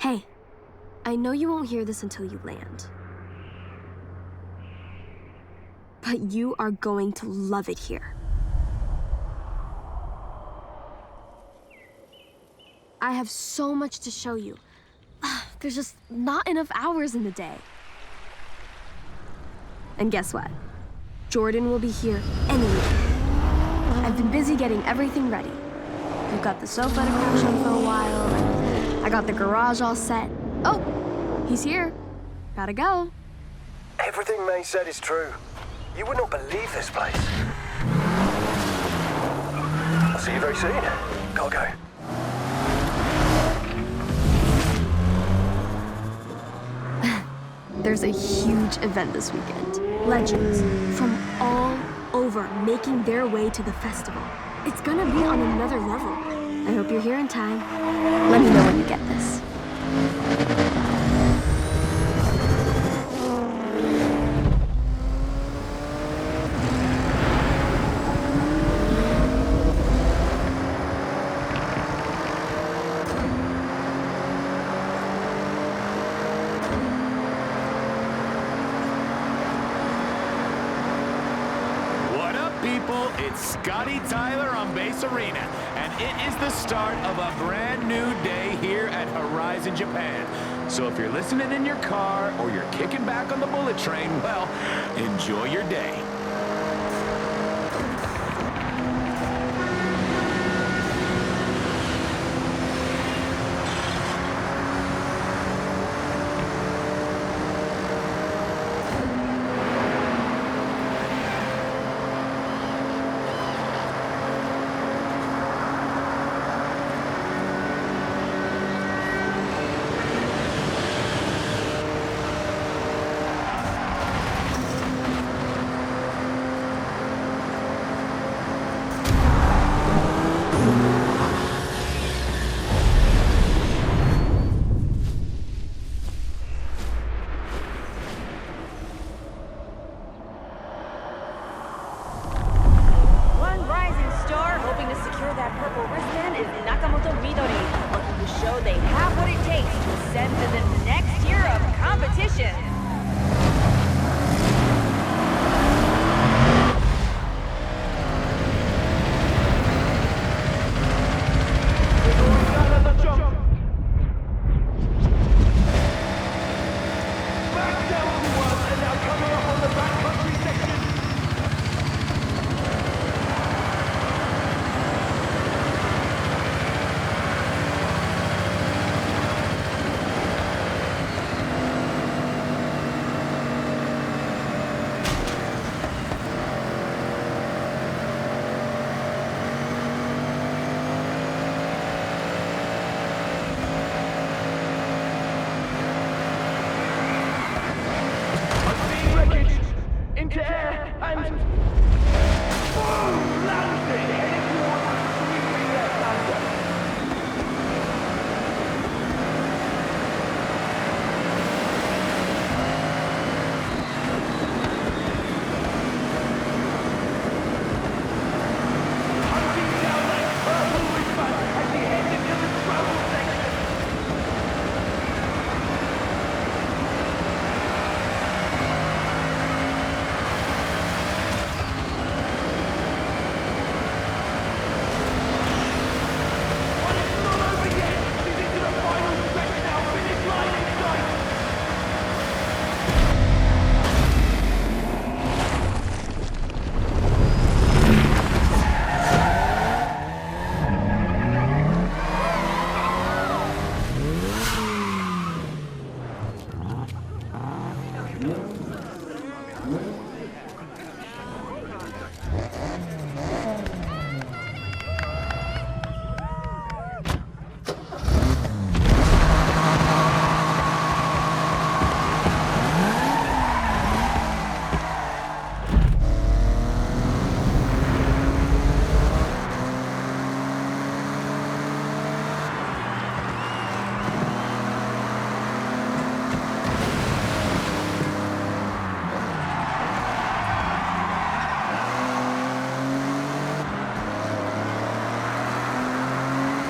Hey, I know you won't hear this until you land. But you are going to love it here. I have so much to show you. There's just not enough hours in the day. And guess what? Jordan will be here anyway. I've been busy getting everything ready. We've got the sofa to crash on for a while, and I got the garage all set. Oh, he's here. Gotta go. Everything May said is true. You would not believe this place. I'll see you very soon. Gotta go. There's a huge event this weekend. Legends from all over making their way to the festival. It's gonna be on another level. I hope you're here in time. Let me know when you get this. It's Scotty Tyler on Base Arena, and it is the start of a brand new day here at Horizon Japan. So if you're listening in your car or you're kicking back on the bullet train, well, enjoy your day.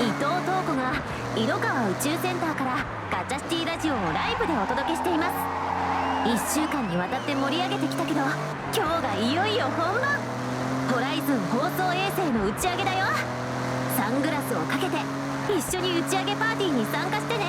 伊藤塔子が色川宇宙センターからガチャシティラジオをライブでお届けしています。1週間にわたって盛り上げてきたけど、今日がいよいよ本番。ホライズン放送衛星の打ち上げだよ。サングラスをかけて一緒に打ち上げパーティーに参加してね。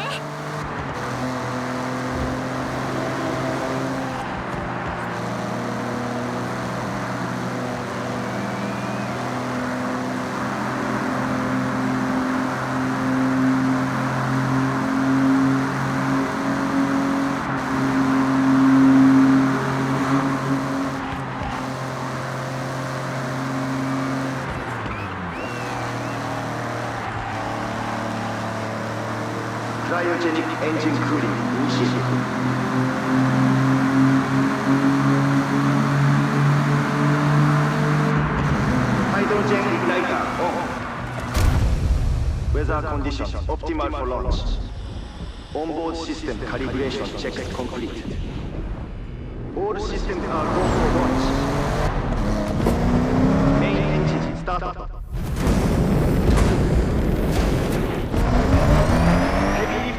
Cryogenic engine cooling initiated. Hydrogen igniter on. Weather conditions optimal for launch. Onboard system calibration checks complete. All systems are go for launch. Main engine start up.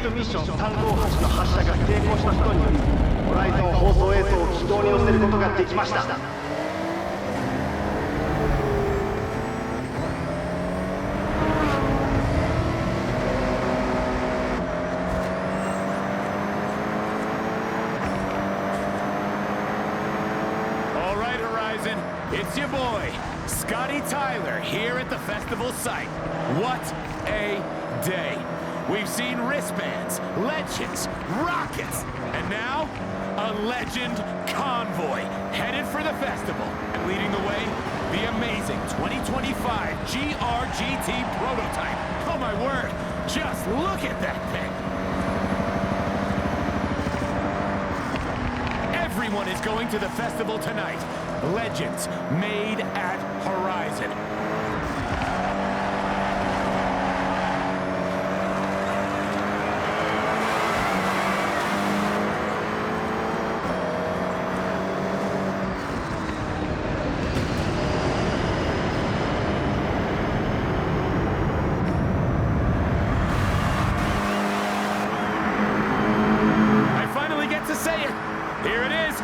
ミッション358の発射が成功した人により、ホライゾン放送衛星を軌道に乗せることができました。All right, Horizon, it's your boy, Scotty Tyler, here at the festival site. What a day. We've seen wristbands, legends, rockets, and now a legend convoy headed for the festival. And leading the way, the amazing 2025 GRGT prototype. Oh my word, just look at that thing. Everyone is going to the festival tonight. Legends made at Horizon. Here it is,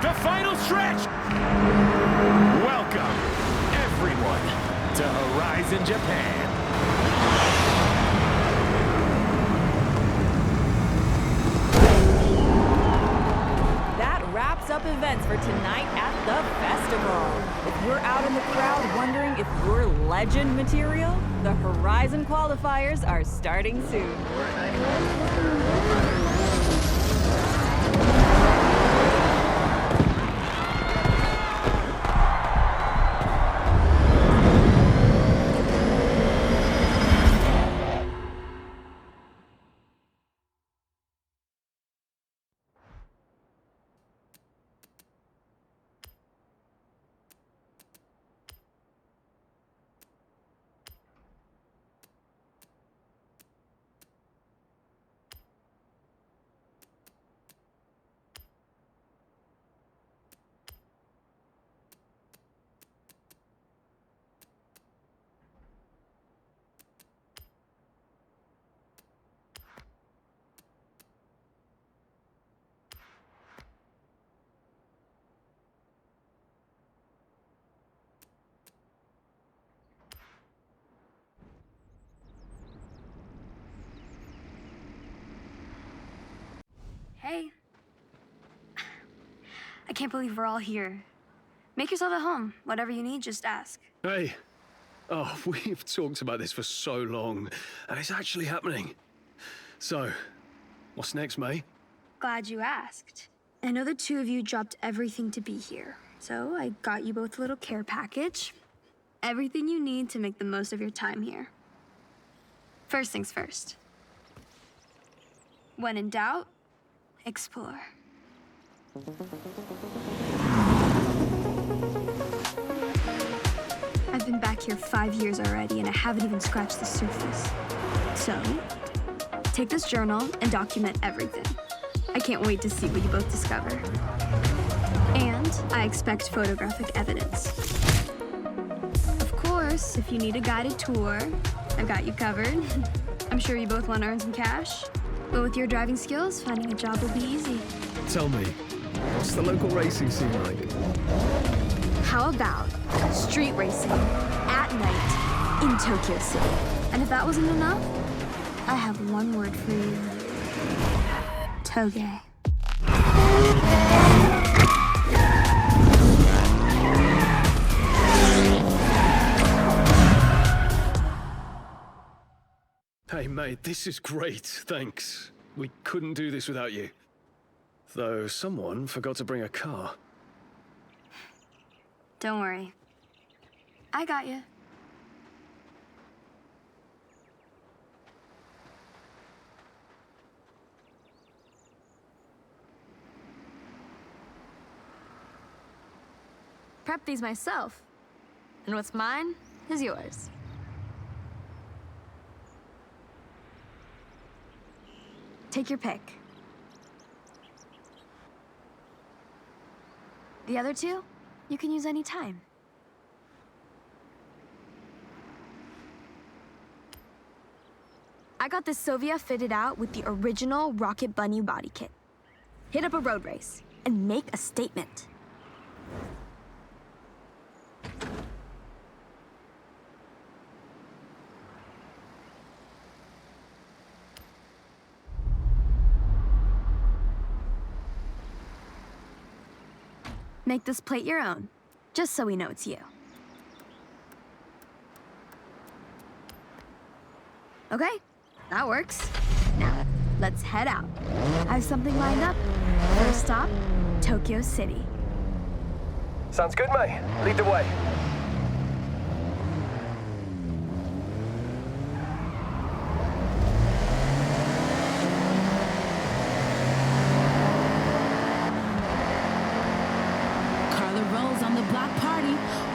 the final stretch! Welcome, everyone, to Horizon Japan. That wraps up events for tonight at the festival. If you're out in the crowd wondering if you're legend material, the Horizon qualifiers are starting soon. Hey. I can't believe we're all here. Make yourself at home. Whatever you need, just ask. Hey. Oh, we've talked about this for so long, and it's actually happening. So, what's next, May? Glad you asked. I know the two of you dropped everything to be here, so I got you both a little care package. Everything you need to make the most of your time here. First things first. When in doubt, explore. I've been back here 5 years already, and I haven't even scratched the surface. So, take this journal and document everything. I can't wait to see what you both discover. And I expect photographic evidence. Of course, if you need a guided tour, I've got you covered. I'm sure you both want to earn some cash. But with your driving skills, finding a job will be easy. Tell me, what's the local racing scene like? How about street racing at night in Tokyo City? And if that wasn't enough, I have one word for you. Toge. Hey, mate, this is great, thanks. We couldn't do this without you. Though someone forgot to bring a car. Don't worry. I got you. Prepped these myself. And what's mine is yours. Take your pick. The other two, you can use any time. I got this Sovia fitted out with the original Rocket Bunny body kit. Hit up a road race and make a statement. Make this plate your own, just so we know it's you. Okay, that works. Now, let's head out. I have something lined up. First stop, Tokyo City. Sounds good, mate. Lead the way.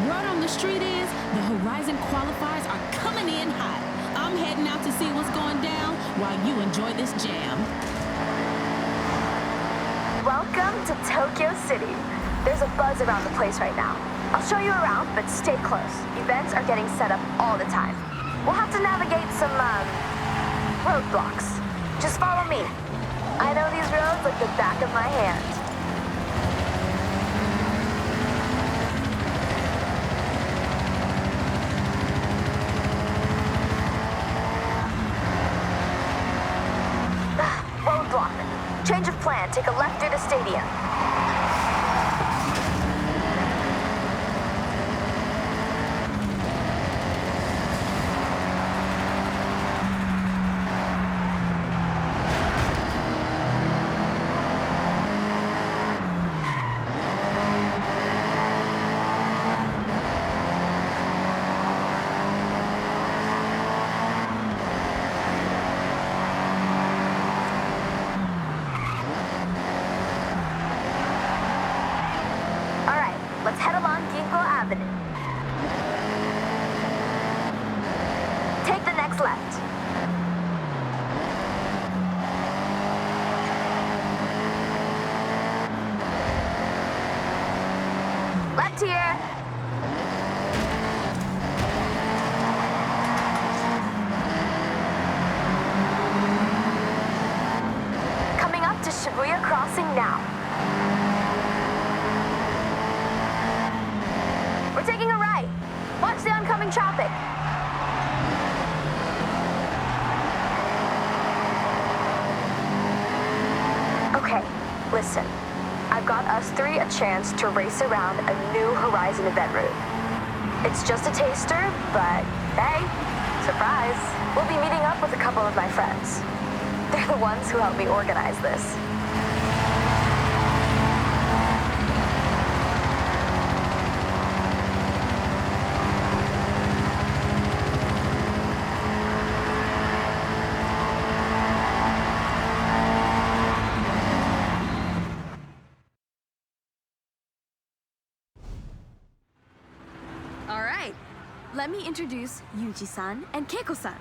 Word on the street is the Horizon qualifiers are coming in hot. I'm heading out to see what's going down while you enjoy this jam. Welcome to Tokyo City. There's a buzz around the place right now. I'll show you around, but stay close. Events are getting set up all the time. We'll have to navigate some, roadblocks. Just follow me. I know these roads like the back of my hand. Change of plan. Take a left through the stadium. Let's head along Ginko Avenue. Take the next left. Left here. Coming up to Shibuya Crossing now. Taking a right. Watch the oncoming traffic. Okay, listen. I've got us three a chance to race around a new Horizon event route. It's just a taster, but hey, surprise. We'll be meeting up with a couple of my friends. They're the ones who helped me organize this. Let me introduce Yuji-san and Keiko-san.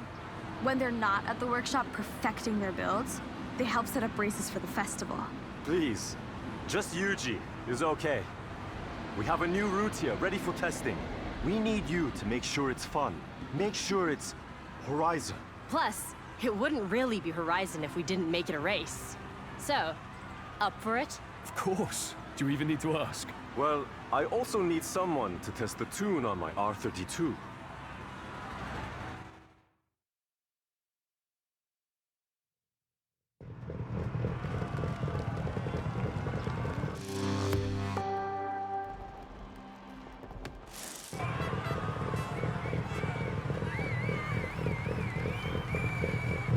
When they're not at the workshop perfecting their builds, they help set up races for the festival. Please, just Yuji is okay. We have a new route here, ready for testing. We need you to make sure it's fun. Make sure it's Horizon. Plus, It wouldn't really be Horizon if we didn't make it a race. So, up for it? Of course. Do you even need to ask? Well, I also need someone to test the tune on my R32.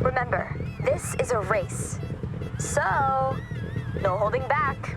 Remember, this is a race. So, no holding back.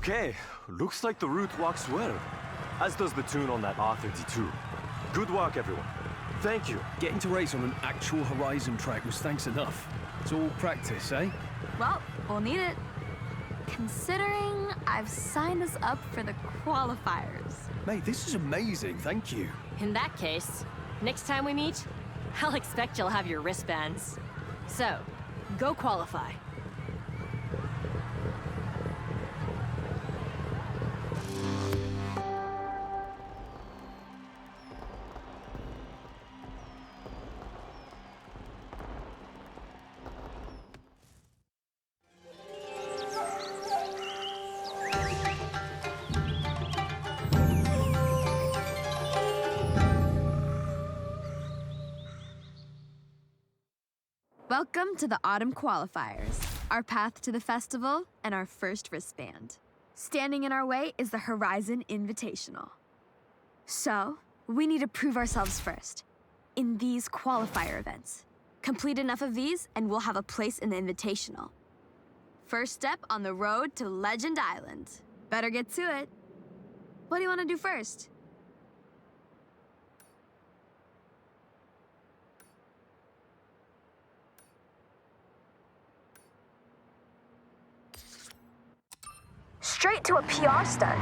Okay, looks like the route walks well. As does the tune on that R32. Good work, everyone. Thank you. Getting to race on an actual Horizon track was thanks enough. It's all practice, eh? Well, we'll need it. Considering I've signed us up for the qualifiers. Mate, this is amazing, thank you. In that case, next time we meet, I'll expect you'll have your wristbands. So, go qualify. Welcome to the Autumn Qualifiers, our path to the festival and our first wristband. Standing in our way is the Horizon Invitational. So, we need to prove ourselves first, in these qualifier events. Complete enough of these and we'll have a place in the Invitational. First step on the road to Legend Island. Better get to it. What do you want to do first? Straight to a PR stunt.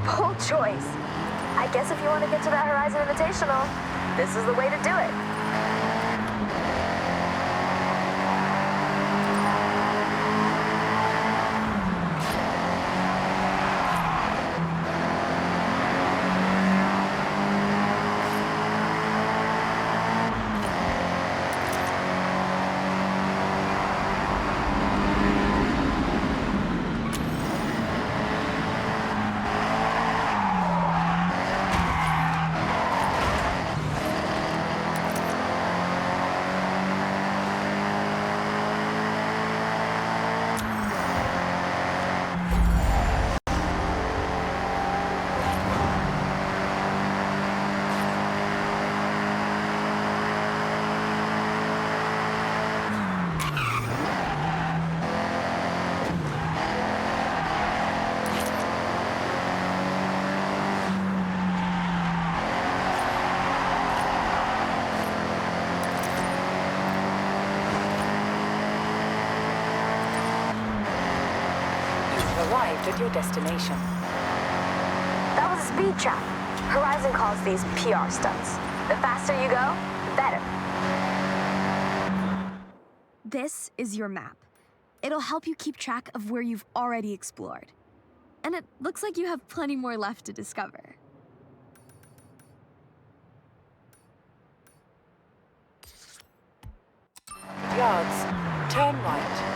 Bold choice. I guess if you want to get to that Horizon Invitational, this is the way to do it. arrived at your destination. That was a speed trap. Horizon calls these PR stunts. The faster you go, the better. This is your map. It'll help you keep track of where you've already explored. And it looks like you have plenty more left to discover. Yards, turn right.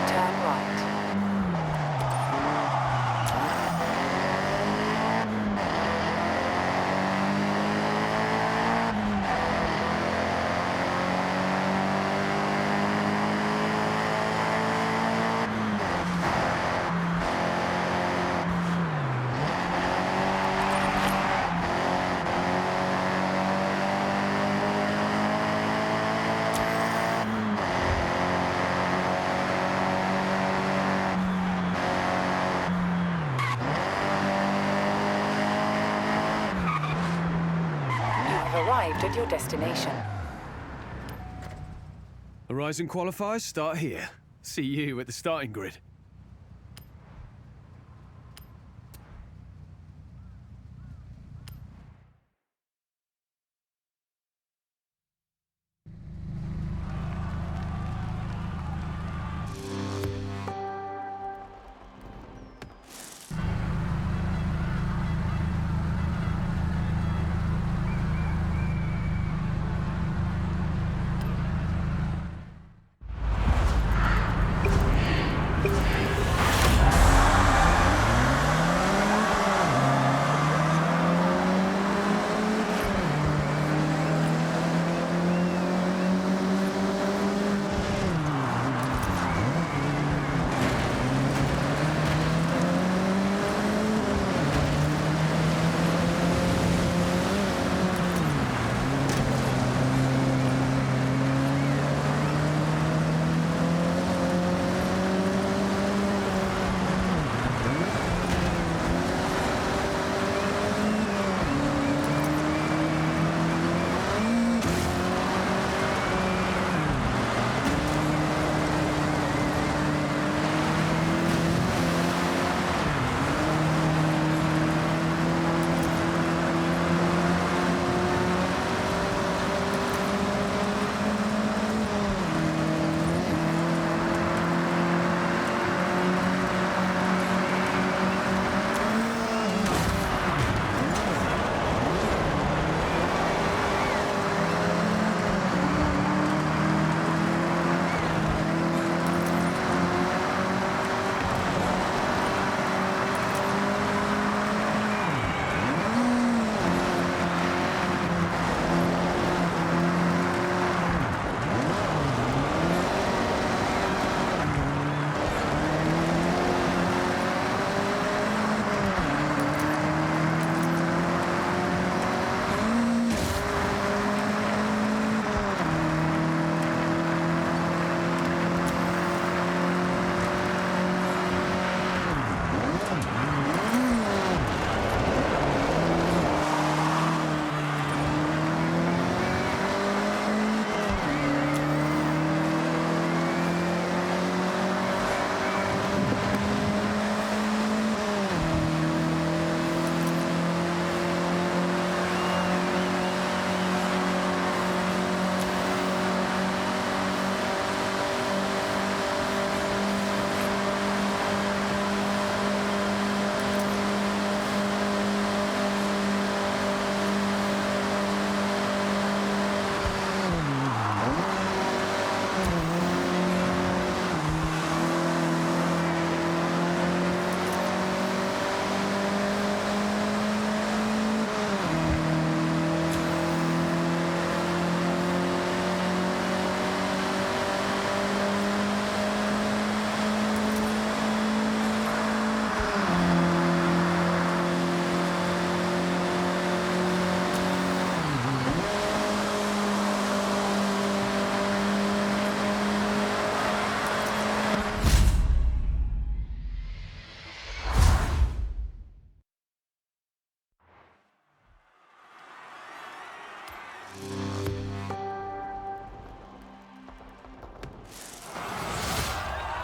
Turn right. Arrived at your destination. Horizon qualifiers start here. See you at the starting grid.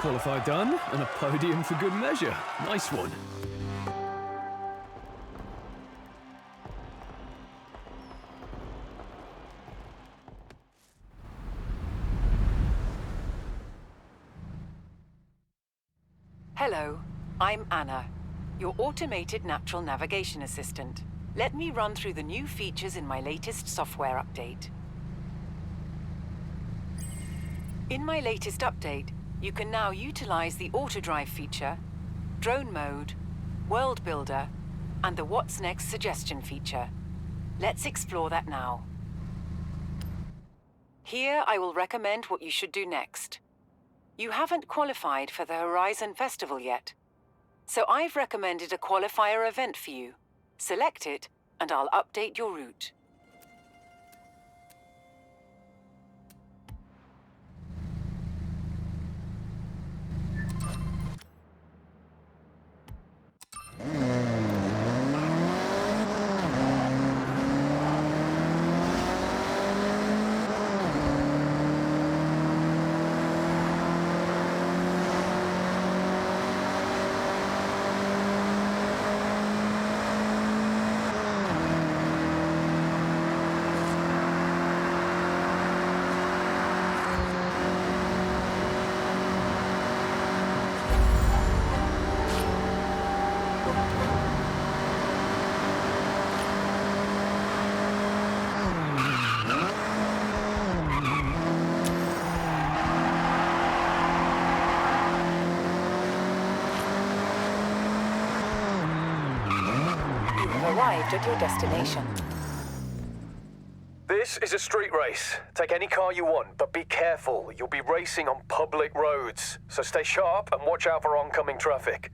qualify done, and a podium for good measure. Nice one. Hello, I'm Anna, your automated natural navigation assistant. Let me run through the new features in my latest software update. In my latest update, you can now utilize the auto-drive feature, drone mode, world builder, and the What's Next suggestion feature. Let's explore that now. Here I will recommend what you should do next. You haven't qualified for the Horizon Festival yet, so I've recommended a qualifier event for you. Select it, and I'll update your route. Arrived at your destination. This is a street race. Take any car you want, but be careful. You'll be racing on public roads. So stay sharp and watch out for oncoming traffic.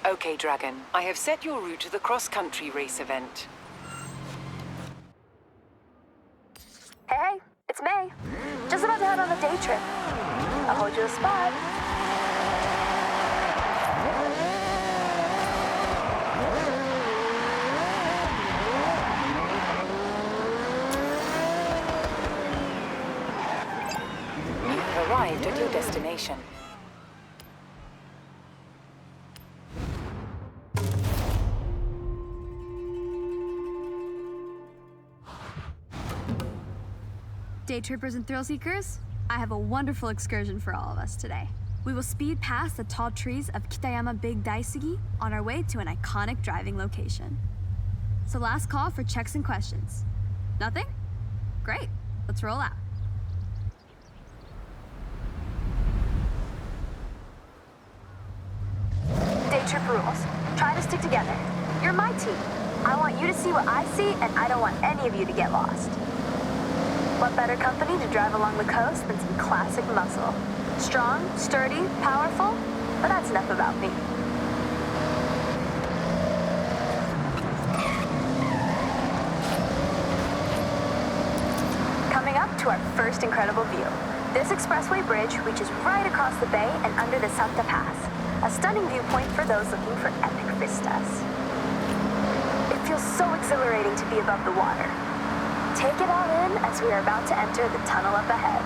Okay, Dragon. I have set your route to the cross-country race event. Hey, it's May. Just about to head on a day trip. I'll hold you a spot. You have arrived at your destination. Day trippers and thrill seekers, I have a wonderful excursion for all of us today. We will speed past the tall trees of Kitayama Big Daisugi on our way to an iconic driving location. So last call for checks and questions. Nothing? Great, let's roll out. Day trip rules. Try to stick together. You're my team. I want you to see what I see, and I don't want any of you to get lost. What better company to drive along the coast than some classic muscle? Strong, sturdy, powerful, but that's enough about me. Coming up to our first incredible view. This expressway bridge reaches right across the bay and under the Salta Pass, a stunning viewpoint for those looking for epic vistas. It feels so exhilarating to be above the water. Take it all in as we are about to enter the tunnel up ahead.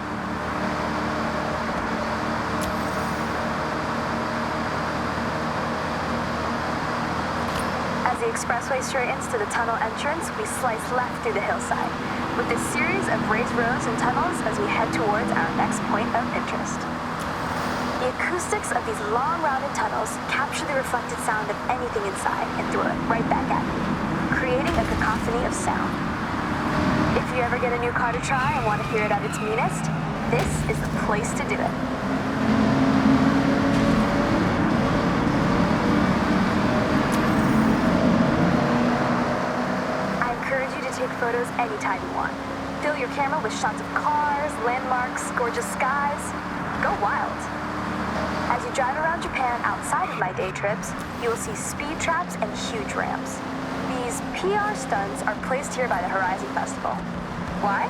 As the expressway straightens to the tunnel entrance, we slice left through the hillside, with a series of raised roads and tunnels as we head towards our next point of interest. The acoustics of these long, rounded tunnels capture the reflected sound of anything inside and throw it right back at you, creating a cacophony of sound. If you ever get a new car to try and want to hear it at its meanest, this is the place to do it. I encourage you to take photos anytime you want. Fill your camera with shots of cars, landmarks, gorgeous skies. Go wild. As you drive around Japan outside of my day trips, you will see speed traps and huge ramps. These PR stunts are placed here by the Horizon Festival. Why?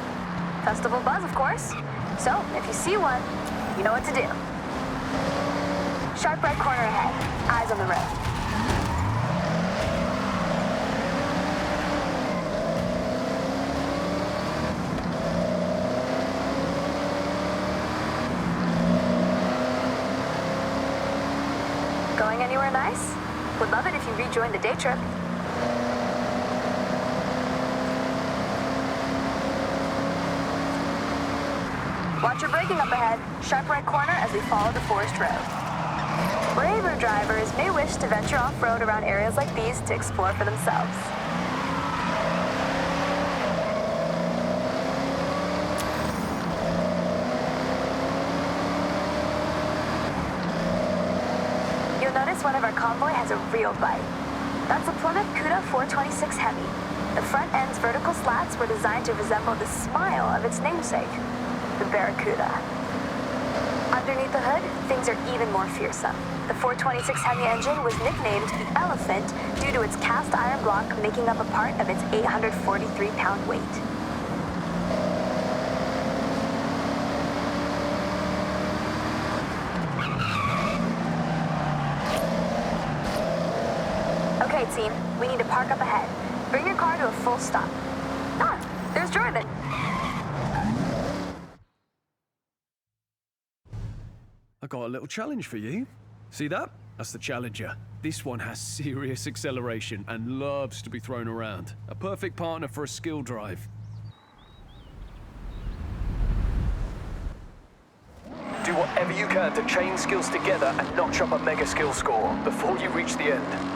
Festival buzz, of course. So, if you see one, you know what to do. Sharp right corner ahead. Eyes on the road. Going anywhere nice? Would love it if you rejoined the day trip. Watch your braking up ahead. Sharp right corner as we follow the forest road. Braver drivers may wish to venture off-road around areas like these to explore for themselves. You'll notice one of our convoy has a real bite. That's a Plymouth Cuda 426 Hemi. The front end's vertical slats were designed to resemble the smile of its namesake, the Barracuda. Underneath the hood, things are even more fearsome. The 426 Hemi engine was nicknamed the Elephant due to its cast iron block making up a part of its 843-pound weight. Okay, team, we need to park up ahead. Bring your car to a full stop. Ah, there's Jordan. I got a little challenge for you. See that? That's the Challenger. This one has serious acceleration and loves to be thrown around. A perfect partner for a skill drive. Do whatever you can to chain skills together and notch up a mega skill score before you reach the end.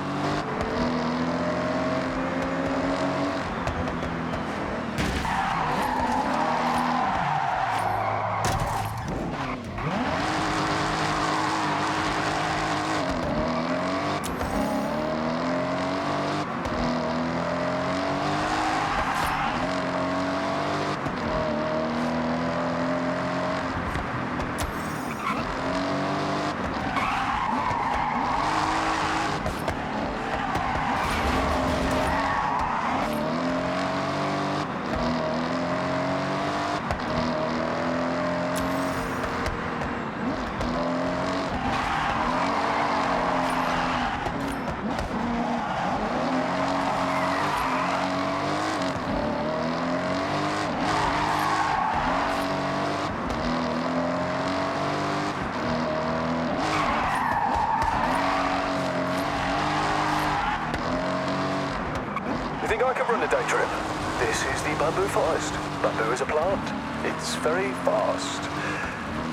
bamboo forest. Bamboo is a plant. It's very fast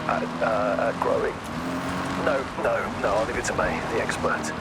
at growing. No, I'll leave it to May, the expert.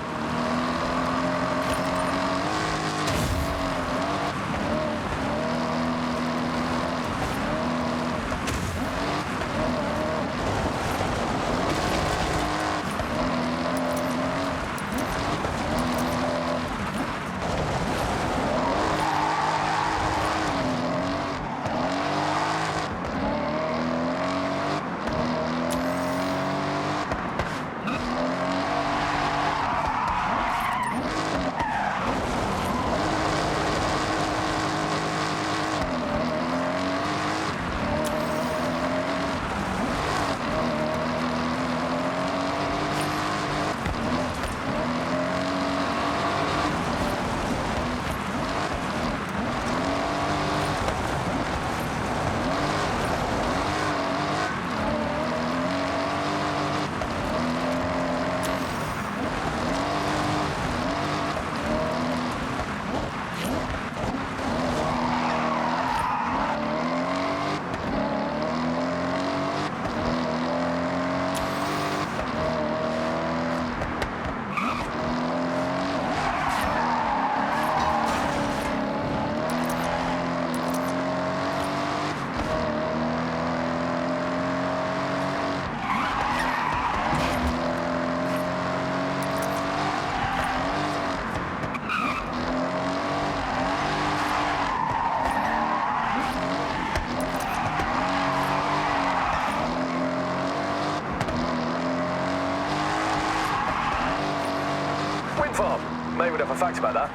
May would have a fact about that.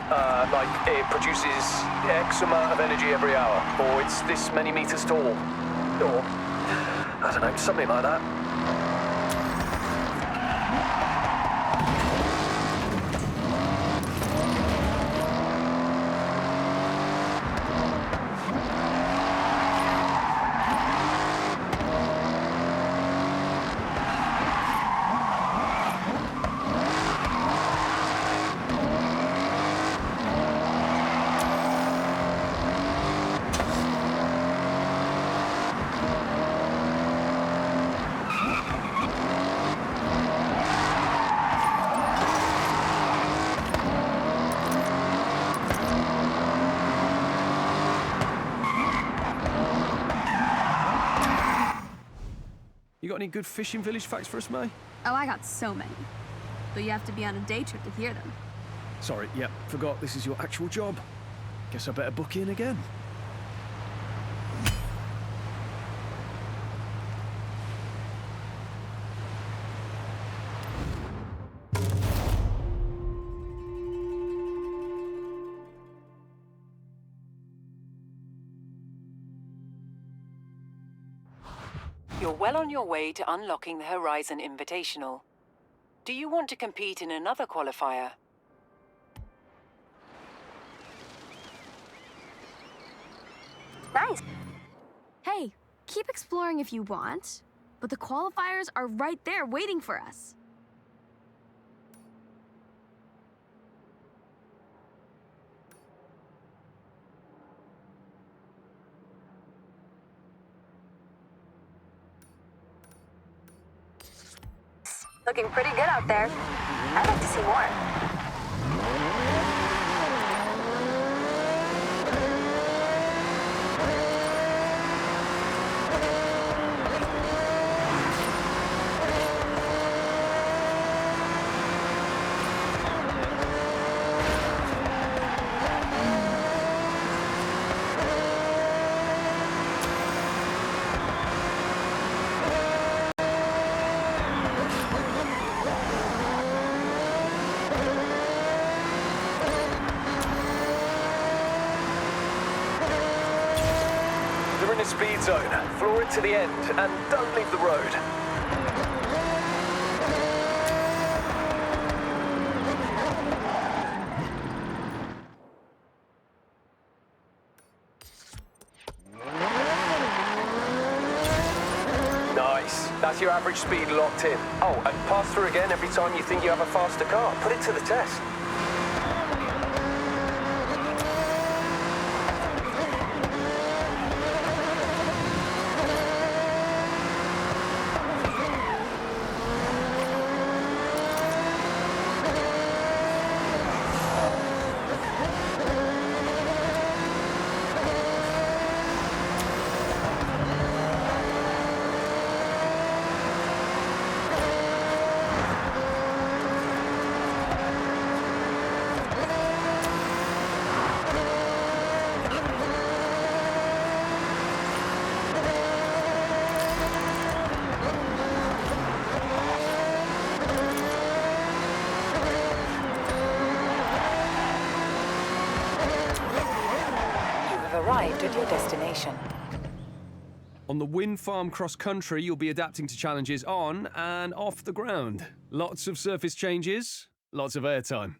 Like it produces X amount of energy every hour, or it's this many meters tall, or I don't know, something like that. You got any good fishing village facts for us, May? Oh, I got so many. But you have to be on a day trip to hear them. Sorry, yep, forgot this is your actual job. Guess I better book in again. You're well on your way to unlocking the Horizon Invitational. Do you want to compete in another qualifier? Nice. Hey, keep exploring if you want, but the qualifiers are right there waiting for us. Looking pretty good out there. I'd like to see more. Speed zone. Floor it to the end and don't leave the road. Nice. That's your average speed locked in. Oh, and pass through again every time you think you have a faster car. Put it to the test. arrived at your destination. On the wind farm cross-country, you'll be adapting to challenges on and off the ground. Lots of surface changes, lots of airtime.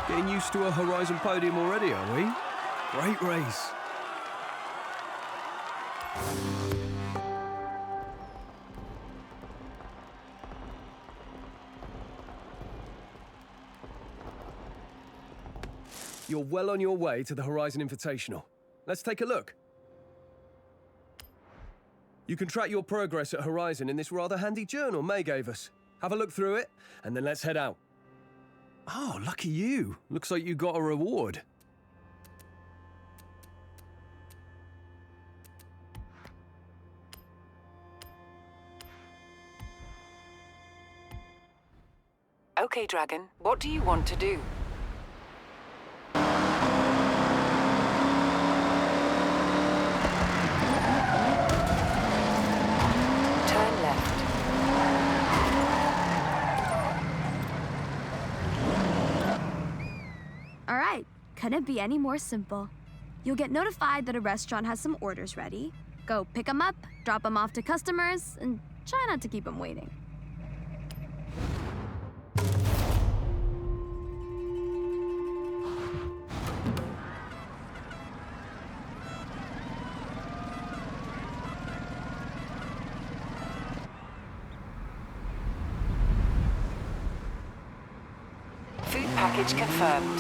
Getting used to a Horizon podium already, are we? Great race. You're well on your way to the Horizon Invitational. Let's take a look. You can track your progress at Horizon in this rather handy journal May gave us. Have a look through it, and then let's head out. Oh, lucky you. Looks like you got a reward. Okay, Dragon, what do you want to do? Turn left. All right, couldn't be any more simple. You'll get notified that a restaurant has some orders ready. Go pick them up, drop them off to customers, and try not to keep them waiting. package confirmed.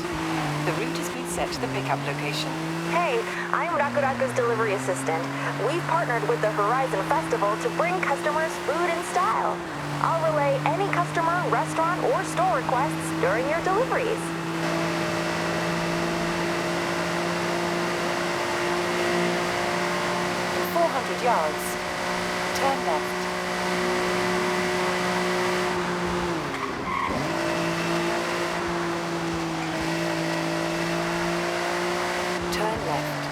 The route has been set to the pickup location. Hey, I'm Rakuraku's delivery assistant. We've partnered with the Horizon Festival to bring customers food in style. I'll relay any customer, restaurant, or store requests during your deliveries. In 400 yards, turn left. Turn left.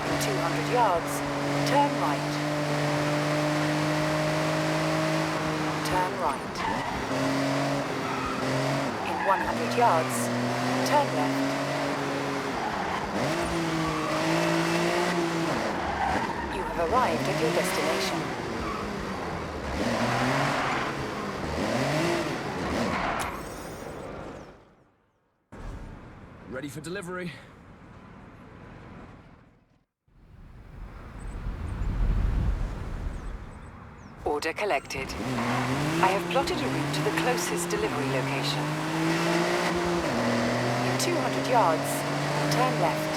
In 200 yards, turn right. Turn right. In 100 yards, turn left. You have arrived at your destination. Ready for delivery. Order collected. I have plotted a route to the closest delivery location. In 200 yards, turn left.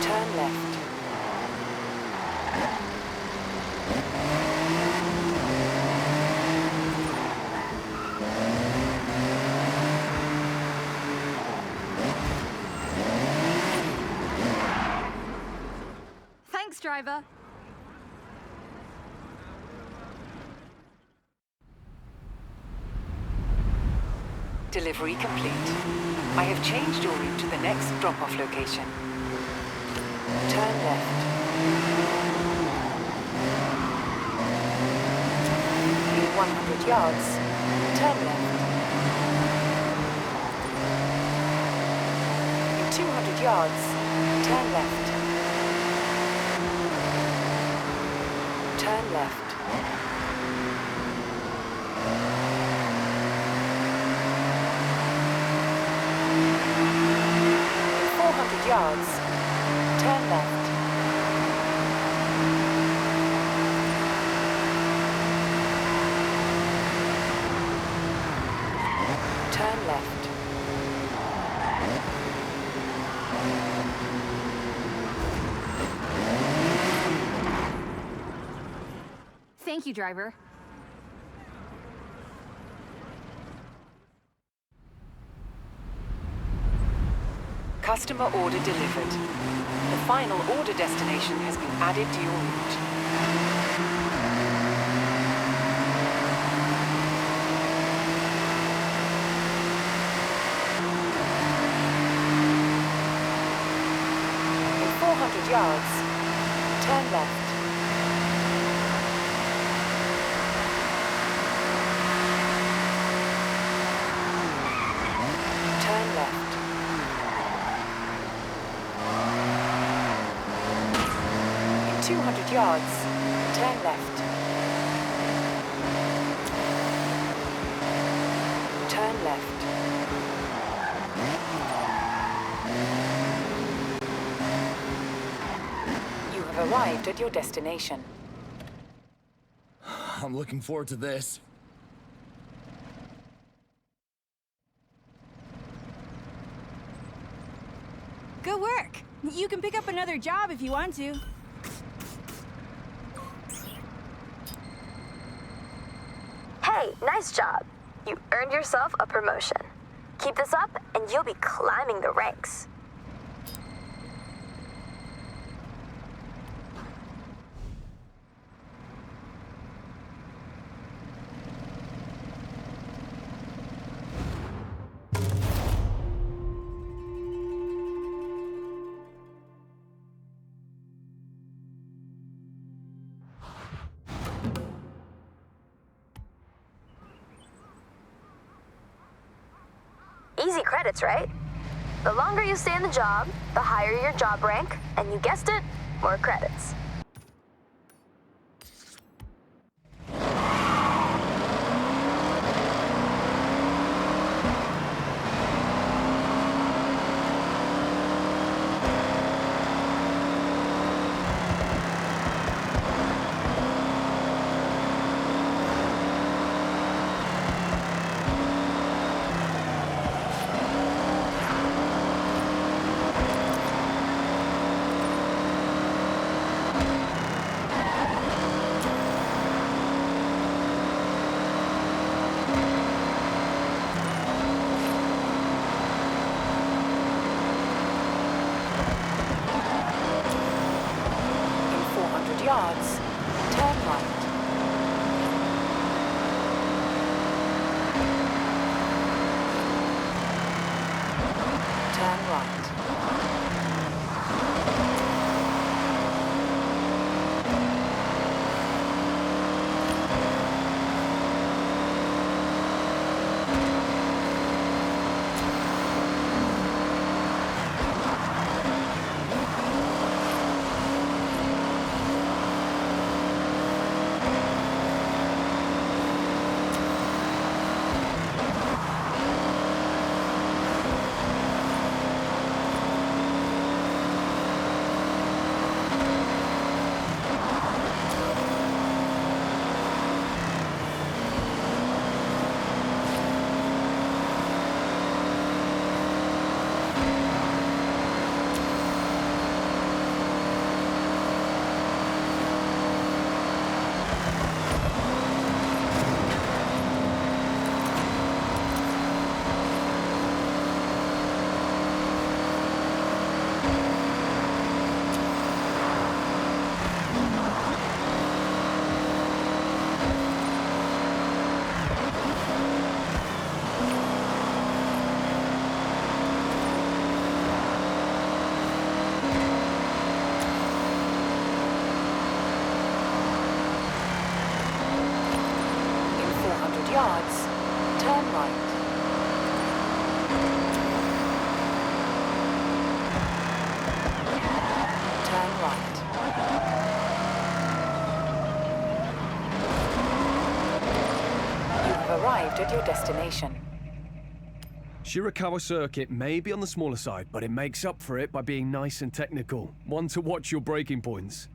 Turn left. Thanks, driver. Delivery complete. I have changed your route to the next drop-off location. Turn left. In 100 yards, turn left. In 200 yards, turn left. Turn left. In 400 yards, turn left. Turn left. Thank you, driver. Customer order delivered. The final order destination has been added to your route. In 400 yards, turn left. Turn left. In 200 yards, turn left. Turn left. You have arrived at your destination. I'm looking forward to this. Good work. You can pick up another job if you want to. Hey, nice job. You earned yourself a promotion. Keep this up, and you'll be climbing the ranks. Easy credits, right? The longer you stay in the job, the higher your job rank, and you guessed it, more credits. Turn right. Turn right. Yards, turn right. Turn right. You have arrived at your destination. Shirakawa Circuit may be on the smaller side, but it makes up for it by being nice and technical. One to watch your braking points.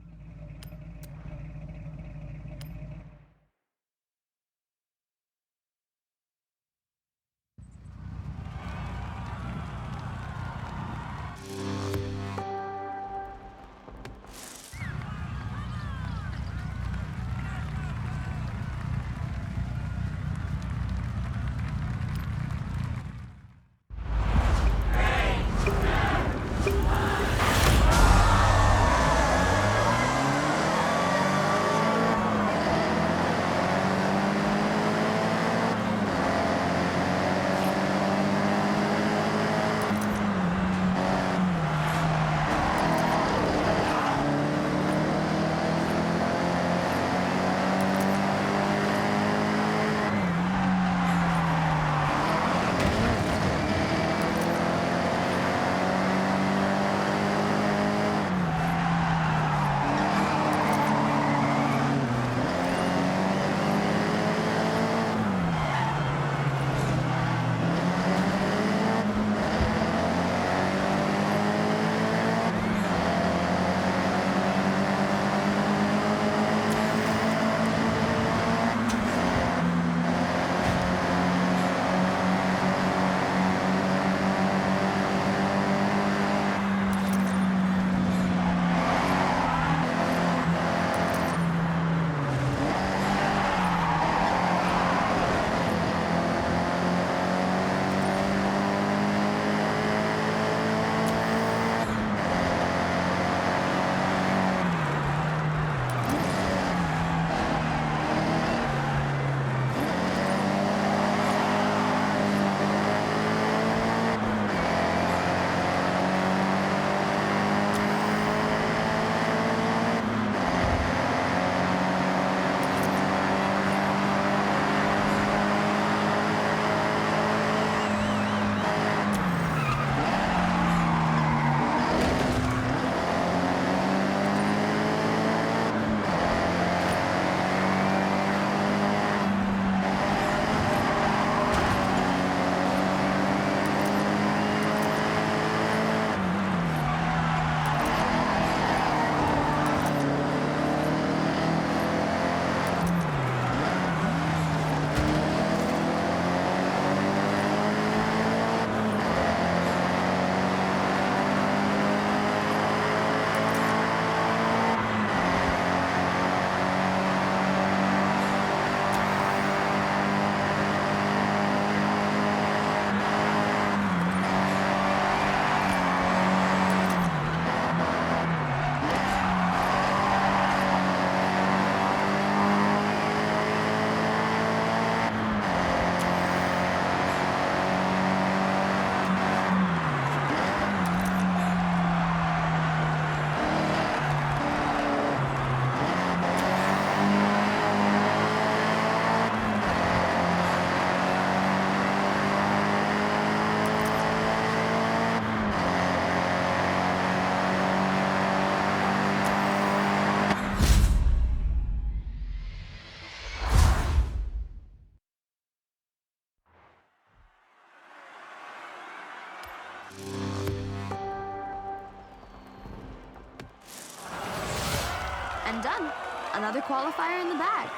Another qualifier in the bag.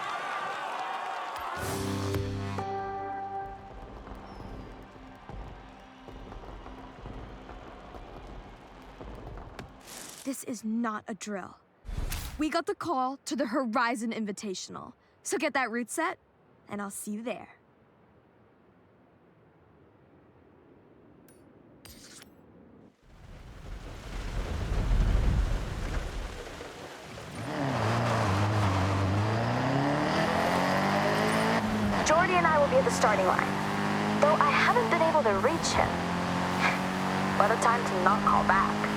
This is not a drill. We got the call to the Horizon Invitational. So get that route set, and I'll see you there. Jordy and I will be at the starting line, though I haven't been able to reach him. What a time to not call back.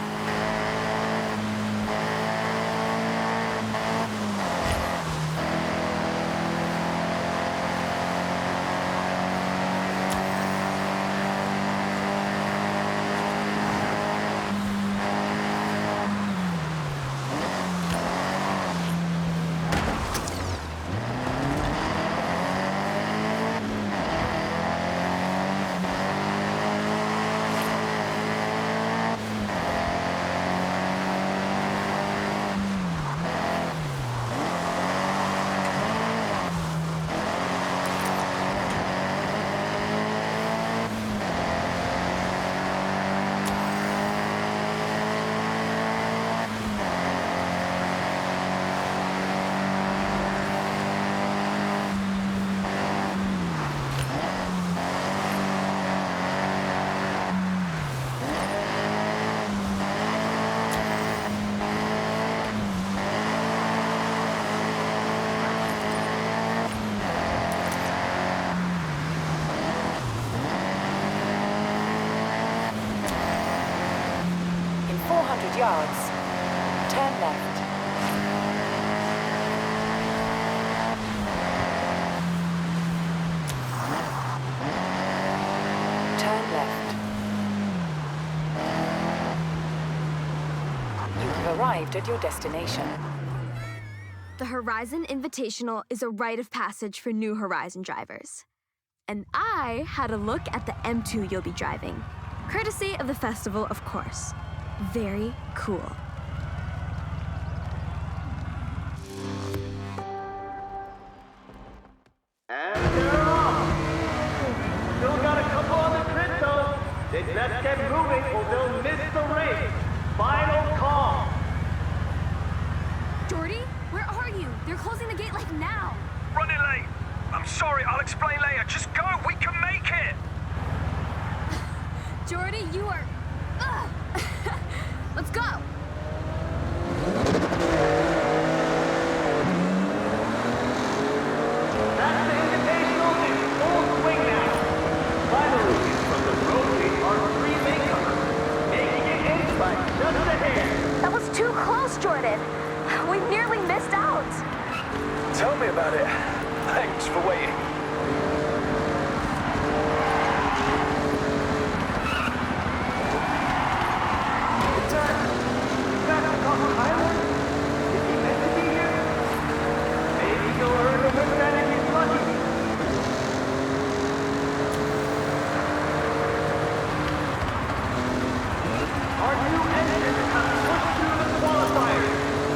Yards. Turn left. Turn left. You have arrived at your destination. The Horizon Invitational is a rite of passage for new Horizon drivers. And I had a look at the M2 you'll be driving. Courtesy of the festival, of course. Very cool. And they're off! Still got a couple on the grid though. They best get moving or they'll miss the race. Final call. Jordy, where are you? They're closing the gate like now. Running late. I'm sorry, I'll explain later. Just go, we can make it. Jordy, you are... Ugh. Let's go! That's the invitational in full swing now. Finally, from the road are three latecomers, making it in by just a hair. That was too close, Jordan. We nearly missed out. Tell me about it. Thanks for waiting.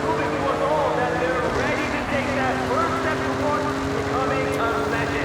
Moving to us all that they're ready to take that first step towards becoming a legend.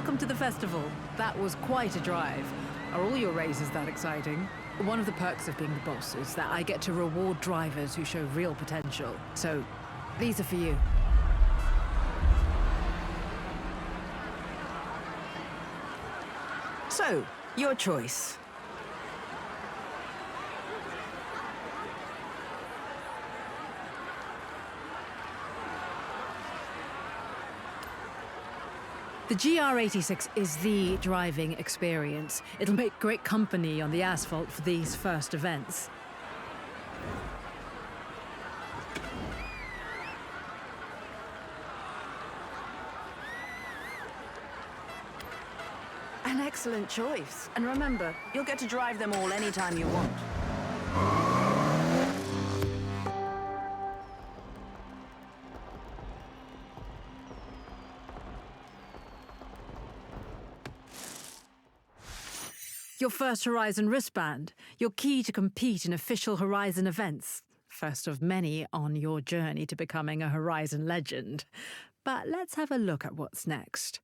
welcome to the festival. That was quite a drive. Are all your races that exciting? One of the perks of being the boss is that I get to reward drivers who show real potential. So, these are for you. So, your choice. The GR86 is the driving experience. It'll make great company on the asphalt for these first events. An excellent choice. And remember, you'll get to drive them all anytime you want. Your first Horizon wristband, your key to compete in official Horizon events. First of many on your journey to becoming a Horizon legend. But let's have a look at what's next.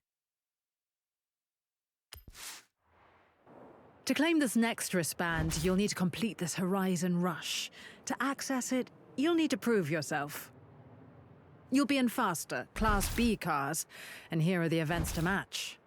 To claim this next wristband, you'll need to complete this Horizon Rush. To access it, you'll need to prove yourself. You'll be in faster, Class B cars, and here are the events to match.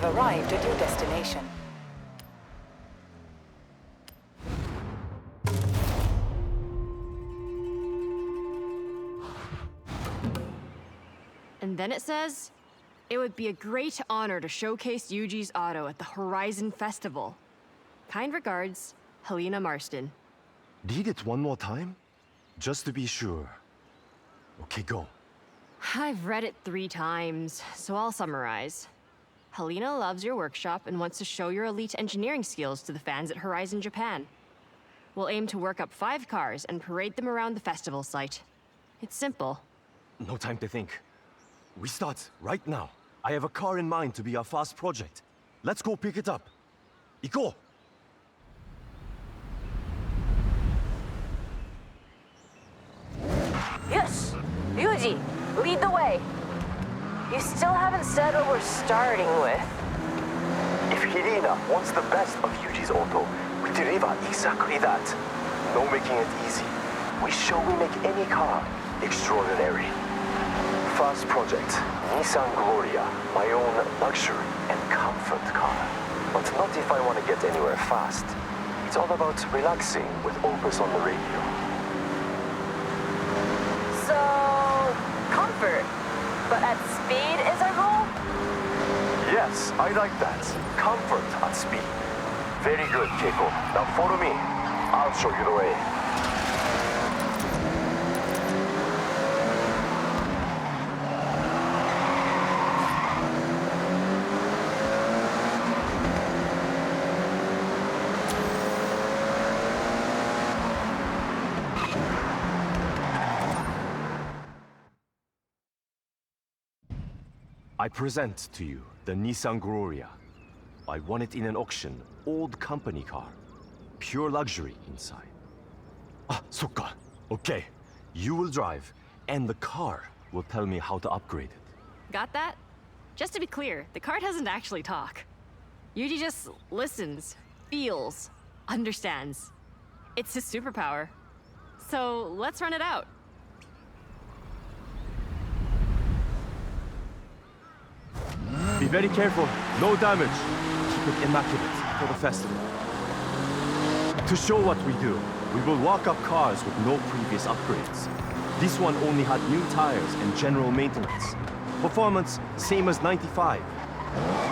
Arrived at your destination. And then it says, it would be a great honor to showcase Yuji's auto at the Horizon Festival. Kind regards, Helena Marston. Read it one more time? Just to be sure. Okay, go. I've read it 3 times, so I'll summarize. Helena loves your workshop and wants to show your elite engineering skills to the fans at Horizon Japan. We'll aim to work up 5 cars and parade them around the festival site. It's simple. No time to think. We start right now. I have a car in mind to be our fast project. Let's go pick it up. Iko! Yes! Yuji, lead the way. You still haven't said what we're starting with. If Helena wants the best of Yuji's auto, we deliver exactly that. No making it easy. We show we make any car extraordinary. First project, Nissan Gloria, my own luxury and comfort car. But not if I want to get anywhere fast. It's all about relaxing with Opus on the radio. So, comfort. But at speed is our goal? Yes, I like that. Comfort at speed. Very good, Keiko. Now follow me. I'll show you the way. I present to you the Nissan Gloria. I won it in an auction, old company car. Pure luxury inside. Ah, sokka. Okay. You will drive, and the car will tell me how to upgrade it. Got that? Just to be clear, the car doesn't actually talk. Yuji just listens, feels, understands. It's his superpower. So let's run it out. Be very careful. No damage. Keep it immaculate for the festival. To show what we do, we will walk up cars with no previous upgrades. This one only had new tires and general maintenance. Performance, same as 95.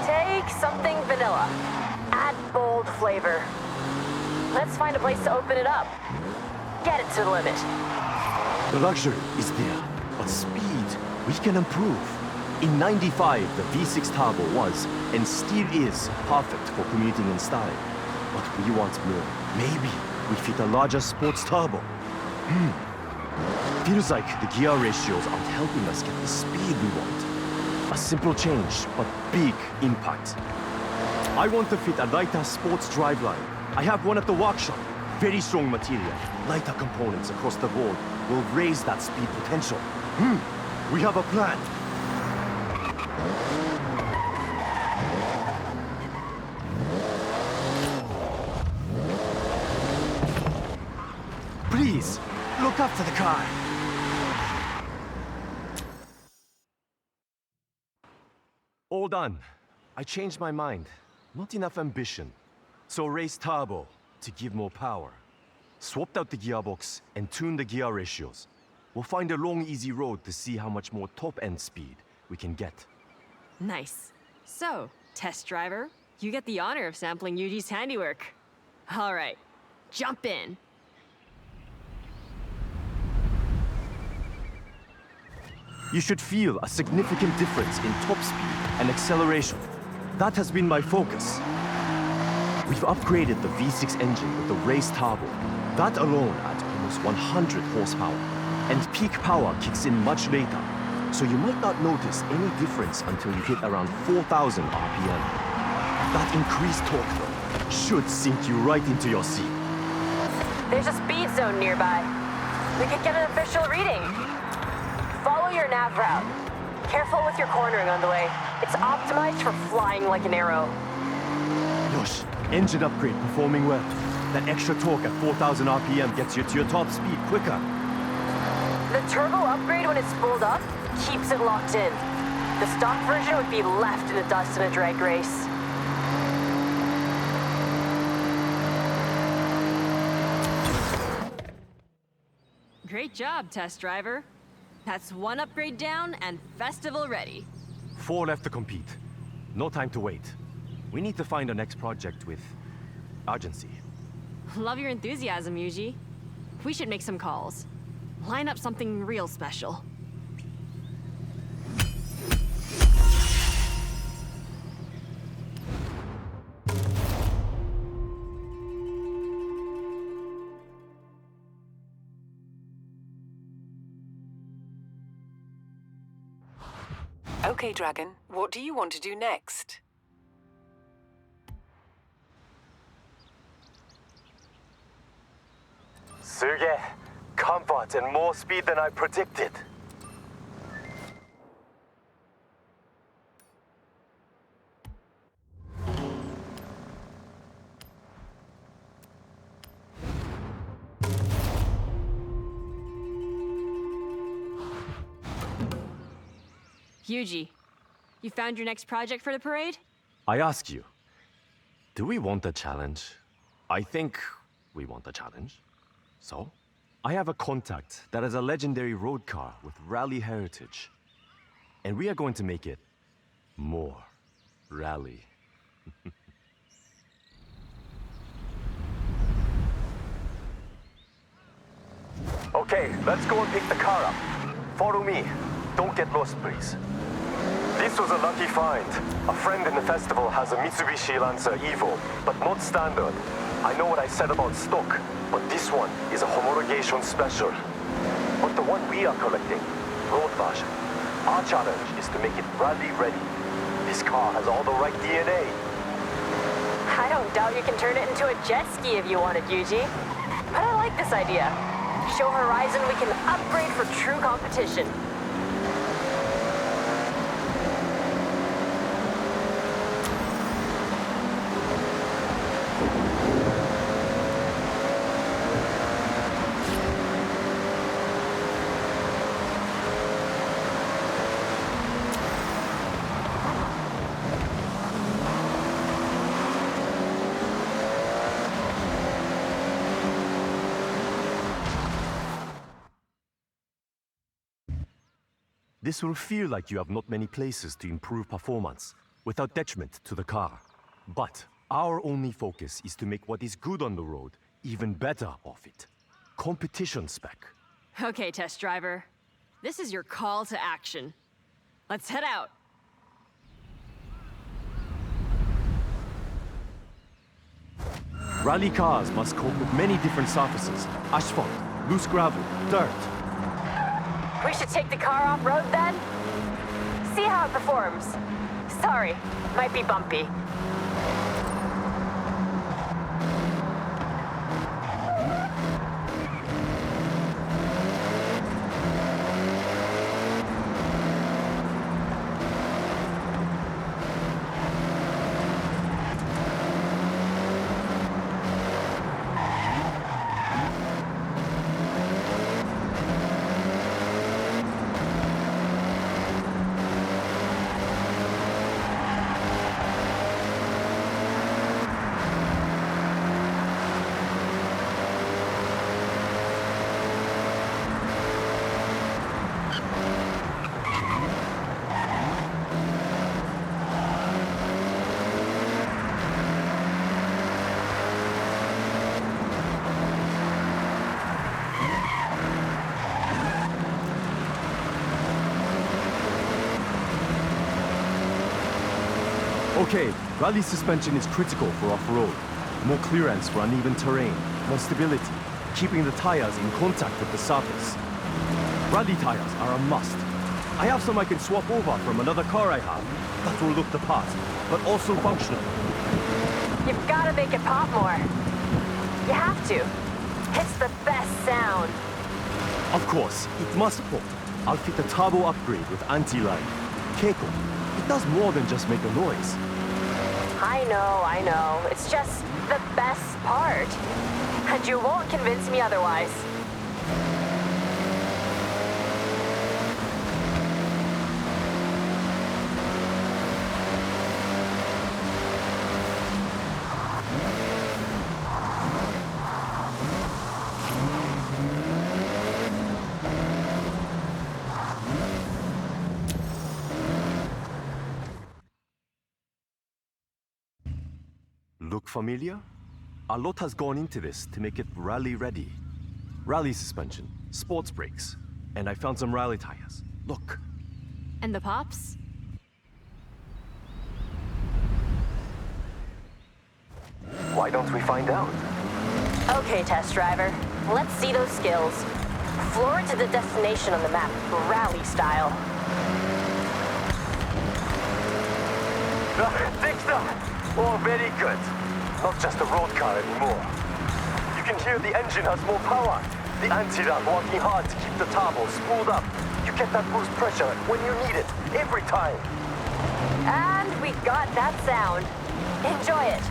Take something vanilla. Add bold flavor. Let's find a place to open it up. Get it to the limit. The luxury is there, but speed, we can improve. In 95, the V6 turbo was, and still is, perfect for commuting in style. But we want more. Maybe we fit a larger sports turbo. Feels like the gear ratios aren't helping us get the speed we want. A simple change, but big impact. I want to fit a lighter sports driveline. I have one at the workshop. Very strong material. Lighter components across the board will raise that speed potential. We have a plan. Please, look after the car. All done. I changed my mind. Not enough ambition. So raised turbo to give more power. Swapped out the gearbox and tuned the gear ratios. We'll find a long, easy road to see how much more top-end speed we can get. Nice. So, test driver, you get the honor of sampling Yuji's handiwork. All right, jump in. You should feel a significant difference in top speed and acceleration. That has been my focus. We've upgraded the V6 engine with the raised turbo. That alone adds almost 100 horsepower. And peak power kicks in much later, so you might not notice any difference until you hit around 4,000 RPM. That increased torque, though, should sink you right into your seat. There's a speed zone nearby. We could get an official reading. Follow your nav route. Careful with your cornering on the way. It's optimized for flying like an arrow. Yosh, engine upgrade performing well. That extra torque at 4,000 RPM gets you to your top speed quicker. The turbo upgrade when it's spooled up keeps it locked in. The stock version would be left in the dust in a drag race. Great job, test driver. That's one upgrade down and festival ready. 4 left to compete. No time to wait. We need to find our next project with urgency. Love your enthusiasm, Yuji. We should make some calls. Line up something real special. Okay, Dragon, what do you want to do next? Suge, comfort and more speed than I predicted. Yuji, you found your next project for the parade? I ask you, do we want a challenge? I think we want a challenge. So, I have a contact that has a legendary road car with rally heritage. And we are going to make it more rally. Okay, let's go and pick the car up. Follow me. Don't get lost, please. This was a lucky find. A friend in the festival has a Mitsubishi Lancer Evo, but not standard. I know what I said about stock, but this one is a homologation special. But the one we are collecting, road version, our challenge is to make it rally ready. This car has all the right DNA. I don't doubt you can turn it into a jet ski if you wanted, Yuji. But I like this idea. Show Horizon we can upgrade for true competition. This will feel like you have not many places to improve performance without detriment to the car. But our only focus is to make what is good on the road even better off it. Competition spec. Okay, test driver. This is your call to action. Let's head out. Rally cars must cope with many different surfaces. Asphalt, loose gravel, dirt. We should take the car off-road then? See how it performs. Sorry, might be bumpy. Okay, rally suspension is critical for off-road. More clearance for uneven terrain, more stability, keeping the tires in contact with the surface. Rally tires are a must. I have some I can swap over from another car I have. That will look the part, but also functional. You've gotta make it pop more. You have to. It's the best sound. Of course, it must pop. I'll fit a turbo upgrade with anti-lag. Keiko, it does more than just make a noise. I know. It's just the best part. And you won't convince me otherwise. Look familiar? A lot has gone into this to make it rally ready. Rally suspension, sports brakes, and I found some rally tires. Look. And the pops? Why don't we find out? Okay, test driver. Let's see those skills. Floor it to the destination on the map, rally style. Dexter! Oh, very good. Not just a road car anymore. You can hear the engine has more power. The anti-lag working hard to keep the turbo spooled up. You get that boost pressure when you need it, every time. And we got that sound. Enjoy it.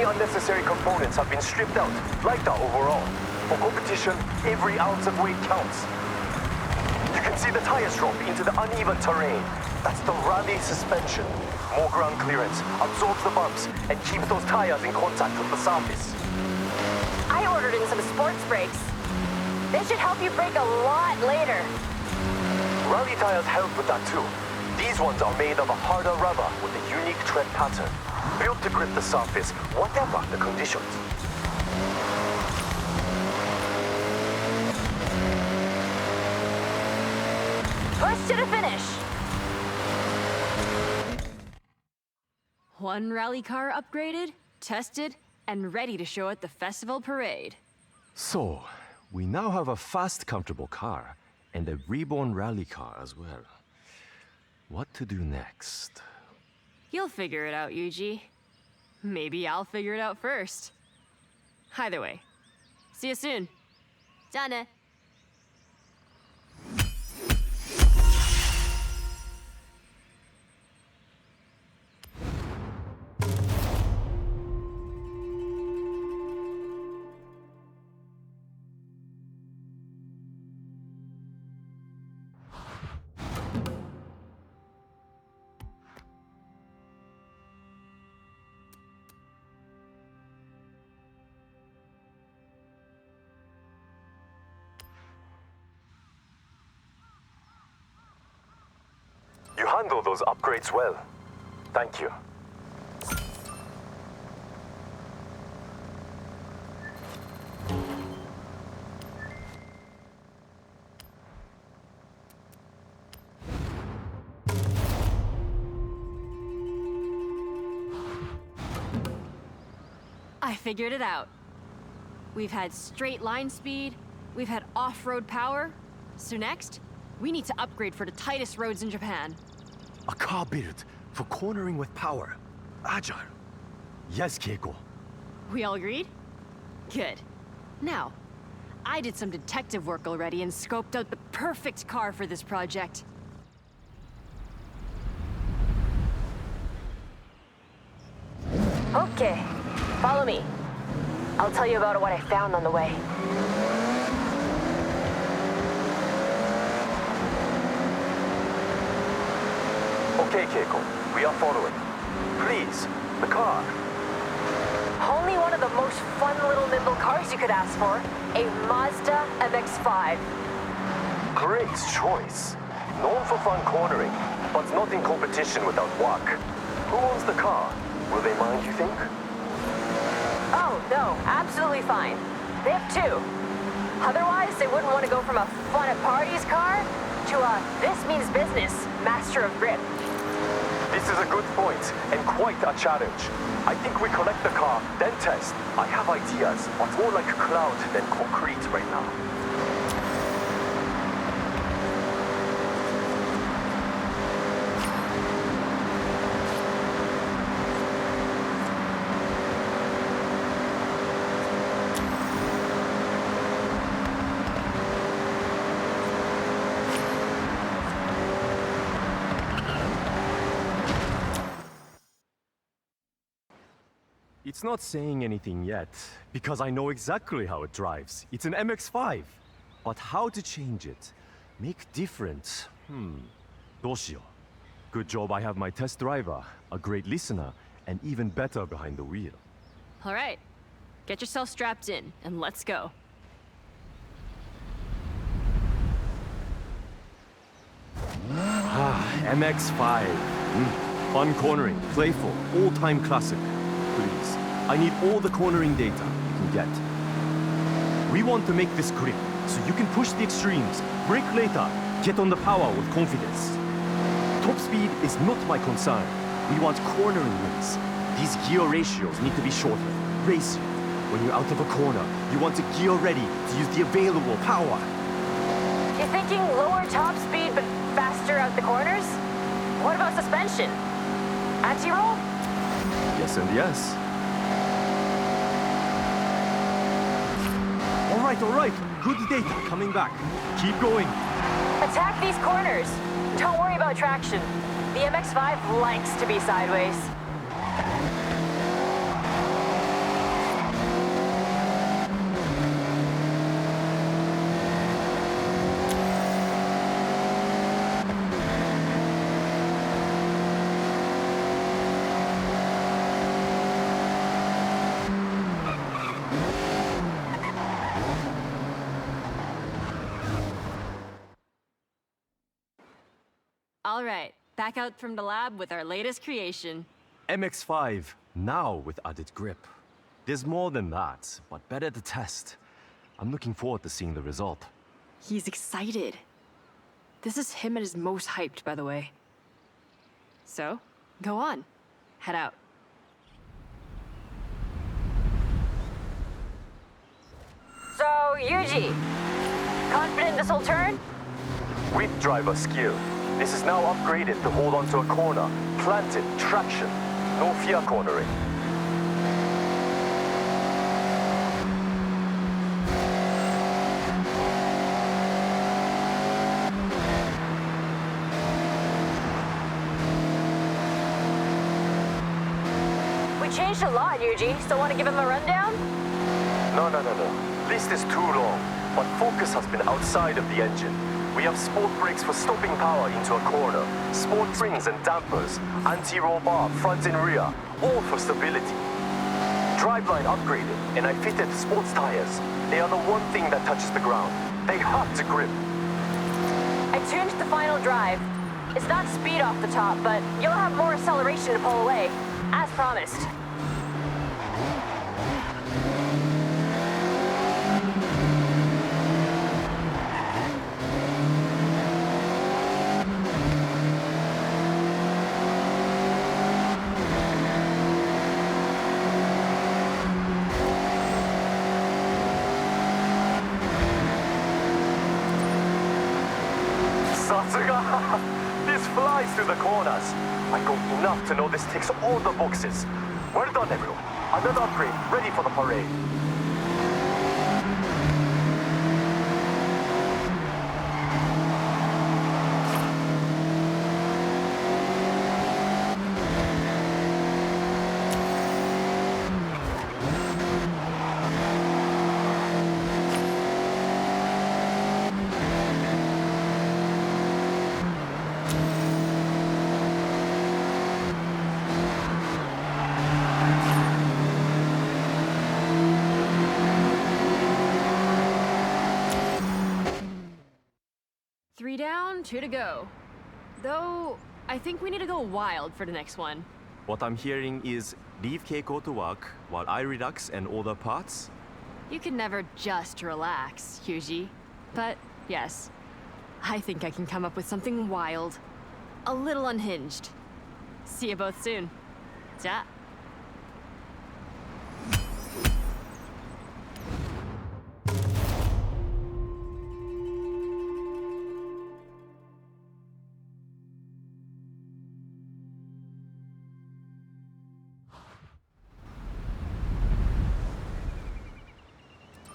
Unnecessary components have been stripped out, like that overall. For competition, every ounce of weight counts. You can see the tires drop into the uneven terrain. That's the rally suspension. More ground clearance, absorbs the bumps, and keeps those tires in contact with the surface. I ordered in some sports brakes. They should help you brake a lot later. Rally tires help with that too. These ones are made of a harder rubber with a unique tread pattern, built to grip the surface, whatever the conditions. Push to the finish. One rally car upgraded, tested, and ready to show at the festival parade. So, we now have a fast, comfortable car, and a reborn rally car as well. What to do next? You'll figure it out, Yuji. Maybe I'll figure it out first. Either way, see you soon. じゃあね. handle those upgrades well. Thank you. I figured it out. We've had straight line speed, we've had off-road power, so next, we need to upgrade for the tightest roads in Japan. A car built for cornering with power. Agile. Yes, Keiko. We all agreed? Good. Now, I did some detective work already and scoped out the perfect car for this project. Okay, follow me. I'll tell you about what I found on the way. Okay, Keiko, we are following. Please, the car. Only one of the most fun little nimble cars you could ask for. A Mazda MX-5. Great choice. Known for fun cornering, but not in competition without work. Who owns the car? Will they mind, you think? Oh, no, absolutely fine. They have two. Otherwise, they wouldn't want to go from a fun at parties car to a this means business master of grip. This is a good point, and quite a challenge. I think we collect the car, then test. I have ideas, but more like cloud than concrete right now. It's not saying anything yet, because I know exactly how it drives. It's an MX-5. But how to change it? Make different? どうしよう. Good job I have my test driver, a great listener, and even better behind the wheel. All right, get yourself strapped in, and let's go. MX-5. Fun cornering, playful, all-time classic. Please, I need all the cornering data you can get. We want to make this grip, so you can push the extremes, brake later, get on the power with confidence. Top speed is not my concern. We want cornering wins. These gear ratios need to be shorter. Race you. When you're out of a corner, you want to gear ready to use the available power. You're thinking lower top speed but faster out the corners? What about suspension? Anti-roll? Yes and yes. All right. Good data coming back. Keep going. Attack these corners. Don't worry about traction. The MX-5 likes to be sideways. All right, back out from the lab with our latest creation. MX-5, now with added grip. There's more than that, but better to test. I'm looking forward to seeing the result. He's excited. This is him at his most hyped, by the way. So, go on. Head out. So, Yuji, confident this will turn? With driver skill. This is now upgraded to hold onto a corner. Planted, traction. No fear cornering. We changed a lot, Yuji. Still want to give him a rundown? No. List is too long, but focus has been outside of the engine. We have sport brakes for stopping power into a corner, sport springs and dampers, anti-roll bar front and rear, all for stability. Driveline upgraded, and I fitted sports tires. They are the one thing that touches the ground. They have to grip. I tuned the final drive. It's not speed off the top, but you'll have more acceleration to pull away, as promised. This flies through the corners. I got enough to know this ticks all the boxes. Well done, everyone. Another upgrade ready for the parade. Three down, 2 to go. Though, I think we need to go wild for the next one. What I'm hearing is leave Keiko to work while I relax and order parts. You can never just relax, Yuji. But, yes, I think I can come up with something wild. A little unhinged. See you both soon. Ja.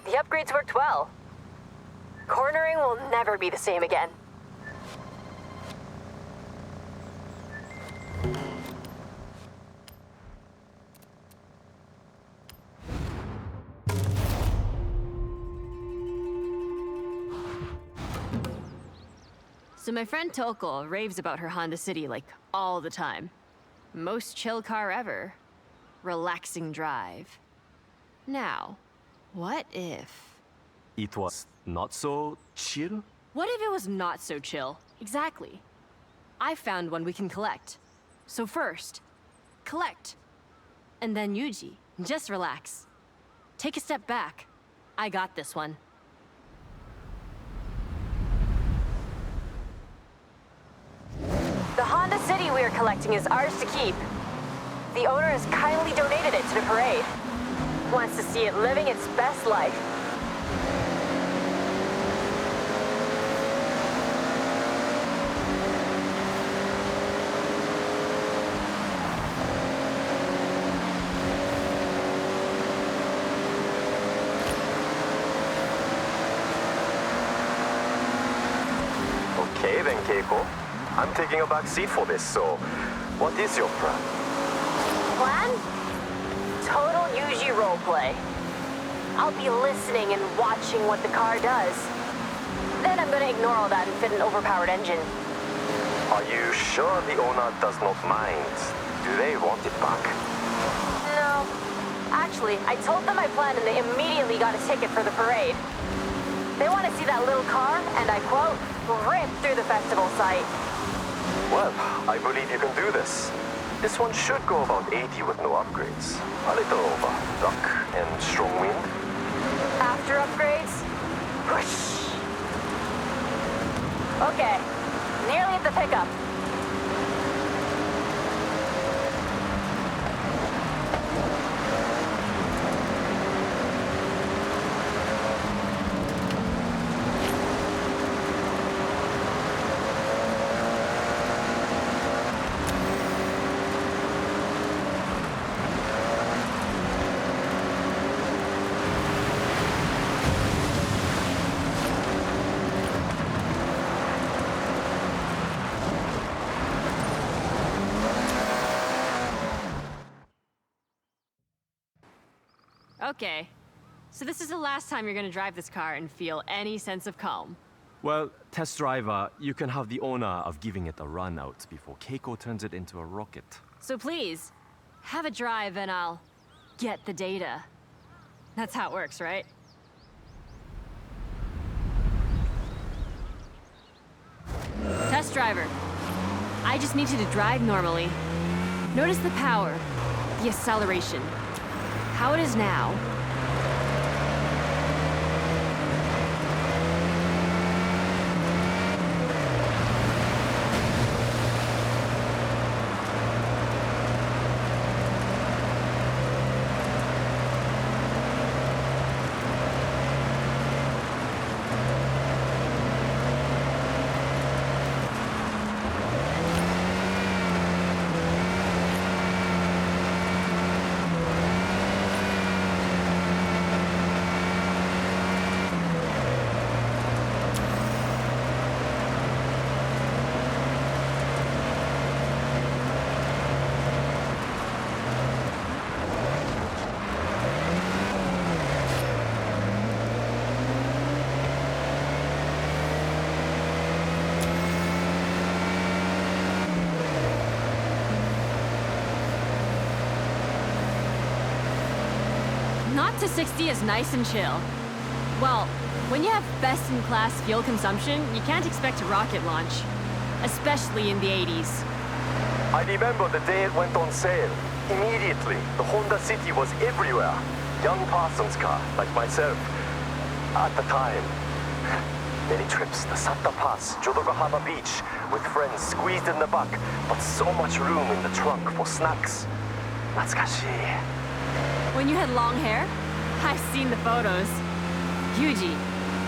The upgrades worked well. Cornering will never be the same again. So my friend Toko raves about her Honda City like all the time. Most chill car ever. Relaxing drive. Now, what if... It was not so chill? What if it was not so chill? Exactly. I found one we can collect. So first, collect. And then Yuji, just relax. Take a step back. I got this one. The Honda City we are collecting is ours to keep. The owner has kindly donated it to the parade. Wants to see it living its best life. Okay then, Keiko. I'm taking a back seat for this, so what is your plan? Plan? Total Yuji roleplay. I'll be listening and watching what the car does. Then I'm gonna ignore all that and fit an overpowered engine. Are you sure the owner does not mind? Do they want it back? No. Actually, I told them my plan and they immediately got a ticket for the parade. They want to see that little car, and I quote, rip through the festival site. Well, I believe you can do this. This one should go about 80 with no upgrades. A little over luck and strong wind. After upgrades, whoosh. Okay, nearly at the pickup. Okay. So this is the last time you're gonna drive this car and feel any sense of calm. Well, test driver, you can have the honor of giving it a run out before Keiko turns it into a rocket. So please, have a drive and I'll get the data. That's how it works, right? Test driver, I just need you to drive normally. Notice the power, the acceleration, how it is now. Not to 60 is nice and chill. Well, when you have best-in-class fuel consumption, you can't expect a rocket launch. Especially in the 80s. I remember the day it went on sale. Immediately, the Honda City was everywhere. Young Parsons car, like myself. At the time. Many trips, the Satta Pass, Jodoga Beach, with friends squeezed in the back, but so much room in the trunk for snacks. Natsukashi. When you had long hair? I've seen the photos. Yuji,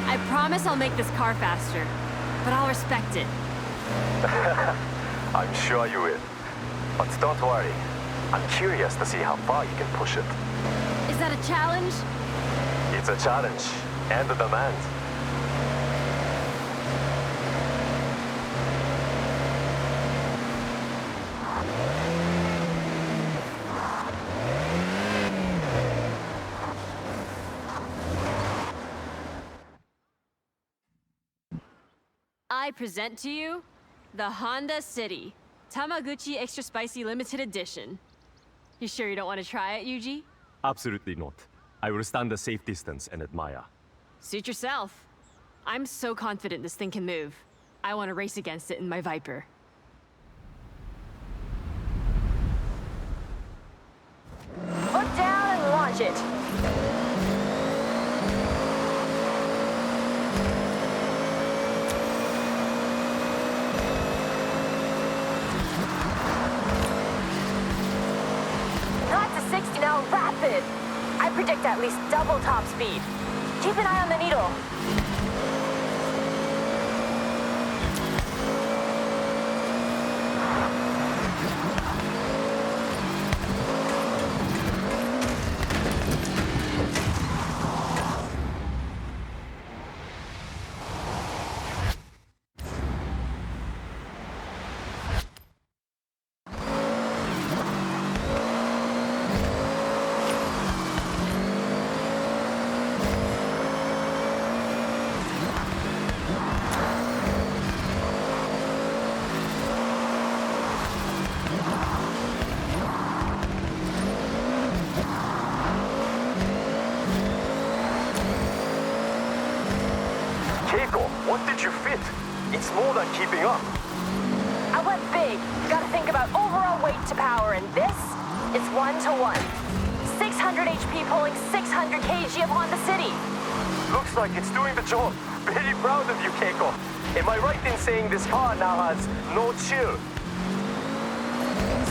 I promise I'll make this car faster, but I'll respect it. I'm sure you will. But don't worry. I'm curious to see how far you can push it. Is that a challenge? It's a challenge and a demand. I present to you the Honda City Tamaguchi Extra Spicy Limited Edition. You sure you don't want to try it, Yuji? Absolutely not. I will stand a safe distance and admire. Suit yourself. I'm so confident this thing can move. I want to race against it in my Viper. Foot down and launch it. Not to 60 now, rapid. I predict at least double top speed. Keep an eye on the needle. What did you fit? It's more than keeping up. I went big. Gotta think about overall weight to power, and this is 1-to-1. 600 HP pulling 600 kg of Honda City. Looks like it's doing the job. Very proud of you, Keiko. Am I right in saying this car now has no chill?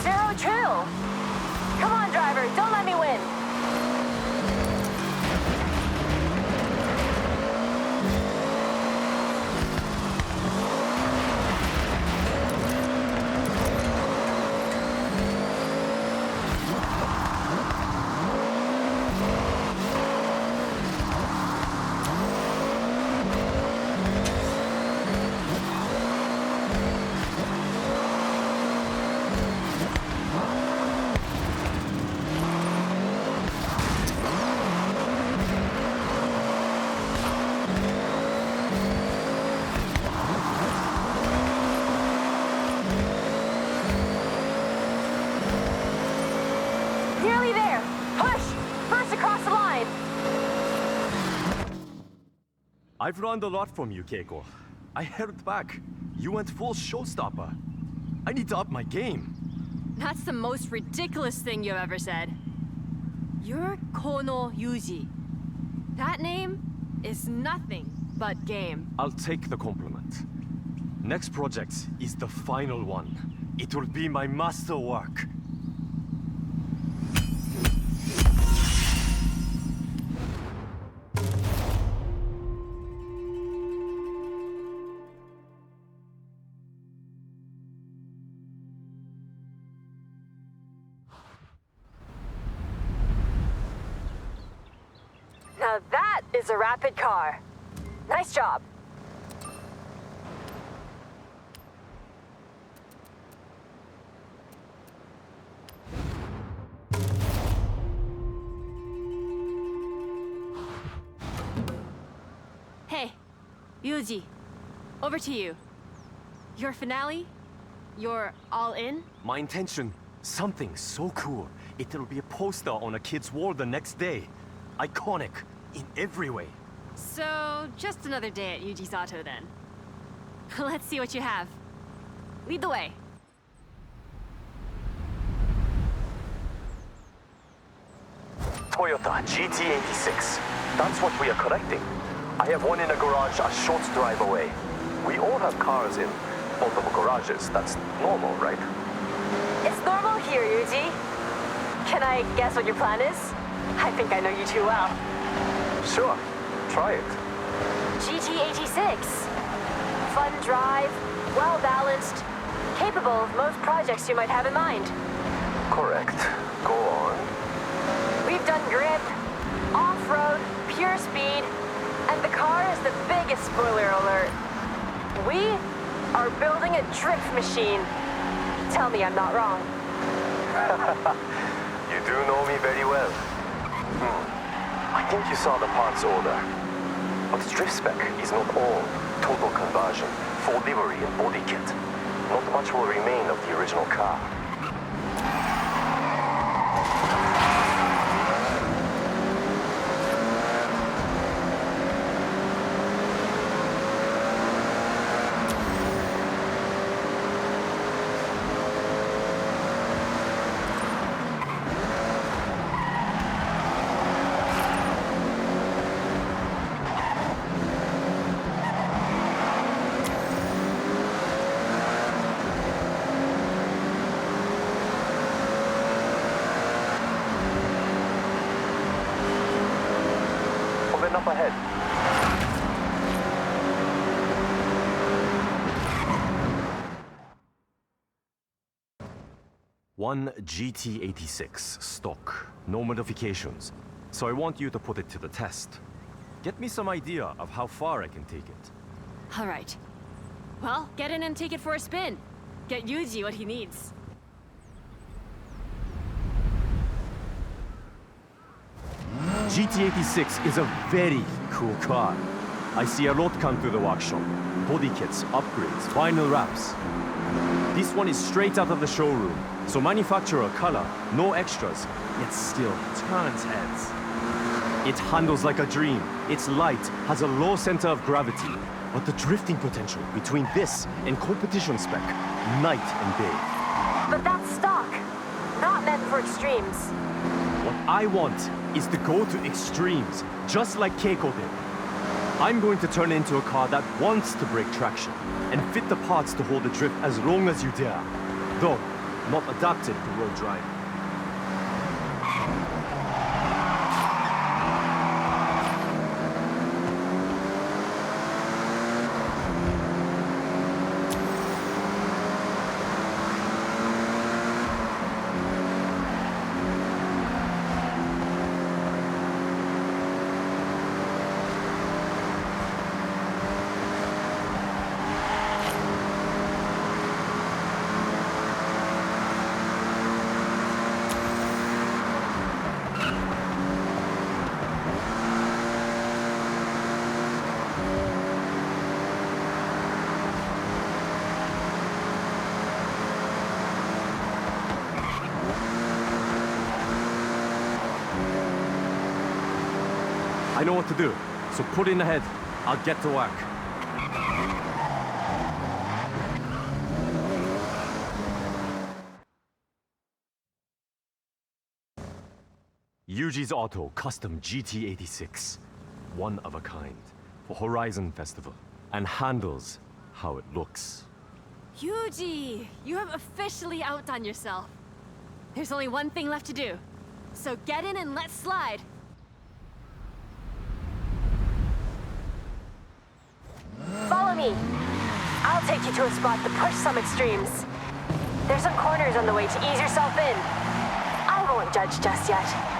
Zero chill. Come on, driver, don't let me win. Nearly there. Push! First across the line. I've learned a lot from you, Keiko. I held back. You went full showstopper. I need to up my game. That's the most ridiculous thing you've ever said. You're Kono Yuji. That name is nothing but game. I'll take the compliment. Next project is the final one. It will be my masterwork. Now that is a rapid car. Nice job. Hey, Yuji. Over to you. Your finale? You're all in? My intention, something so cool. It'll be a poster on a kid's wall the next day. Iconic in every way. So, just another day at Yuji's Auto then. Let's see what you have. Lead the way. Toyota GT86. That's what we are collecting. I have one in a garage a short drive away. We all have cars in multiple garages. That's normal, right? It's normal here, Yuji. Can I guess what your plan is? I think I know you too well. Sure. Try it. GT86. Fun drive, well-balanced, capable of most projects you might have in mind. Correct. Go on. We've done grip, off-road, pure speed, and the car is the biggest spoiler alert. We are building a drift machine. Tell me I'm not wrong. You do know me very well. I think you saw the parts order. But the drift spec is not all total conversion, full livery and body kit. Not much will remain of the original car. Up ahead. One GT86 stock, no modifications. So I want you to put it to the test. Get me some idea of how far I can take it. All right. Well, get in and take it for a spin. Get Yuji what he needs. GT86 is a very cool car. I see a lot come through the workshop. Body kits, upgrades, vinyl wraps. This one is straight out of the showroom. So manufacturer color, no extras, yet still turns heads. It handles like a dream. Its light has a low center of gravity. But the drifting potential between this and competition spec, night and day. But that's stock, not meant for extremes. What I want is to go to extremes, just like Keiko did. I'm going to turn it into a car that wants to break traction and fit the parts to hold the drift as long as you dare. Though, not adapted to road driving. I know what to do, so put in ahead. I'll get to work. Yuji's Auto Custom GT86. One of a kind. For Horizon Festival. And handles how it looks. Yuji, you have officially outdone yourself. There's only one thing left to do. So get in and let's slide. Follow me. I'll take you to a spot to push some extremes. There's some corners on the way to ease yourself in. I won't judge just yet.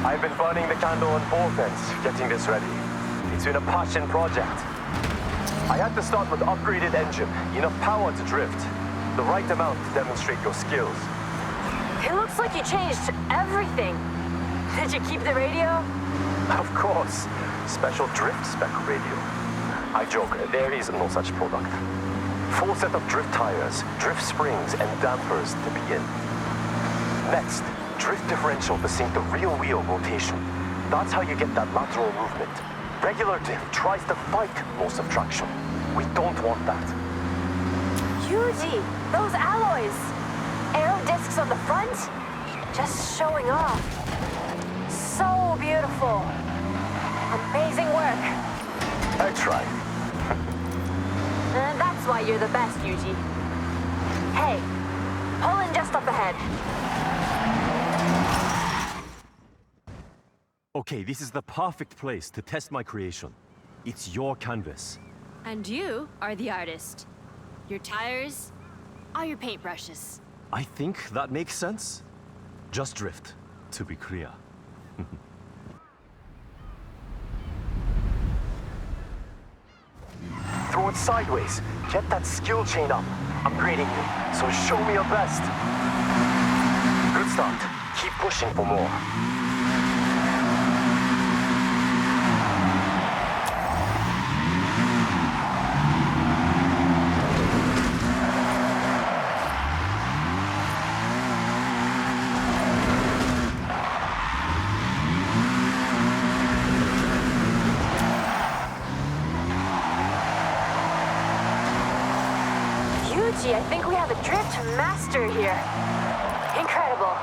I've been burning the candle on both ends, getting this ready. It's been a passion project. I had to start with upgraded engine, enough power to drift, the right amount to demonstrate your skills. It looks like you changed everything. Did you keep the radio? Of course, special drift spec radio. I joke, there is no such product. Full set of drift tires, drift springs, and dampers to begin. Next, drift differential to sync the real wheel rotation. That's how you get that lateral movement. Regular diff tries to fight most of traction. We don't want that. Yuji, those alloys. Aero discs on the front? Just showing off. So beautiful. Amazing work. I try. And that's why you're the best, Yuji. Hey, pull in just up ahead. Okay, this is the perfect place to test my creation. It's your canvas. And you are the artist. Your tires are your paintbrushes. I think that makes sense. Just drift, to be clear. Throw it sideways. Get that skill chain up. I'm grading you, so show me your best. Good start. Keep pushing for more. Yuji, I think we have a drift master here. Incredible.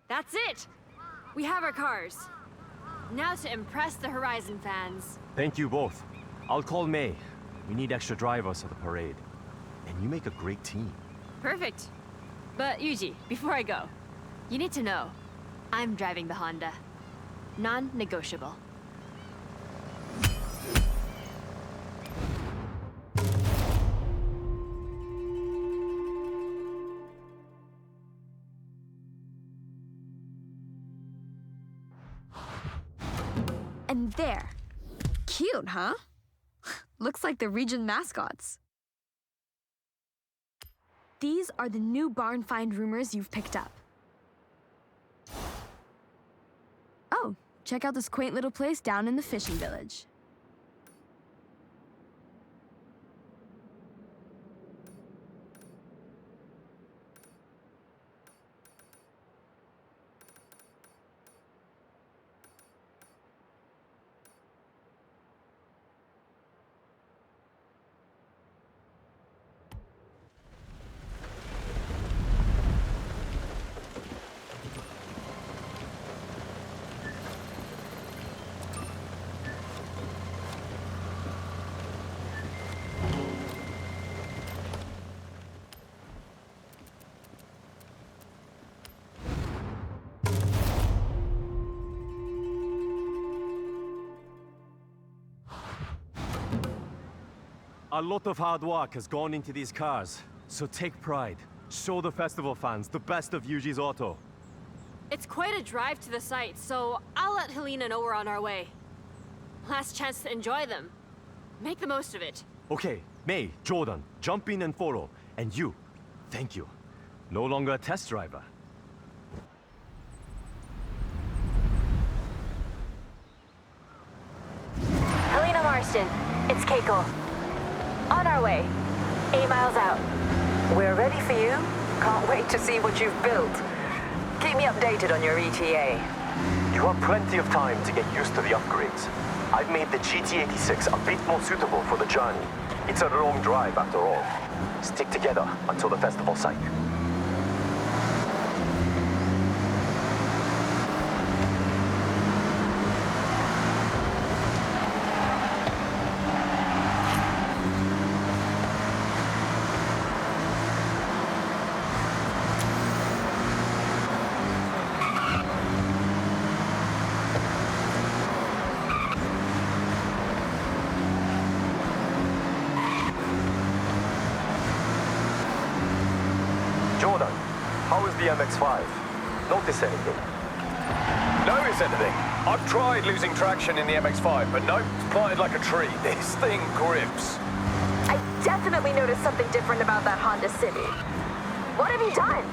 That's it! We have our cars. Now to impress the Horizon fans. Thank you both. I'll call May. We need extra drivers at the parade. And you make a great team. Perfect. But Yuji, before I go, you need to know, I'm driving the Honda. Non-negotiable. And there. Cute, huh? Looks like the region mascots. These are the new barn find rumors you've picked up. Oh, check out this quaint little place down in the fishing village. A lot of hard work has gone into these cars, so take pride. Show the festival fans the best of Yuji's Auto. It's quite a drive to the site, so I'll let Helena know we're on our way. Last chance to enjoy them. Make the most of it. Okay, May, Jordan, jump in and follow. And you, thank you. No longer a test driver. Helena Marston, it's Keiko. On our way. 8 miles out. We're ready for you. Can't wait to see what you've built. Keep me updated on your ETA. You have plenty of time to get used to the upgrades. I've made the GT86 a bit more suitable for the journey. It's a long drive after all. Stick together until the festival site. Jordan, how is the MX-5? Notice anything? Notice anything? I've tried losing traction in the MX-5, but nope, it's planted like a tree. This thing grips. I definitely noticed something different about that Honda City. What have you done?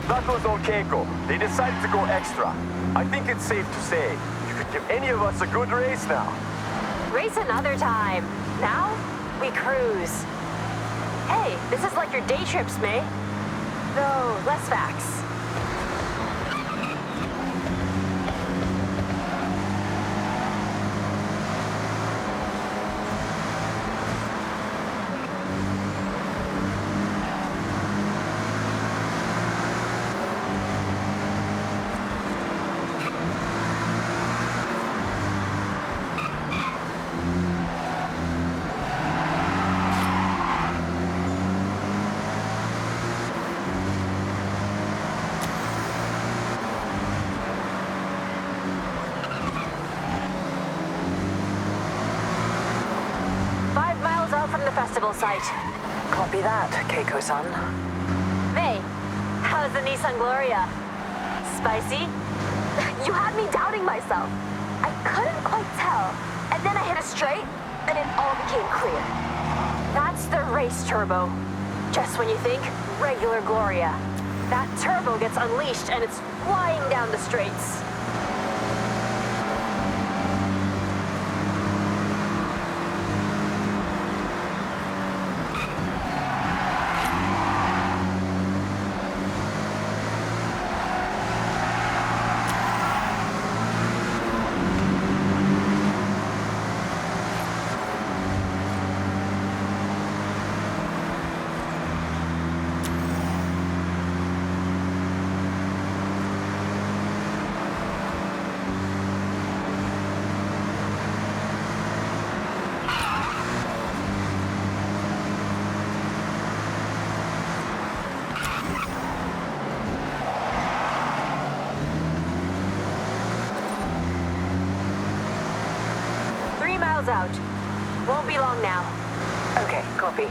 That was on Keiko. They decided to go extra. I think it's safe to say you could give any of us a good race now. Race another time. Now, we cruise. Hey, this is like your day trips, May. Though, less facts. From the festival site. Copy that, Keiko-san. May, how's the Nissan Gloria? Spicy? You had me doubting myself. I couldn't quite tell. And then I hit a straight, and it all became clear. That's the race turbo. Just when you think, regular Gloria. That turbo gets unleashed, and it's flying down the straights. Out. Won't be long now. Okay, copy.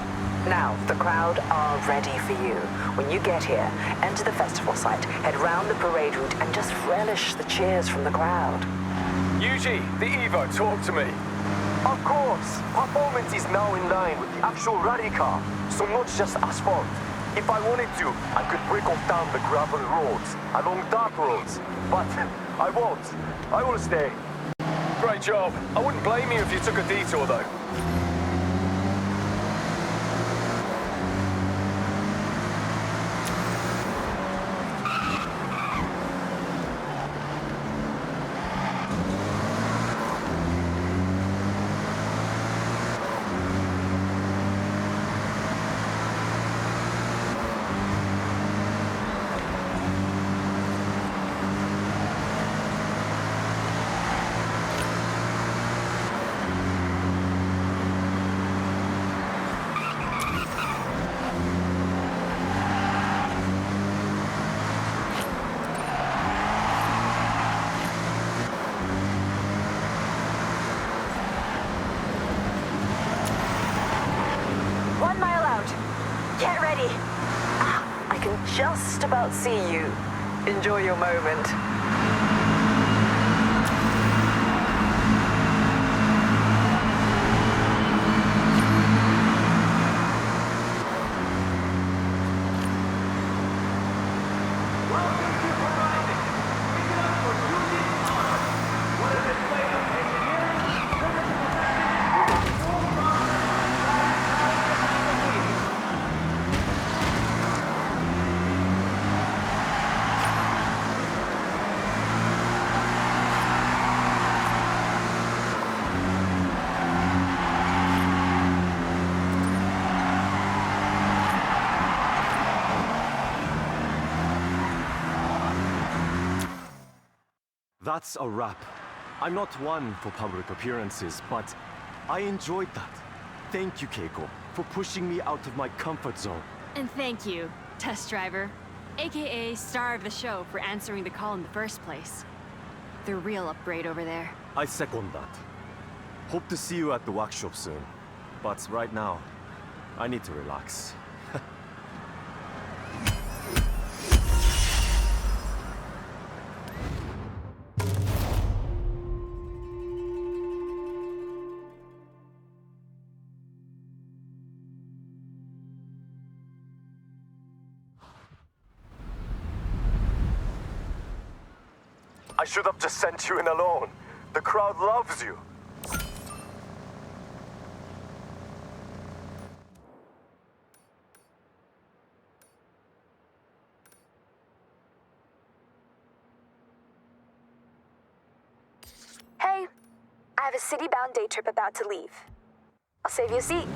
Now, the crowd are ready for you. When you get here, enter the festival site, head round the parade route, and just relish the cheers from the crowd. Yuji, the Evo, talk to me. Of course! Performance is now in line with the actual rally car, so not just asphalt. If I wanted to, I could break off down the gravel roads, along dark roads. But I won't. I will stay. Great job. I wouldn't blame you if you took a detour, though. Get ready. I can just about see you. Enjoy your moment. Welcome to Horizon. Give it up for Julian Connor. What a display of engineering, physical perfection, and full That's a wrap. I'm not one for public appearances, but I enjoyed that. Thank you, Keiko, for pushing me out of my comfort zone. And thank you, test driver, aka star of the show, for answering the call in the first place. The real upgrade over there. I second that. Hope to see you at the workshop soon. But right now, I need to relax. I should have just sent you in alone. The crowd loves you. Hey, I have a city-bound day trip about to leave. I'll save you a seat.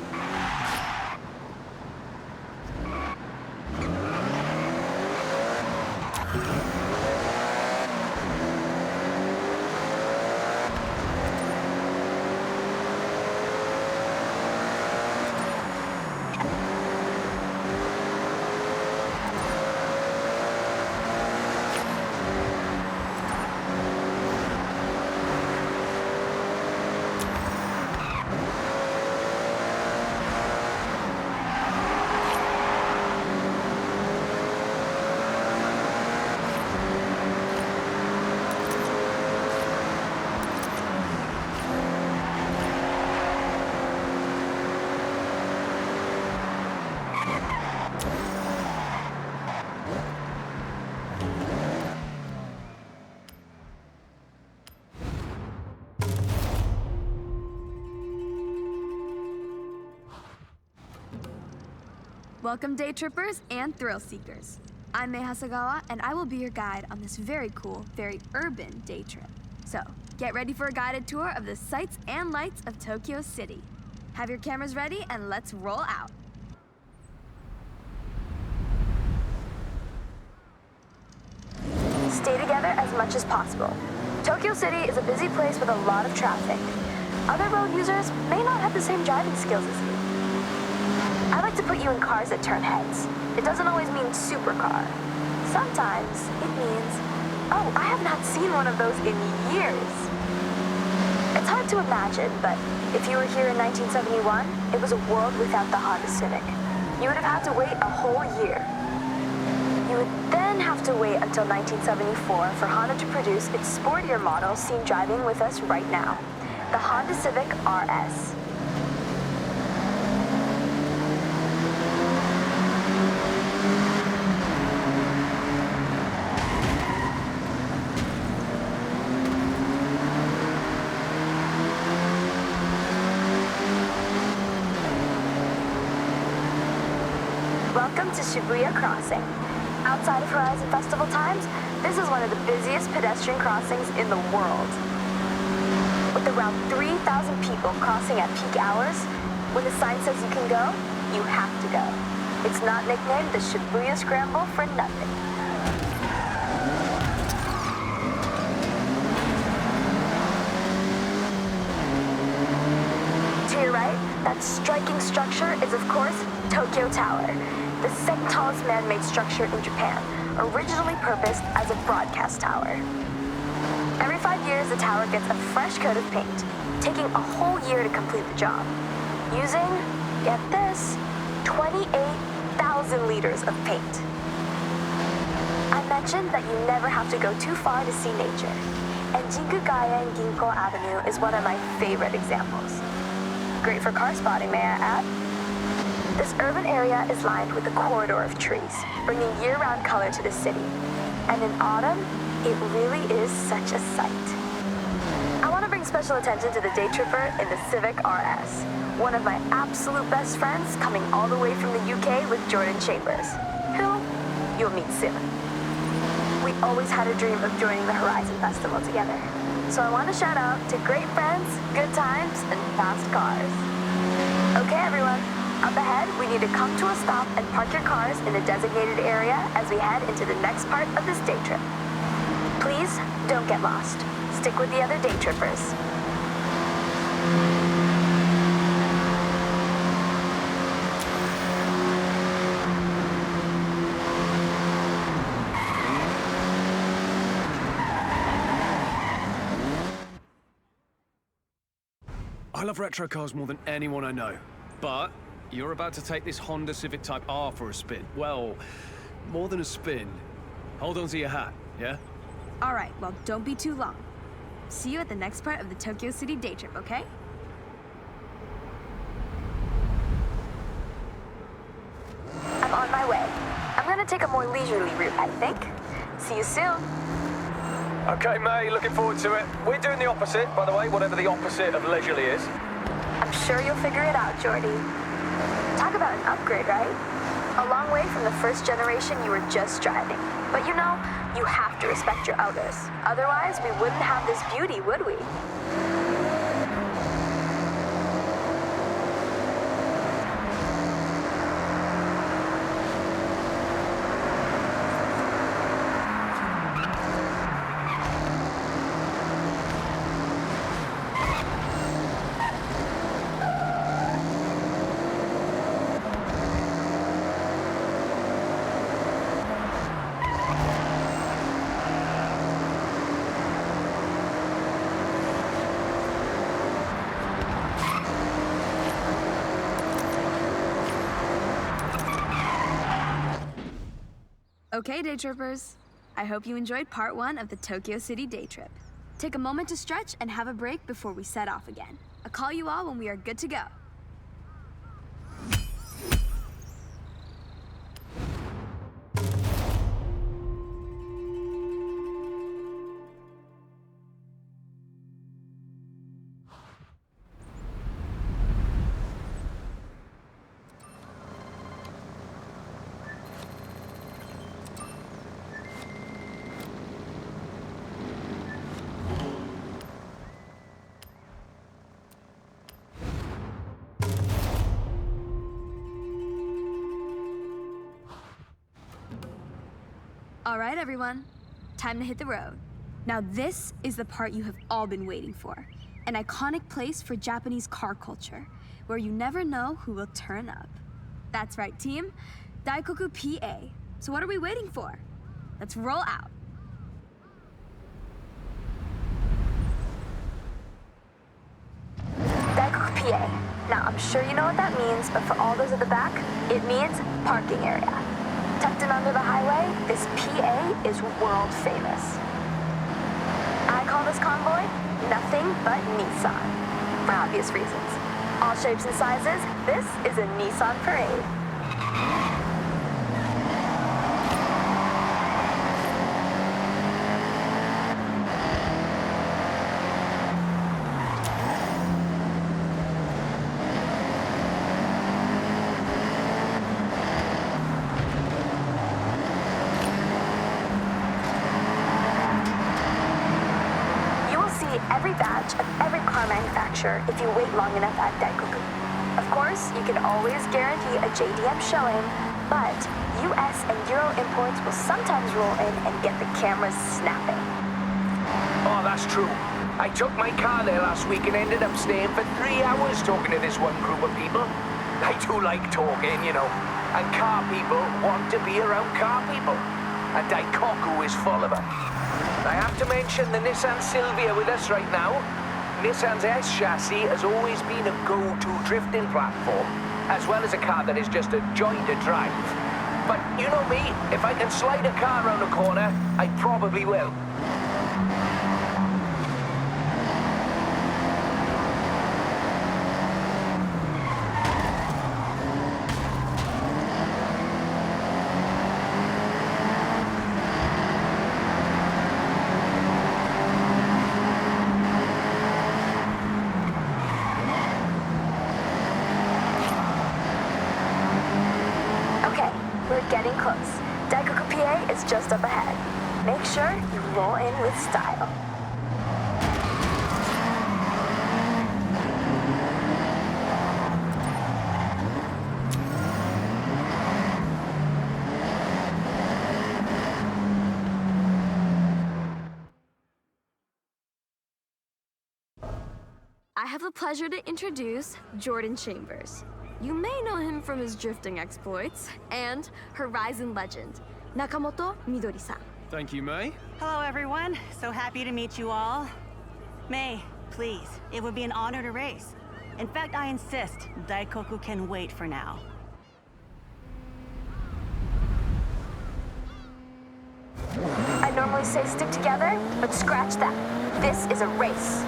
Welcome, day trippers and thrill seekers. I'm Mei Hasagawa, and I will be your guide on this very cool, very urban day trip. So, get ready for a guided tour of the sights and lights of Tokyo City. Have your cameras ready, and let's roll out. Stay together as much as possible. Tokyo City is a busy place with a lot of traffic. Other road users may not have the same driving skills as you. I like to put you in cars that turn heads. It doesn't always mean supercar. Sometimes it means, oh, I have not seen one of those in years. It's hard to imagine, but if you were here in 1971, it was a world without the Honda Civic. You would have had to wait a whole year. You would then have to wait until 1974 for Honda to produce its sportier model seen driving with us right now. the Honda Civic RS. Welcome to Shibuya Crossing. Outside of Horizon Festival times, this is one of the busiest pedestrian crossings in the world. With around 3,000 people crossing at peak hours, when the sign says you can go, you have to go. It's not nicknamed the Shibuya Scramble for nothing. To your right, that striking structure is, of course, Tokyo Tower, the second tallest man-made structure in Japan, originally purposed as a broadcast tower. Every 5 years, the tower gets a fresh coat of paint, taking a whole year to complete the job, using, get this, 28,000 liters of paint. I mentioned that you never have to go too far to see nature, and Jinkugaya and Ginko Avenue is one of my favorite examples. Great for car spotting, may I add? This urban area is lined with a corridor of trees, bringing year-round color to the city. And in autumn, it really is such a sight. I want to bring special attention to the day tripper in the Civic RS, one of my absolute best friends coming all the way from the UK with Jordan Chambers, who you'll meet soon. We always had a dream of joining the Horizon Festival together. So I want to shout out to great friends, good times, and fast cars. Okay, everyone. Up ahead, we need to come to a stop and park your cars in the designated area as we head into the next part of this day trip. Please, don't get lost. Stick with the other day trippers. I love retro cars more than anyone I know, but you're about to take this Honda Civic Type R for a spin. Well, more than a spin. Hold on to your hat, yeah? All right, well, don't be too long. See you at the next part of the Tokyo City day trip, okay? I'm on my way. I'm gonna take a more leisurely route, I think. See you soon. Okay, May, looking forward to it. We're doing the opposite, by the way, whatever the opposite of leisurely is. I'm sure you'll figure it out, Jordy. Talk about an upgrade, right? A long way from the first generation you were just driving. But you know, you have to respect your elders. Otherwise, we wouldn't have this beauty, would we? Okay, day trippers. I hope you enjoyed part 1 of the Tokyo City day trip. Take a moment to stretch and have a break before we set off again. I'll call you all when we are good to go. All right, everyone. Time to hit the road. Now this is the part you have all been waiting for. An iconic place for Japanese car culture, where you never know who will turn up. That's right, team. Daikoku PA. So what are we waiting for? Let's roll out. Daikoku PA. Now, I'm sure you know what that means, but for all those at the back, it means parking area. Tucked in under the highway, this PA is world famous. I call this convoy? Nothing but Nissan. For obvious reasons. All shapes and sizes, this is a Nissan parade. Every badge of every car manufacturer if you wait long enough at Daikoku. Of course, you can always guarantee a JDM showing, but US and Euro imports will sometimes roll in and get the cameras snapping. Oh, that's true. I took my car there last week and ended up staying for 3 hours talking to this one group of people. I do like talking, you know. And car people want to be around car people. And Daikoku is full of them. I have to mention the Nissan Silvia with us right now. Nissan's S chassis has always been a go-to drifting platform, as well as a car that is just a joy to drive. But you know me, if I can slide a car around a corner, I probably will. Getting close. Daikoku PA is just up ahead. Make sure you roll in with style. I have the pleasure to introduce Jordan Chambers. You may know him from his drifting exploits and Horizon legend, Nakamoto Midori-san. Thank you, May. Hello, everyone. So happy to meet you all. May, please, it would be an honor to race. In fact, I insist, Daikoku can wait for now. I normally say stick together, but scratch that. This is a race.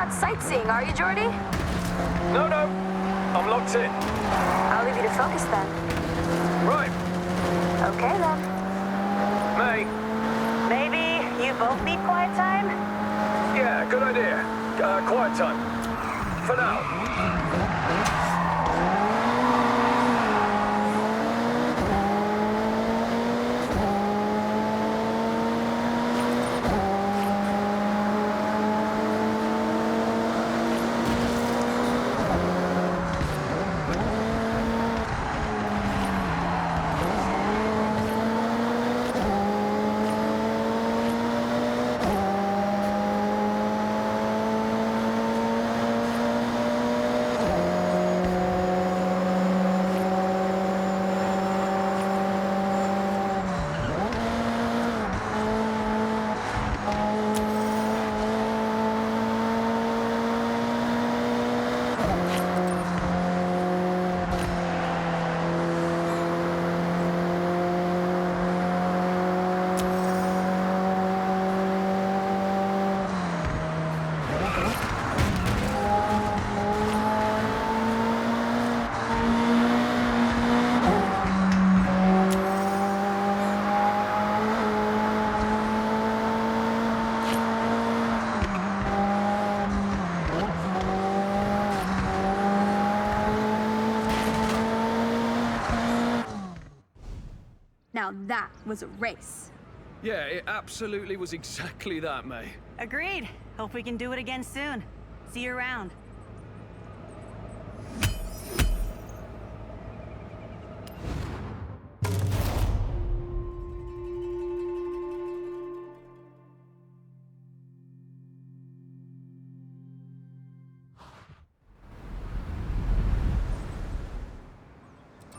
Sightseeing, are you, Jordy? No, no. I'm locked in. I'll leave you to focus then. Right. Okay then. May. Maybe you both need quiet time? Yeah, good idea. Quiet time. For now. Now that was a race. Yeah, it absolutely was exactly that, May. Agreed. Hope we can do it again soon. See you around.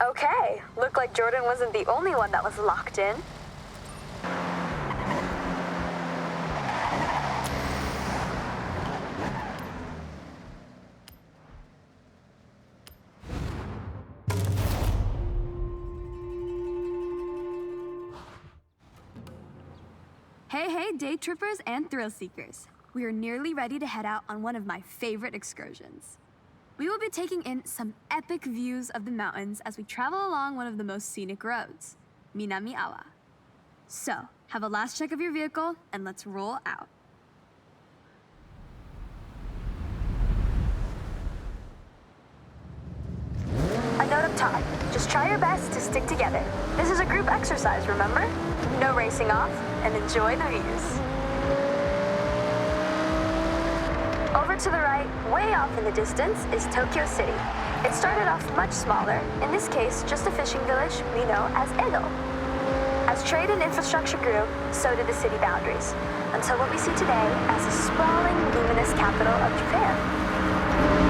Okay, looked like Jordan wasn't the only one that was locked in. Hey, day trippers and thrill seekers. We are nearly ready to head out on one of my favorite excursions. We will be taking in some epic views of the mountains as we travel along one of the most scenic roads, Minami Awa. So, have a last check of your vehicle and let's roll out. A note up top, just try your best to stick together. This is a group exercise, remember? No racing off, and enjoy the views. Over to the right, way off in the distance, is Tokyo City. It started off much smaller, in this case, just a fishing village we know as Edo. As trade and infrastructure grew, so did the city boundaries, until what we see today as a sprawling, luminous capital of Japan.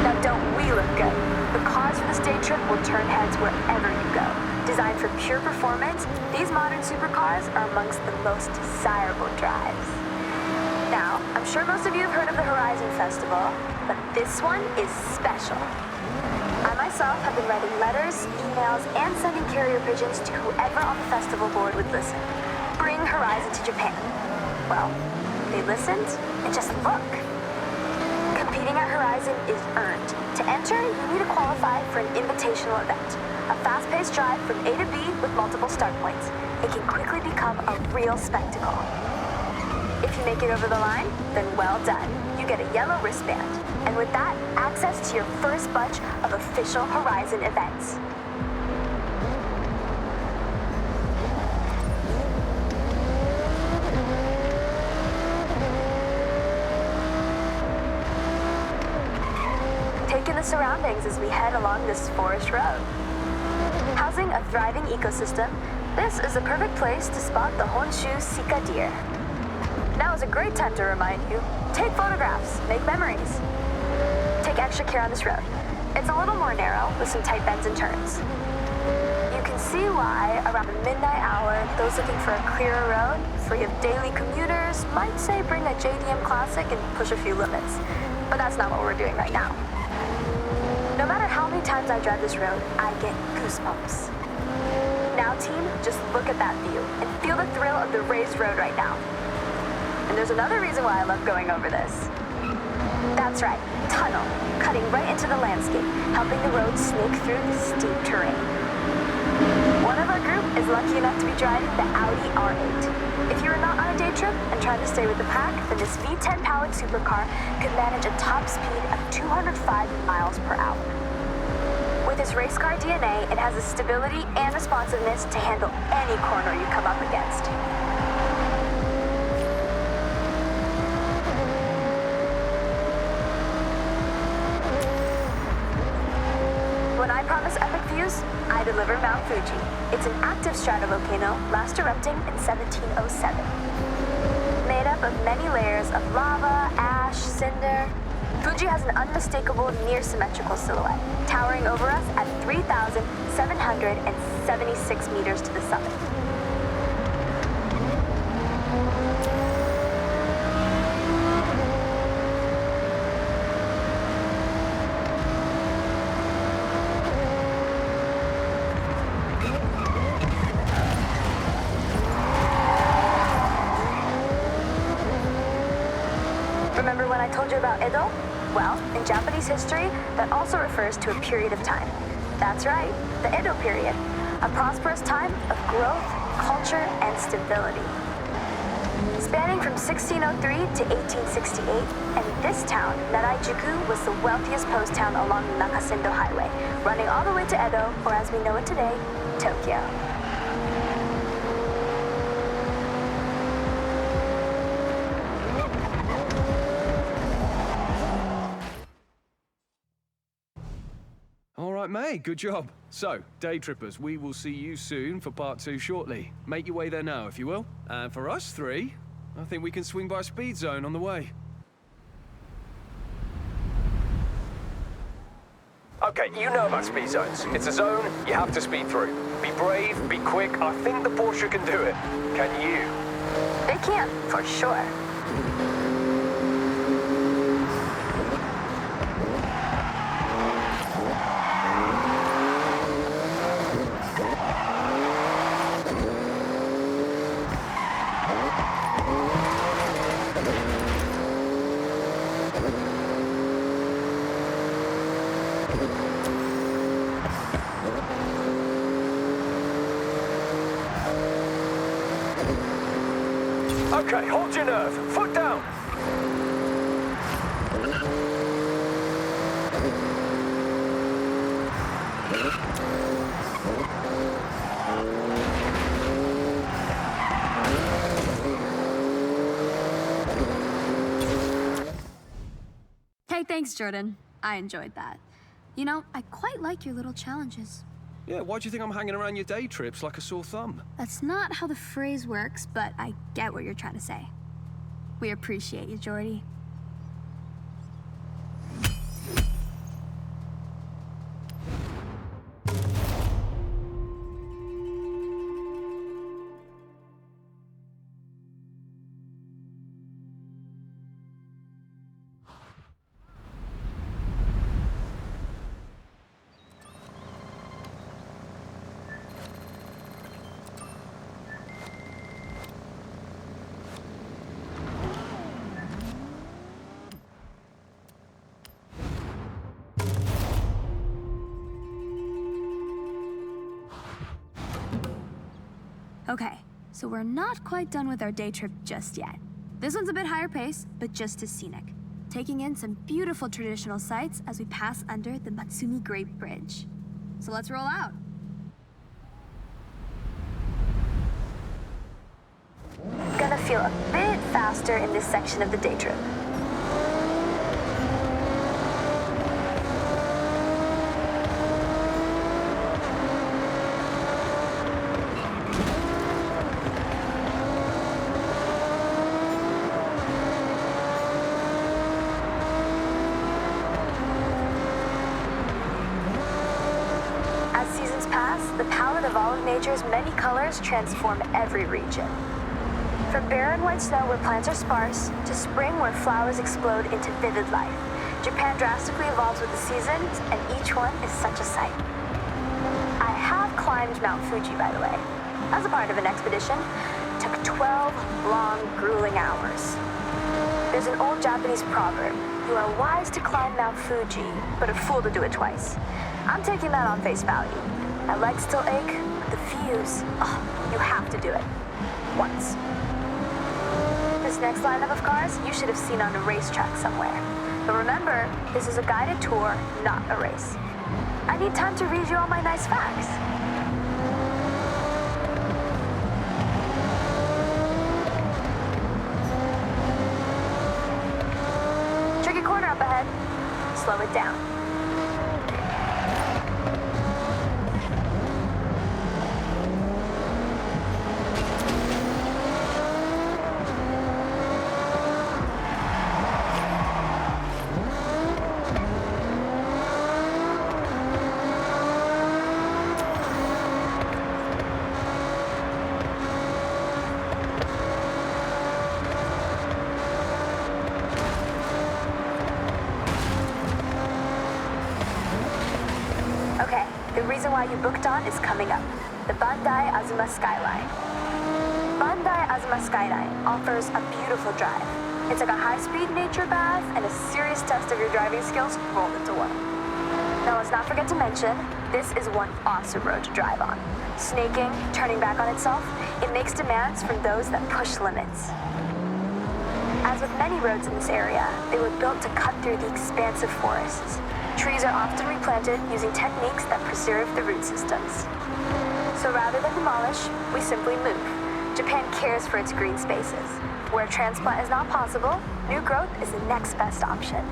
Now don't we look good? The cars for this day trip will turn heads wherever you go. Designed for pure performance, these modern supercars are amongst the most desirable drives. Now, I'm sure most of you have heard of the Horizon Festival, but this one is special. I myself have been writing letters, emails, and sending carrier pigeons to whoever on the festival board would listen. Bring Horizon to Japan. Well, they listened, and just look. Competing at Horizon is earned. To enter, you need to qualify for an invitational event. A fast-paced drive from A to B with multiple start points. It can quickly become a real spectacle. If you make it over the line, then well done. You get a yellow wristband. And with that, access to your first bunch of official Horizon events. Take in the surroundings as we head along this forest road. Housing a thriving ecosystem, this is a perfect place to spot the Honshu Sika deer. Now is a great time to remind you, take photographs, make memories. Take extra care on this road. It's a little more narrow with some tight bends and turns. You can see why, around the midnight hour, those looking for a clearer road, free of daily commuters, might say bring a JDM Classic and push a few limits. But that's not what we're doing right now. No matter how many times I drive this road, I get goosebumps. Now team, just look at that view and feel the thrill of the raised road right now. And there's another reason why I love going over this. That's right, tunnel, cutting right into the landscape, helping the road snake through the steep terrain. One of our group is lucky enough to be driving the Audi R8. If you are not on a day trip and trying to stay with the pack, then this V10-powered supercar could manage a top speed of 205 miles per hour. With its race car DNA, it has the stability and responsiveness to handle any corner you come up against. When I promise epic views, I deliver Mount Fuji. It's an active stratovolcano, last erupting in 1707. Made up of many layers of lava, ash, cinder, Fuji has an unmistakable near-symmetrical silhouette, towering over us at 3,776 meters to the summit. Remember when I told you about Edo? Well, in Japanese history, that also refers to a period of time. That's right, the Edo period. A prosperous time of growth, culture, and stability. Spanning from 1603 to 1868, and this town, Naraijuku, was the wealthiest post town along the Nakasendo Highway, running all the way to Edo, or as we know it today, Tokyo. All right, May, good job. So, day trippers, we will see you soon for part 2 shortly. Make your way there now, if you will. And for us 3, I think we can swing by Speed Zone on the way. Okay, you know about speed zones. It's a zone you have to speed through. Be brave, be quick. I think the Porsche can do it. Can you? They can, for sure. Okay, hold your nerve. Foot down. Hey, thanks, Jordan. I enjoyed that. You know, I quite like your little challenges. Yeah, why do you think I'm hanging around your day trips like a sore thumb? That's not how the phrase works, but I get what you're trying to say. We appreciate you, Jordy. Okay, so we're not quite done with our day trip just yet. This one's a bit higher pace, but just as scenic. Taking in some beautiful traditional sights as we pass under the Matsumi Grape Bridge. So let's roll out. Gonna feel a bit faster in this section of the day trip. The palette of all of nature's many colors transform every region. From barren white snow where plants are sparse, to spring where flowers explode into vivid life, Japan drastically evolves with the seasons, and each one is such a sight. I have climbed Mount Fuji, by the way, as a part of an expedition. Took 12 long, grueling hours. There's an old Japanese proverb: you are wise to climb Mount Fuji, but a fool to do it twice. I'm taking that on face value. My legs still ache, but the views, you have to do it. Once. This next lineup of cars you should have seen on a racetrack somewhere. But remember, this is a guided tour, not a race. I need time to read you all my nice facts. Tricky corner up ahead. Slow it down. The reason why you booked on is coming up. The Bandai Azuma Skyline. Bandai Azuma Skyline offers a beautiful drive. It's like a high-speed nature bath and a serious test of your driving skills rolled into one. Now let's not forget to mention, this is one awesome road to drive on. Snaking, turning back on itself, it makes demands from those that push limits. As with many roads in this area, they were built to cut through the expansive forests. Trees are often replanted using techniques that preserve the root systems. So rather than demolish, we simply move. Japan cares for its green spaces. Where transplant is not possible, new growth is the next best option.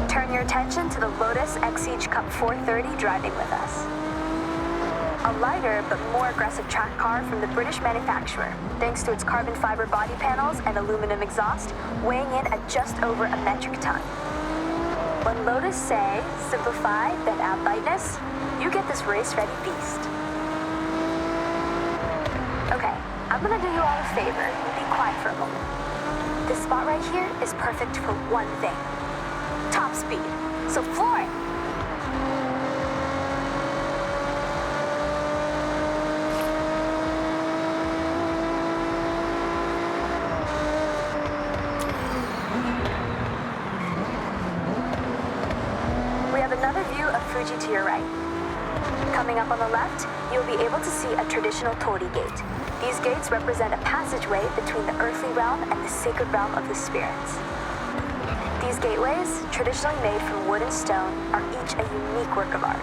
Turn your attention to the Lotus Exige Cup 430 driving with us. A lighter but more aggressive track car from the British manufacturer, thanks to its carbon fiber body panels and aluminum exhaust, weighing in at just over a metric ton. When Lotus to say, simplify, then add lightness, you get this race-ready beast. Okay, I'm gonna do you all a favor and be quiet for a moment. This spot right here is perfect for one thing. Top speed. So floor it! We have another view of Fuji to your right. Coming up on the left, you'll be able to see a traditional torii gate. These gates represent a passageway between the earthly realm and the sacred realm of the spirits. These gateways, traditionally made from wood and stone, are each a unique work of art.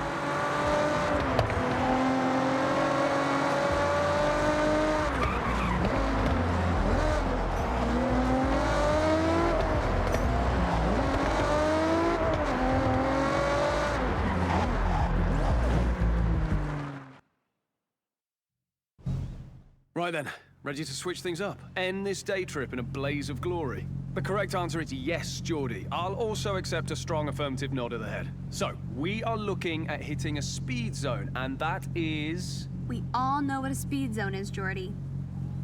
Right then, ready to switch things up? End this day trip in a blaze of glory? The correct answer is yes, Geordie. I'll also accept a strong affirmative nod of the head. So, we are looking at hitting a speed zone, and that is... We all know what a speed zone is, Jordy.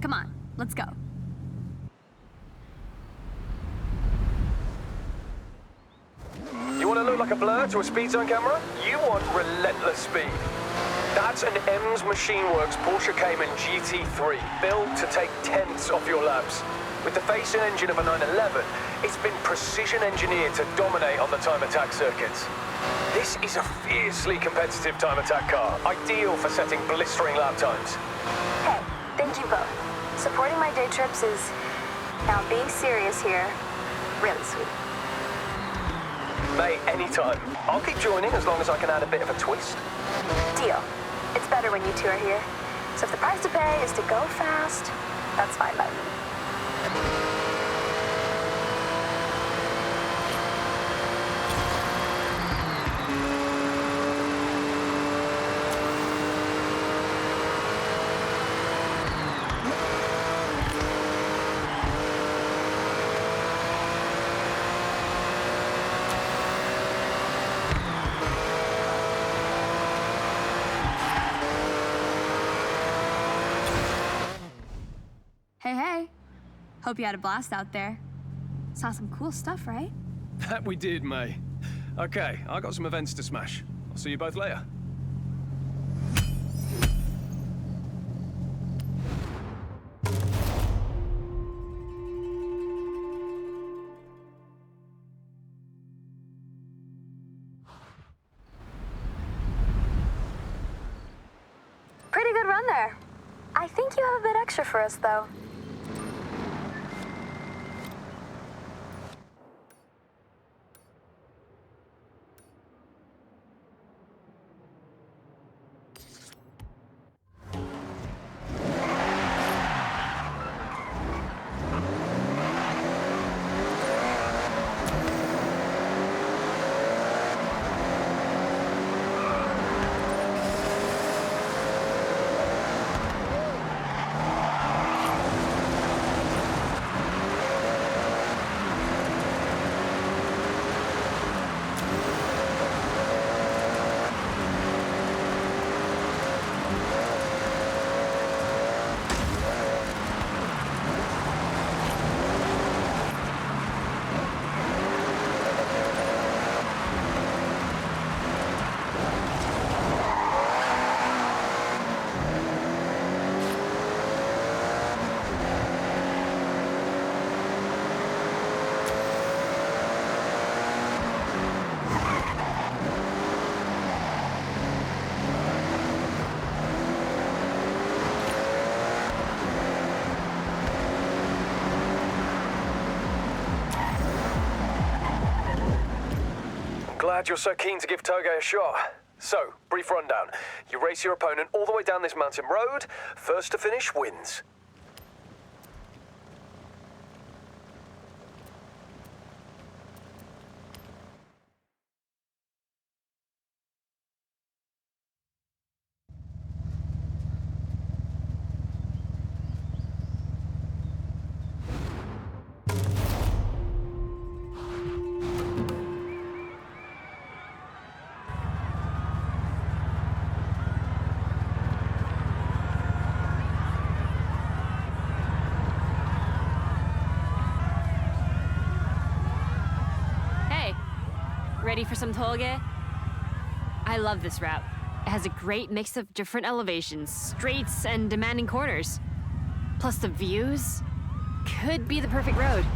Come on, let's go. You want to look like a blur to a speed zone camera? You want relentless speed. That's an EMS Machine Works Porsche Cayman GT3, built to take tenths off your laps. With the face and engine of a 911, it's been precision engineered to dominate on the time attack circuits. This is a fiercely competitive time attack car, ideal for setting blistering lap times. Hey, thank you both. Supporting my day trips is, now being serious here, really sweet. Mate, anytime. I'll keep joining as long as I can add a bit of a twist. Deal. It's better when you two are here. So if the price to pay is to go fast, that's fine by me. Hey. Hope you had a blast out there. Saw some cool stuff, right? That we did, May. Okay, I got some events to smash. I'll see you both later. Pretty good run there. I think you have a bit extra for us, though. Glad you're so keen to give Toge a shot. So, brief rundown. You race your opponent all the way down this mountain road. First to finish wins. Ready for some toge? I love this route. It has a great mix of different elevations, straights, and demanding corners. Plus the views could be the perfect road.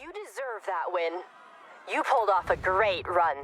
You deserve that win. You pulled off a great run.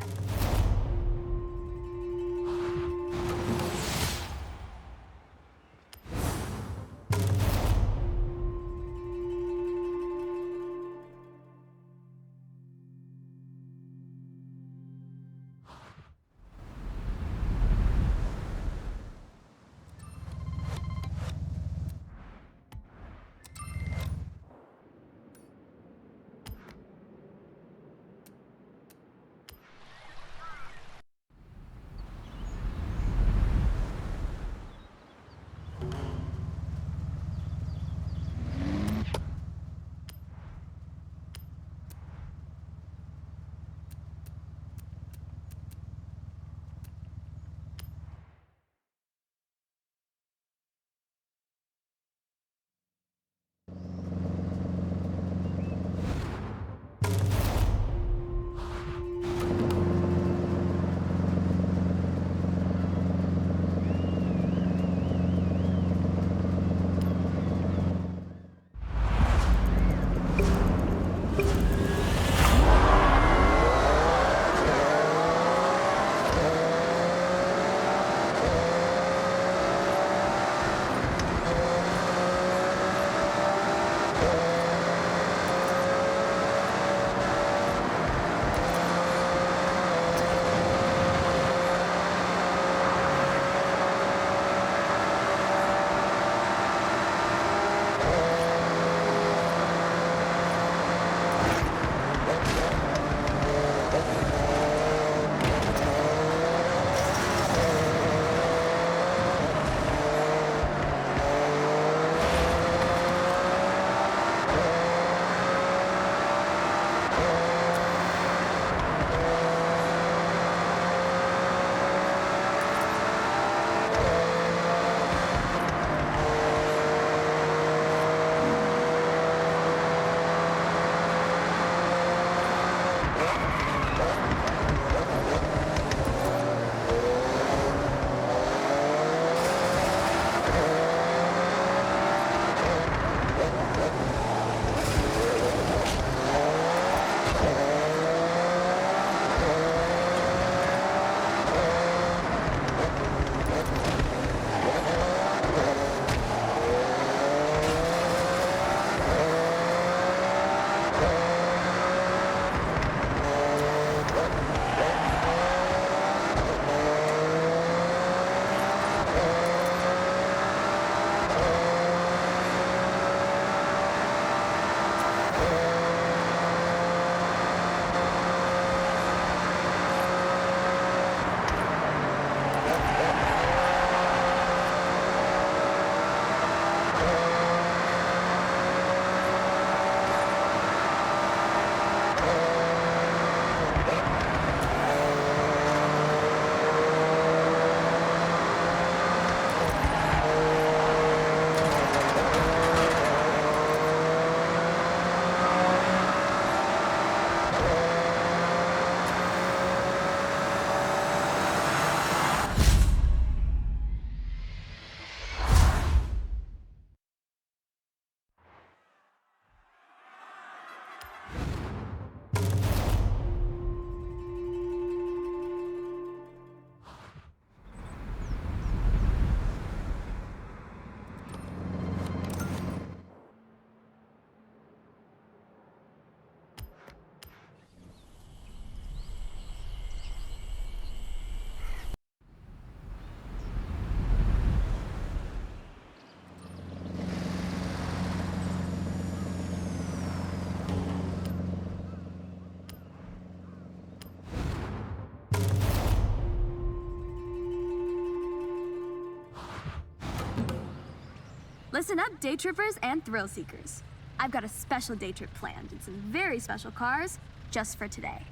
Listen up, day trippers and thrill seekers. I've got a special day trip planned in some very special cars just for today.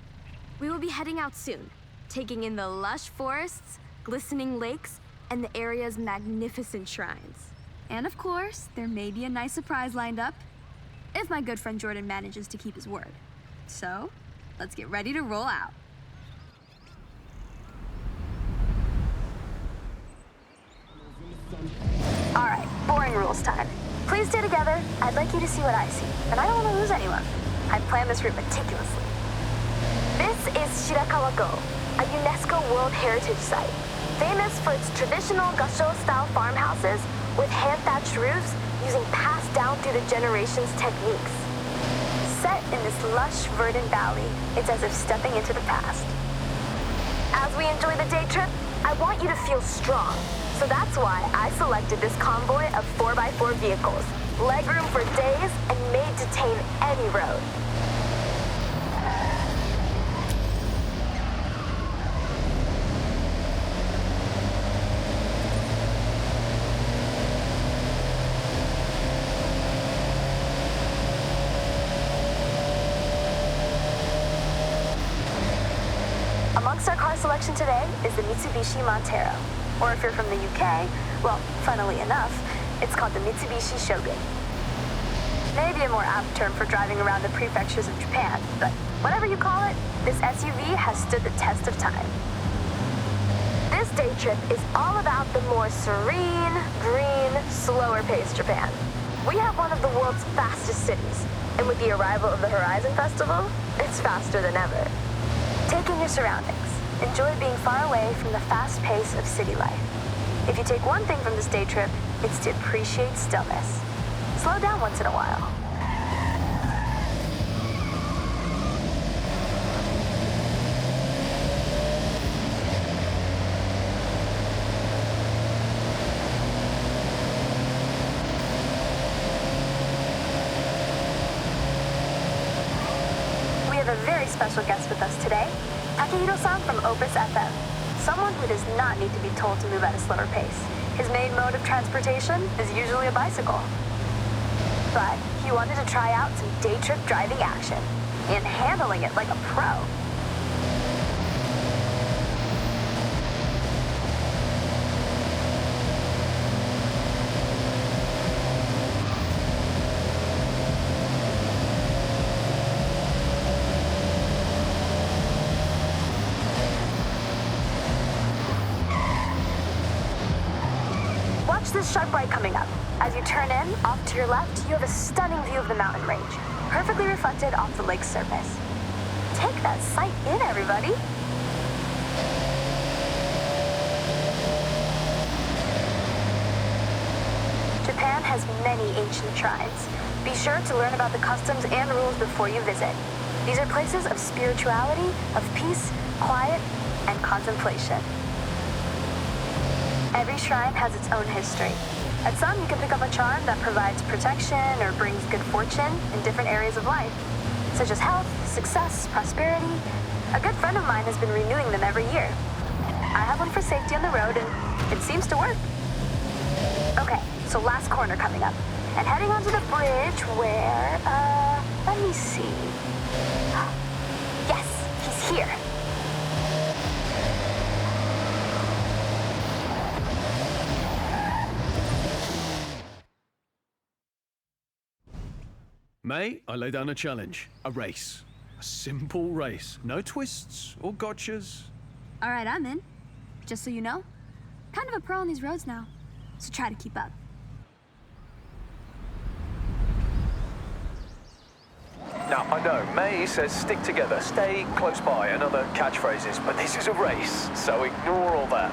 We will be heading out soon, taking in the lush forests, glistening lakes, and the area's magnificent shrines. And of course, there may be a nice surprise lined up, if my good friend Jordan manages to keep his word. So, let's get ready to roll out. All right, boring rules time. Please stay together. I'd like you to see what I see, and I don't want to lose anyone. I've planned this route meticulously. This is Shirakawa-go, a UNESCO World Heritage Site, famous for its traditional Gasho-style farmhouses with hand-thatched roofs using passed down through the generations techniques. Set in this lush, verdant valley, it's as if stepping into the past. As we enjoy the day trip, I want you to feel strong. So that's why I selected this convoy of 4x4 vehicles, legroom for days and made to tame any road. Amongst our car selection today is the Mitsubishi Montero. Or if you're from the UK, well, funnily enough, it's called the Mitsubishi Shogun. Maybe a more apt term for driving around the prefectures of Japan, but whatever you call it, this SUV has stood the test of time. This day trip is all about the more serene, green, slower-paced Japan. We have one of the world's fastest cities, and with the arrival of the Horizon Festival, it's faster than ever. Take in your surroundings. Enjoy being far away from the fast pace of city life. If you take one thing from this day trip, it's to appreciate stillness. Slow down once in a while. We have a very special guest with us today. Takehiro-san from Opus FM, someone who does not need to be told to move at a slower pace. His main mode of transportation is usually a bicycle. But he wanted to try out some day trip driving action, and handling it like a pro. This sharp right coming up. As you turn in, off to your left, you have a stunning view of the mountain range, perfectly reflected off the lake's surface. Take that sight in, everybody. Japan has many ancient shrines. Be sure to learn about the customs and rules before you visit. These are places of spirituality, of peace, quiet, and contemplation. Every shrine has its own history. At some, you can pick up a charm that provides protection or brings good fortune in different areas of life, such as health, success, prosperity. A good friend of mine has been renewing them every year. I have one for safety on the road, and it seems to work. Okay, so last corner coming up, and heading onto the bridge where, let me see. Yes, he's here. May, I lay down a challenge. A race. A simple race. No twists or gotchas. All right, I'm in. Just so you know, kind of a pro on these roads now, so try to keep up. Now, I know, May says stick together, stay close by, and other catchphrases, but this is a race, so ignore all that.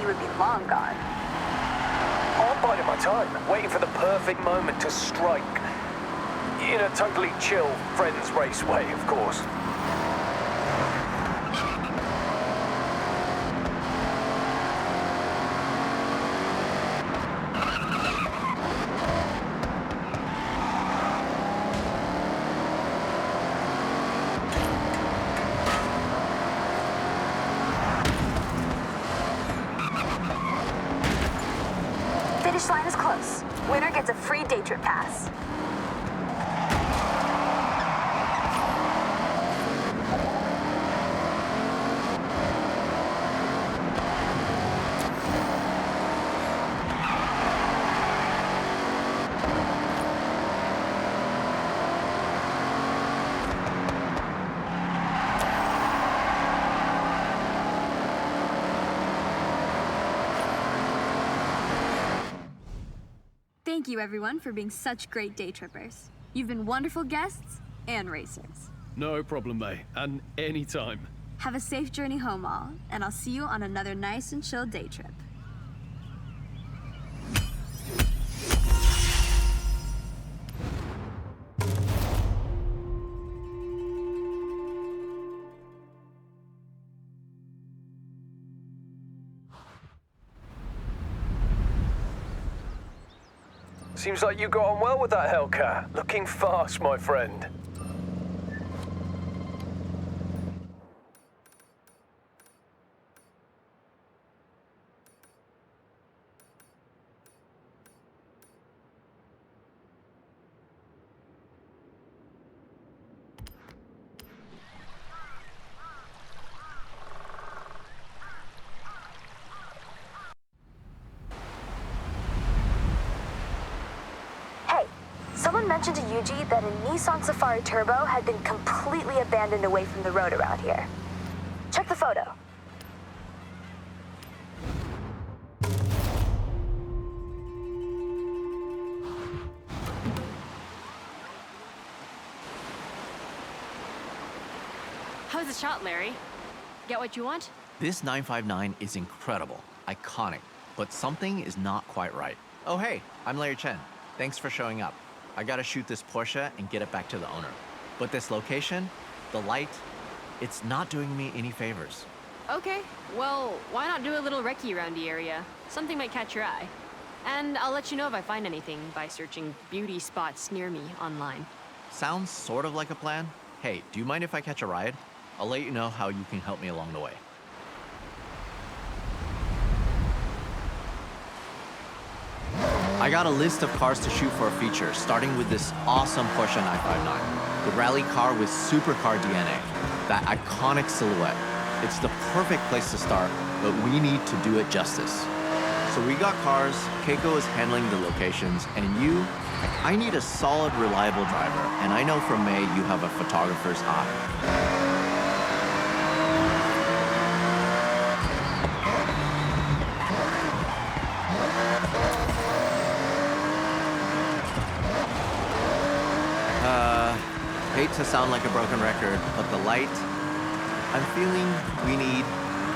you would be long gone. I'm biding my time, waiting for the perfect moment to strike. In a totally chill, friends race way, of course. Finish line is close. Winner gets a free day trip pass. Thank you, everyone, for being such great day trippers. You've been wonderful guests and racers. No problem, May. And anytime. Have a safe journey home, all, and I'll see you on another nice and chill day trip. Seems like you got on well with that Hellcat. Looking fast, my friend. Someone mentioned to Yuji that a Nissan Safari Turbo had been completely abandoned away from the road around here. Check the photo. How's the shot, Larry? Get what you want? This 959 is incredible, iconic, but something is not quite right. Oh hey, I'm Larry Chen. Thanks for showing up. I gotta shoot this Porsche and get it back to the owner. But this location, the light, it's not doing me any favors. Okay, well, why not do a little recce around the area? Something might catch your eye. And I'll let you know if I find anything by searching beauty spots near me online. Sounds sort of like a plan. Hey, do you mind if I catch a ride? I'll let you know how you can help me along the way. I got a list of cars to shoot for a feature, starting with this awesome Porsche 959. The rally car with supercar DNA, that iconic silhouette. It's the perfect place to start, but we need to do it justice. So we got cars, Keiko is handling the locations, and I need a solid, reliable driver, and I know from May you have a photographer's eye. Hate to sound like a broken record, but the light, I'm feeling we need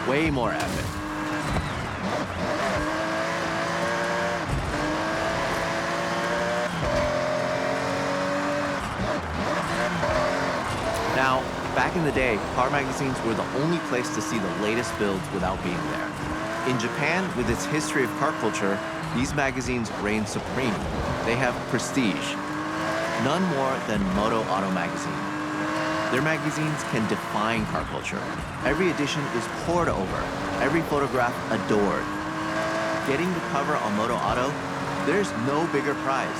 way more effort. Now, back in the day, car magazines were the only place to see the latest builds without being there. In Japan, with its history of car culture, these magazines reign supreme. They have prestige. None more than Moto Auto magazine. Their magazines can define car culture. Every edition is poured over, every photograph adored. Getting the cover on Moto Auto, there's no bigger prize.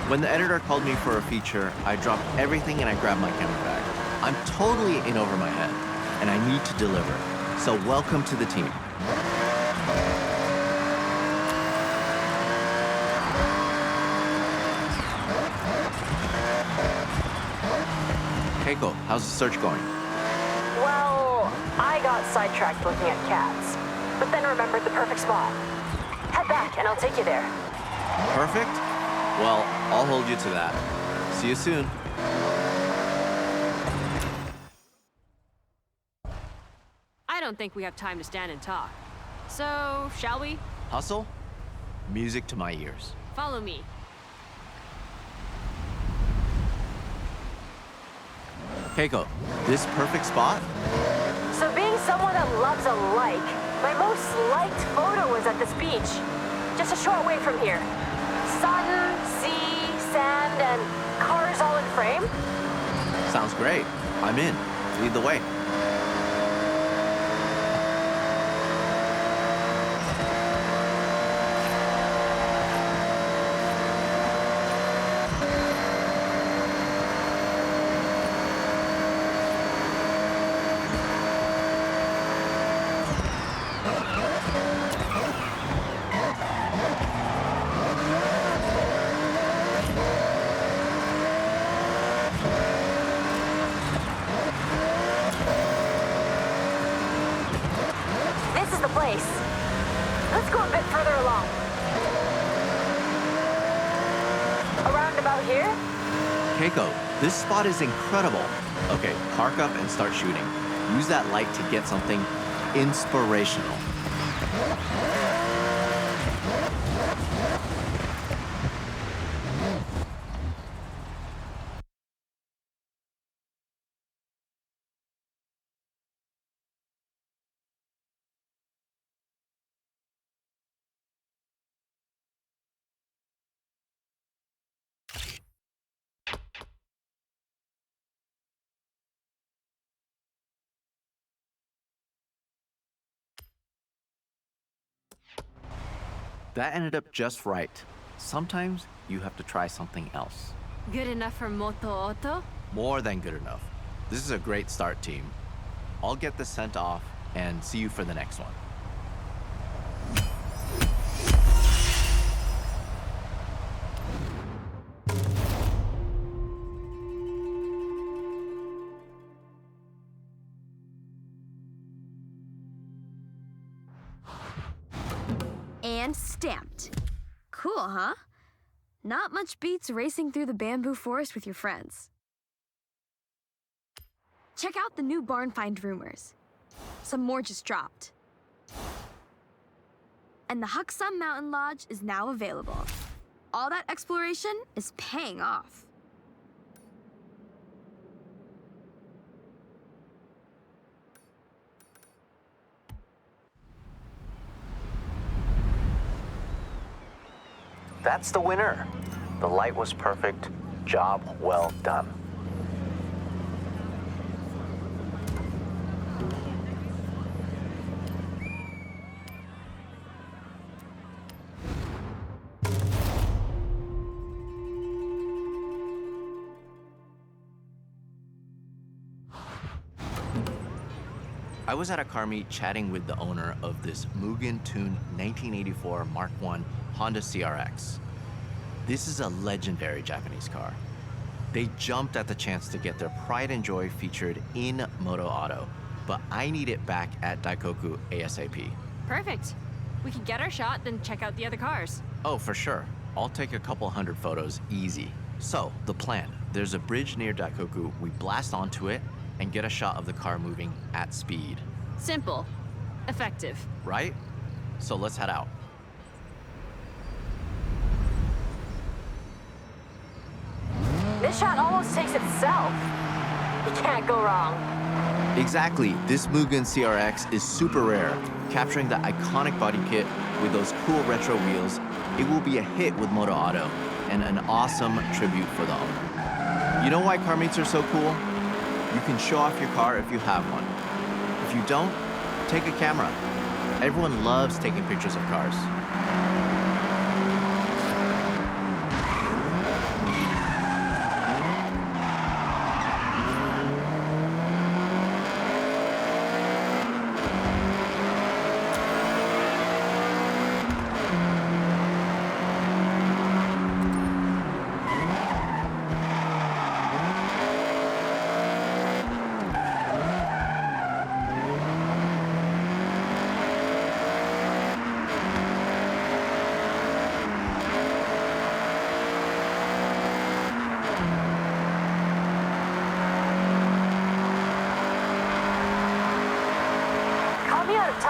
When the editor called me for a feature, I dropped everything and I grabbed my camera bag. I'm totally in over my head, and I need to deliver. So welcome to the team. Keiko, how's the search going? Well, I got sidetracked looking at cats, but then remembered the perfect spot. Head back and I'll take you there. Perfect? Well, I'll hold you to that. See you soon. I don't think we have time to stand and talk. So, shall we? Hustle? Music to my ears. Follow me. Keiko, this perfect spot? So being someone that loves a like, my most liked photo was at this beach. Just a short way from here. Sun, sea, sand, and cars all in frame. Sounds great. I'm in. Lead the way. This is the place. Let's go a bit further along. Around about here? Keiko, this spot is incredible. Okay, park up and start shooting. Use that light to get something inspirational. That ended up just right. Sometimes you have to try something else. Good enough for Moto Auto? More than good enough. This is a great start, team. I'll get this sent off and see you for the next one. And stamped. Cool, huh? Not much beats racing through the bamboo forest with your friends. Check out the new barn find rumors. Some more just dropped. And the Hucksum Mountain Lodge is now available. All that exploration is paying off. That's the winner. The light was perfect. Job well done. I was at a car meet chatting with the owner of this Mugen-tuned 1984 Mark I Honda CRX. This is a legendary Japanese car. They jumped at the chance to get their pride and joy featured in Moto Auto, but I need it back at Daikoku ASAP. Perfect. We can get our shot, then check out the other cars. Oh, for sure. I'll take a couple hundred photos easy. So, the plan. There's a bridge near Daikoku. We blast onto it and get a shot of the car moving at speed. Simple. Effective. Right? So let's head out. This shot almost takes itself. You can't go wrong. Exactly. This Mugen CRX is super rare. Capturing the iconic body kit with those cool retro wheels, it will be a hit with Moto Auto and an awesome tribute for the owner. You know why car meets are so cool? You can show off your car if you have one. If you don't, take a camera. Everyone loves taking pictures of cars.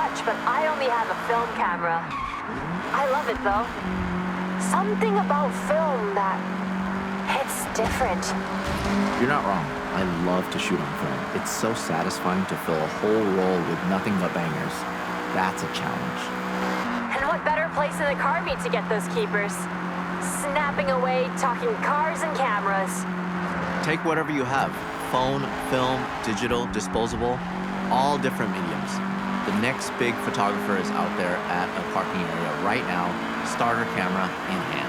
touch, but I only have a film camera. I love it though. Something about film that hits different. You're not wrong. I love to shoot on film. It's so satisfying to fill a whole roll with nothing but bangers. That's a challenge. And what better place in the car meet to get those keepers? Snapping away, talking cars and cameras. Take whatever you have. Phone, film, digital, disposable, all different mediums. The next big photographer is out there at a parking area right now, starter camera in hand.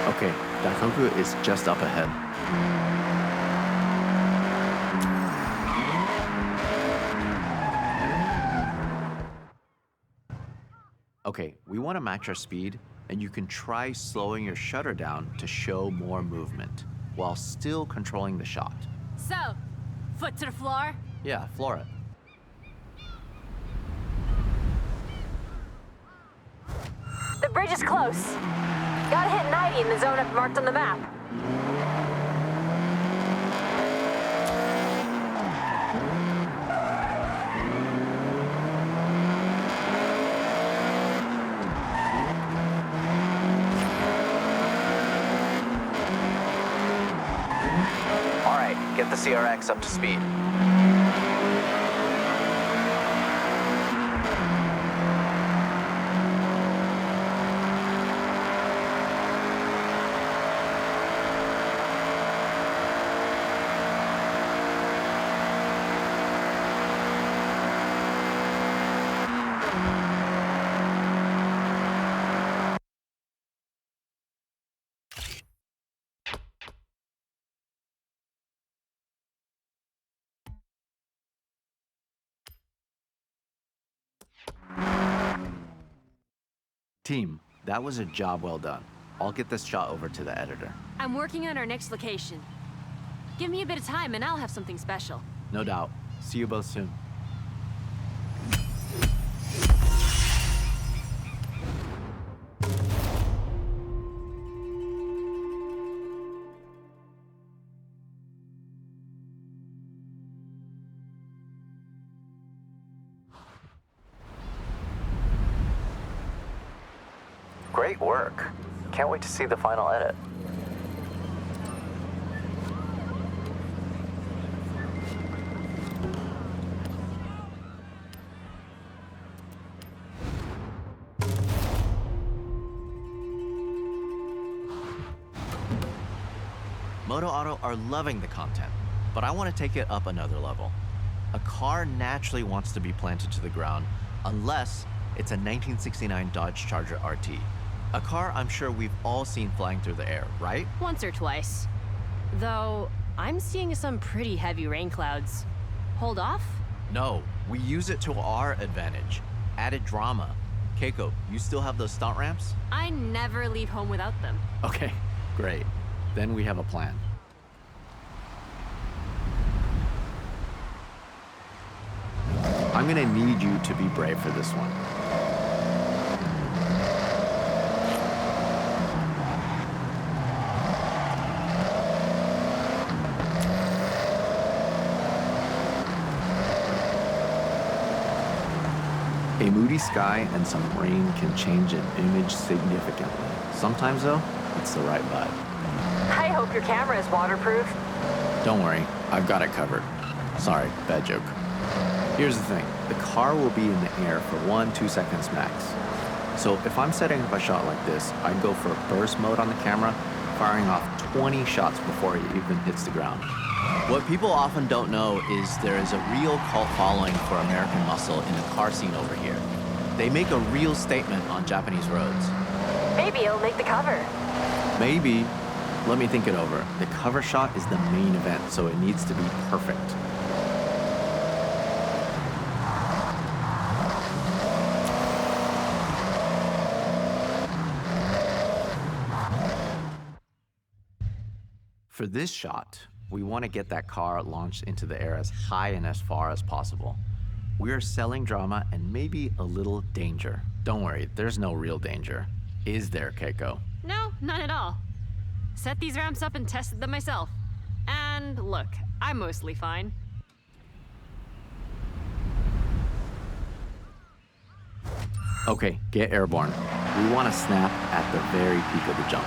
Okay, Daikoku is just up ahead. Okay, we want to match our speed, and you can try slowing your shutter down to show more movement, while still controlling the shot. So, foot to the floor? Yeah, floor it. The bridge is close. Gotta hit 90 in the zone I've marked on the map. All right, get the CRX up to speed. Team, that was a job well done. I'll get this shot over to the editor. I'm working on our next location. Give me a bit of time and I'll have something special. No doubt. See you both soon. Great work. Can't wait to see the final edit. Moto Auto are loving the content, but I want to take it up another level. A car naturally wants to be planted to the ground unless it's a 1969 Dodge Charger RT. A car I'm sure we've all seen flying through the air, right? Once or twice. Though, I'm seeing some pretty heavy rain clouds. Hold off? No, we use it to our advantage. Added drama. Keiko, you still have those stunt ramps? I never leave home without them. Okay, great. Then we have a plan. I'm gonna need you to be brave for this one. A moody sky and some rain can change an image significantly. Sometimes, though, it's the right vibe. I hope your camera is waterproof. Don't worry, I've got it covered. Sorry, bad joke. Here's the thing, the car will be in the air for 1-2 seconds max. So if I'm setting up a shot like this, I'd go for burst mode on the camera, firing off 20 shots before it even hits the ground. What people often don't know is there is a real cult following for American muscle in the car scene over here. They make a real statement on Japanese roads. Maybe it'll make the cover. Maybe. Let me think it over. The cover shot is the main event, so it needs to be perfect. For this shot, we want to get that car launched into the air as high and as far as possible. We are selling drama and maybe a little danger. Don't worry, there's no real danger. Is there, Keiko? No, none at all. Set these ramps up and tested them myself. And look, I'm mostly fine. Okay, get airborne. We want to snap at the very peak of the jump.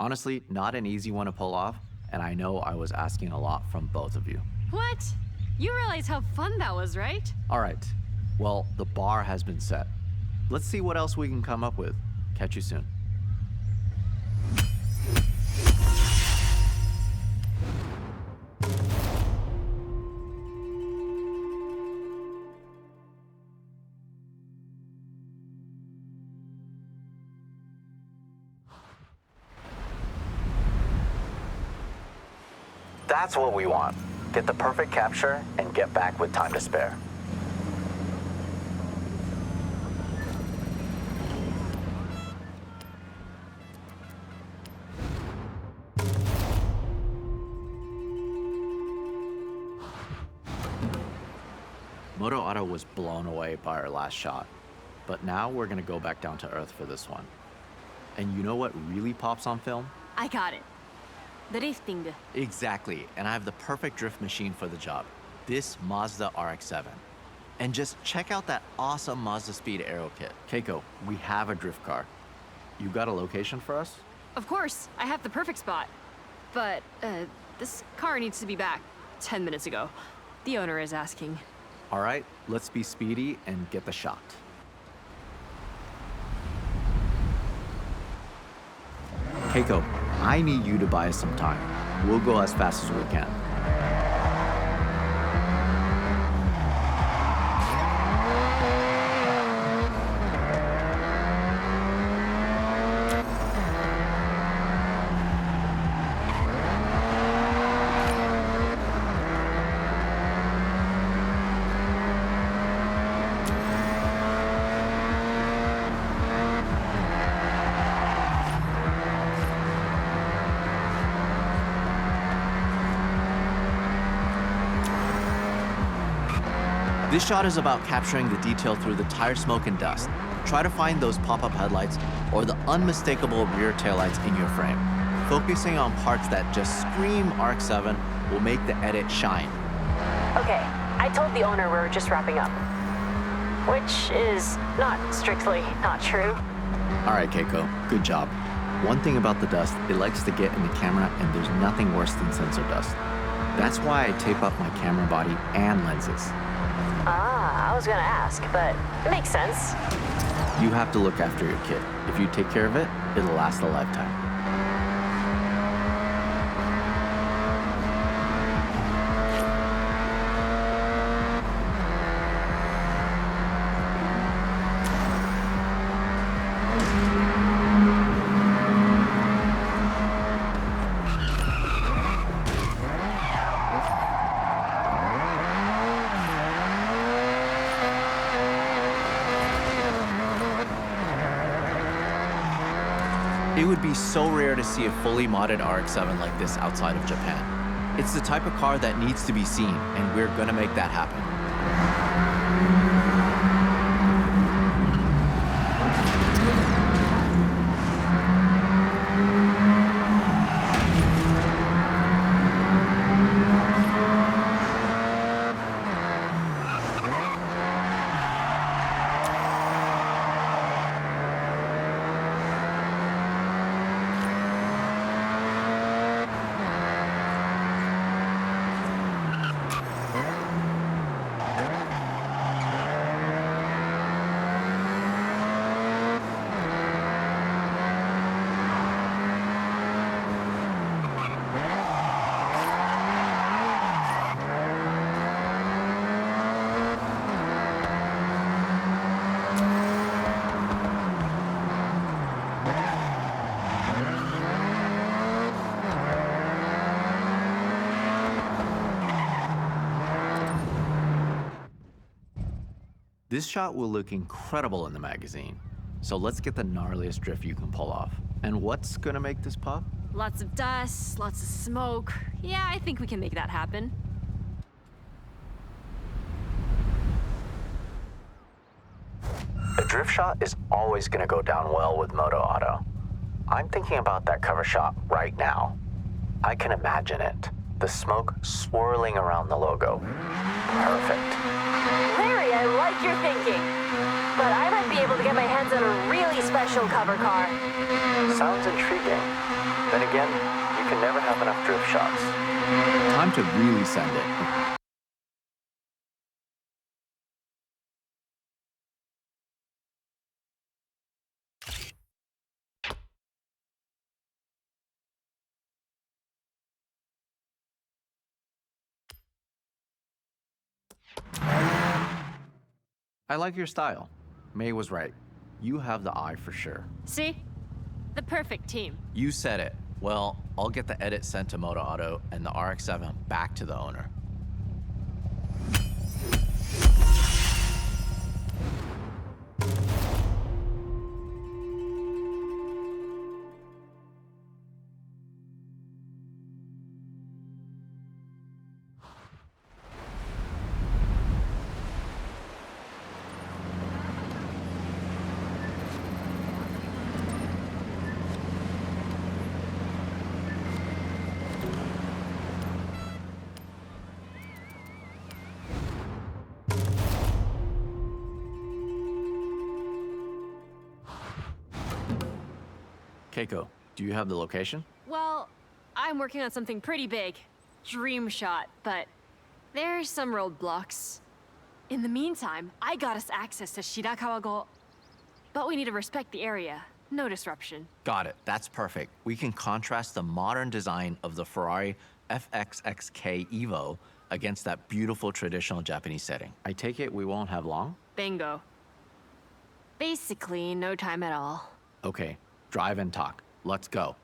Honestly, not an easy one to pull off, and I know I was asking a lot from both of you. What? You realize how fun that was, right? All right, well, the bar has been set. Let's see what else we can come up with. Catch you soon. That's what we want. Get the perfect capture and get back with time to spare. Moto Auto was blown away by our last shot, but now we're gonna go back down to earth for this one. And you know what really pops on film? I got it. Drifting. Exactly, and I have the perfect drift machine for the job. This Mazda RX-7. And just check out that awesome Mazda Speed Aero kit. Keiko, we have a drift car. You got a location for us? Of course, I have the perfect spot. But, this car needs to be back 10 minutes ago. The owner is asking. All right, let's be speedy and get the shot. Keiko, I need you to buy us some time. We'll go as fast as we can. This shot is about capturing the detail through the tire smoke and dust. Try to find those pop-up headlights or the unmistakable rear taillights in your frame. Focusing on parts that just scream RX-7 will make the edit shine. Okay, I told the owner we're just wrapping up. Which is not strictly not true. All right, Keiko, good job. One thing about the dust, it likes to get in the camera, and there's nothing worse than sensor dust. That's why I tape up my camera body and lenses. I was gonna ask, but it makes sense. You have to look after your kid. If you take care of it, it'll last a lifetime. It would be so rare to see a fully modded RX-7 like this outside of Japan. It's the type of car that needs to be seen, and we're gonna make that happen. This shot will look incredible in the magazine. So let's get the gnarliest drift you can pull off. And what's gonna make this pop? Lots of dust, lots of smoke. Yeah, I think we can make that happen. A drift shot is always gonna go down well with Moto Auto. I'm thinking about that cover shot right now. I can imagine it. The smoke swirling around the logo. Perfect. Larry, I like your thinking. But I might be able to get my hands on a really special cover car. Sounds intriguing. Then again, you can never have enough drift shots. Time to really send it. I like your style. May was right. You have the eye for sure. See? The perfect team. You said it. Well, I'll get the edit sent to Moto Auto and the RX-7 back to the owner. Keiko, do you have the location? Well, I'm working on something pretty big. Dream shot, but there's some roadblocks. In the meantime, I got us access to Shirakawa-go. But we need to respect the area. No disruption. Got it. That's perfect. We can contrast the modern design of the Ferrari FXXK Evo against that beautiful traditional Japanese setting. I take it we won't have long? Bingo. Basically, no time at all. Okay, drive and talk. Let's go.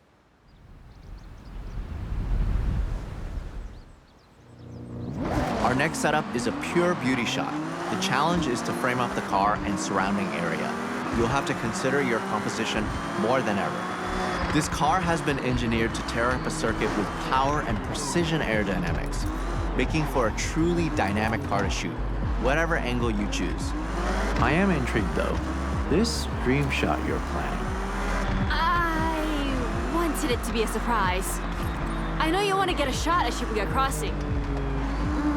Our next setup is a pure beauty shot. The challenge is to frame up the car and surrounding area. You'll have to consider your composition more than ever. This car has been engineered to tear up a circuit with power and precision aerodynamics, making for a truly dynamic car to shoot, whatever angle you choose. I am intrigued though. This dream shot you're planning. I wanted it to be a surprise. I know you want to get a shot at Shibuya Crossing.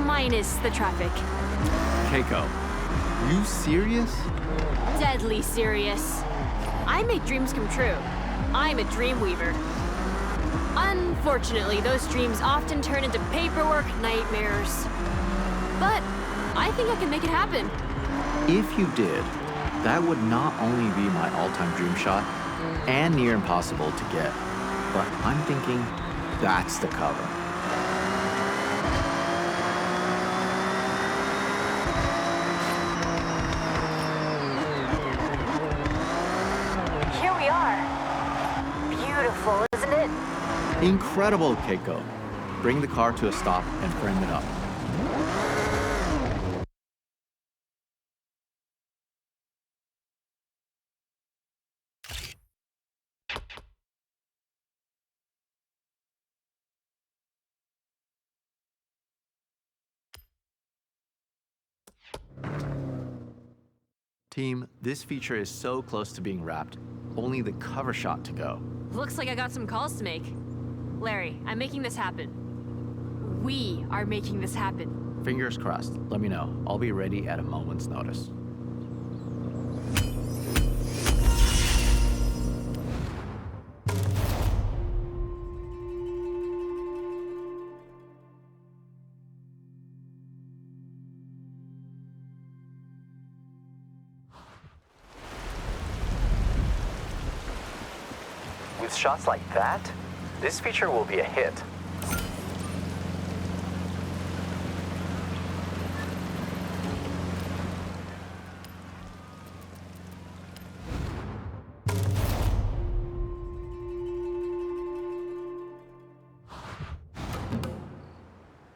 Minus the traffic. Keiko, you serious? Deadly serious. I make dreams come true. I'm a dream weaver. Unfortunately, those dreams often turn into paperwork nightmares. But I think I can make it happen. If you did, that would not only be my all-time dream shot and near impossible to get, but I'm thinking that's the cover. Here we are. Beautiful, isn't it? Incredible, Keiko. Bring the car to a stop and frame it up. Team, this feature is so close to being wrapped. Only the cover shot to go. Looks like I got some calls to make. Larry, I'm making this happen. We are making this happen. Fingers crossed. Let me know. I'll be ready at a moment's notice. With shots like that, this feature will be a hit.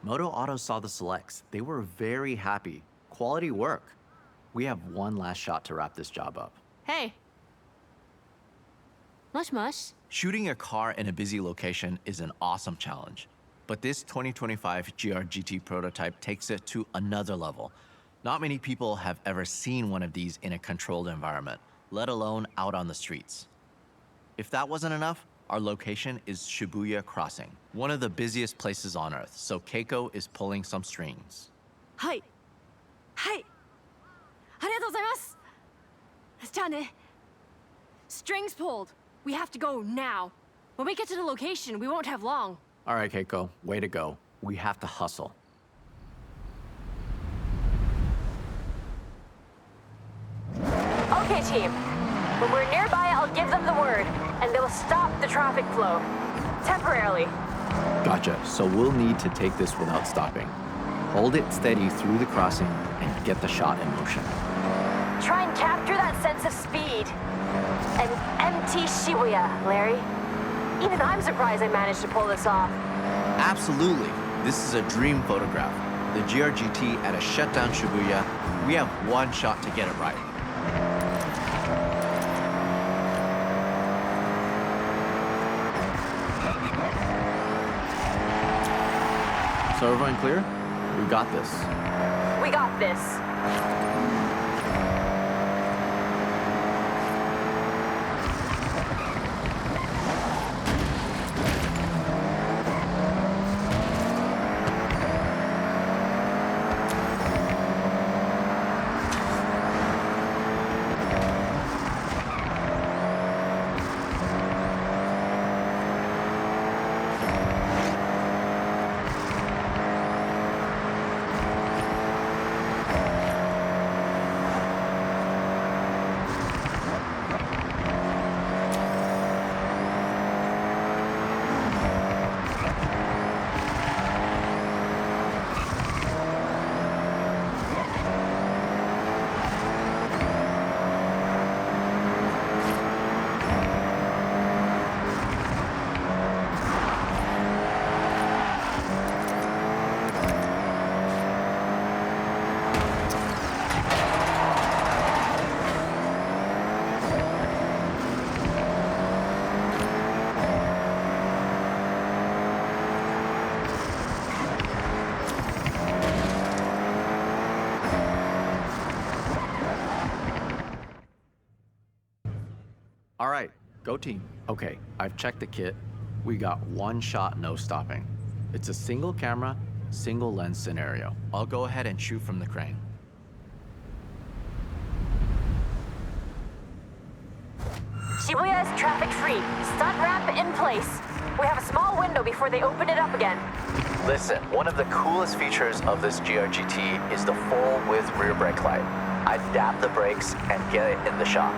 Moto Auto saw the selects. They were very happy. Quality work. we have one last shot to wrap this job up. Hey. Mush mush. Shooting a car in a busy location is an awesome challenge. But this 2025 GR-GT prototype takes it to another level. Not many people have ever seen one of these in a controlled environment, let alone out on the streets. If that wasn't enough, our location is Shibuya Crossing, one of the busiest places on Earth, so Keiko is pulling some strings. Hi. Hi. ありがとうございます。じゃあね。Strings pulled. We have to go now. When we get to the location, we won't have long. All right, Keiko, way to go. We have to hustle. Okay, team. When we're nearby, I'll give them the word, and they'll stop the traffic flow. Temporarily. Gotcha. So we'll need to take this without stopping. Hold it steady through the crossing and get the shot in motion. Try and capture that sense of speed. An empty Shibuya, Larry. Even I'm surprised I managed to pull this off. Absolutely. This is a dream photograph. The GR-GT at a shutdown Shibuya. We have one shot to get it right. So everyone clear? We got this. We got this. All right, go team. Okay, I've checked the kit. We got one shot, no stopping. It's a single camera, single lens scenario. I'll go ahead and shoot from the crane. Shibuya is traffic-free. Stunt ramp in place. We have a small window before they open it up again. Listen, one of the coolest features of this GR-GT is the full-width rear brake light. I dab the brakes and get it in the shot.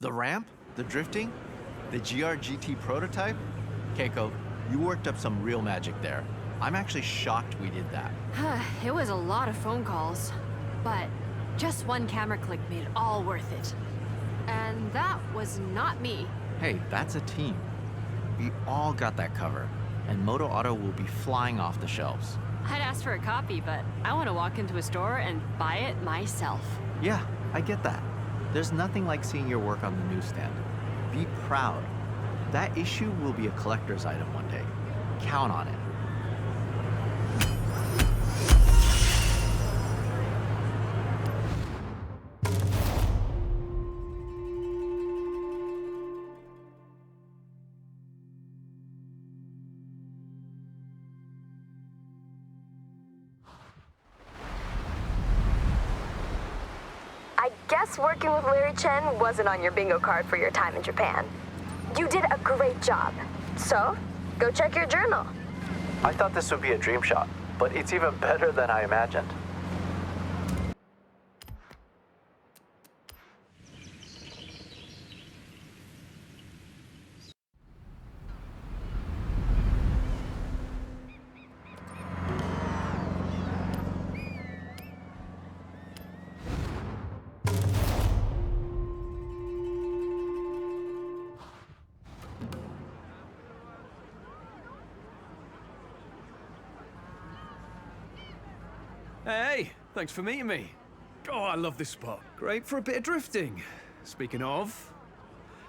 The ramp, the drifting, the GR-GT prototype? Keiko, you worked up some real magic there. I'm actually shocked we did that. It was a lot of phone calls, but just one camera click made it all worth it. And that was not me. Hey, that's a team. We all got that covered, and Moto Auto will be flying off the shelves. I'd ask for a copy, but I want to walk into a store and buy it myself. Yeah, I get that. There's nothing like seeing your work on the newsstand. Be proud. That issue will be a collector's item one day. Count on it. I guess working with Larry Chen wasn't on your bingo card for your time in Japan. You did a great job. So, go check your journal. I thought this would be a dream shot, but it's even better than I imagined. Hey, thanks for meeting me. Oh, I love this spot. Great for a bit of drifting. Speaking of,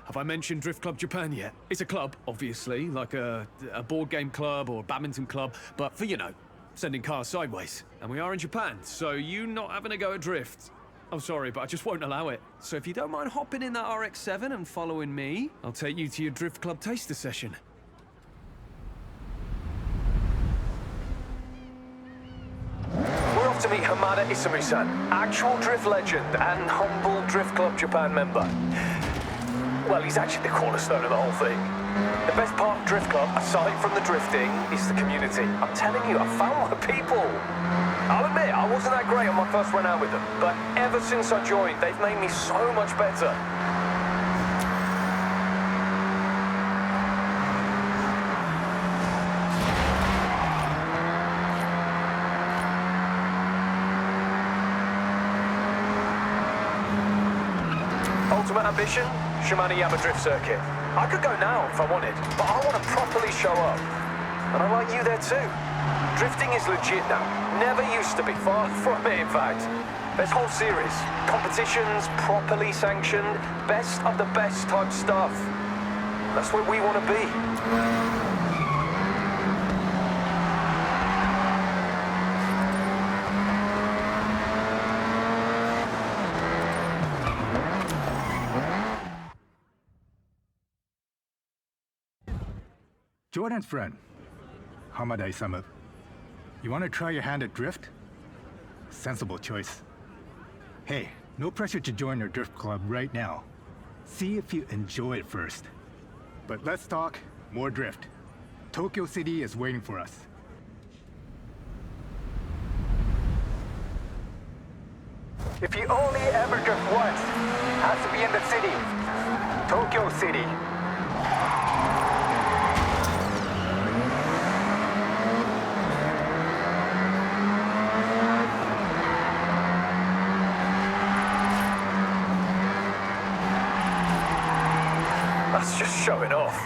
have I mentioned Drift Club Japan yet? It's a club, obviously, like a board game club or a badminton club, but for, you know, sending cars sideways. And we are in Japan, so you not having a go at drift. I'm sorry, but I just won't allow it. So if you don't mind hopping in that RX-7 and following me, I'll take you to your Drift Club taster session. We're off to meet Hamada Isami-san, actual drift legend and humble Drift Club Japan member. Well, he's actually the cornerstone of the whole thing. The best part of Drift Club, aside from the drifting, is the community. I'm telling you, I found my people. I'll admit, I wasn't that great on my first run out with them, but ever since I joined, they've made me so much better. Ultimate ambition? Shimano-Yama Drift Circuit. I could go now if I wanted, but I want to properly show up. And I like you there too. Drifting is legit now. Never used to be, far from it in fact. There's whole series, competitions, properly sanctioned, best of the best type stuff. That's where we want to be. Jordan's friend, Hamada Isamu. You want to try your hand at drift? Sensible choice. Hey, no pressure to join your drift club right now. See if you enjoy it first. But let's talk more drift. Tokyo City is waiting for us. If you only ever drift once, has to be in the city. Tokyo City. That's just showing off.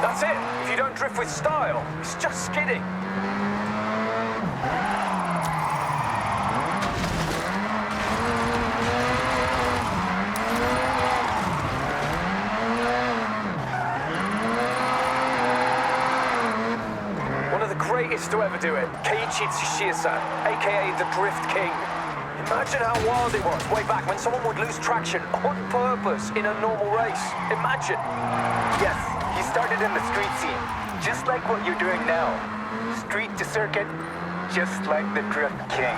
That's it. If you don't drift with style, it's just skidding. One of the greatest to ever do it, Keiichi Tsuchiya-san, aka the Drift King. Imagine how wild it was way back when someone would lose traction on purpose in a normal race. Imagine. Yes, he started in the street scene, just like what you're doing now. Street to circuit, just like the Drift King.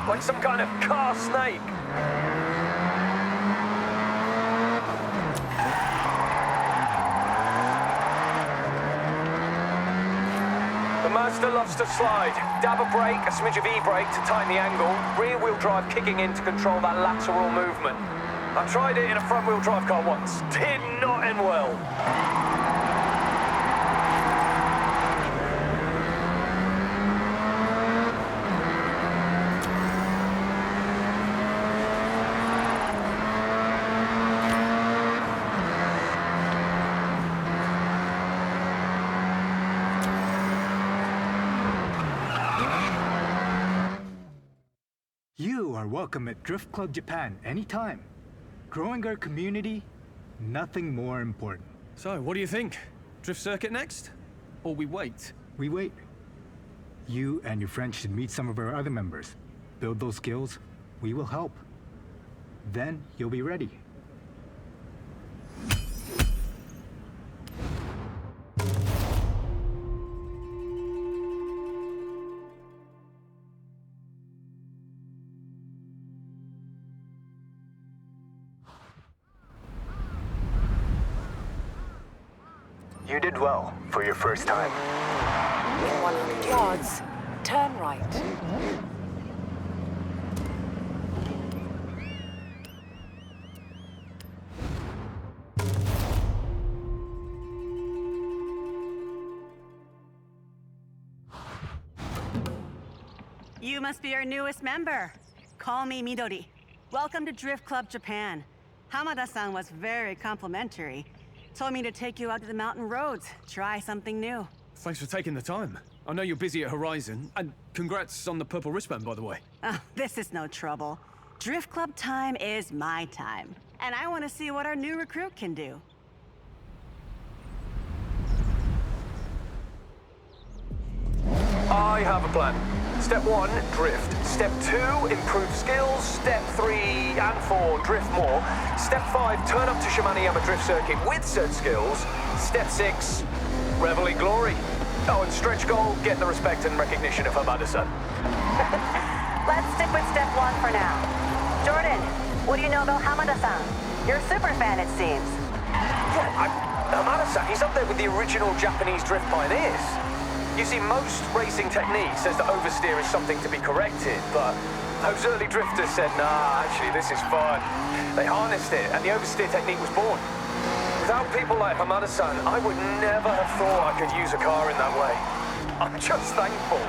Like some kind of car snake. Faster loves to slide. Dab a brake, a smidge of e-brake to tighten the angle. Rear-wheel drive kicking in to control that lateral movement. I tried it in a front-wheel drive car once. Did not end well. You are welcome at Drift Club Japan anytime. Growing our community, nothing more important. So, what do you think? Drift circuit next? Or we wait? We wait. You and your friends should meet some of our other members. Build those skills, we will help. Then you'll be ready. You did well for your first time. In 100 yards, turn right. You must be our newest member. Call me Midori. Welcome to Drift Club Japan. Hamada-san was very complimentary. Told me to take you out to the mountain roads, try something new. Thanks for taking the time. I know you're busy at Horizon, and congrats on the purple wristband, by the way. Oh, this is no trouble. Drift Club time is my time. And I want to see what our new recruit can do. I have a plan. Step 1, drift. Step 2, improve skills. Step 3 and 4, drift more. Step 5, turn up to Shimaniyama drift circuit with said skills. Step 6, revel in glory. Oh, and stretch goal, get the respect and recognition of Hamada-san. Let's stick with step 1 for now. Jordan, what do you know about Hamada-san? You're a super fan, it seems. Yeah, Hamada-san, he's up there with the original Japanese drift pioneers. You see, most racing technique says that oversteer is something to be corrected, but those early drifters said, nah, actually, this is fun. They harnessed it, and the oversteer technique was born. Without people like Hamada-san, I would never have thought I could use a car in that way. I'm just thankful.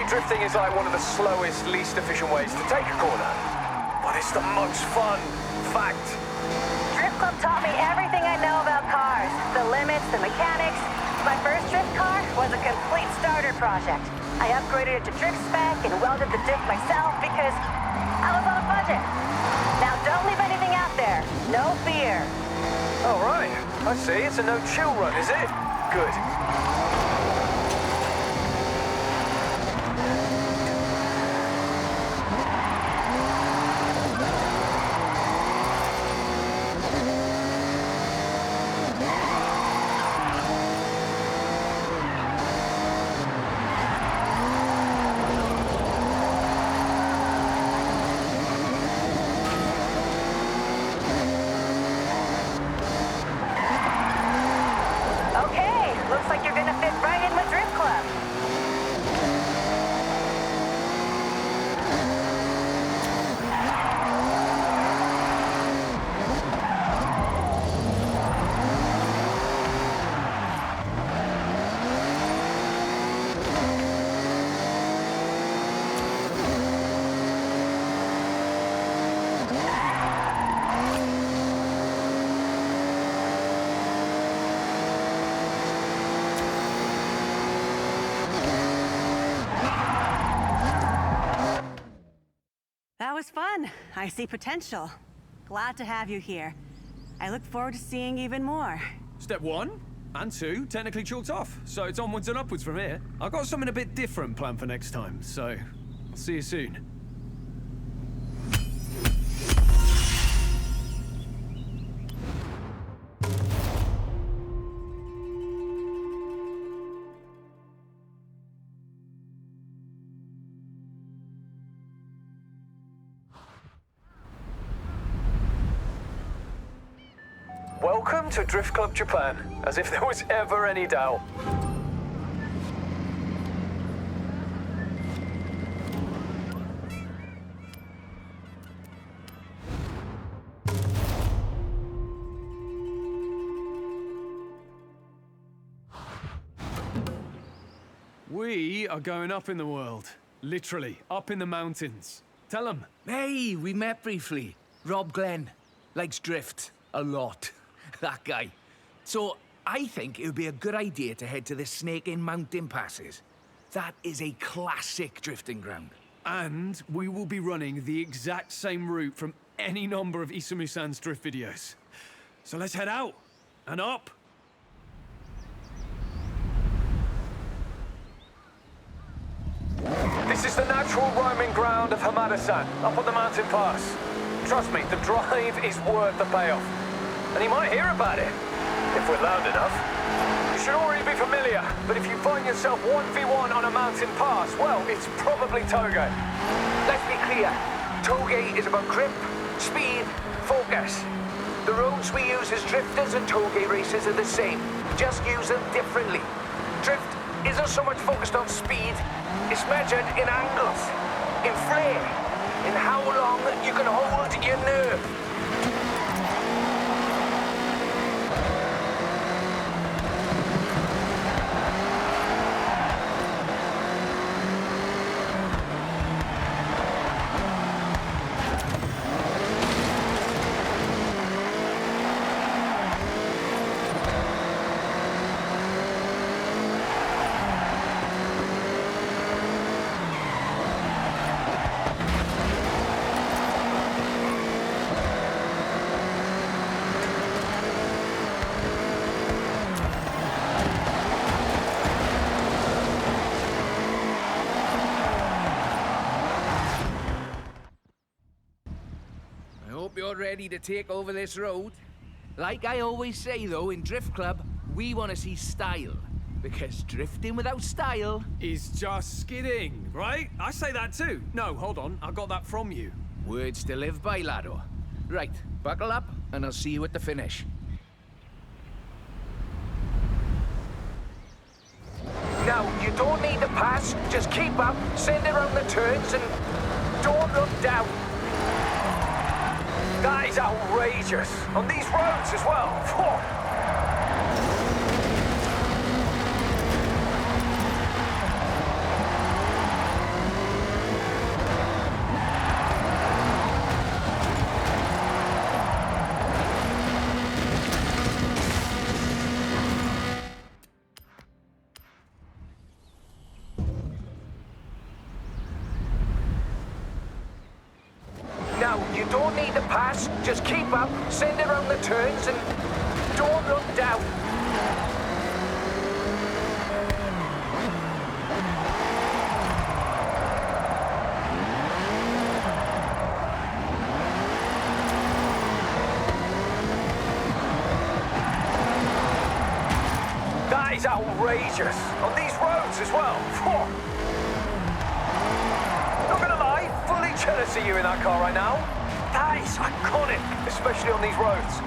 Drifting is like one of the slowest, least efficient ways to take a corner. But it's the most fun. Fact. Drift Club taught me everything I know about cars. The limits, the mechanics. My first drift car was a complete starter project. I upgraded it to drift spec and welded the diff myself because I was on a budget. Now don't leave anything out there. No fear. All right. I see. It's a no-chill run, is it? Good. Looks like you're gonna fit right in with Drift Club. That was fun. I see potential. Glad to have you here. I look forward to seeing even more. Step 1 and 2 technically chalked off, so it's onwards and upwards from here. I've got something a bit different planned for next time, so I'll see you soon. Welcome to Drift Club Japan, as if there was ever any doubt. We are going up in the world. Literally, up in the mountains. Tell them. Hey, we met briefly. Rob Glenn. Likes drift. A lot. That guy. So, I think it would be a good idea to head to the Snake in Mountain Passes. That is a classic drifting ground. And we will be running the exact same route from any number of Isamu-san's drift videos. So let's head out and up. This is the natural roaming ground of Hamada-san, up on the mountain pass. Trust me, the drive is worth the payoff. And he might hear about it, if we're loud enough. You should already be familiar, but if you find yourself 1v1 on a mountain pass, well, it's probably Toge. Let's be clear. Toge is about grip, speed, focus. The roads we use as drifters and Toge racers are the same. Just use them differently. Drift isn't so much focused on speed. It's measured in angles, in flair, in how long you can hold your nerve. You're ready to take over this road. Like I always say, though, in Drift Club, we want to see style. Because drifting without style is just skidding, right? I say that too. No, hold on. I got that from you. Words to live by, laddo. Right, buckle up, and I'll see you at the finish. Now, you don't need to pass. Just keep up, send around the turns, and don't look down. That is outrageous. On these roads as well. Phew. Just keep up, send around the turns, and don't look down. That is outrageous. On these roads as well. Phew. Not gonna lie, fully jealous of you in that car right now. That is iconic, especially on these roads.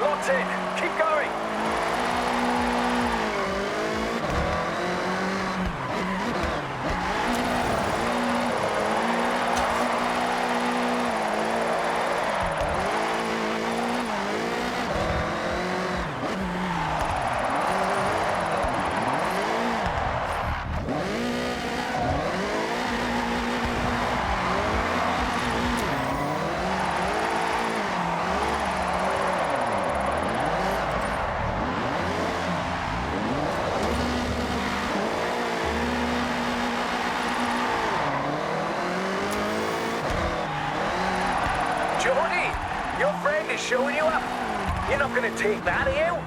locked in. Keep going. Your friend is showing you up. You're not gonna take that, are you?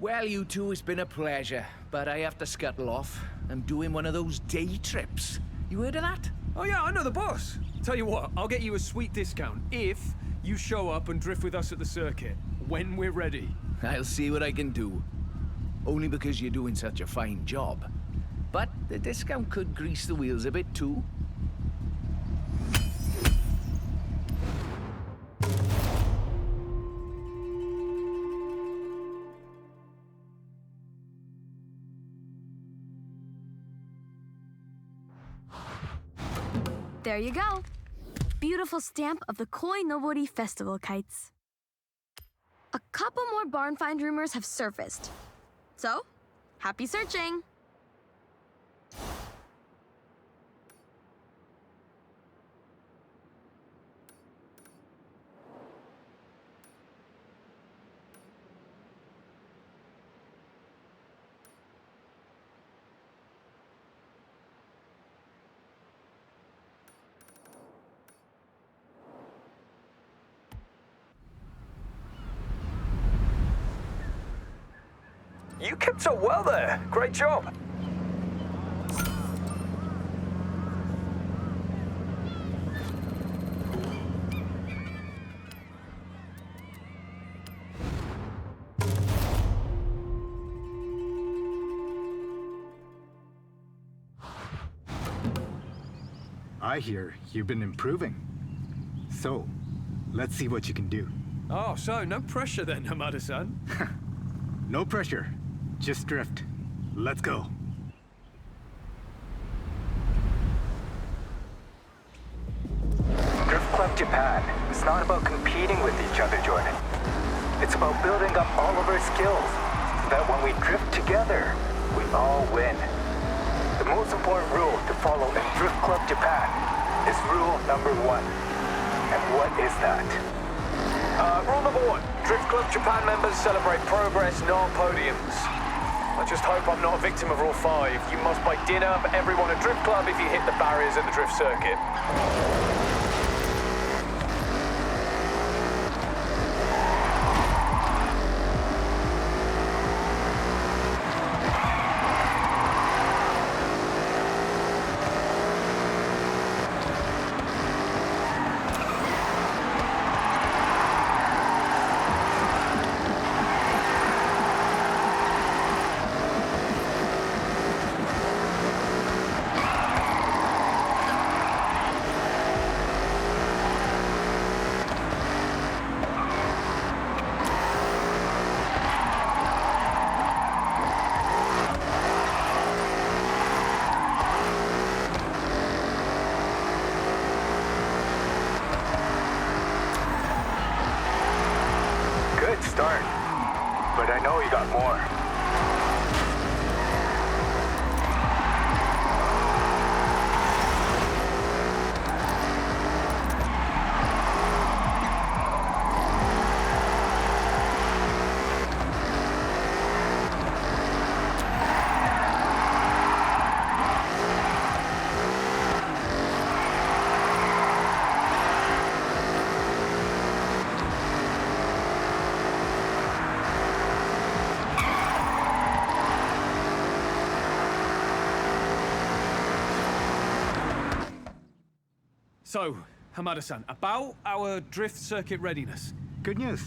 Well, you two, it's been a pleasure, but I have to scuttle off. I'm doing one of those day trips. You heard of that? Oh yeah, I know the boss. Tell you what, I'll get you a sweet discount if you show up and drift with us at the circuit when we're ready. I'll see what I can do. Only because you're doing such a fine job. But the discount could grease the wheels a bit too. There you go. Beautiful stamp of the Koi Nobori Festival kites. A couple more barn find rumors have surfaced. So, happy searching! You kept up well there. Great job. I hear you've been improving. So, let's see what you can do. Oh, so no pressure then, Hamada-san. No pressure. Just drift. Let's go. Drift Club Japan is not about competing with each other, Jordan. It's about building up all of our skills so that when we drift together, we all win. The most important rule to follow in Drift Club Japan is rule number 1. And what is that? Rule number 1. Drift Club Japan members celebrate progress, not podiums. I just hope I'm not a victim of rule 5. You must buy dinner for everyone at Drift Club if you hit the barriers at the drift circuit. Start. But I know you got more. So, Hamada-san, about our drift circuit readiness. Good news.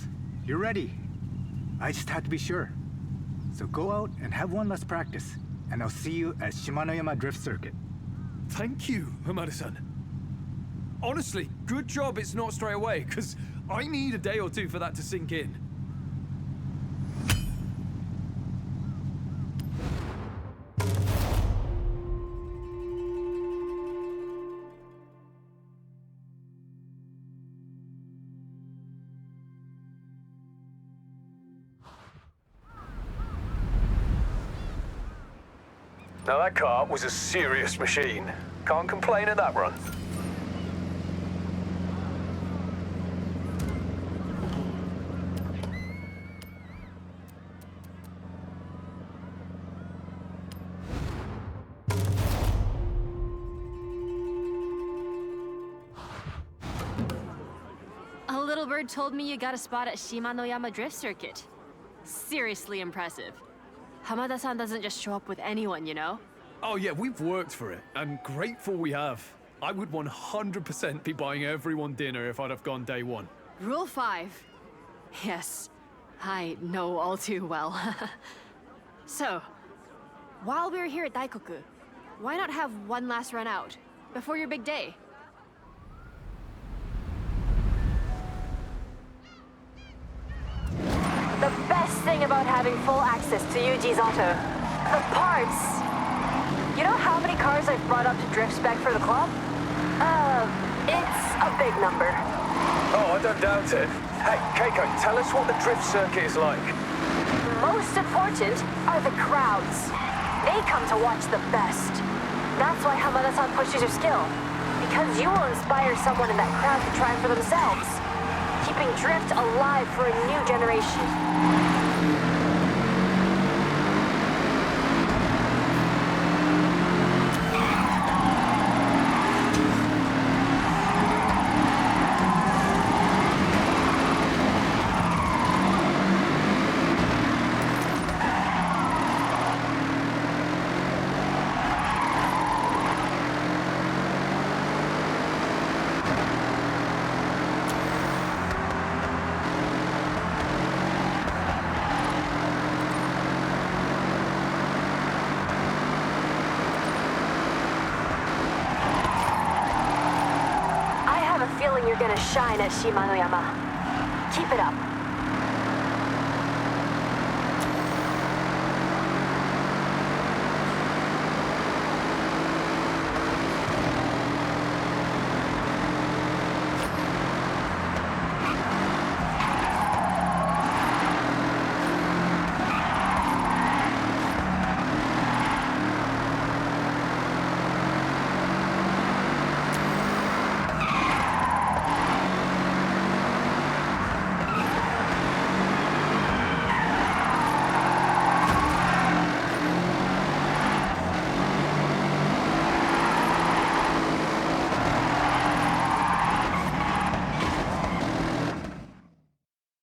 You're ready. I just had to be sure. So go out and have one last practice, and I'll see you at Shimanoyama Drift Circuit. Thank you, Hamada-san. Honestly, good job it's not straight away, because I need a day or two for that to sink in. Now that car was a serious machine. Can't complain at that run. A little bird told me you got a spot at Shimanoyama Drift Circuit. Seriously impressive. Hamada-san doesn't just show up with anyone, you know? Oh yeah, we've worked for it, and grateful we have. I would 100% be buying everyone dinner if I'd have gone day one. Rule 5. Yes, I know all too well. So, while we're here at Daikoku, why not have one last run out before your big day? The best thing about having full access to Yuji's Auto, the parts. You know how many cars I've brought up to drift spec for the club? It's a big number. Oh, I don't doubt it. Hey, Keiko, tell us what the drift circuit is like. Most important are the crowds. They come to watch the best. That's why Hamada-san pushes your skill. Because you will inspire someone in that crowd to try for themselves. Keeping drift alive for a new generation. You're gonna shine at Shimanoyama. Keep it up.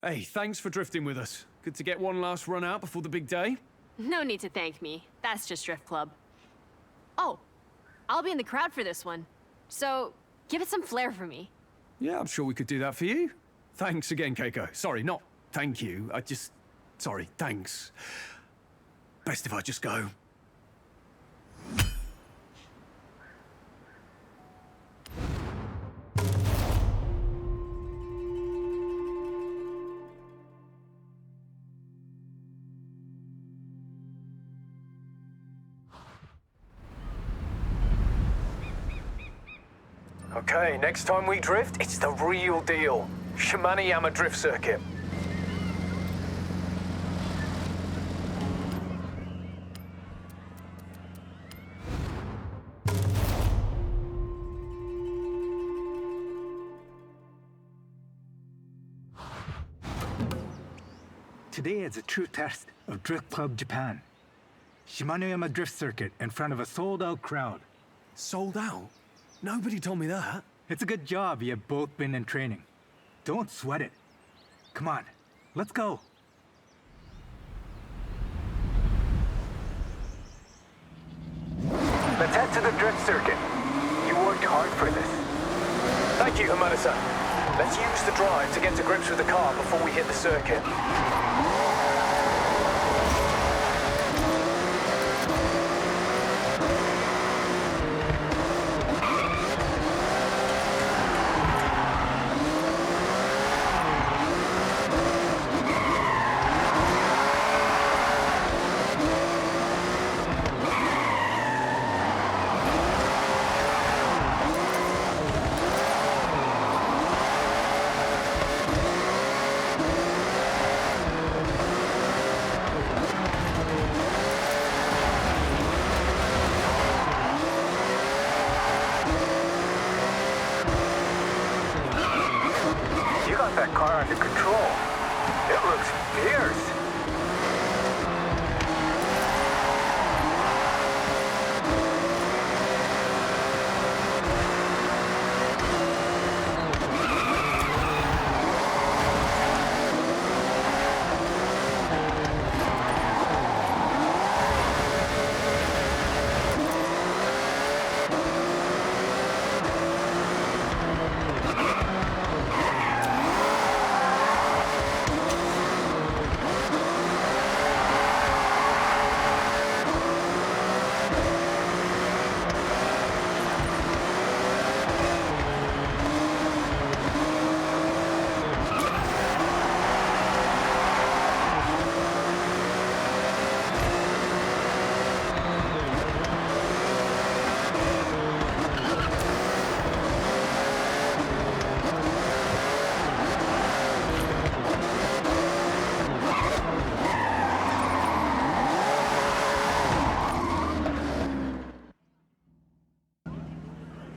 Hey, thanks for drifting with us. Good to get one last run out before the big day. No need to thank me. That's just Drift Club. Oh, I'll be in the crowd for this one. So, give it some flair for me. Yeah, I'm sure we could do that for you. Thanks again, Keiko. Sorry, not thank you. Sorry, thanks. Best if I just go. Okay, next time we drift, it's the real deal. Shimanoyama Drift Circuit. Today is a true test of Drift Club Japan. Shimanoyama Drift Circuit in front of a sold-out crowd. Sold out? Nobody told me that. It's a good job you have both been in training. Don't sweat it. Come on, let's go. Let's head to the drift circuit. You worked hard for this. Thank you, Hamada-san. Let's use the drive to get to grips with the car before we hit the circuit. that car under control. It looks fierce.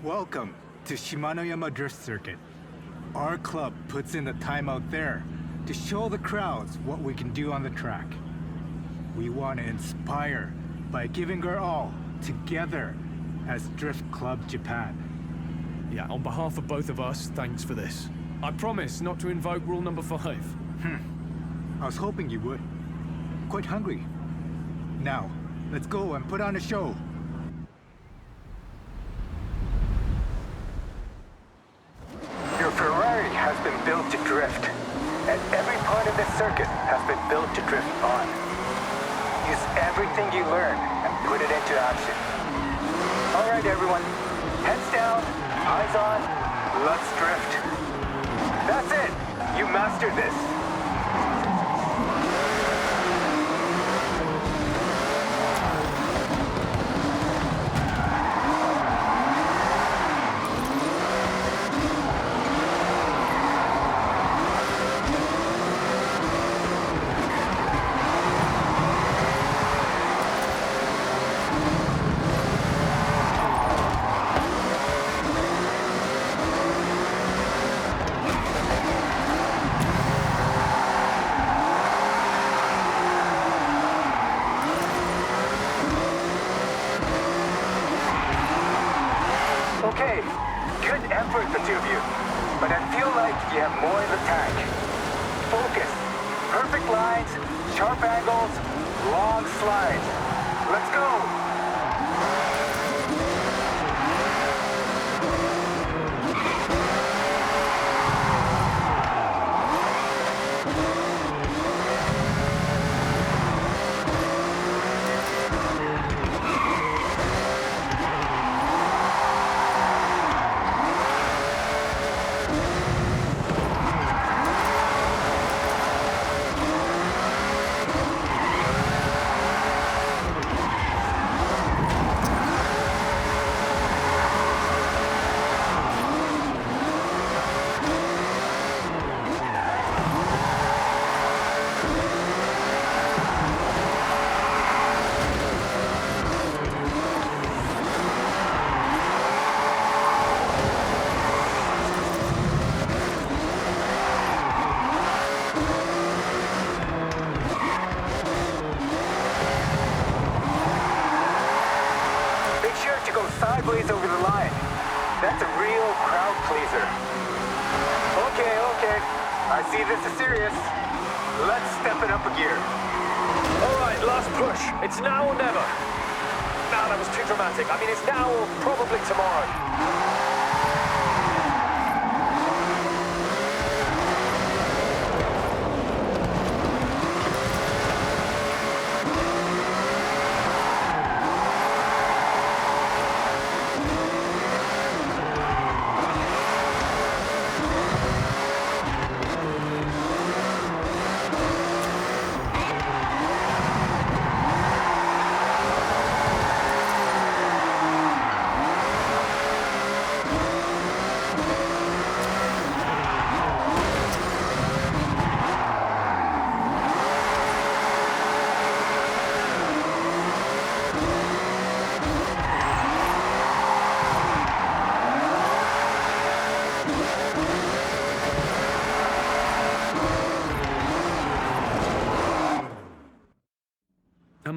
Welcome to Shimanoyama Drift Circuit. Our club puts in the time out there to show the crowds what we can do on the track. We want to inspire by giving our all together as Drift Club Japan. Yeah, on behalf of both of us, thanks for this. I promise not to invoke rule number 5. I was hoping you would. Quite hungry. Now, let's go and put on a show. Your Ferrari has been built to drift, and every part of this circuit has been built to drift on. Use everything you learn and put it into action. All right, everyone. Heads down, eyes on, let's drift. That's it! You mastered this. Okay, good effort, the two of you. But I feel like you have more in the tank. Focus. Perfect lines, sharp angles, long slides. Let's go! Sideways over the line. That's a real crowd pleaser. Okay. I see this is serious. Let's step it up a gear. All right, last push. It's now or never. No, that was too dramatic. I mean, it's now or probably tomorrow.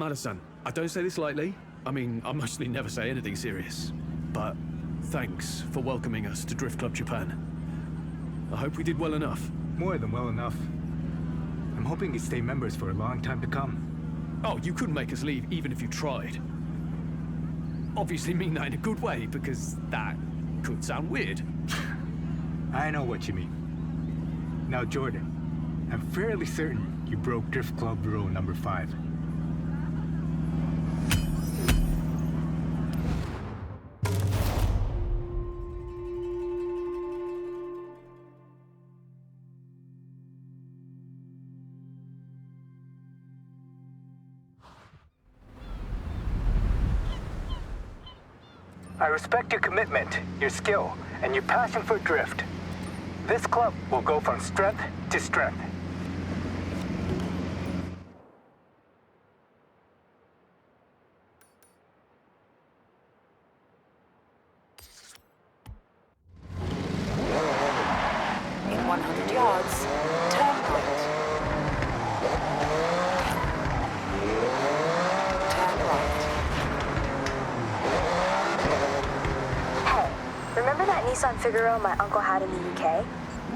Hamada-san, I don't say this lightly. I mean, I mostly never say anything serious. But thanks for welcoming us to Drift Club Japan. I hope we did well enough. More than well enough. I'm hoping you stay members for a long time to come. Oh, you couldn't make us leave even if you tried. Obviously mean that in a good way, because that could sound weird. I know what you mean. Now, Jordan, I'm fairly certain you broke Drift Club rule number 5. I respect your commitment, your skill, and your passion for drift. This club will go from strength to strength. In 100 yards, turn right. Turn right. Hey, remember that Nissan Figaro my uncle had in the UK?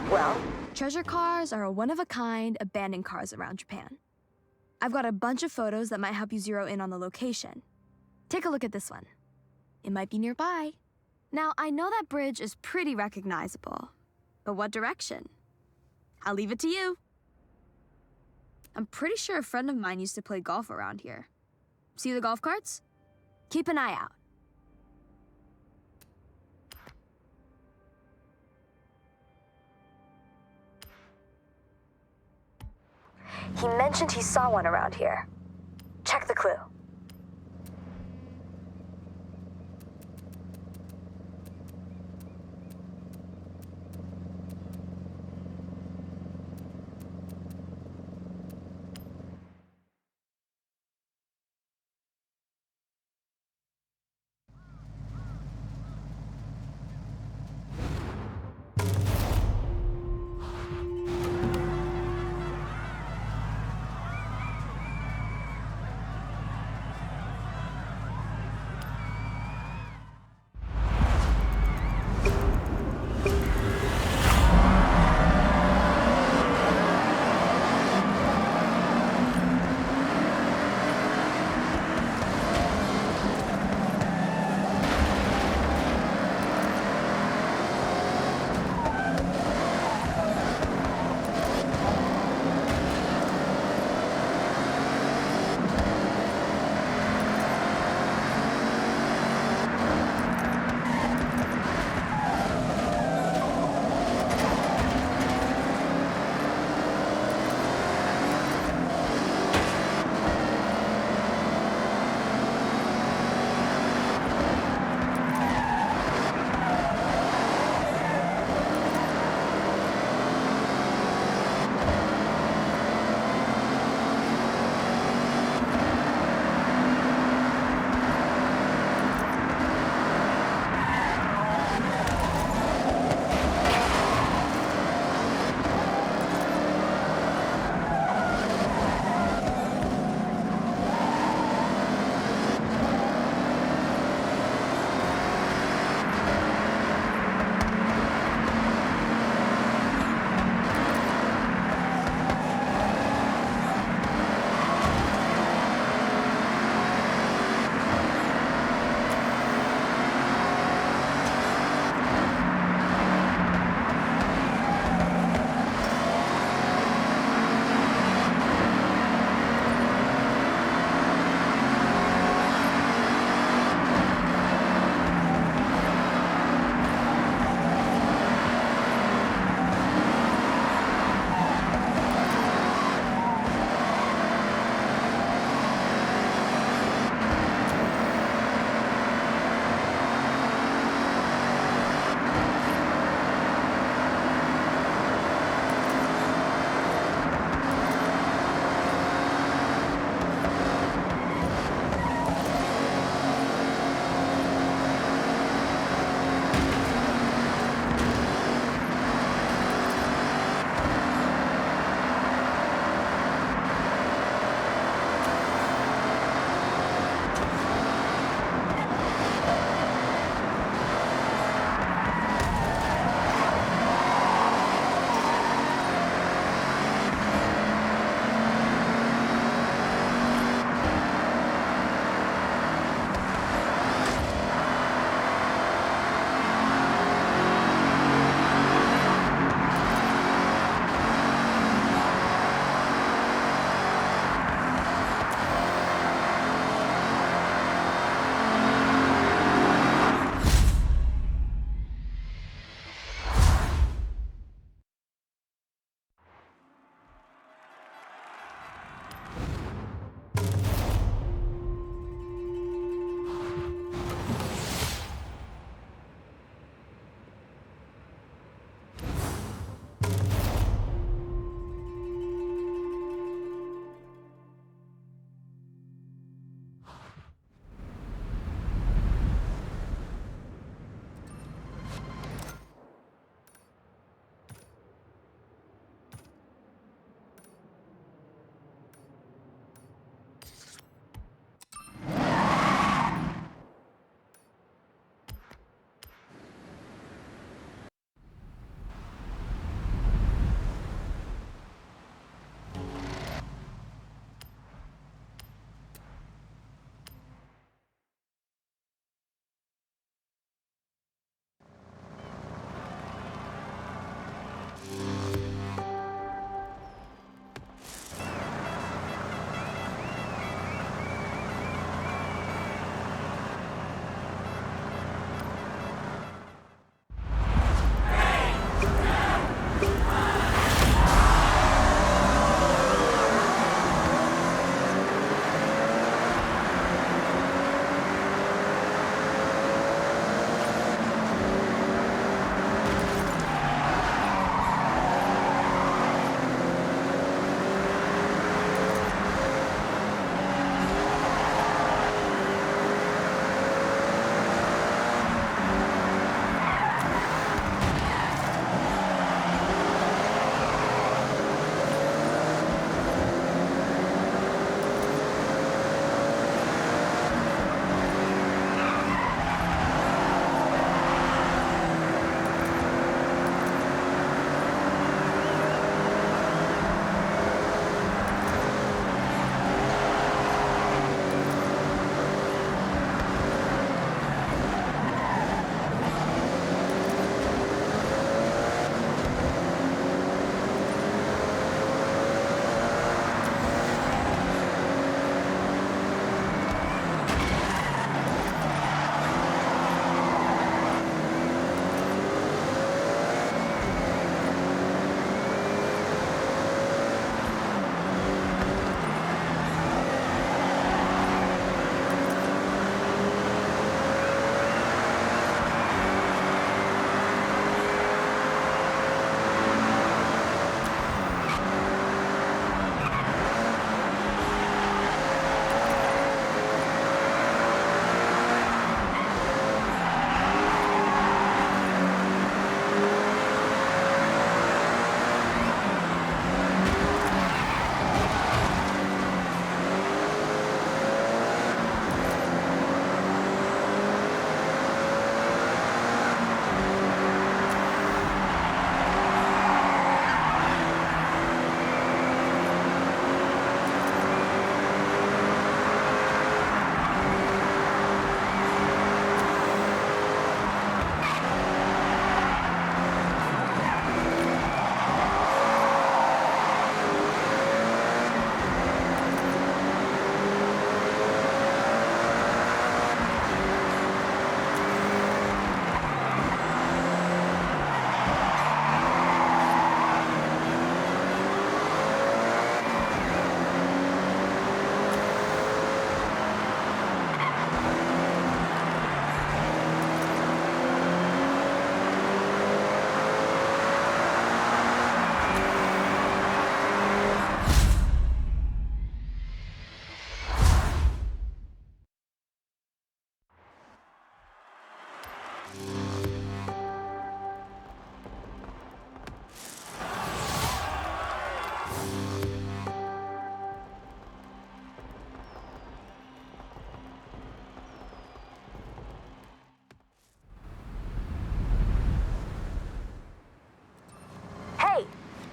Well, Treasure cars are a one-of-a-kind abandoned cars around Japan. I've got a bunch of photos that might help you zero in on the location. Take a look at this one. It might be nearby. Now, I know that bridge is pretty recognizable, but what direction? I'll leave it to you. I'm pretty sure a friend of mine used to play golf around here. See the golf carts? Keep an eye out. he mentioned he saw one around here. Check the clue.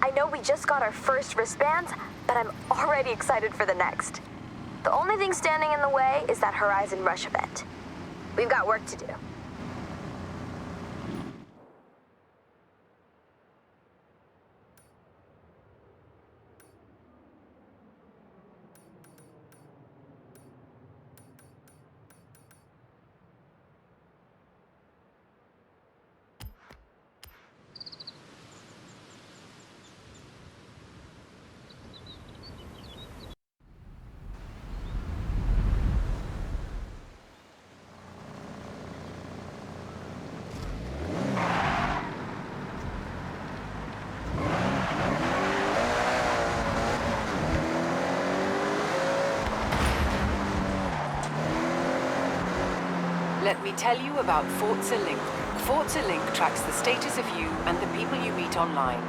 I know we just got our first wristbands, but I'm already excited for the next. The only thing standing in the way is that Horizon Rush event. We've got work to do. Let me tell you about Forza Link. Forza Link tracks the status of you and the people you meet online,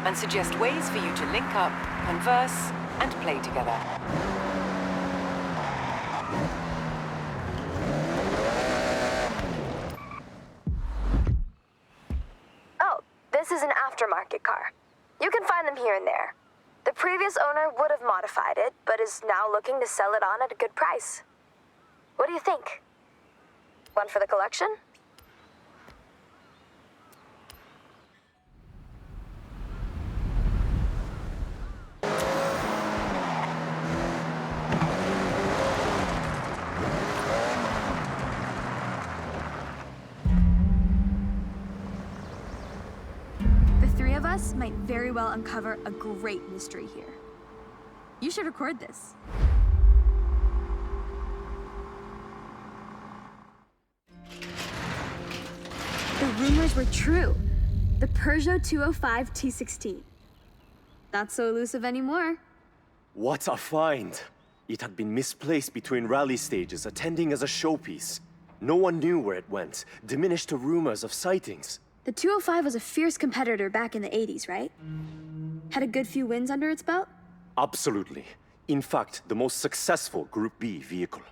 and suggests ways for you to link up, converse, and play together. Oh, this is an aftermarket car. You can find them here and there. The previous owner would have modified it, but is now looking to sell it on at a good price. What do you think? One for the collection? The three of us might very well uncover a great mystery here. You should record this. The rumors were true. The Peugeot 205 T16. Not so elusive anymore. What a find! It had been misplaced between rally stages, attending as a showpiece. No one knew where it went, diminished to rumors of sightings. The 205 was a fierce competitor back in the 80s, right? Had a good few wins under its belt? Absolutely. In fact, the most successful Group B vehicle.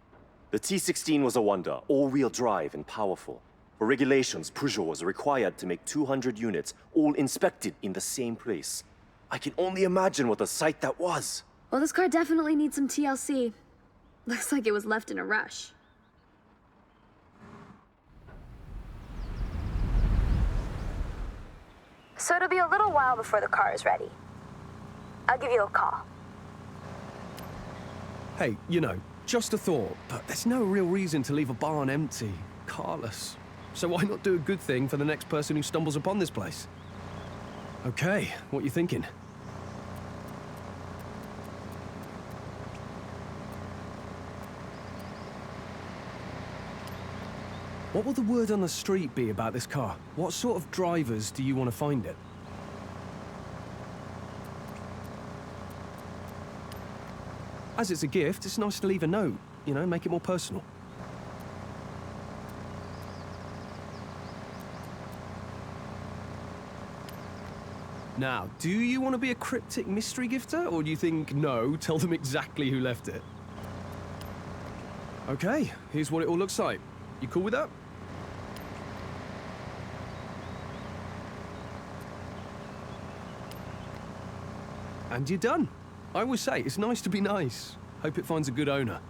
The T16 was a wonder, all-wheel drive and powerful. For regulations, Peugeot was required to make 200 units, all inspected in the same place. I can only imagine what a sight that was. Well, this car definitely needs some TLC. Looks like it was left in a rush. So it'll be a little while before the car is ready. I'll give you a call. Hey, you know, just a thought, but there's no real reason to leave a barn empty, carless. So why not do a good thing for the next person who stumbles upon this place? Okay, what you thinking? What will the word on the street be about this car? What sort of drivers do you want to find it? As it's a gift, it's nice to leave a note, you know, make it more personal. Now, do you want to be a cryptic mystery gifter, or do you think, no, tell them exactly who left it? Okay, here's what it all looks like. You cool with that? And you're done. I always say, it's nice to be nice. Hope it finds a good owner.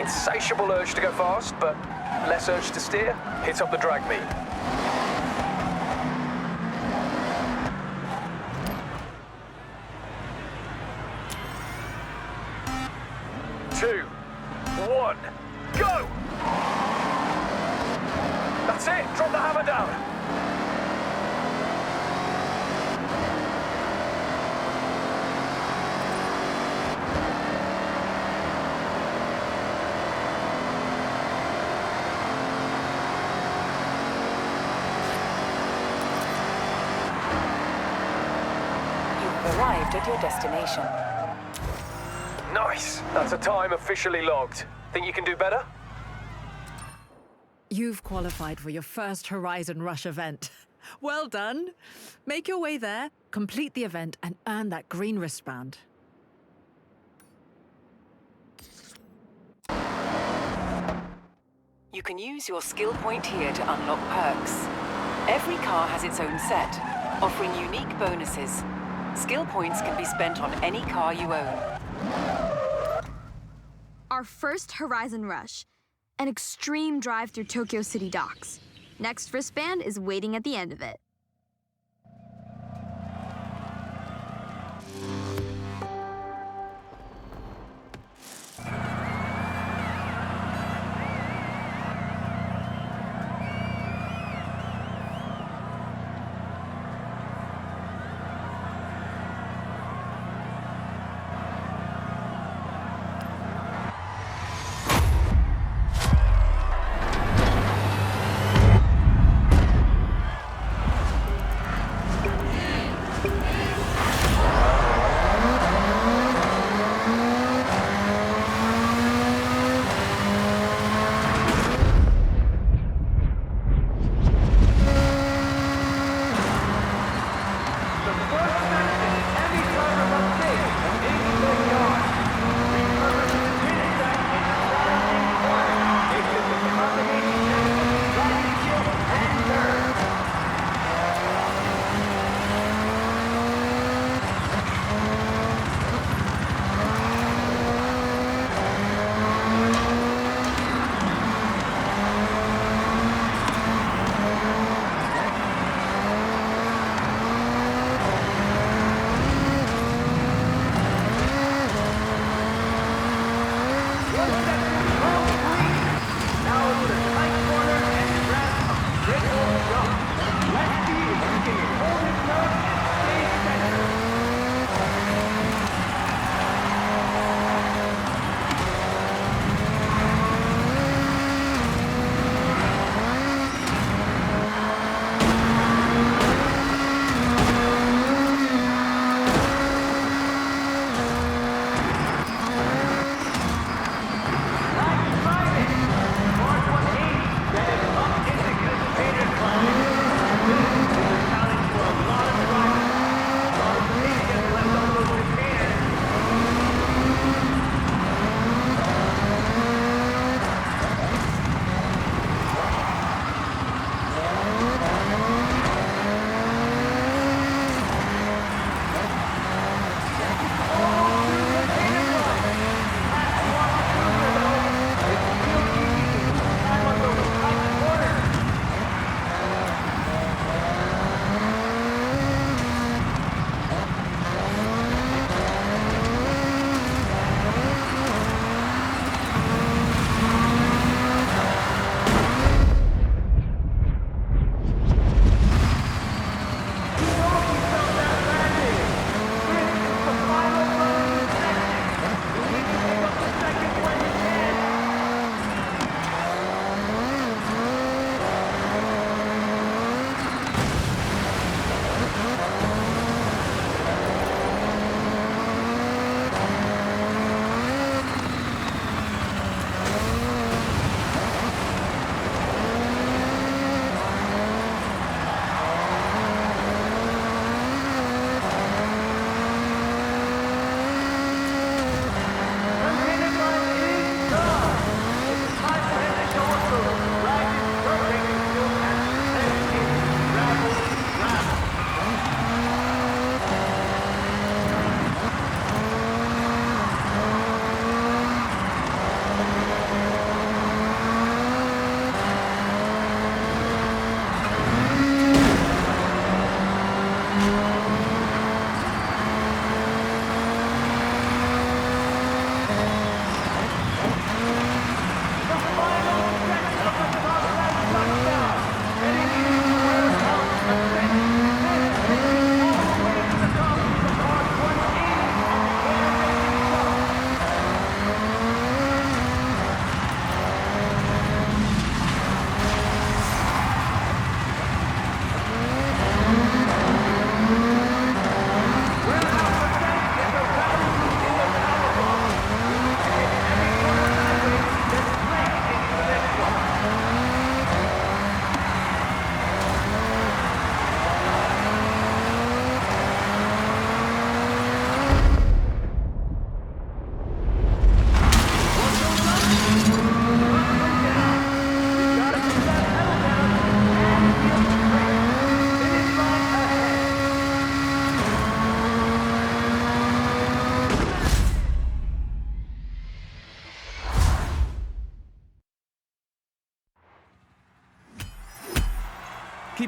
Insatiable urge to go fast, but less urge to steer. Hit up the drag me. Two, one, go! That's it, drop the hammer down. Arrived at your destination. Nice! That's a time officially logged. Think you can do better? You've qualified for your first Horizon Rush event. Well done. Make your way there, complete the event, and earn that green wristband. You can use your skill point here to unlock perks. Every car has its own set, offering unique bonuses. Skill points can be spent on any car you own. Our first Horizon Rush, an extreme drive through Tokyo City docks. Next wristband is waiting at the end of it.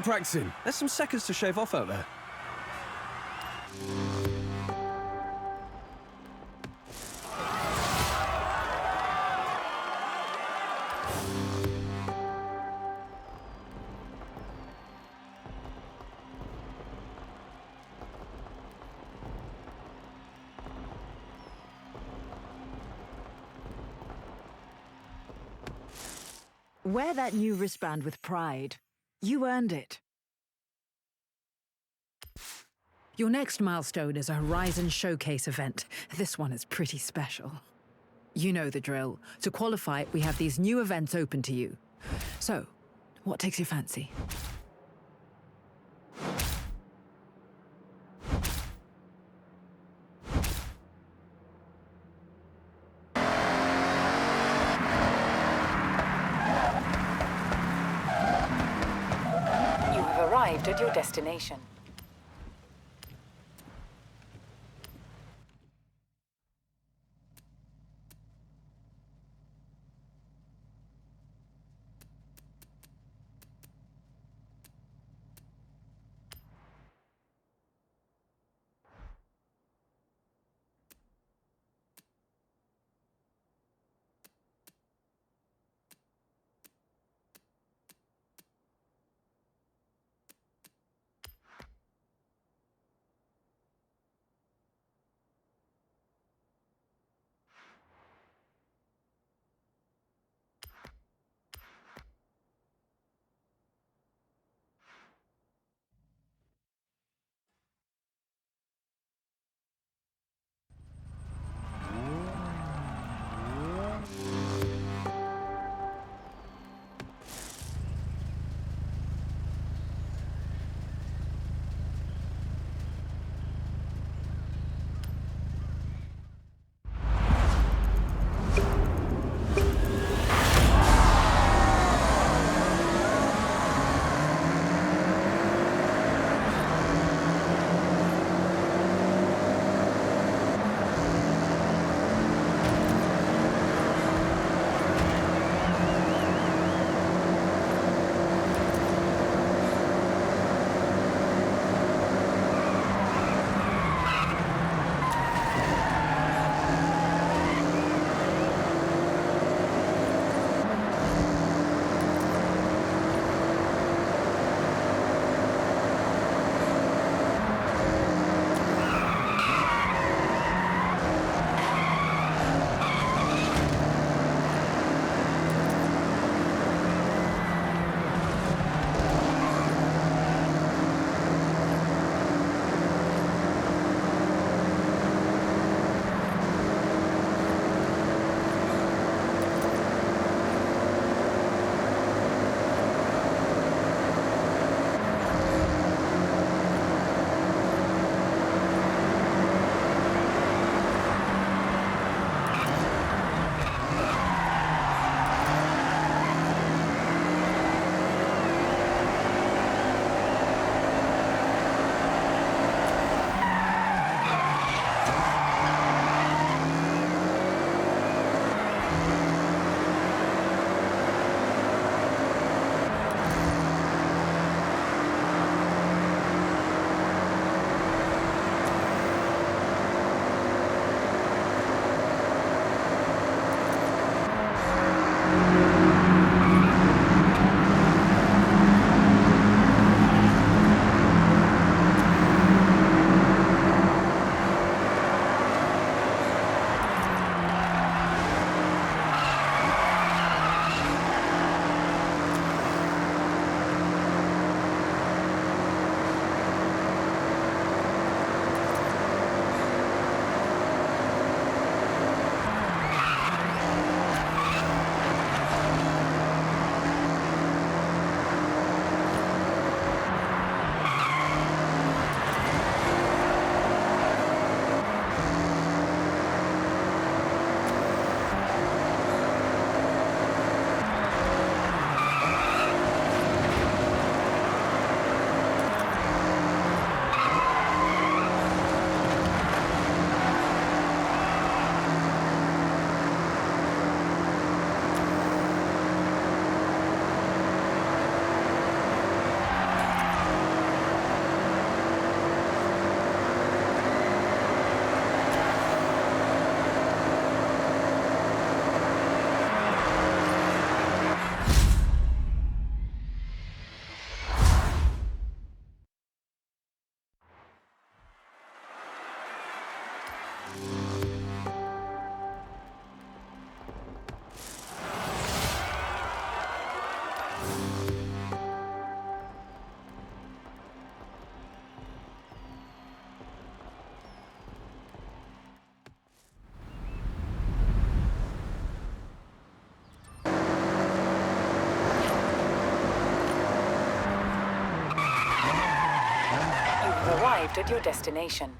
keep practicing. There's some seconds to shave off out there. Wear that new wristband with pride. You earned it. Your next milestone is a Horizon Showcase event. This one is pretty special. You know the drill. To qualify, we have these new events open to you. So, what takes your fancy? You have arrived at your destination. arrived at your destination.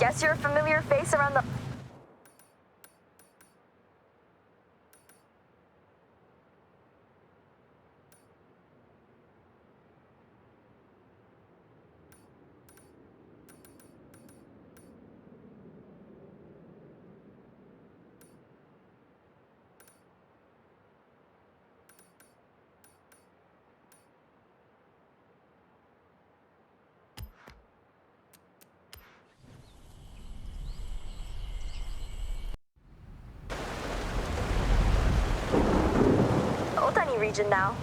Guess you're a familiar face around the... Otani region now.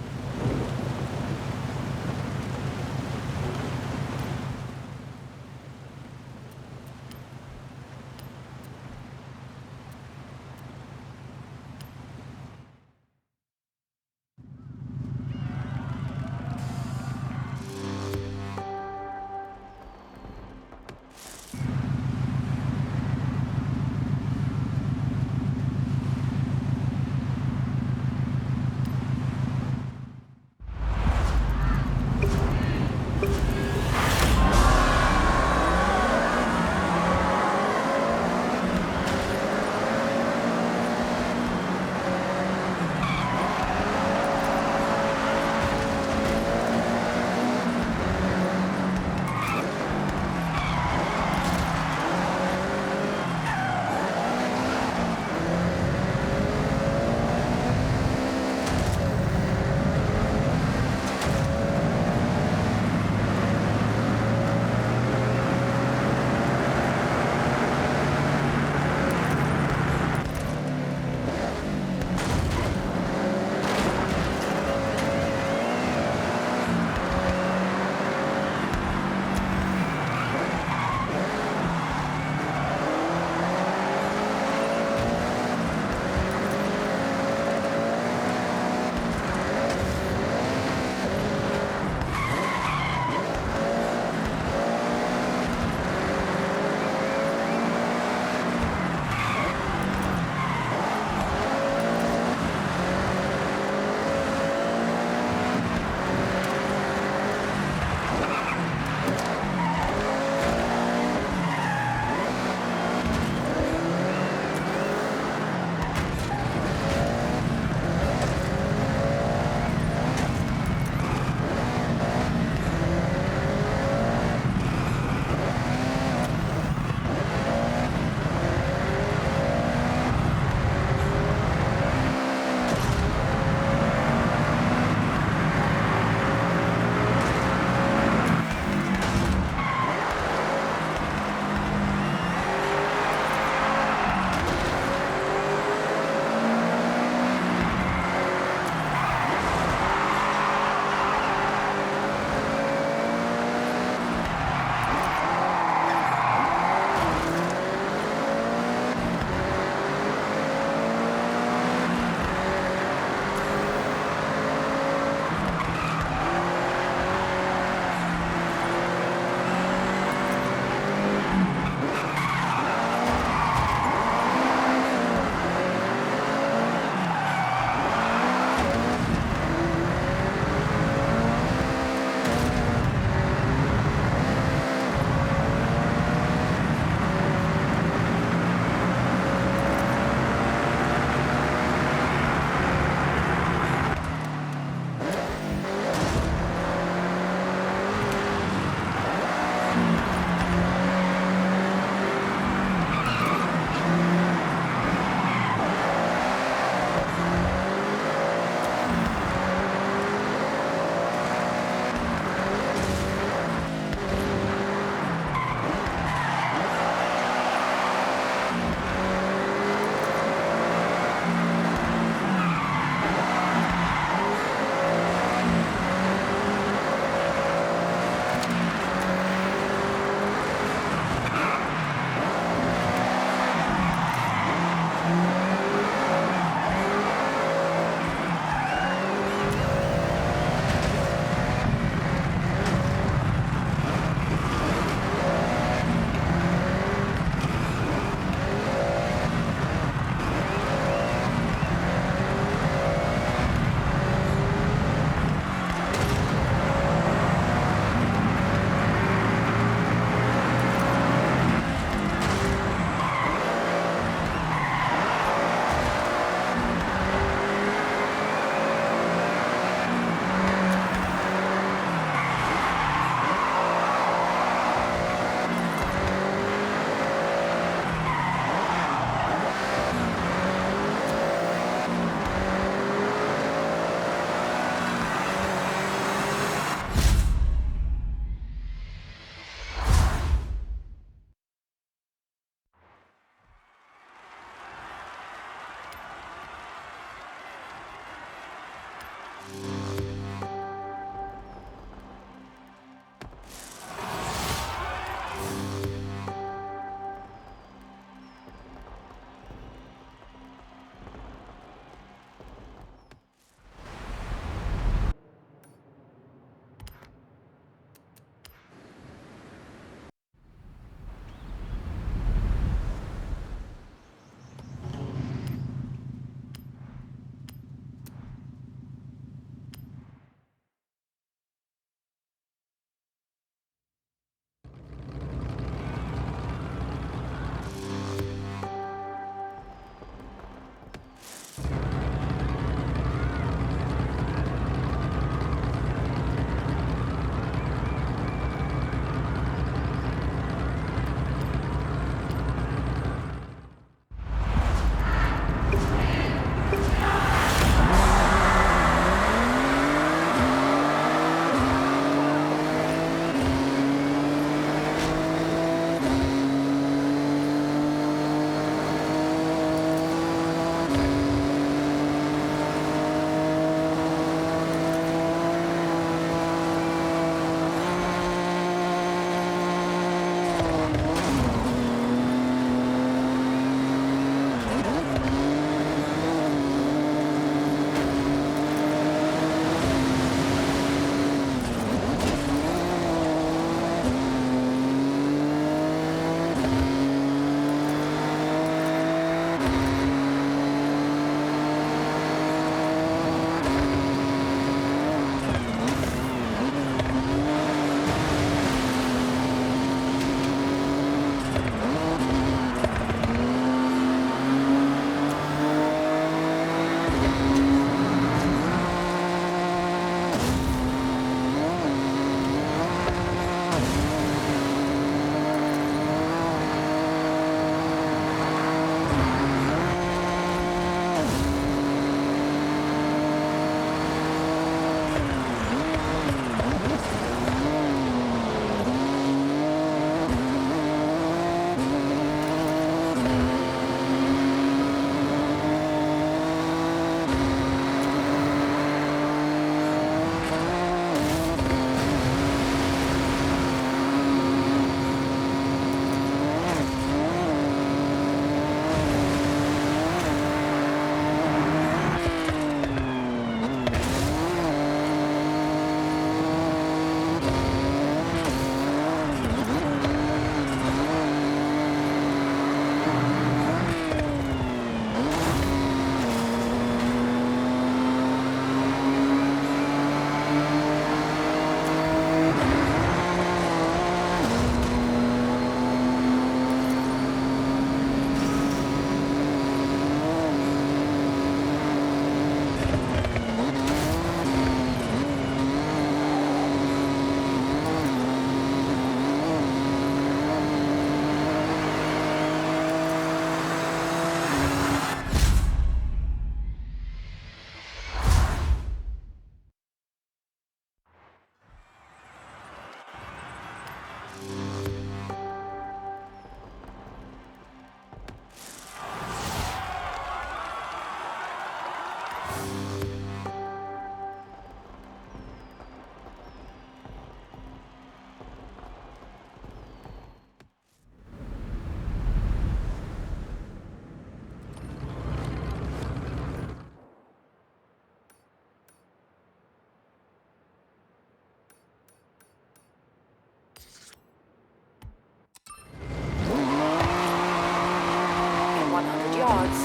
In 100 yards,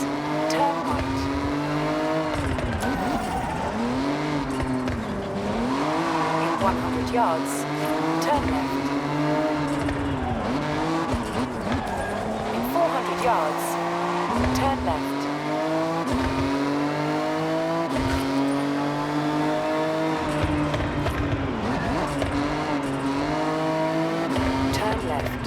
turn right. In 100 yards, turn left. In 400 yards, turn left. Turn left.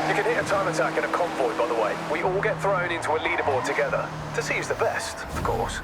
You can hit a time attack in a convoy, by the way. We all get thrown into a leaderboard together. To see who's the best, of course.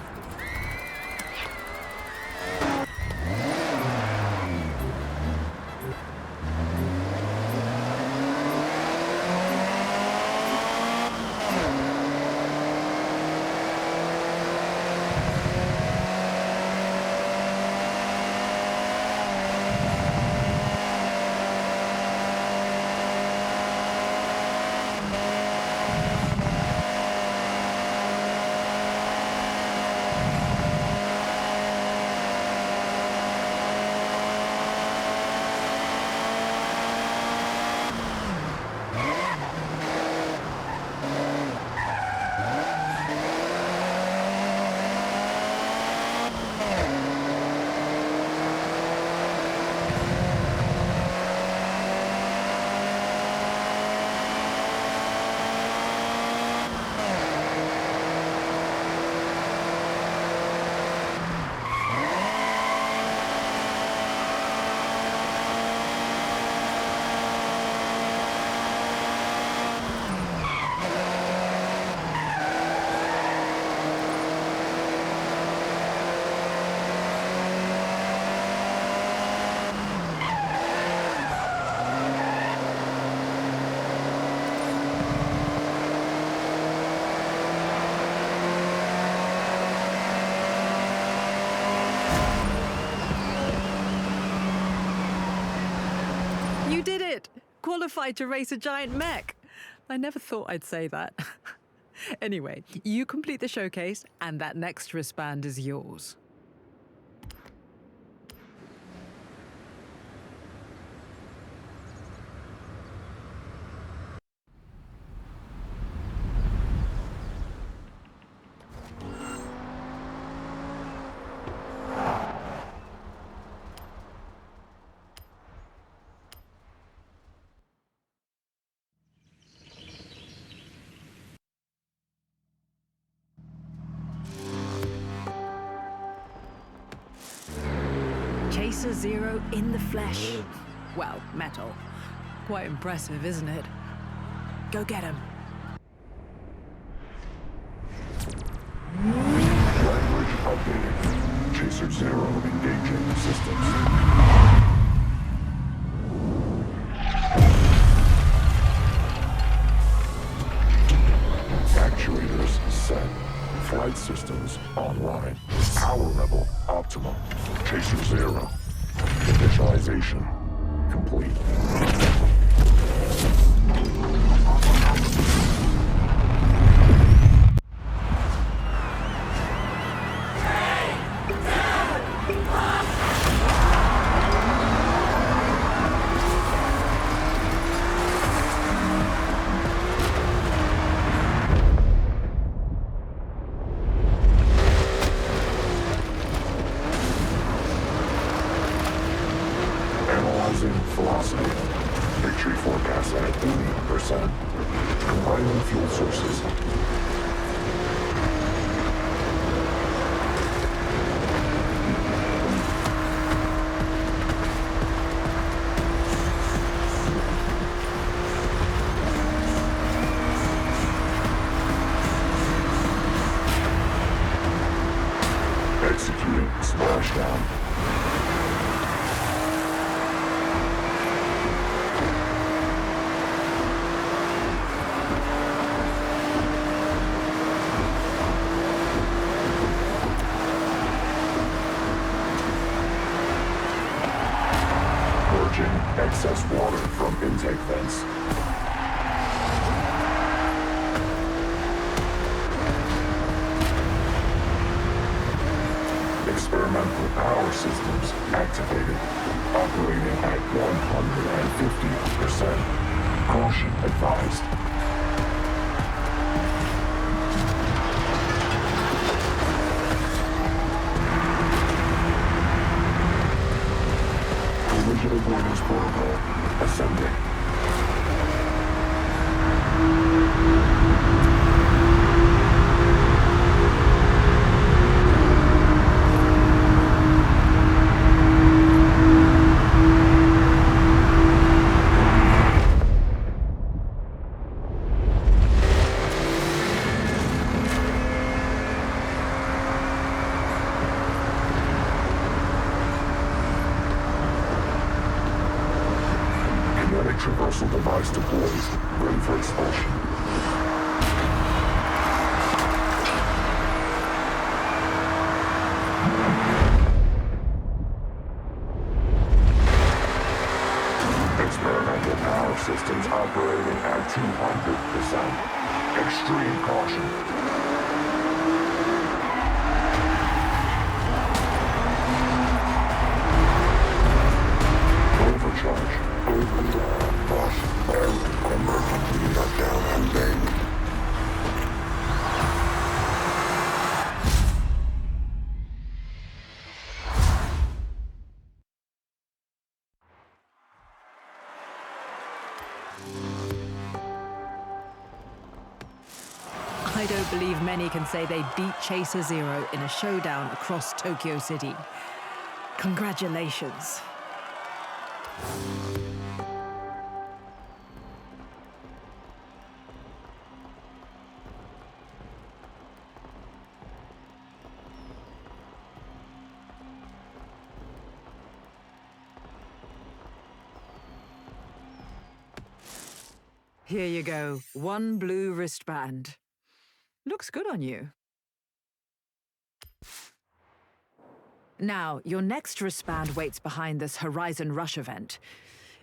You did it! Qualified to race a giant mech! I never thought I'd say that. Anyway, you complete the showcase, and that next wristband is yours. Chaser Zero in the flesh. Well, metal. Quite impressive, isn't it? Go get him. Language updated. Chaser Zero engaging systems. Actuators set. Flight systems online. Power level optimal. Chaser Zero. Initialization complete. Analyzing velocity. Victory forecast at 80%. Combining fuel sources. Executing splashdown. Excess water from intake vents. Experimental power systems activated. Operating at 150%. Caution advised. Digital avoidance protocol. Ascending. Kinetic traversal device deployed. Ready for expulsion. Experimental power systems operating at 200%. Extreme caution. Overcharge. Overload. Flush. Out. Emergency shutdown ending. I don't believe many can say they beat Chaser Zero in a showdown across Tokyo City. Congratulations. Here you go. One blue wristband. Looks good on you. Now, your next wristband waits behind this Horizon Rush event.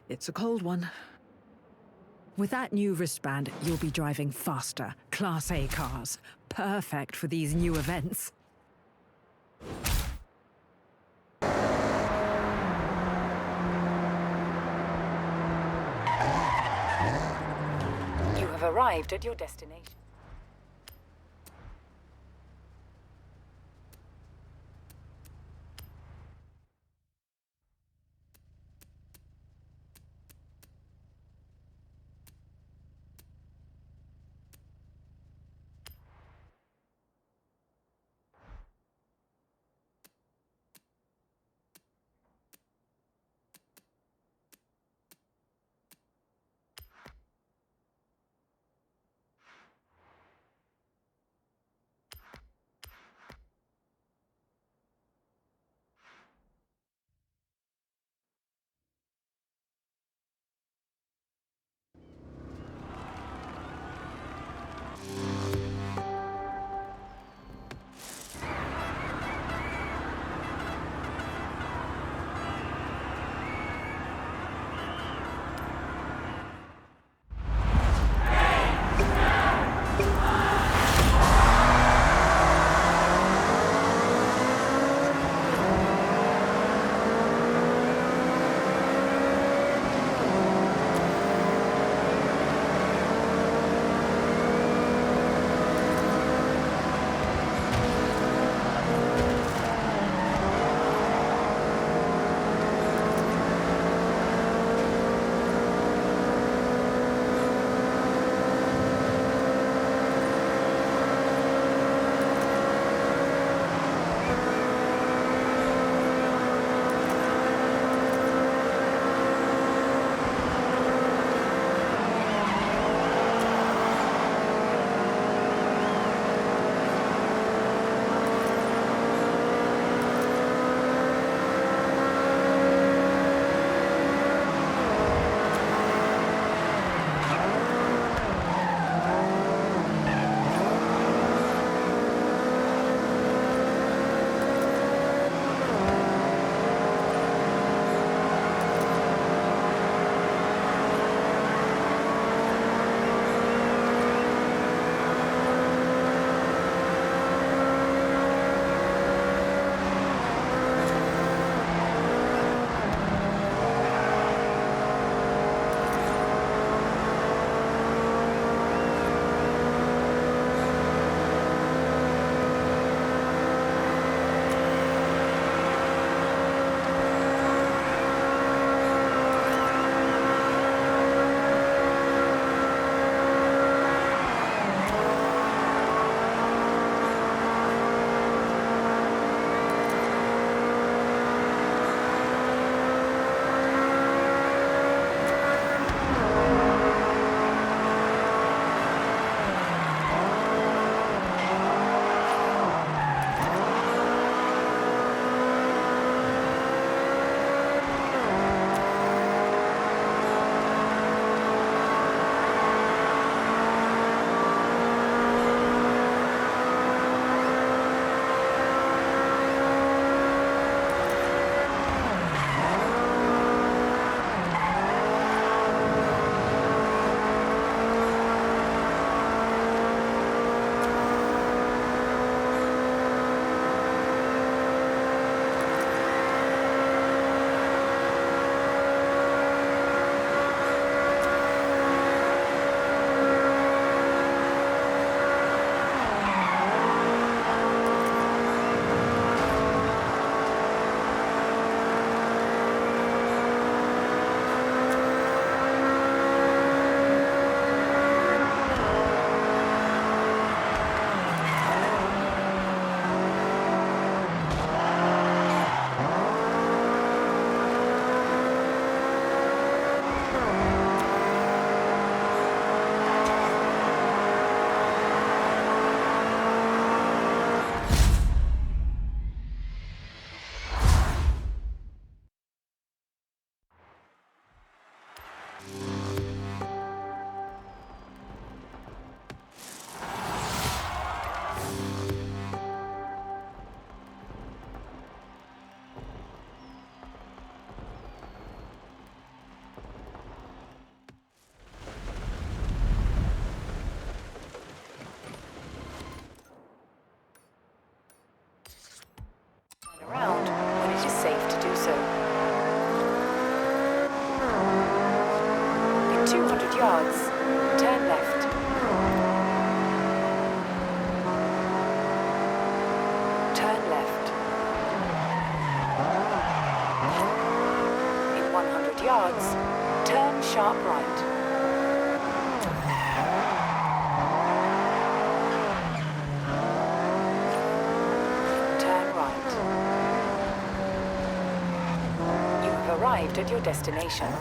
It's a cold one. With that new wristband, you'll be driving faster, Class A cars. Perfect for these new events. You have arrived at your destination. so. In 200 yards, turn left. Turn left. In 100 yards, turn sharp right. Turn right. You have arrived at your destination.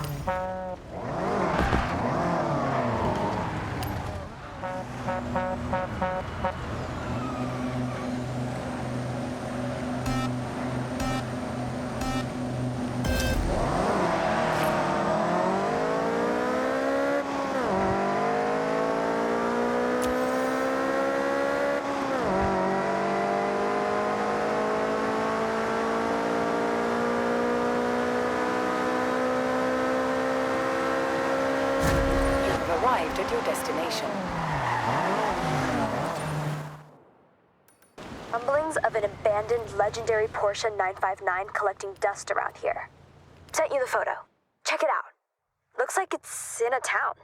Arrived at your destination. Rumblings of an abandoned legendary Porsche 959 collecting dust around here. Sent you the photo. Check it out. Looks like it's in a town.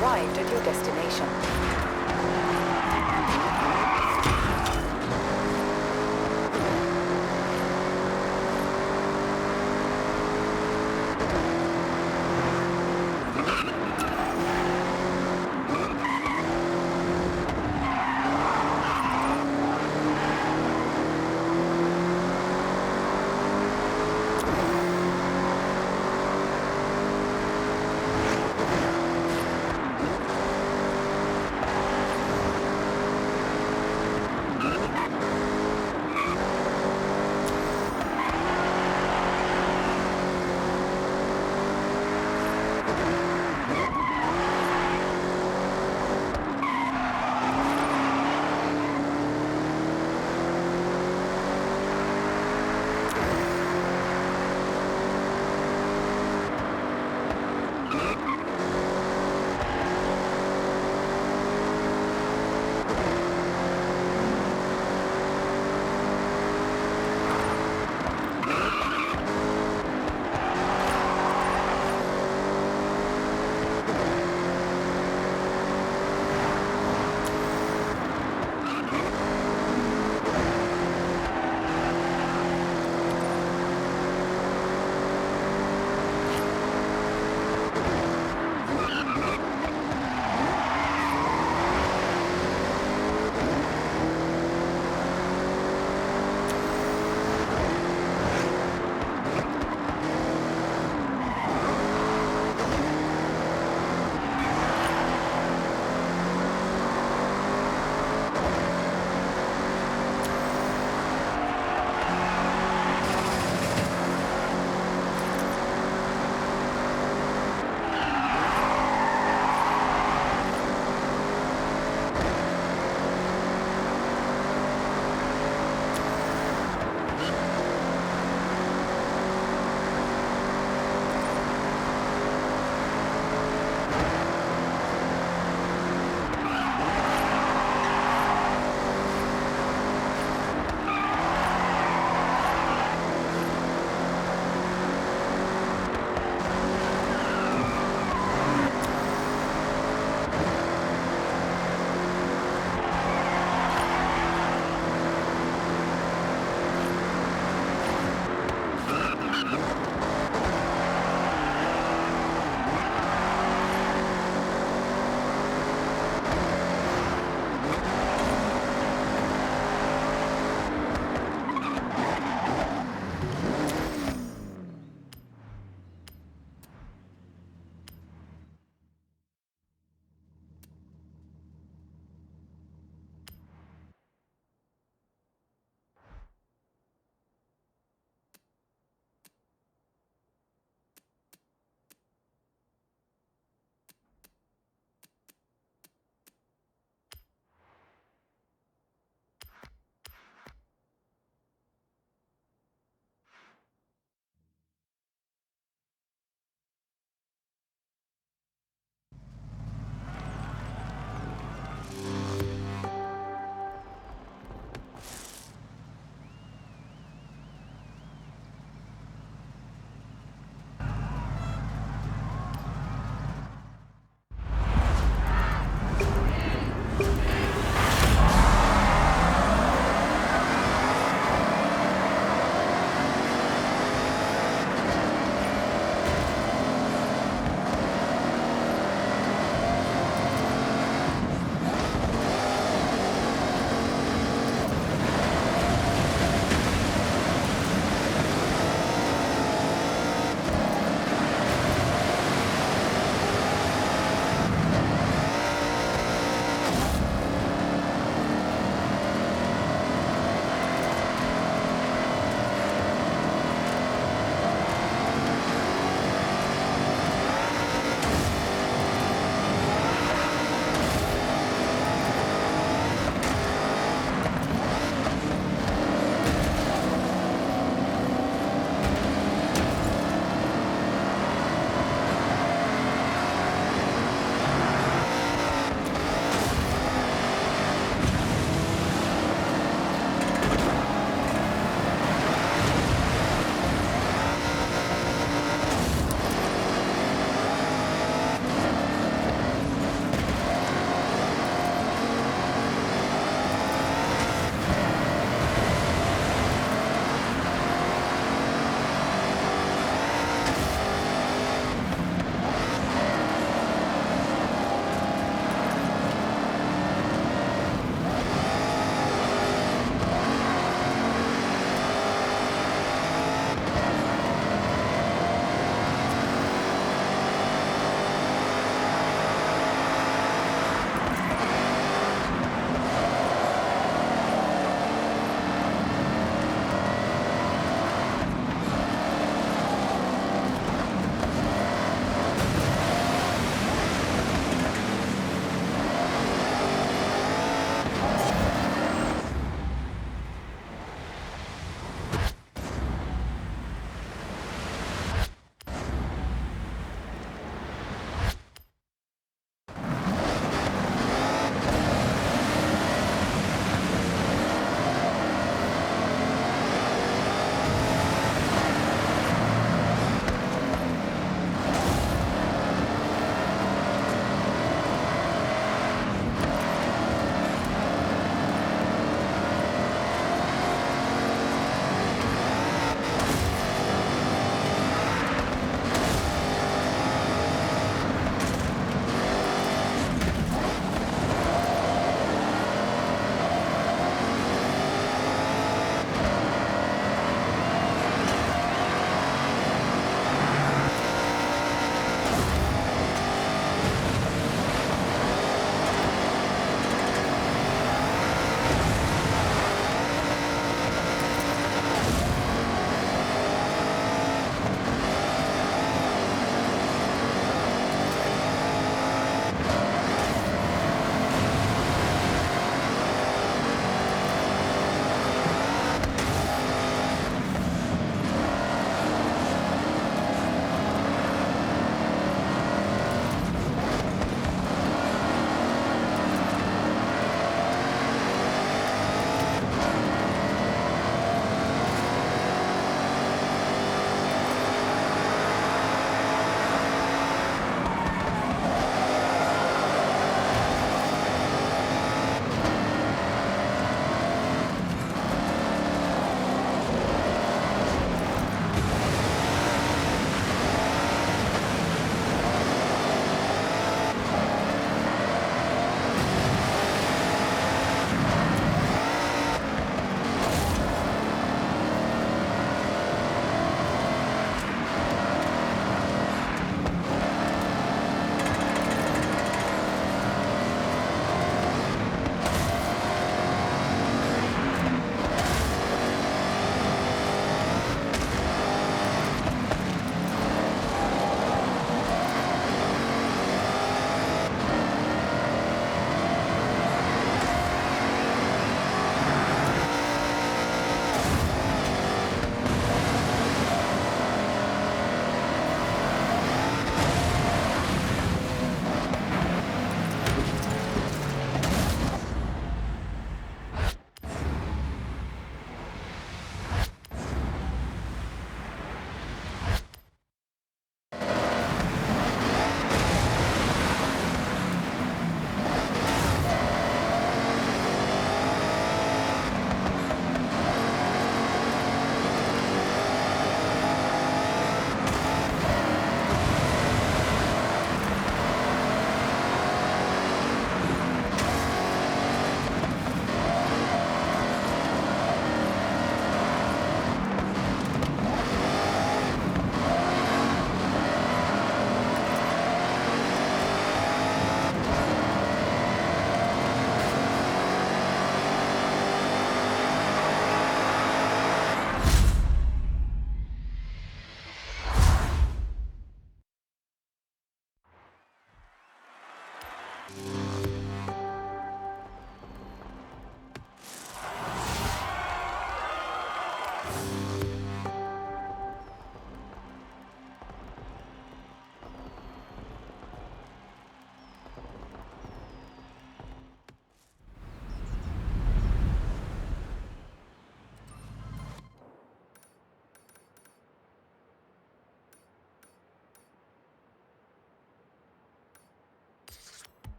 arrived at your destination.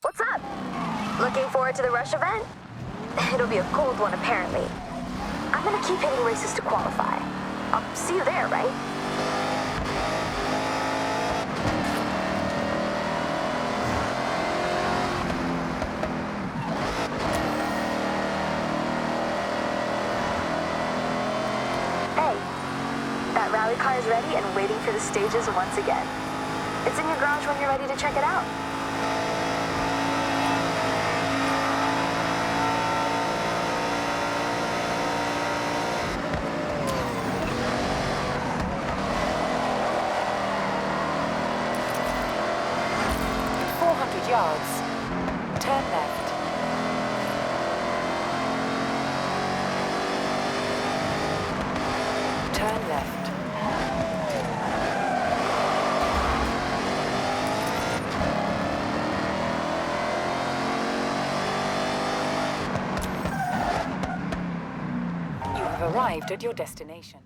What's up? Looking forward to the Rush event? It'll be a cold one, apparently. I'm gonna keep hitting races to qualify. I'll see you there, right? Hey, that rally car is ready and waiting for the stages once again. It's in your garage when you're ready to check it out. Yards. Turn left. Turn left. You have arrived at your destination.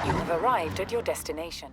You have arrived at your destination.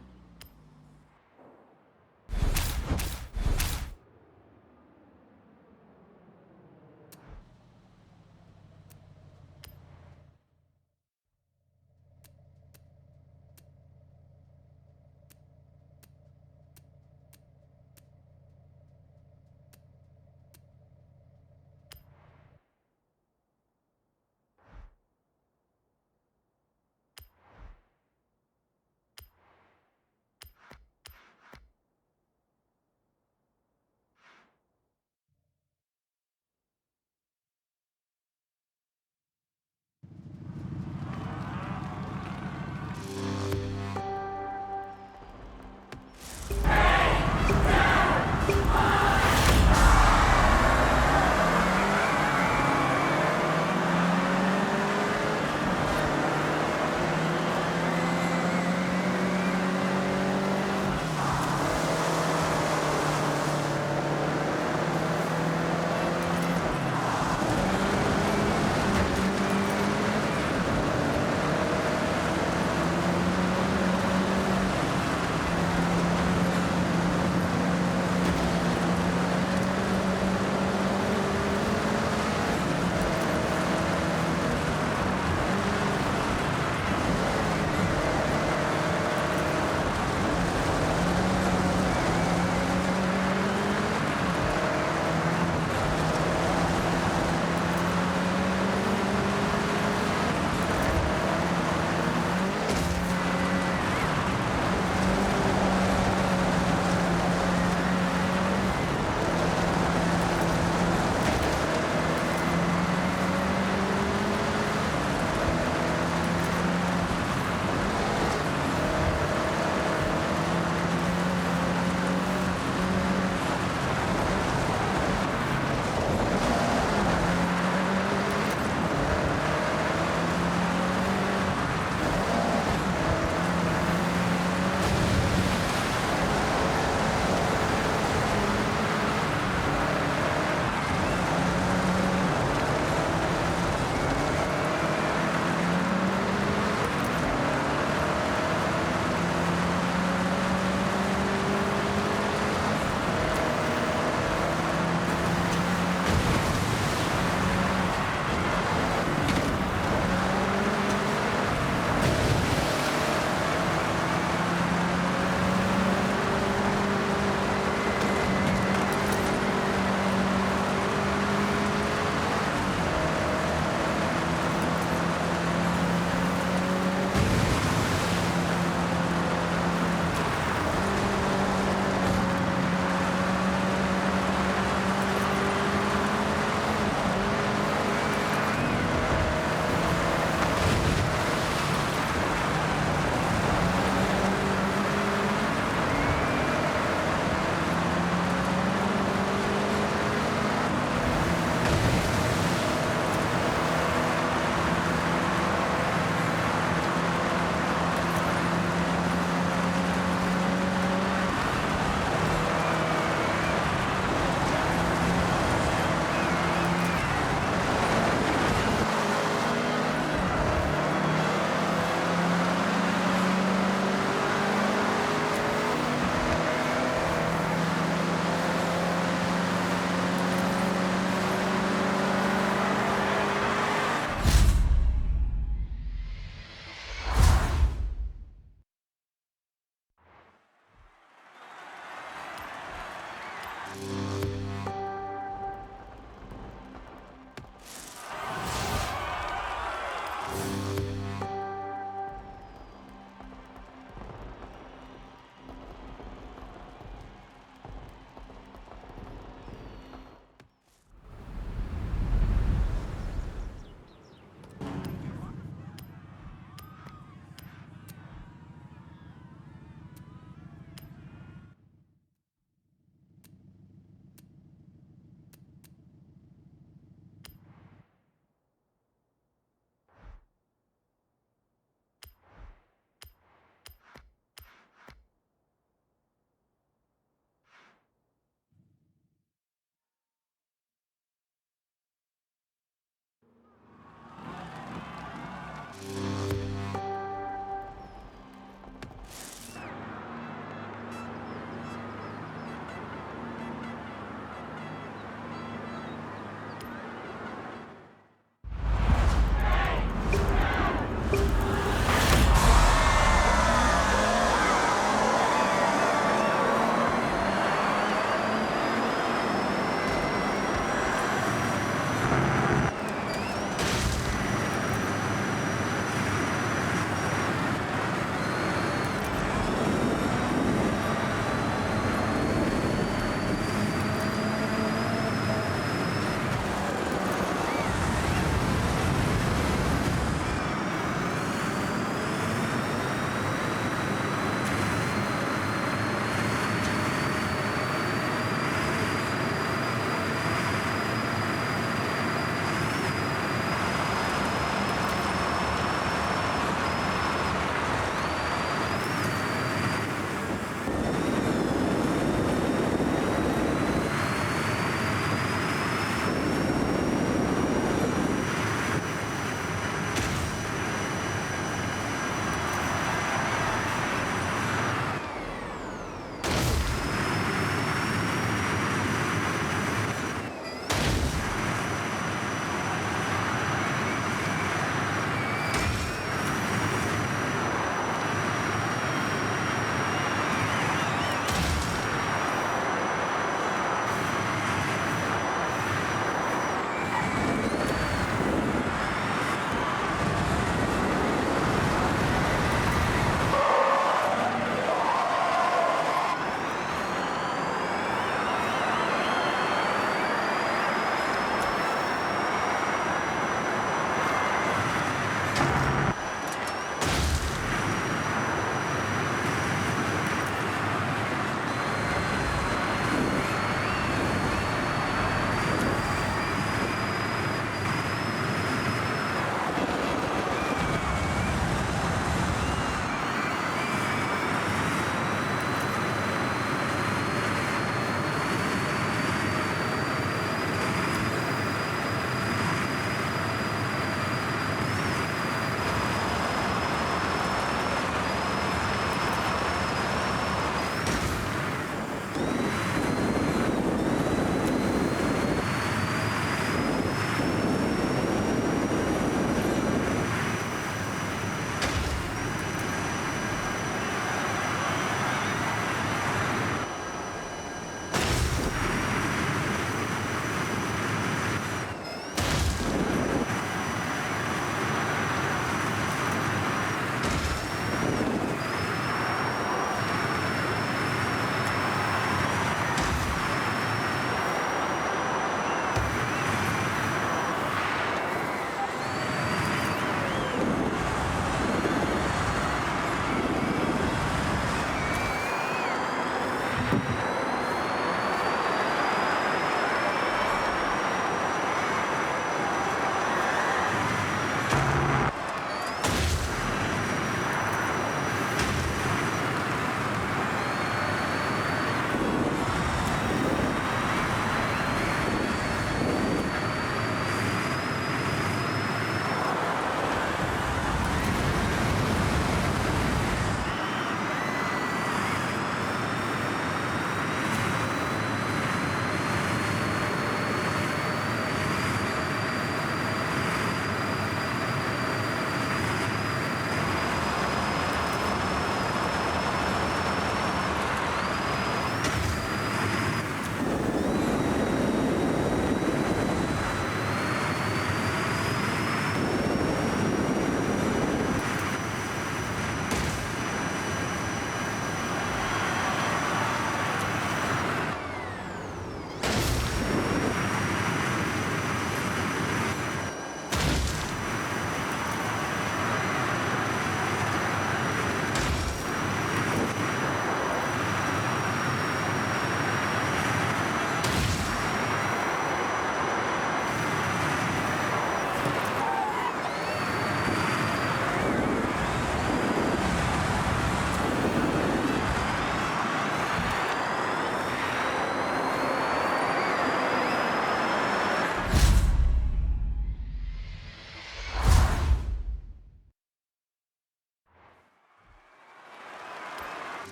You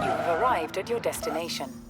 have arrived at your destination.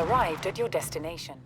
arrived at your destination.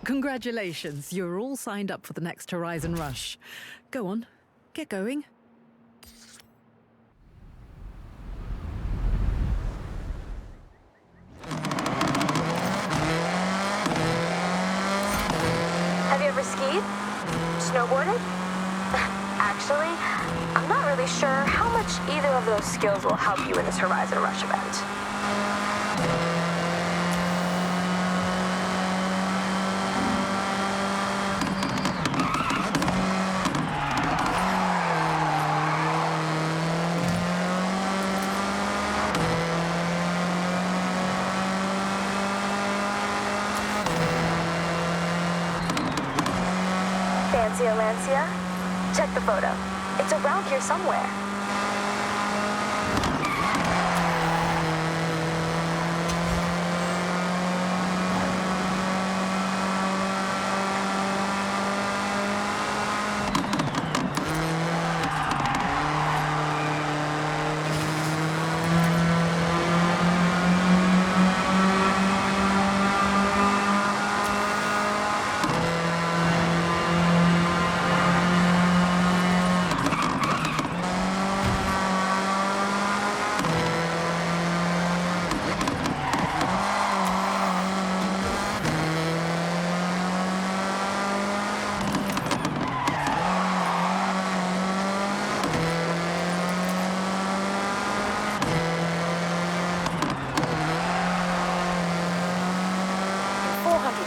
Congratulations, you're all signed up for the next Horizon Rush. Go on, get going. Have you ever skied? Snowboarded? Actually, I'm not really sure how much either of those skills will help you in this Horizon Rush event. Lancia? Check the photo. It's around here somewhere.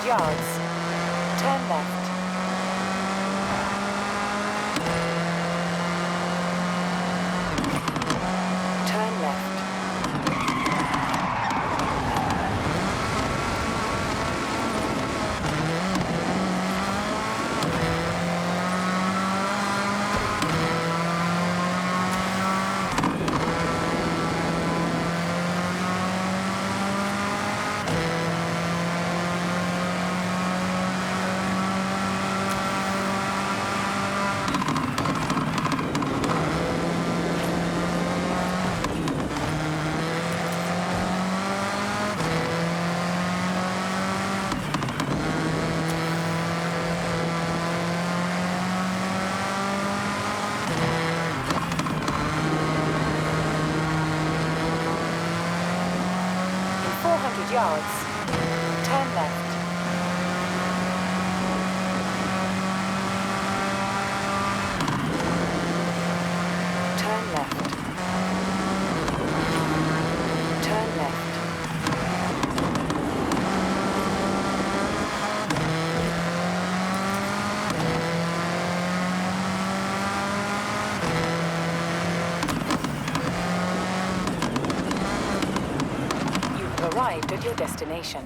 Yards. Turn left. Turn left. Yards. Turn left. Turn left. Turn left. Arrived at your destination.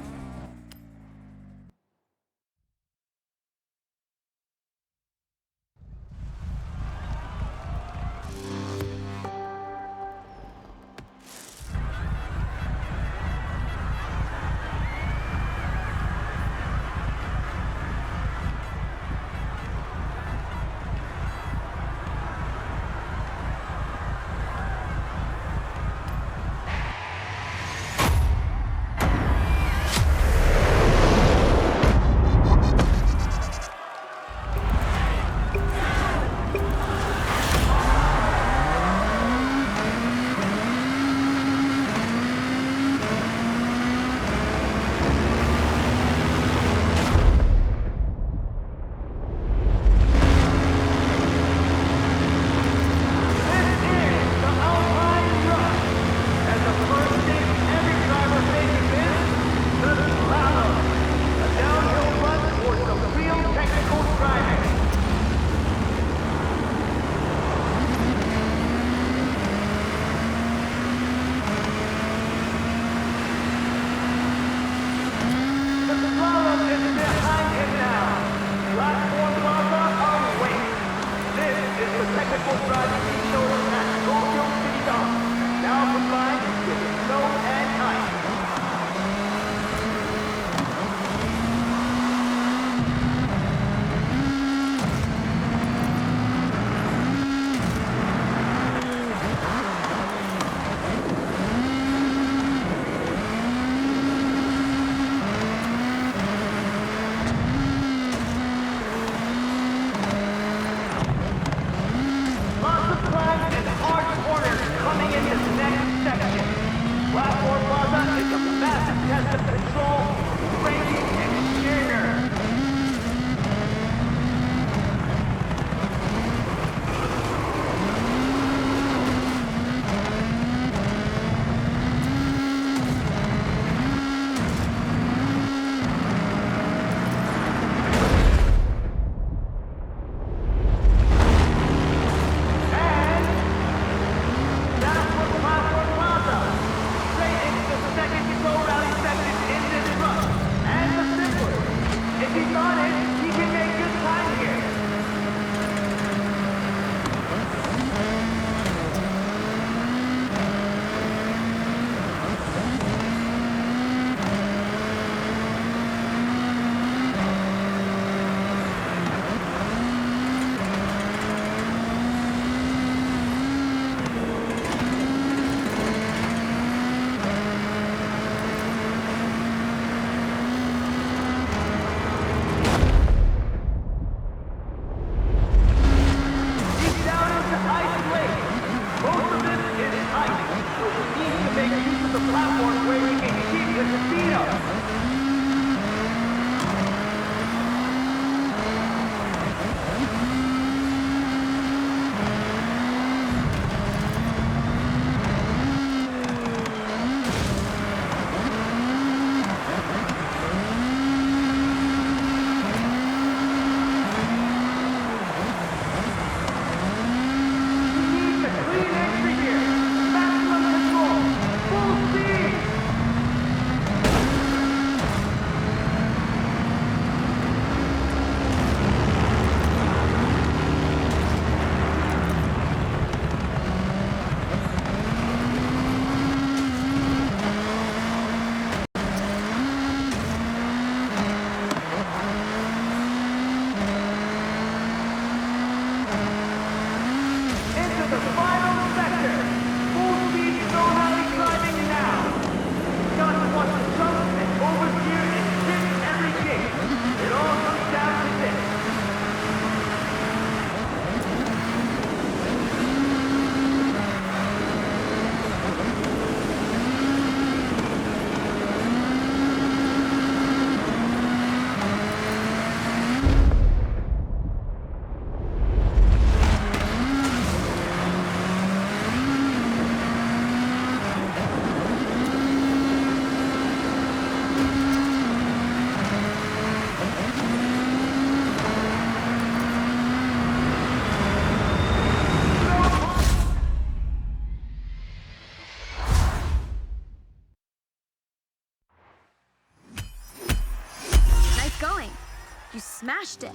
You smashed it.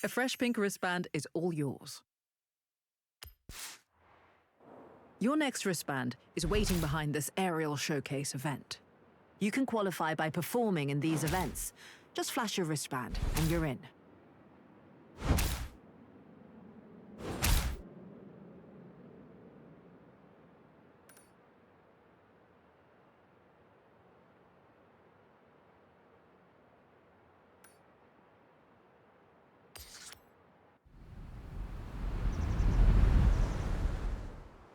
A fresh pink wristband is all yours. Your next wristband is waiting behind this aerial showcase event. You can qualify by performing in these events. Just flash your wristband and you're in.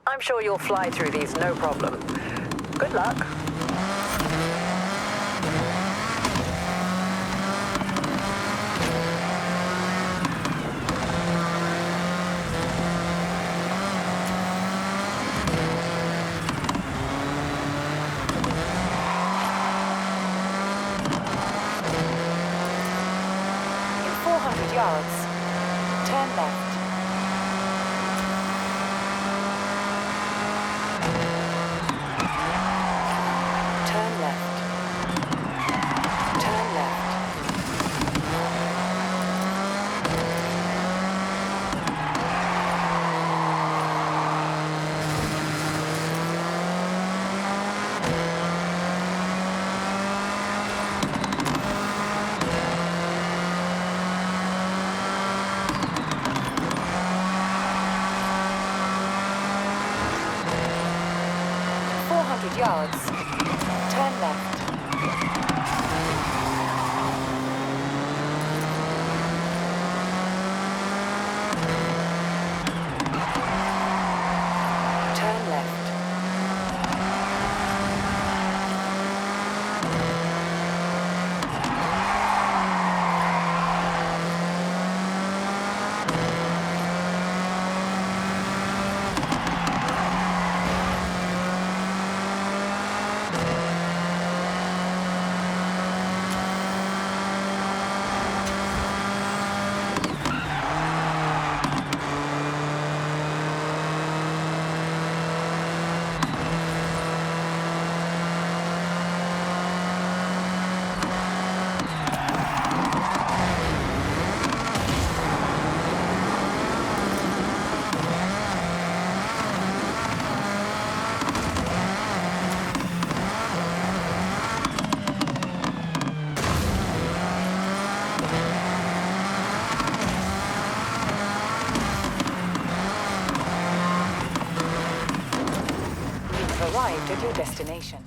I'm sure you'll fly through these no problem. Good luck. In 400 yards, turn left. Turn left. Turn left. 400 yards, turn left. Turn left. You've arrived at your destination.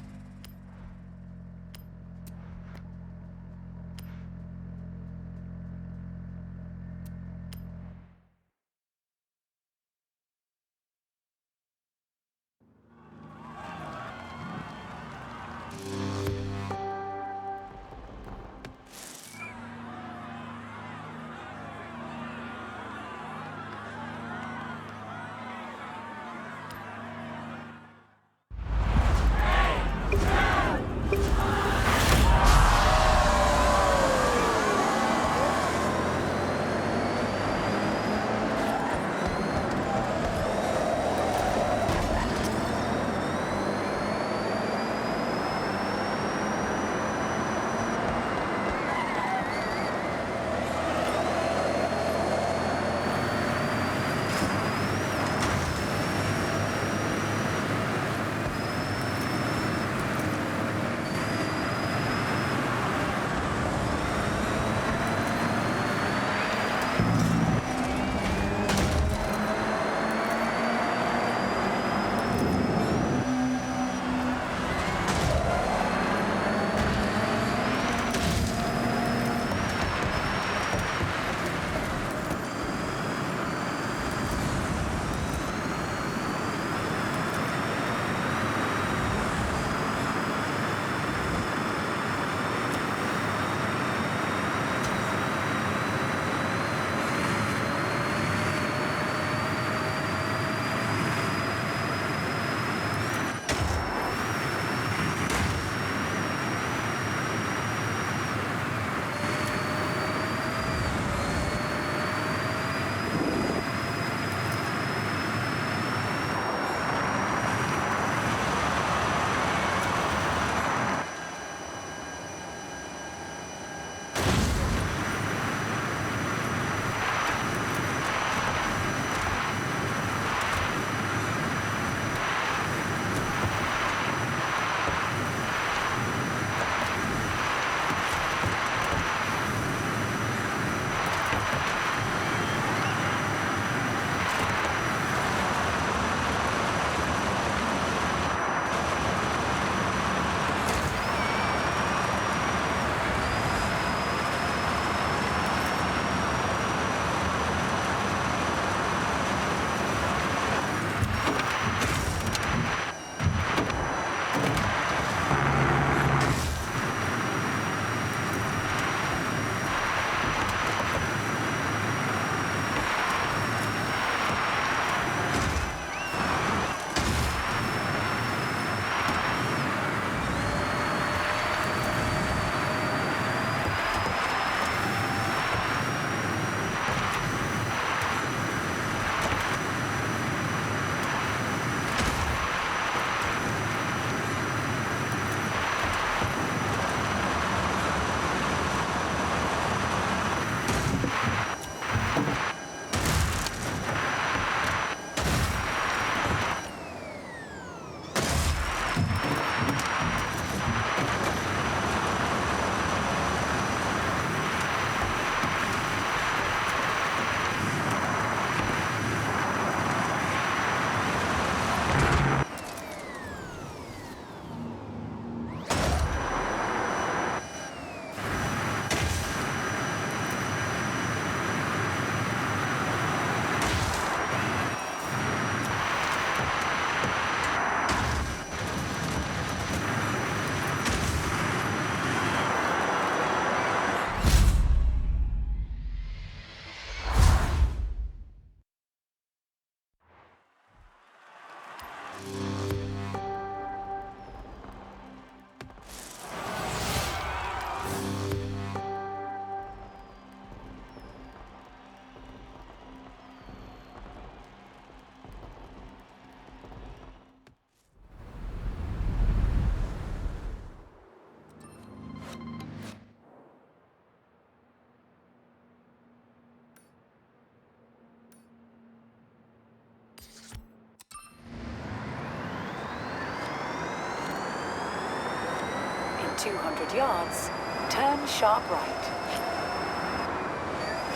200 yards, turn sharp right.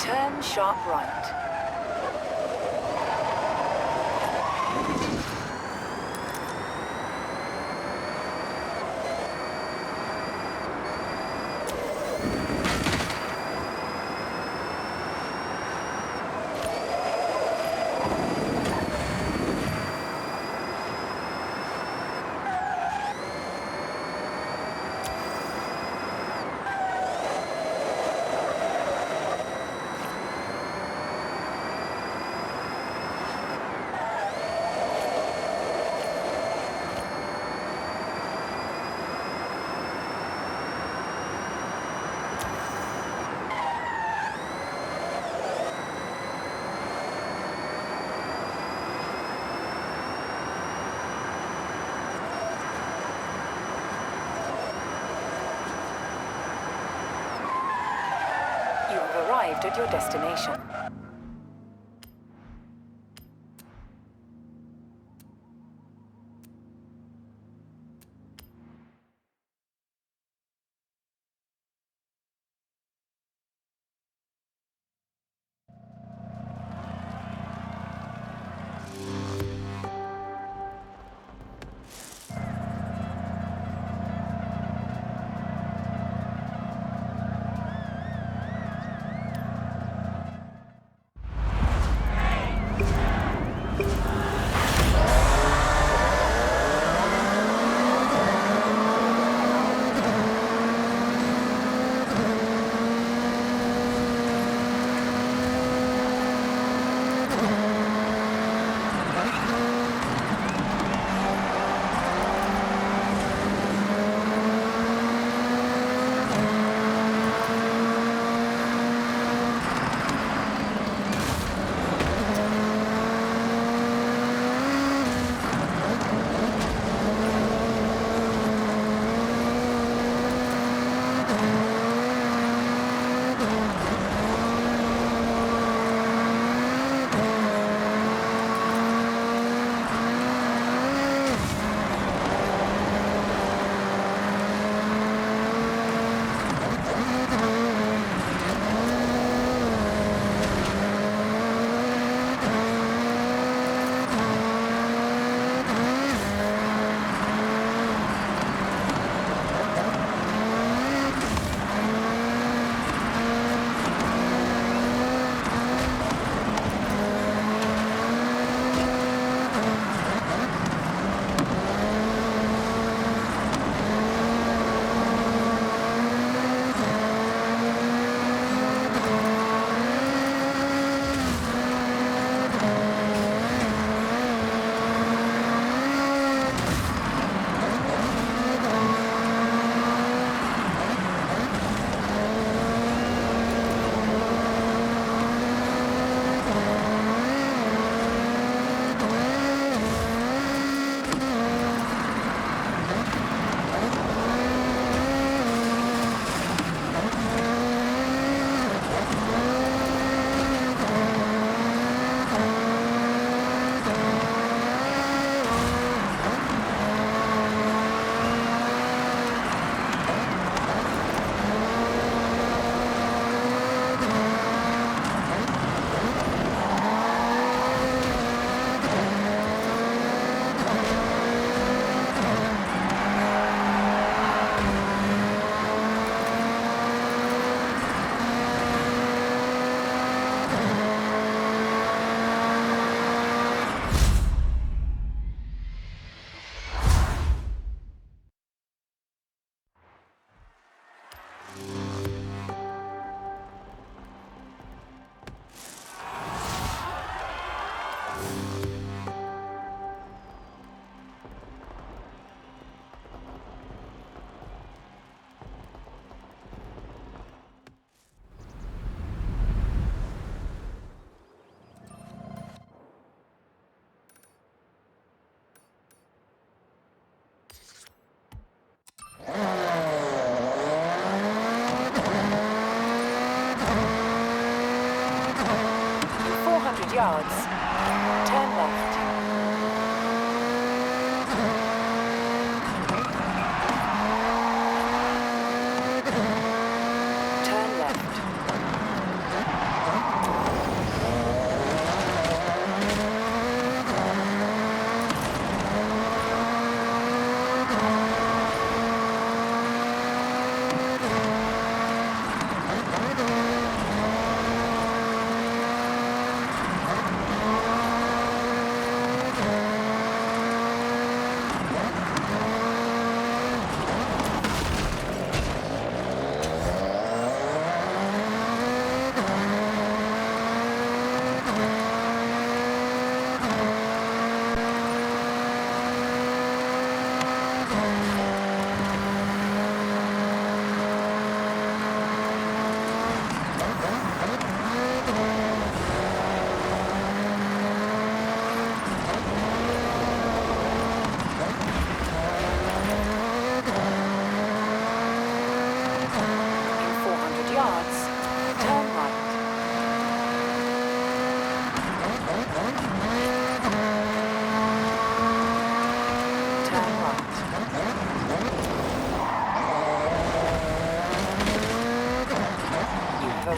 Turn sharp right. You have arrived at your destination.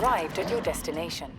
arrived at your destination.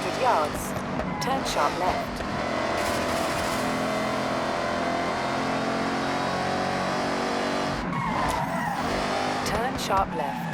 200 yards. Turn sharp left. Turn sharp left.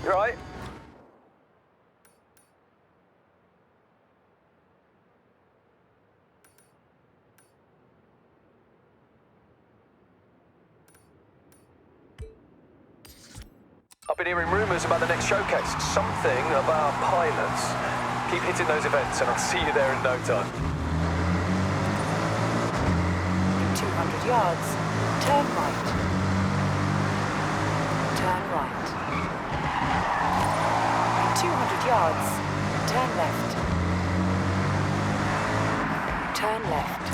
right? I've been hearing rumors about the next showcase. Something about pilots. Keep hitting those events and I'll see you there in no time. In 200 yards, turn right. Turn right. In 200 yards, turn left. Turn left.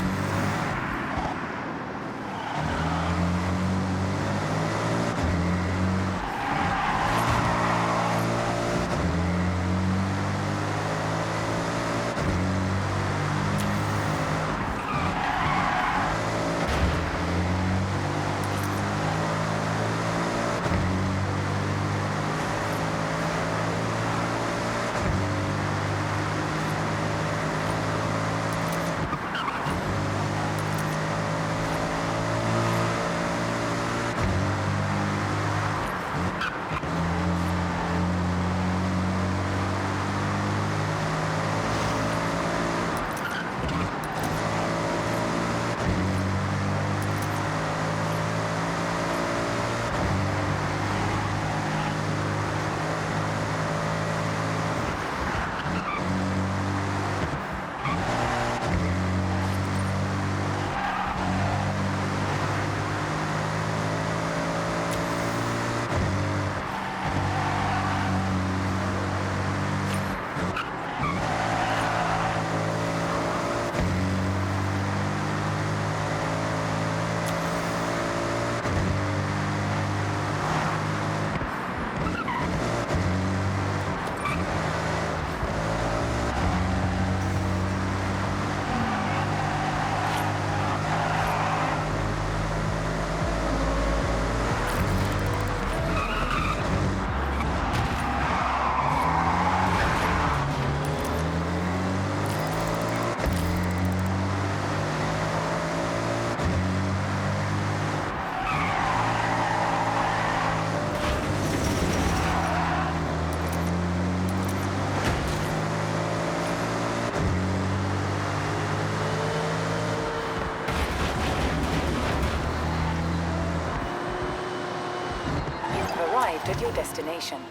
Arrived at your destination.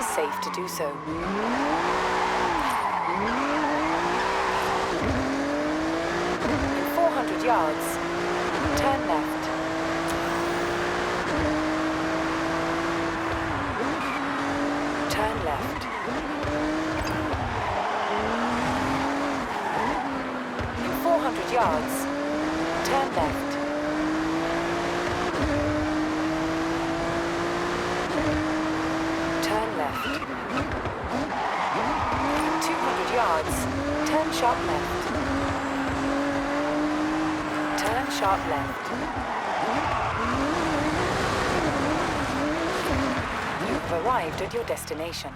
is safe to do so. In 400 yards, turn left. Turn left. In 400 yards, turn left. Turn left. In 200 yards, turn sharp left. Turn sharp left. You've arrived at your destination.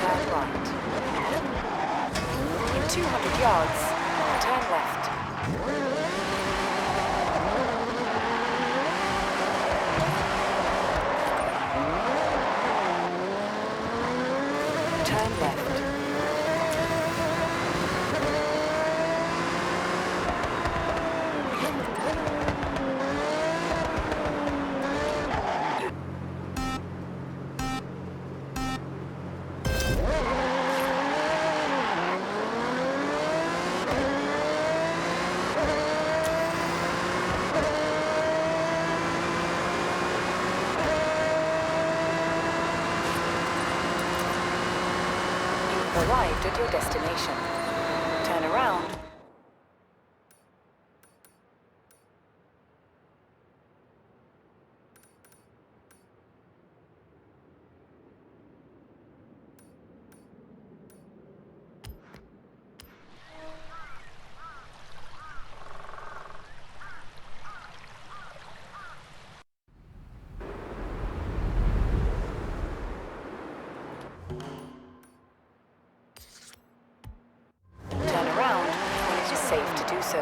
turn right. In 200 yards, turn left. Turn left. Arrived at your destination. Turn around. Safe to do so.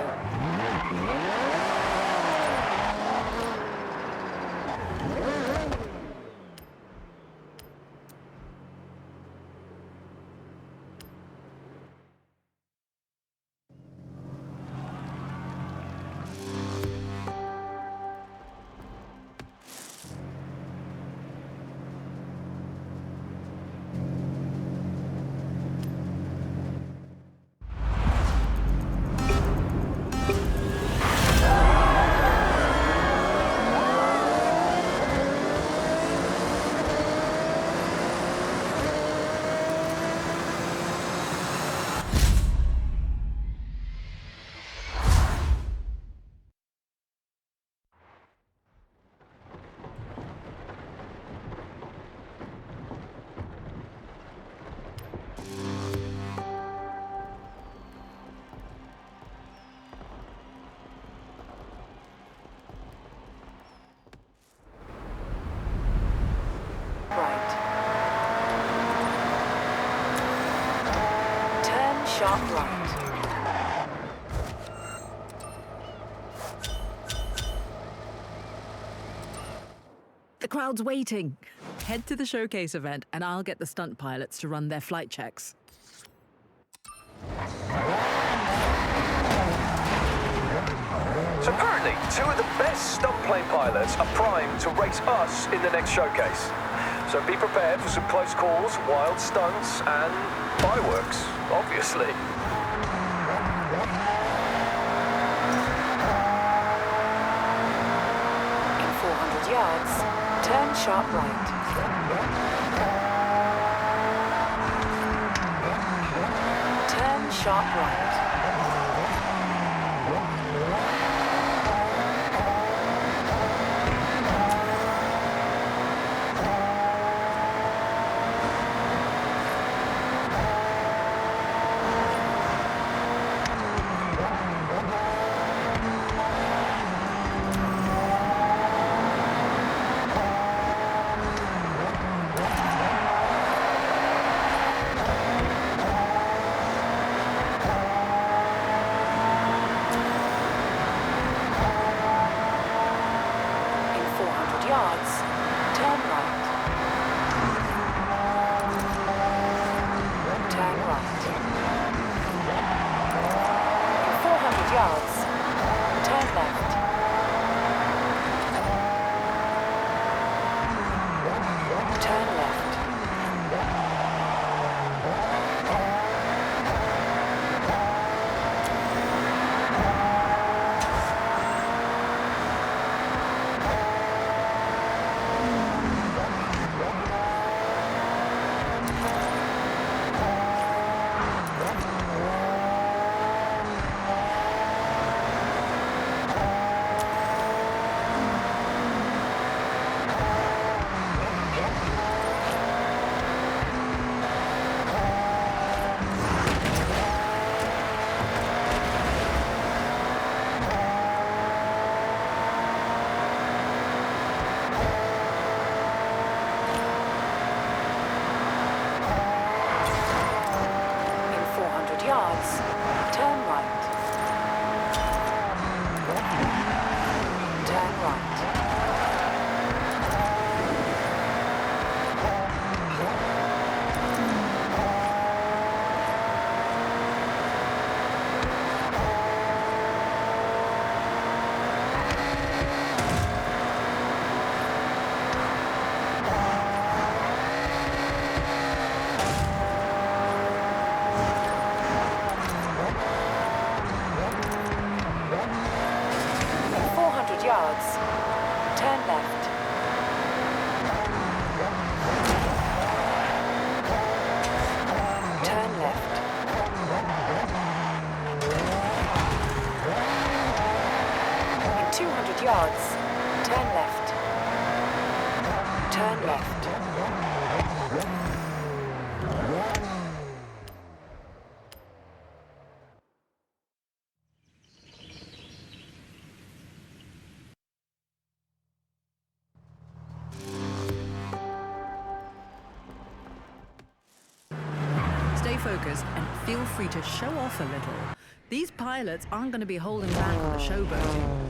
Sharp right. The crowd's waiting. Head to the showcase event and I'll get the stunt pilots to run their flight checks. So apparently, 2 of the best stunt plane pilots are primed to race us in the next showcase. So be prepared for some close calls, wild stunts, and fireworks, obviously. In 400 yards, turn sharp right. Turn sharp right. yards. Turn left. Turn left. Stay focused and feel free to show off a little. These pilots aren't going to be holding back on the showboating.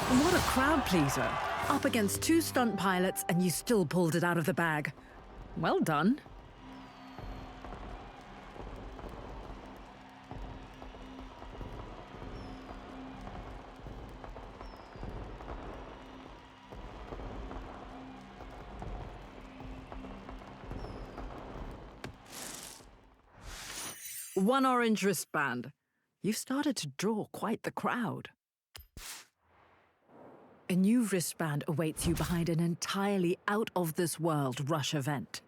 What a crowd pleaser. Up against 2 stunt pilots and you still pulled it out of the bag. Well done. One orange wristband. You've started to draw quite the crowd. A new wristband awaits you behind an entirely out-of-this-world rush event.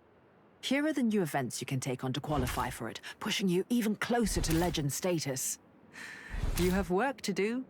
Here are the new events you can take on to qualify for it, pushing you even closer to legend status. You have work to do.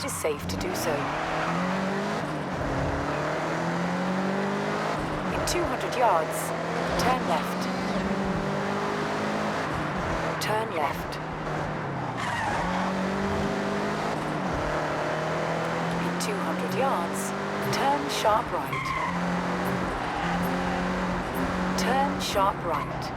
it is safe to do so. In 200 yards, turn left. Turn left. In 200 yards, turn sharp right. Turn sharp right.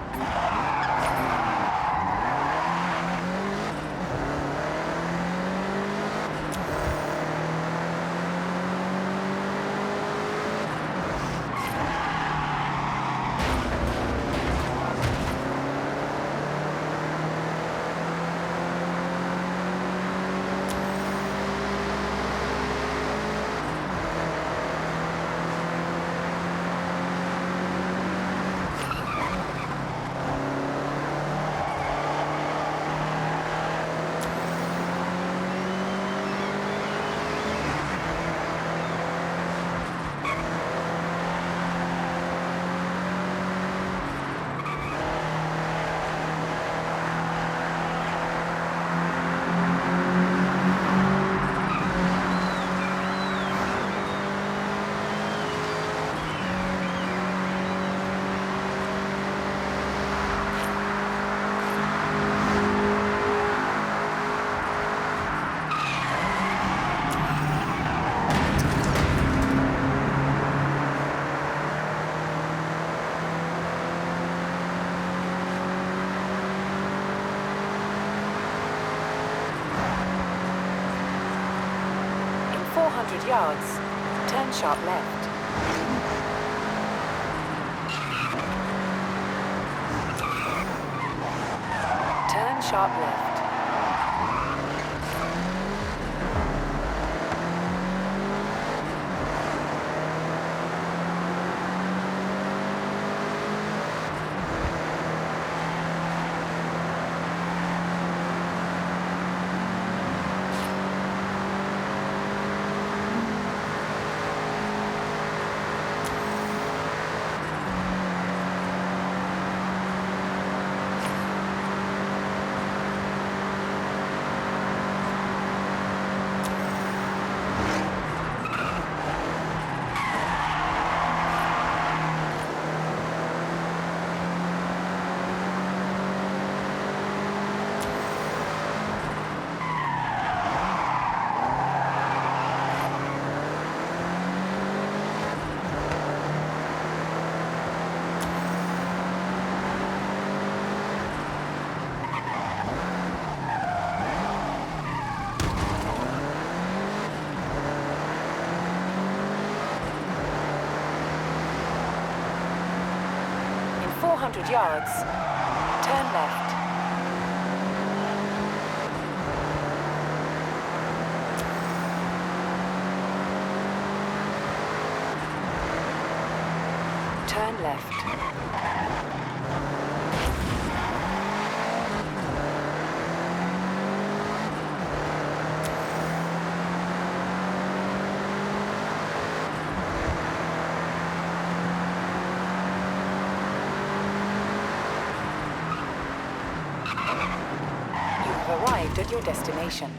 Yards, turn sharp left. Turn sharp left. In 400 yards, turn left. Turn left. You have arrived at your destination.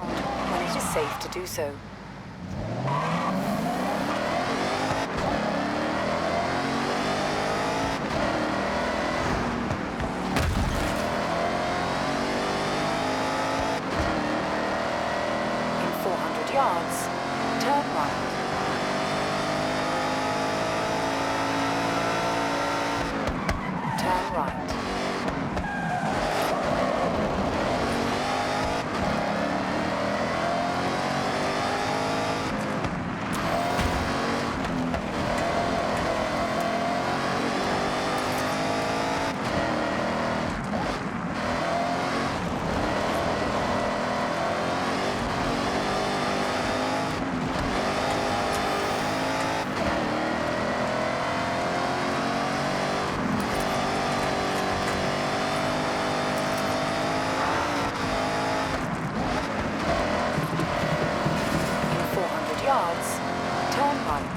When it is safe to do so. In 400 yards, turn right. Turn right. Yards, turn right.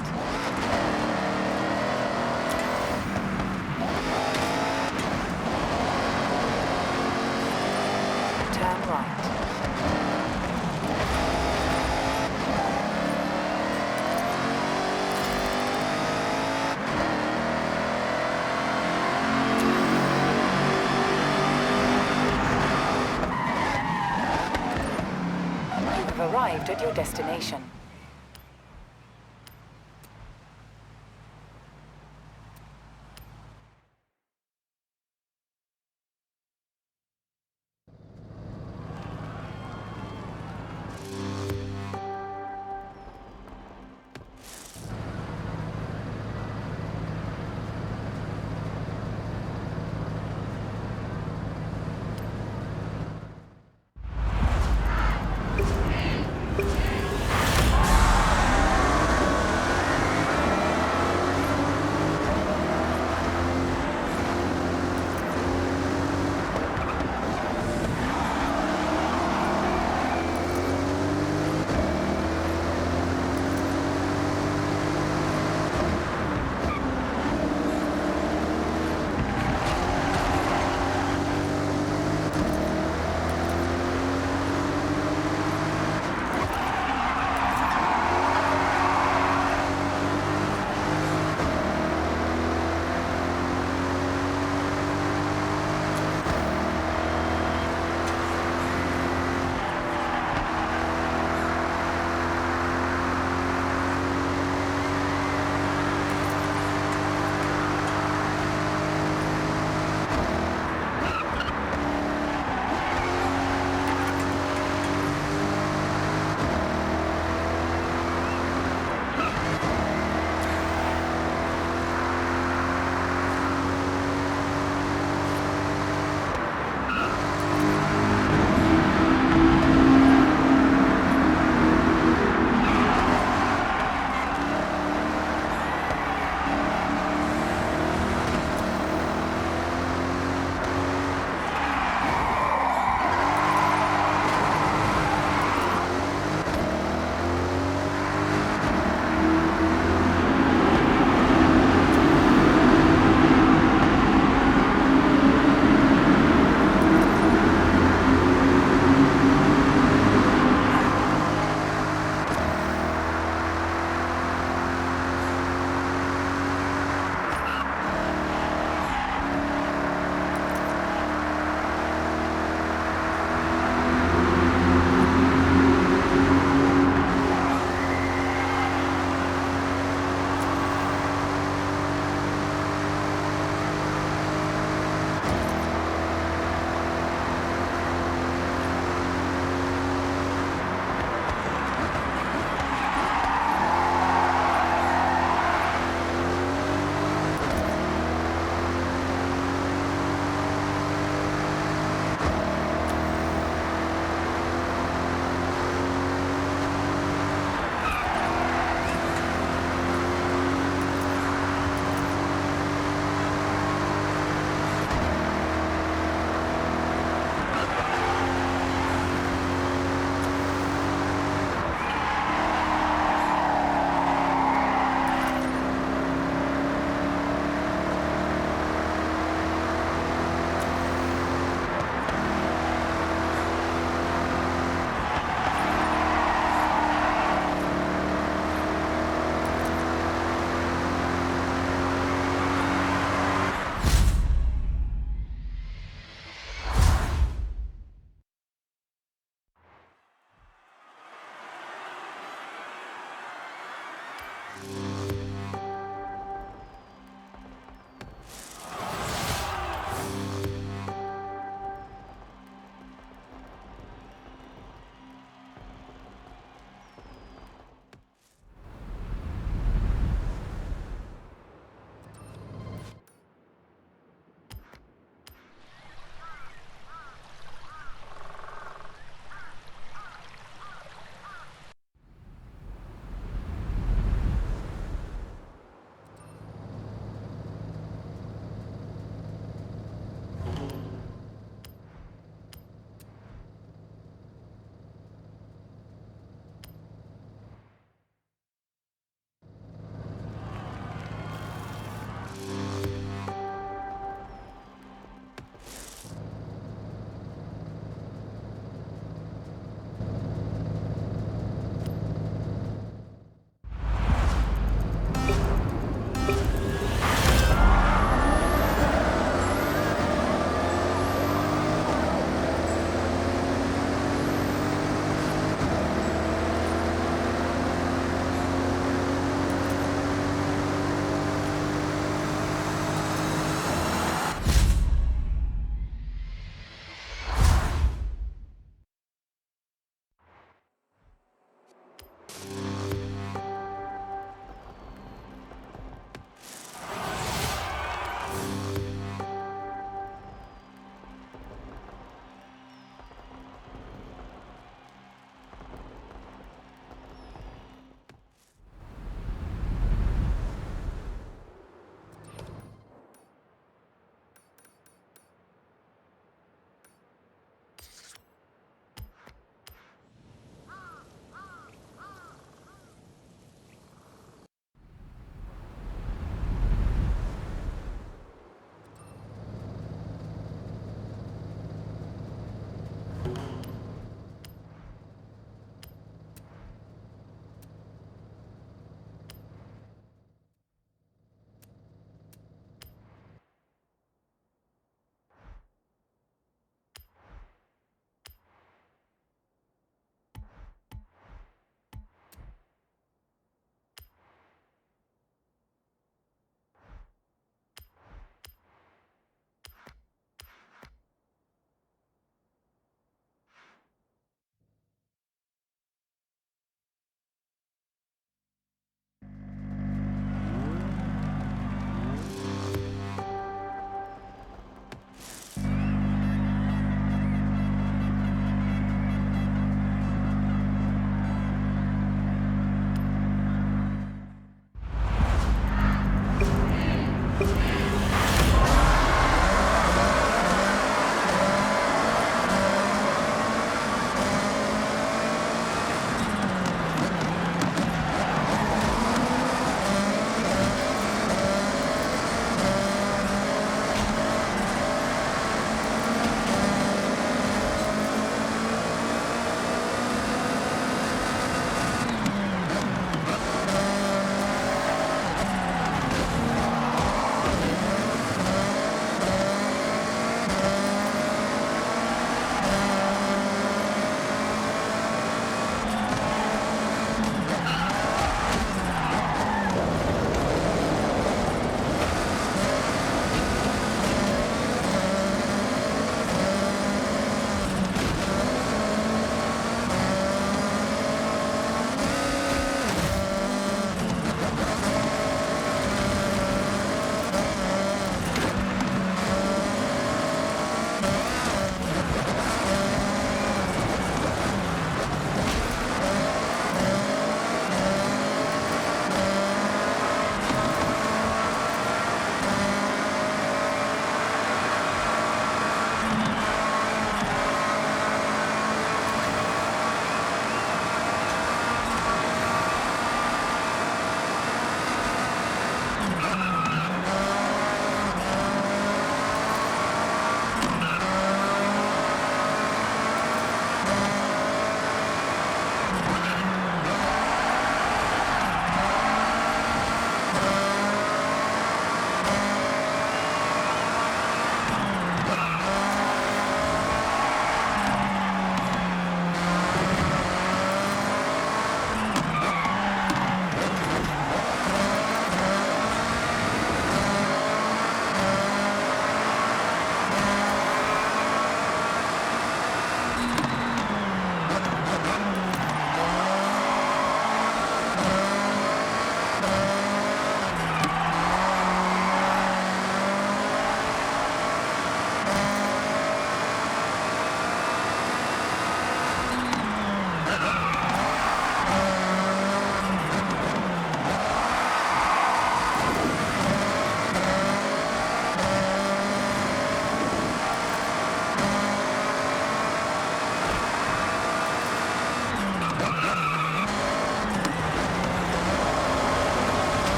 Turn right. You have arrived at your destination.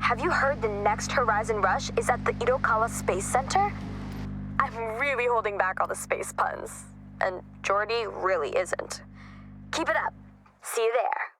have you heard the next Horizon Rush is at the Irokala Space Center? I'm really holding back all the space puns. And Jordy really isn't. Keep it up. See you there.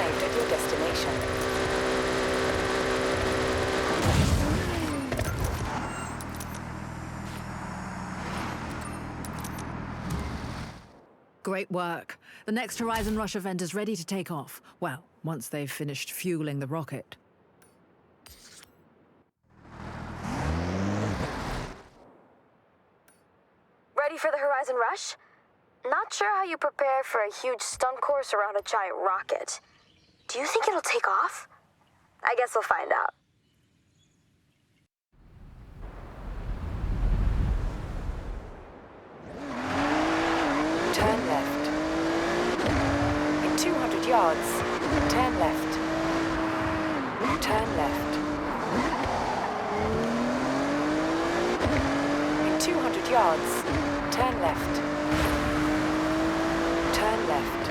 arrived at your destination. Great work. The next Horizon Rush event is ready to take off. Well, once they've finished fueling the rocket. Ready for the Horizon Rush? Not sure how you prepare for a huge stunt course around a giant rocket. Do you think it'll take off? I guess we'll find out. Turn left. In 200 yards, turn left. Turn left. In 200 yards, turn left. Turn left.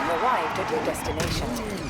Arrived at your destination.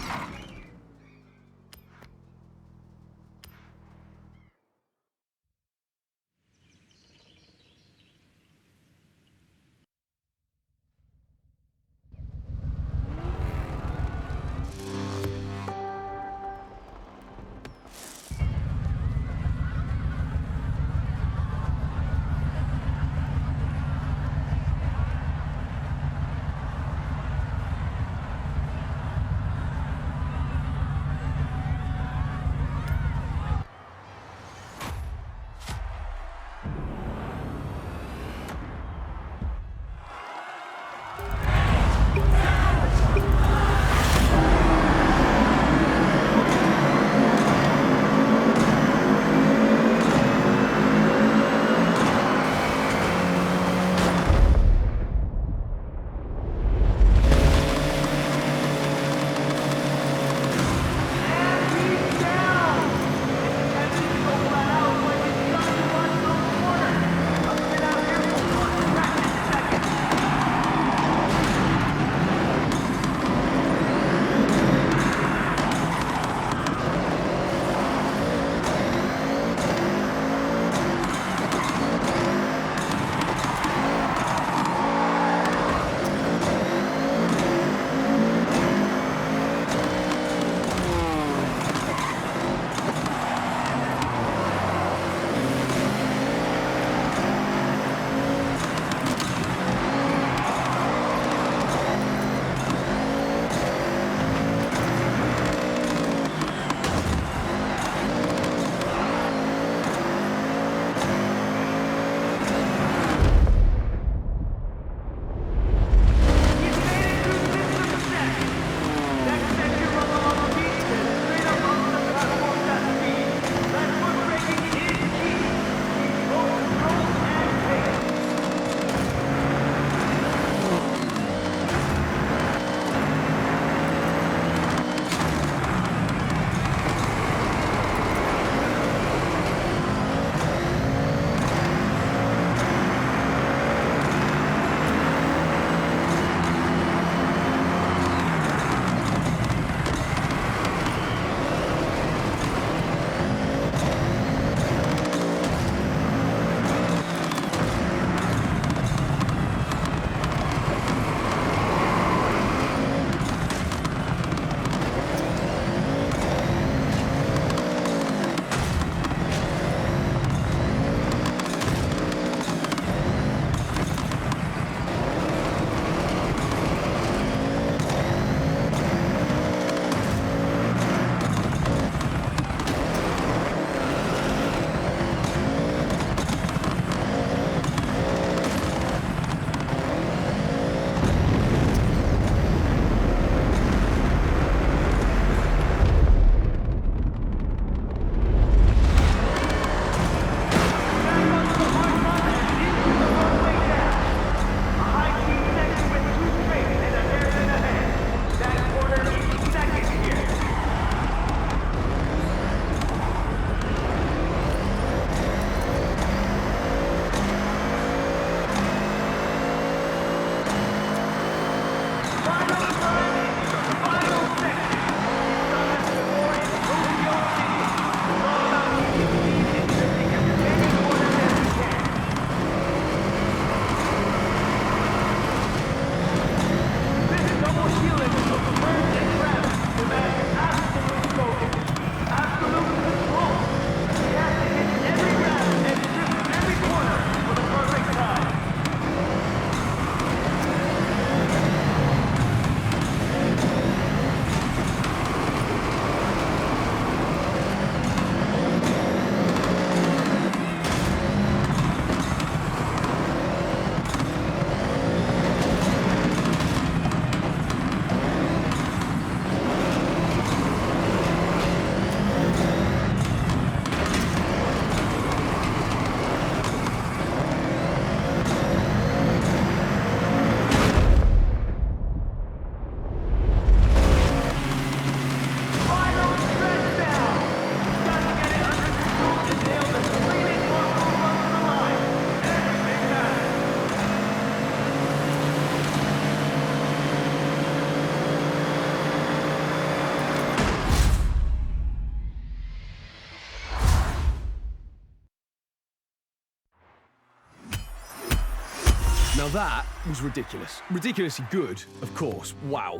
Now that was ridiculous. Ridiculously good, of course. Wow.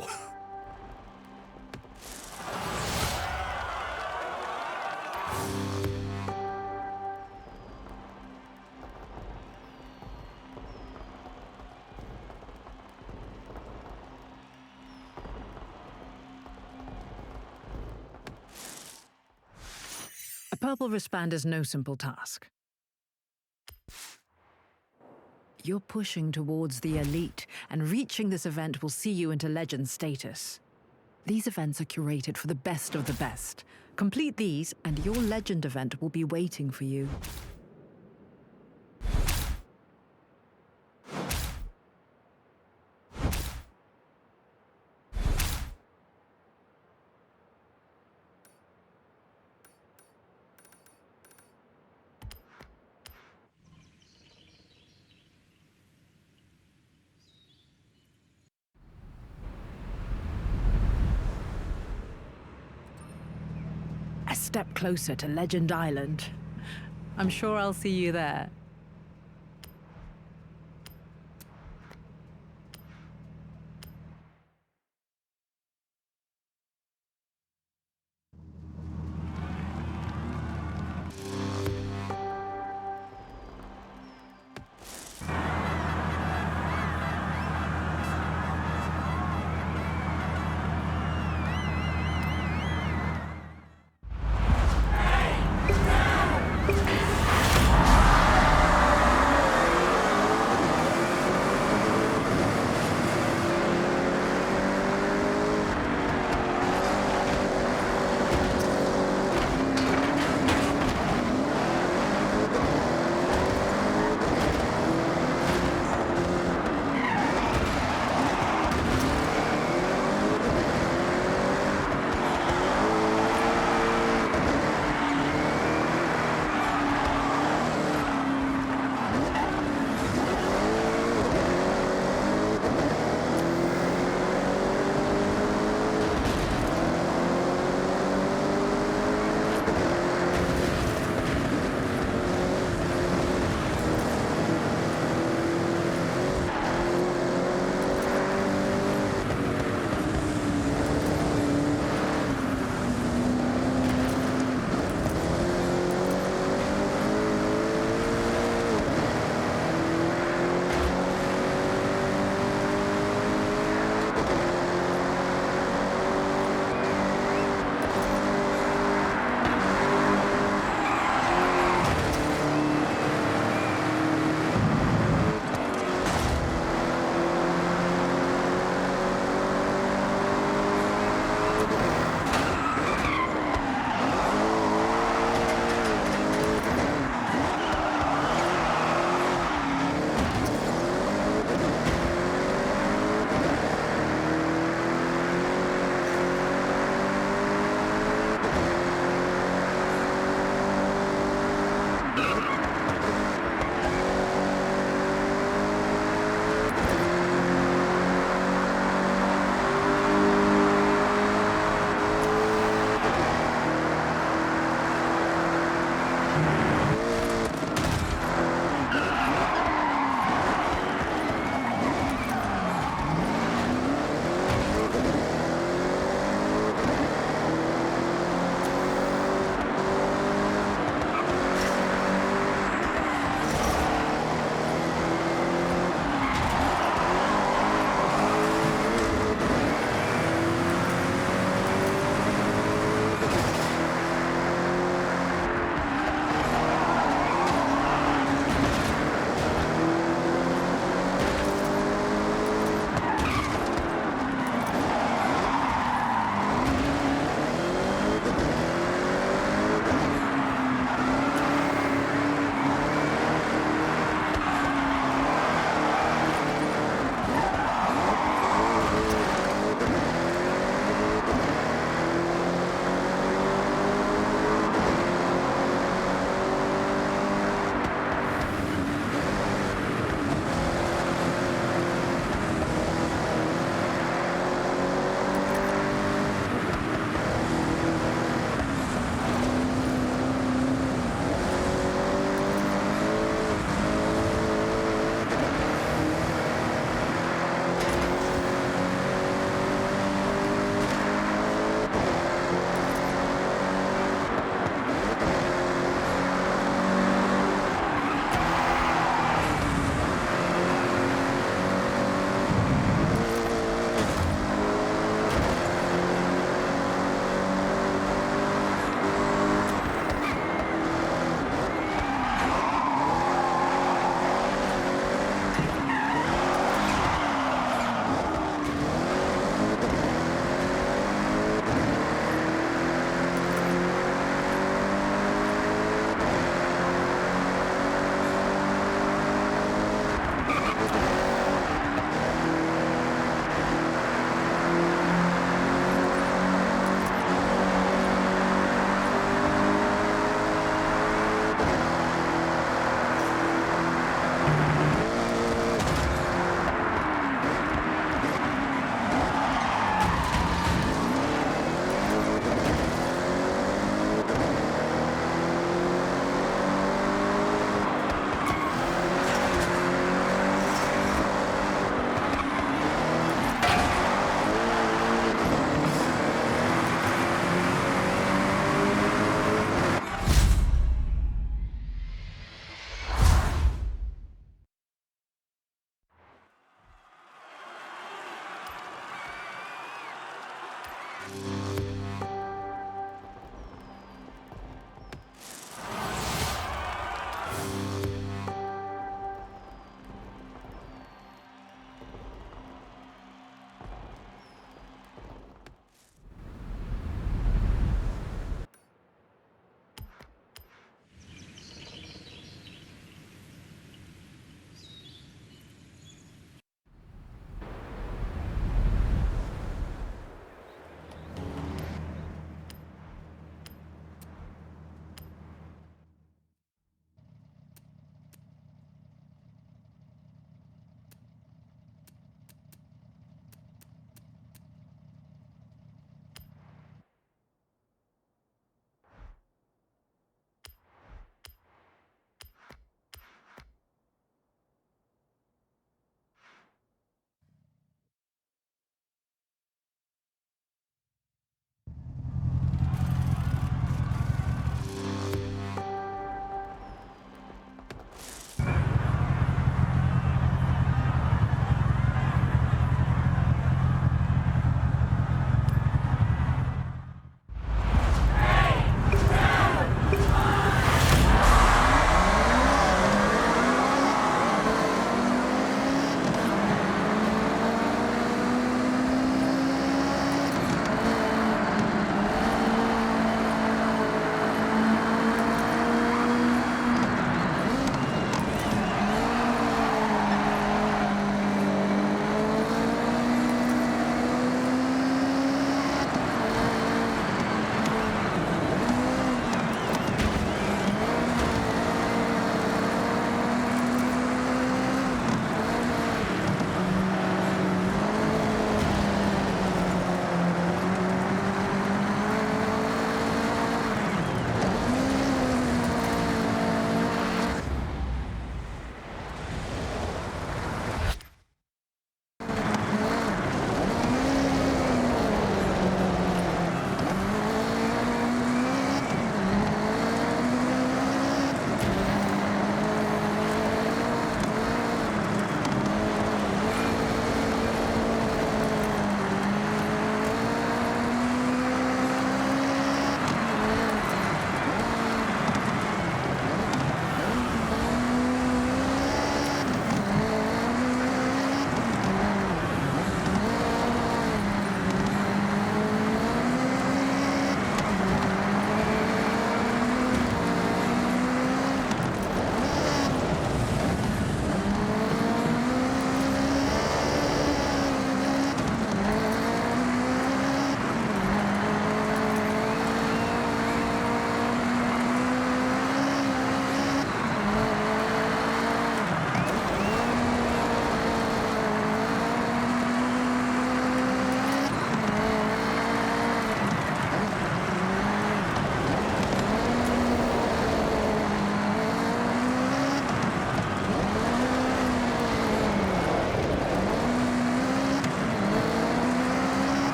A purple wristband is no simple task. You're pushing towards the elite, and reaching this event will see you into legend status. These events are curated for the best of the best. Complete these, and your legend event will be waiting for you. A step closer to Legend Island. I'm sure I'll see you there.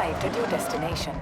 arrived at your destination.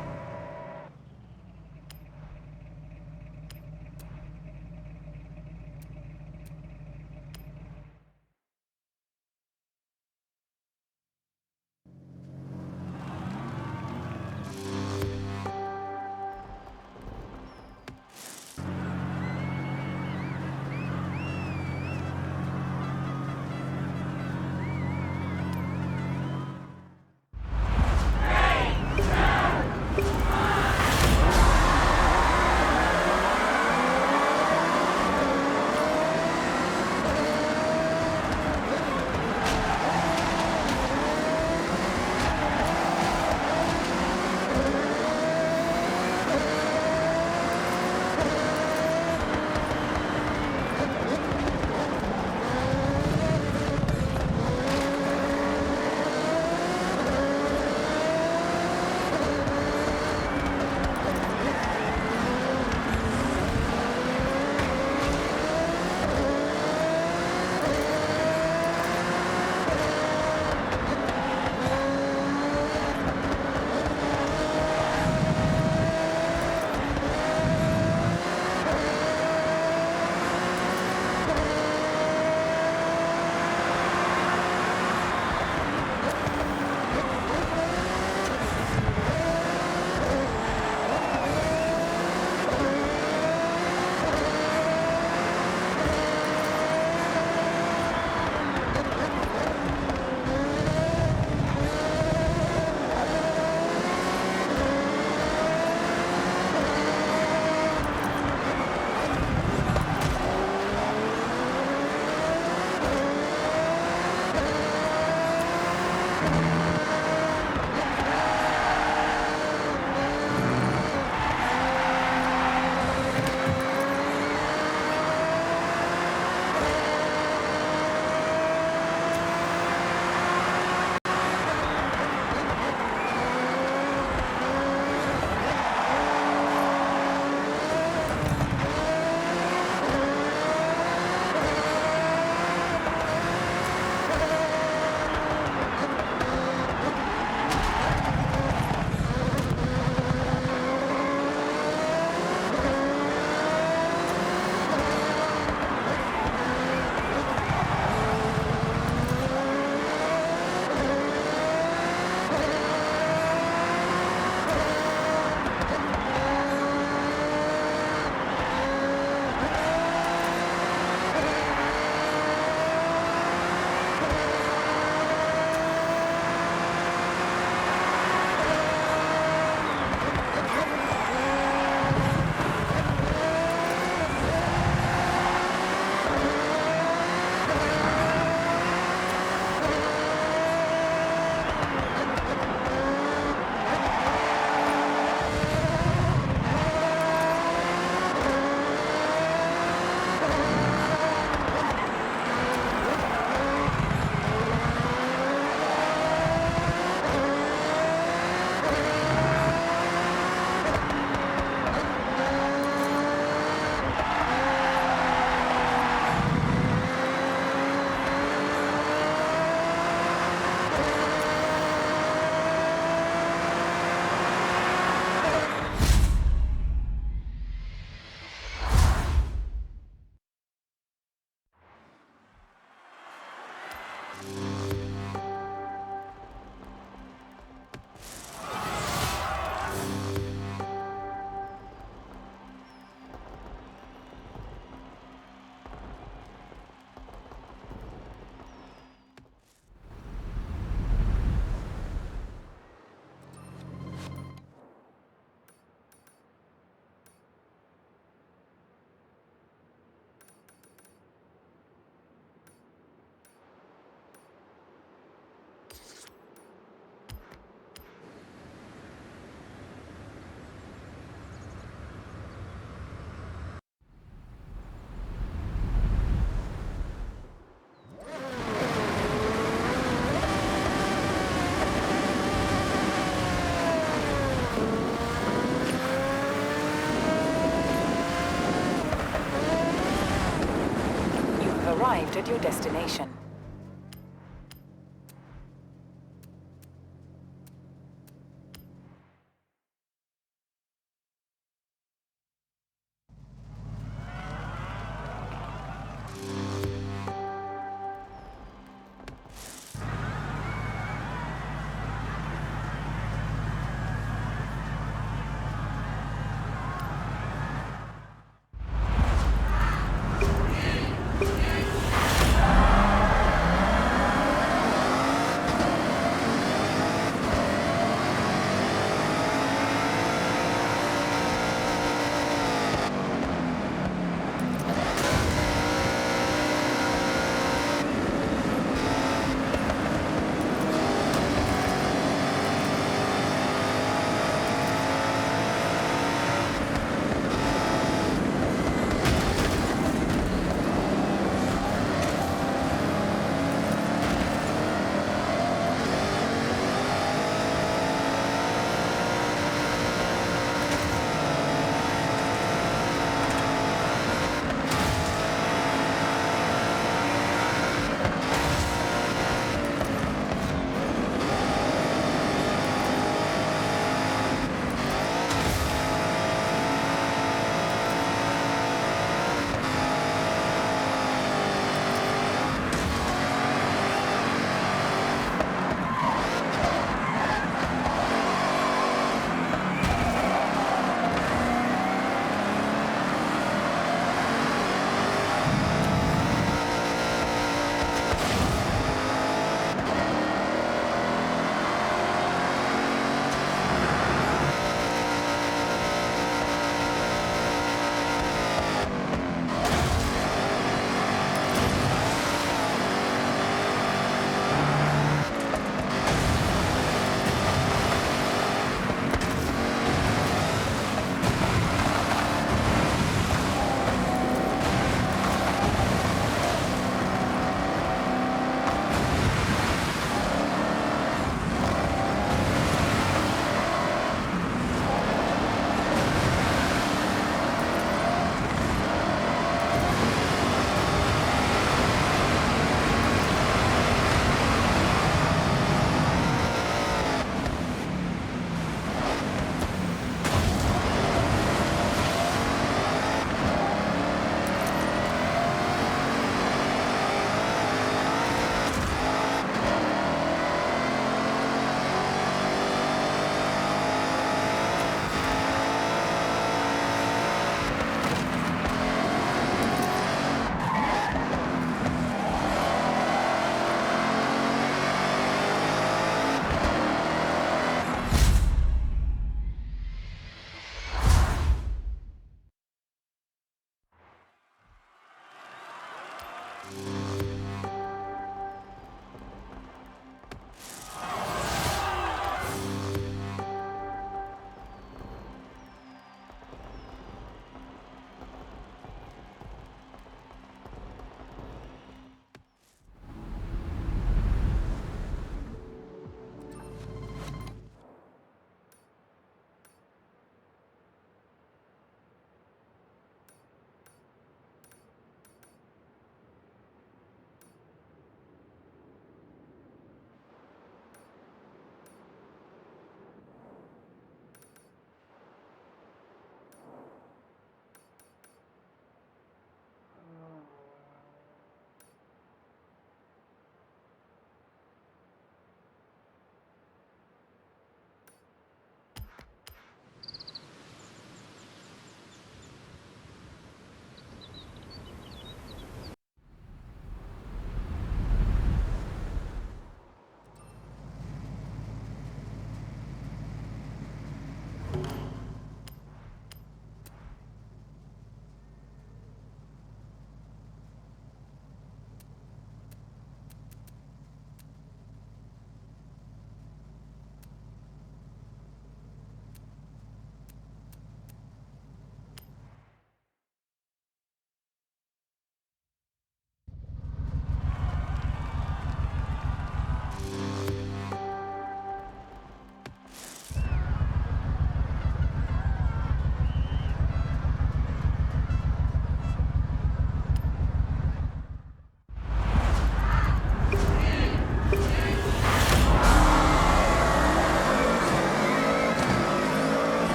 Arrived at your destination.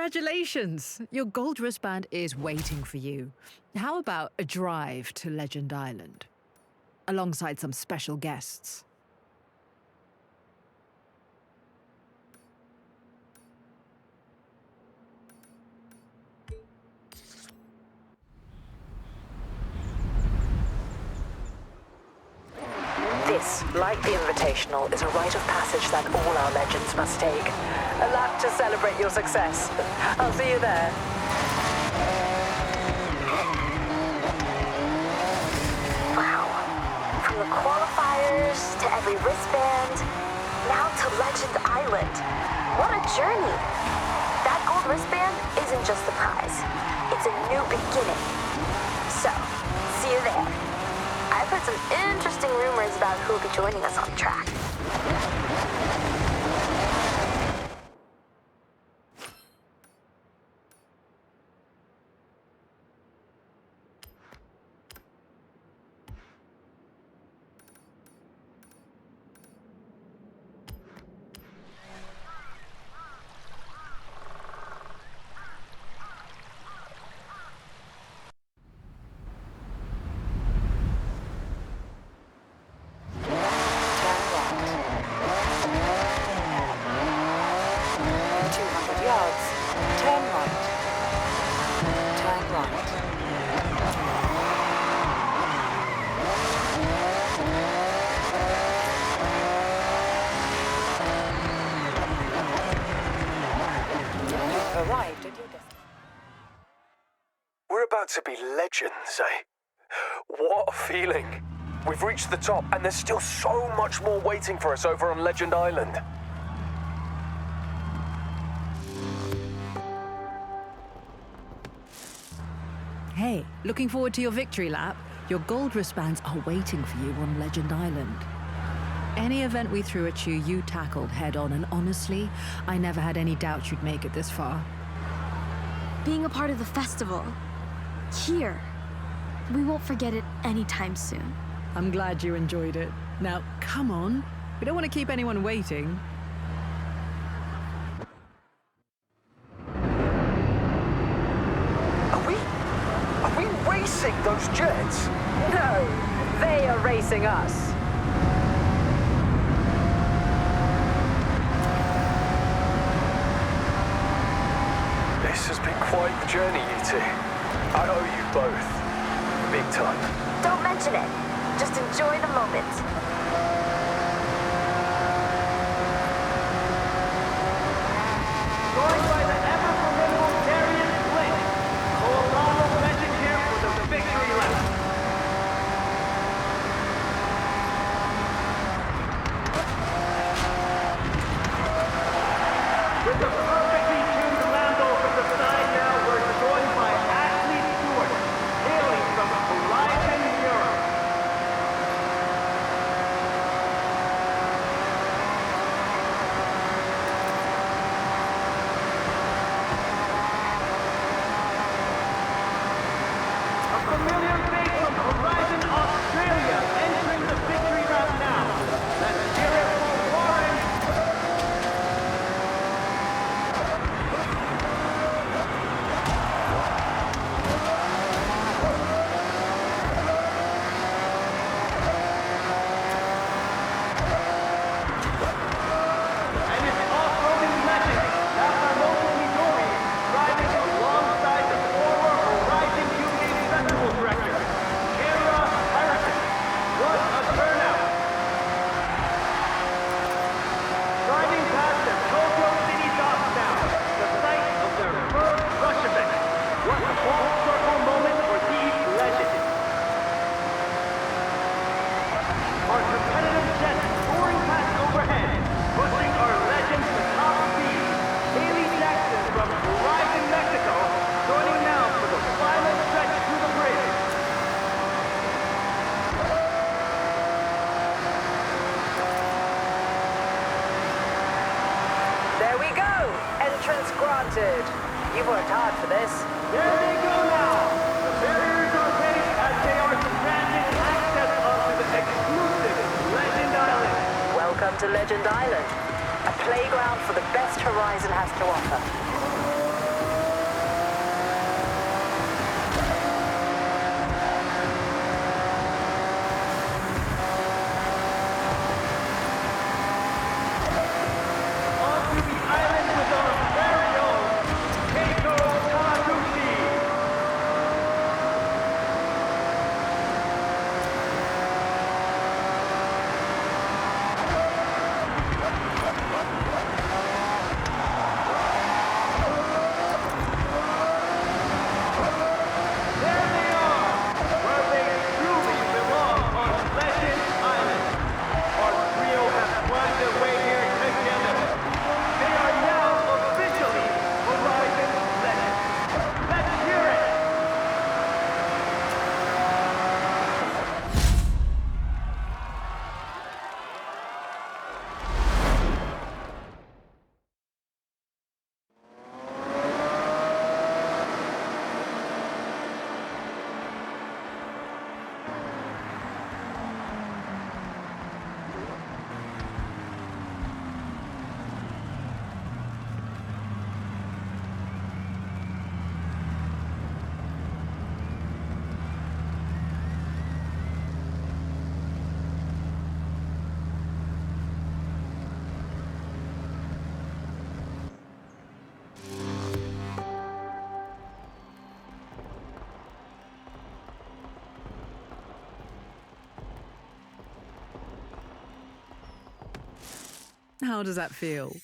Congratulations! Your gold wristband is waiting for you. How about a drive to Legend Island? Alongside some special guests. This, like the Invitational, is a rite of passage that all our legends must take. A lap to celebrate your success. I'll see you there. Wow. From the qualifiers to every wristband, now to Legend Island. What a journey. That gold wristband isn't just the prize. It's a new beginning. So, see you there. I've heard some interesting rumors about who'll be joining us on the track. We're about to be legends, eh? What a feeling. We've reached the top, and there's still so much more waiting for us over on Legend Island. Hey, looking forward to your victory lap? Your gold wristbands are waiting for you on Legend Island. Any event we threw at you, you tackled head-on, and honestly, I never had any doubt you'd make it this far. Being a part of the festival, here, we won't forget it anytime soon. I'm glad you enjoyed it. Now, come on. We don't want to keep anyone waiting. Are we racing those jets? No, they are racing us. This has been quite the journey, you two. I owe you both. Big time. Don't mention it. Just enjoy the moment. Joined by the ever-formidable Darius Blake, Colorado Legend here for the victory lap. With the perfectly tuned Lambo from the side now, we're joined by Ashley Stewart, hailing from Horizon Europe. A familiar face from Horizon Australia entering the victory lap now. Let's hear it for Warren. And it's off-roading legend, Nakamoto Midori, driving alongside the former Horizon UK Festival director, Kara Harrison. What a turnout! Driving past the Tokyo City docks now, the site of their first rush event. What a full circle moment for these legends. Our competitive jets soaring past overhead, pushing our legends to top speed. Haley Jackson from Horizon Mexico, joining now for the final stretch to the bridge. There we go. Entrance granted. You've worked hard for this. There they go now. The barriers are ready as they are granted access onto the exclusive Legend Island. Welcome to Legend Island, a playground for the best Horizon has to offer. How does that feel?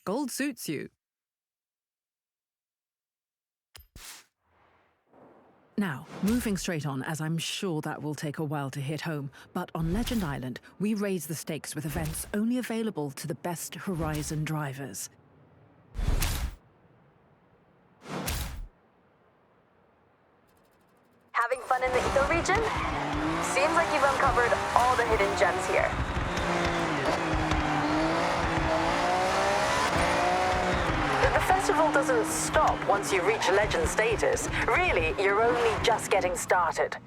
Gold suits you. Now, moving straight on, as I'm sure that will take a while to hit home, but on Legend Island, we raise the stakes with events only available to the best Horizon drivers. Having fun in the Eco region? Seems like you've uncovered all the hidden gems here. But the festival doesn't stop once you reach legend status. Really, you're only just getting started.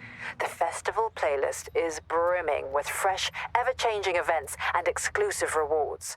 The festival playlist is brimming with fresh, ever-changing events and exclusive rewards.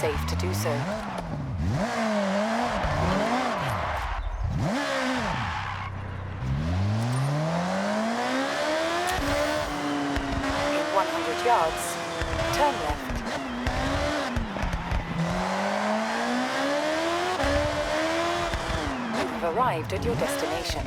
safe to do so. In 100 yards, turn left. You have arrived at your destination.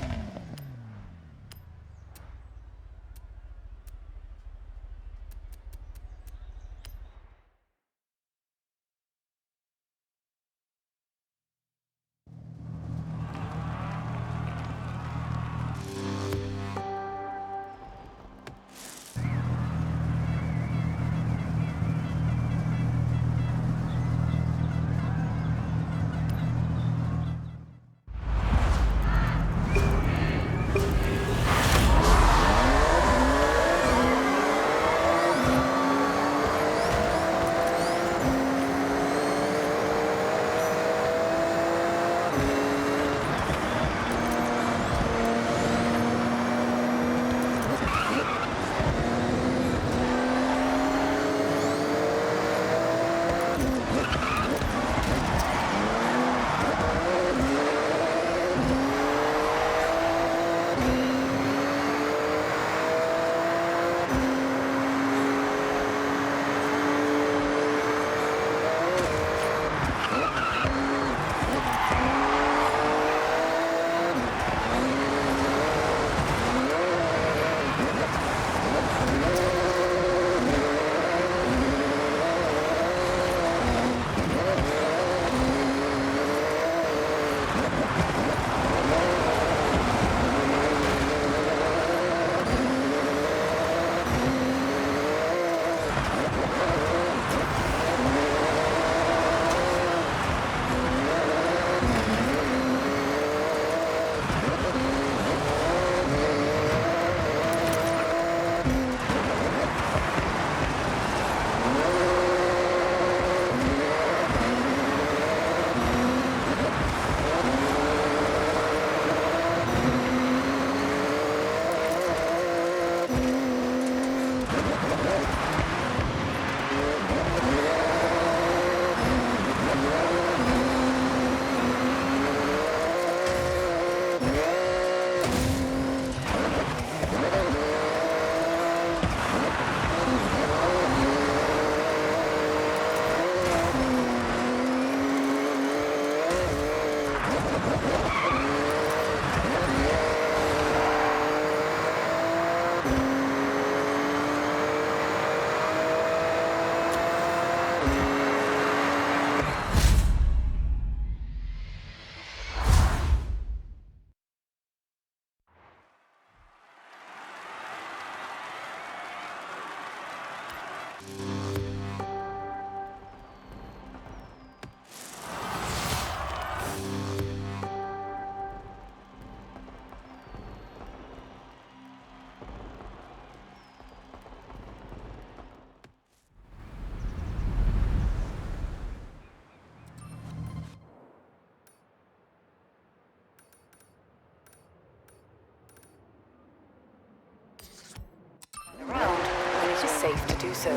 Safe to do so.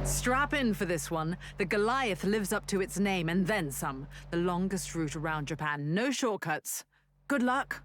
Strap in for this one. The Goliath lives up to its name and then some. The longest route around Japan. No shortcuts. Good luck.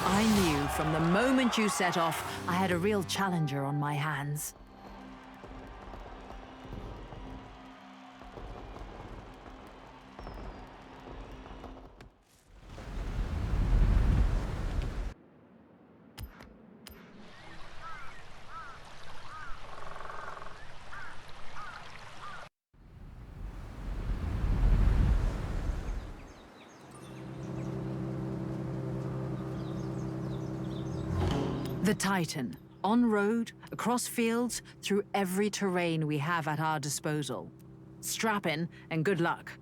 I knew from the moment you set off, I had a real challenger on my hands. The Titan, on road, across fields, through every terrain we have at our disposal. Strap in and good luck.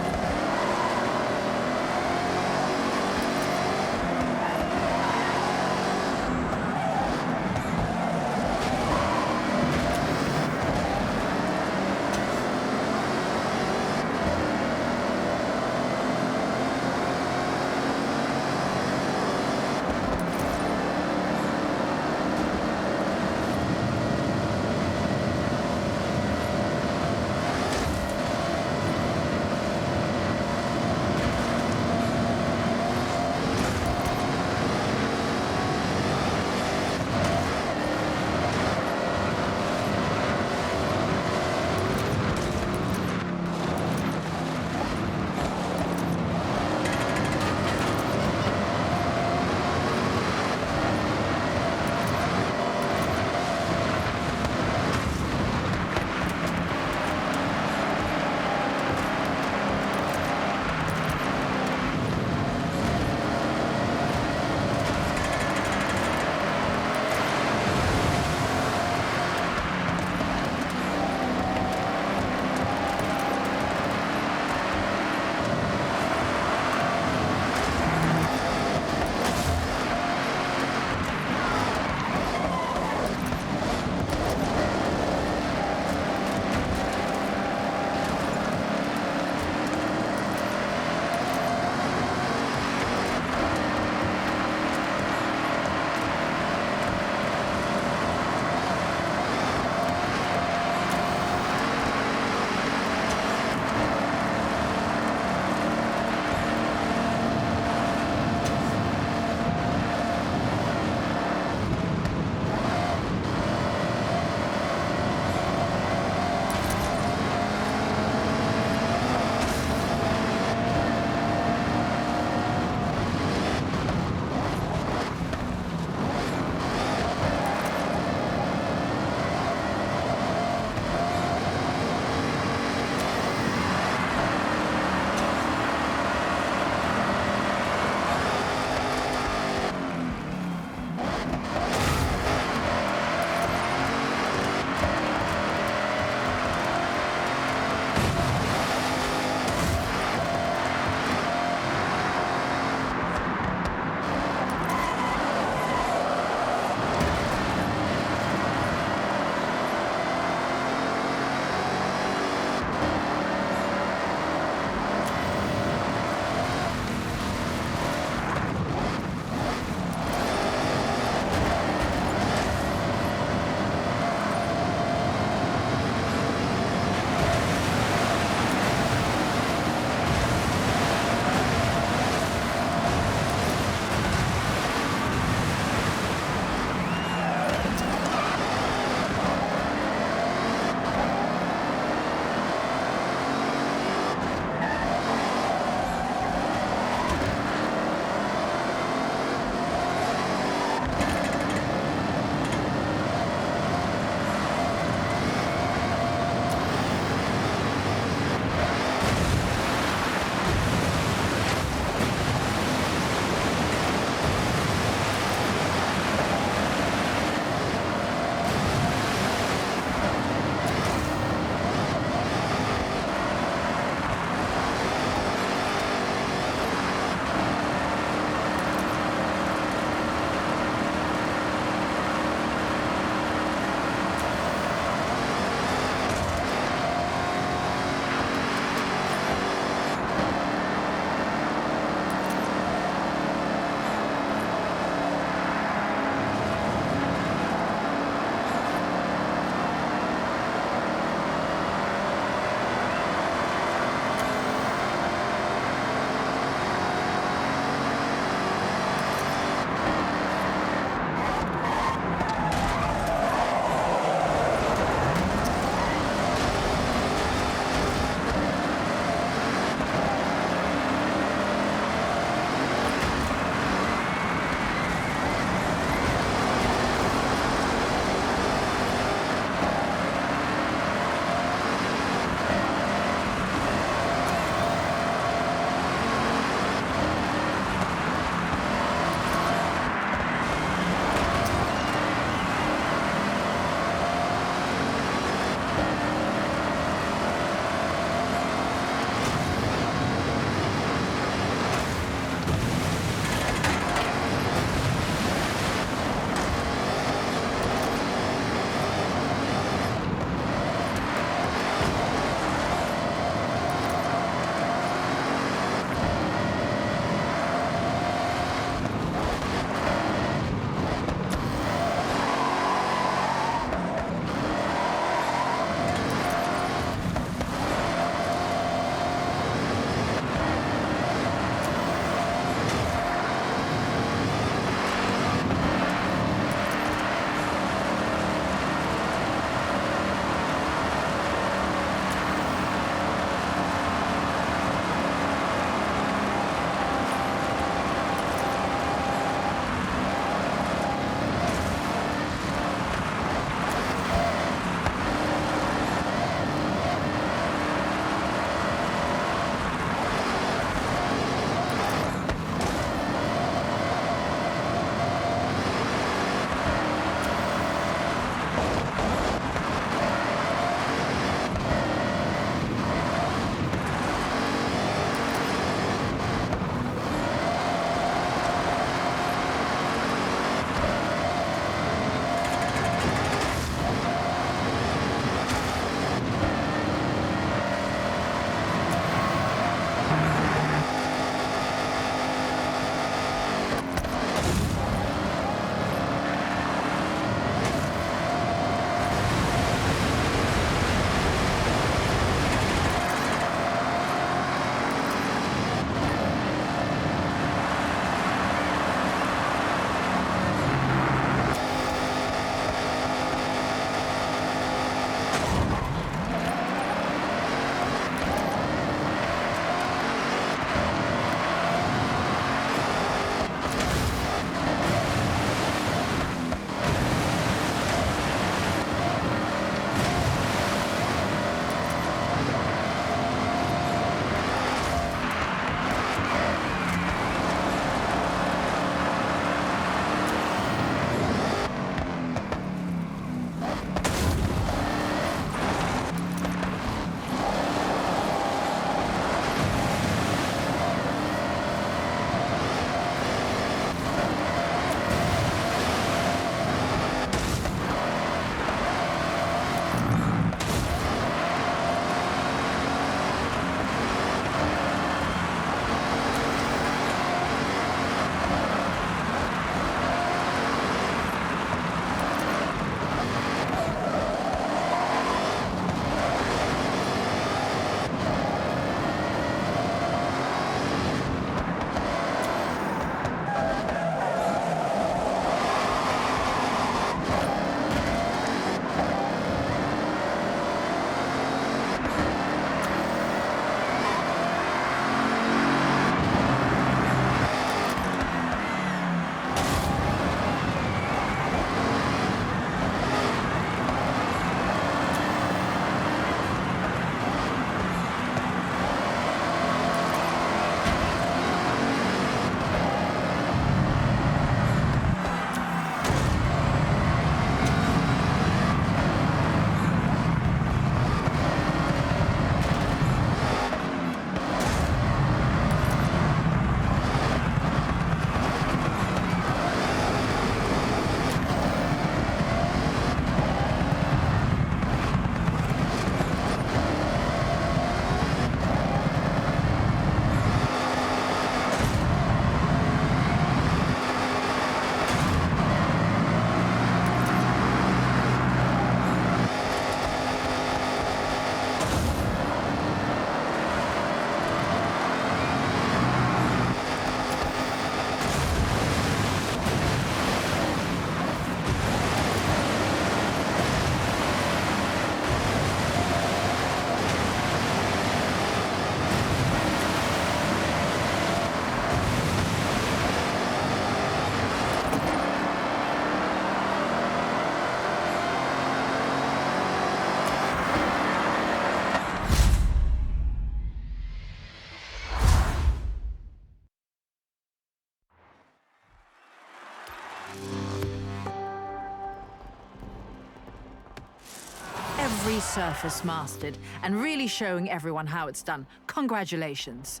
surface mastered and really showing everyone how it's done. Congratulations.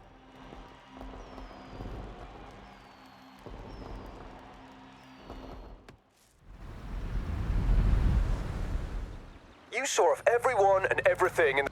You saw off everyone and everything in the...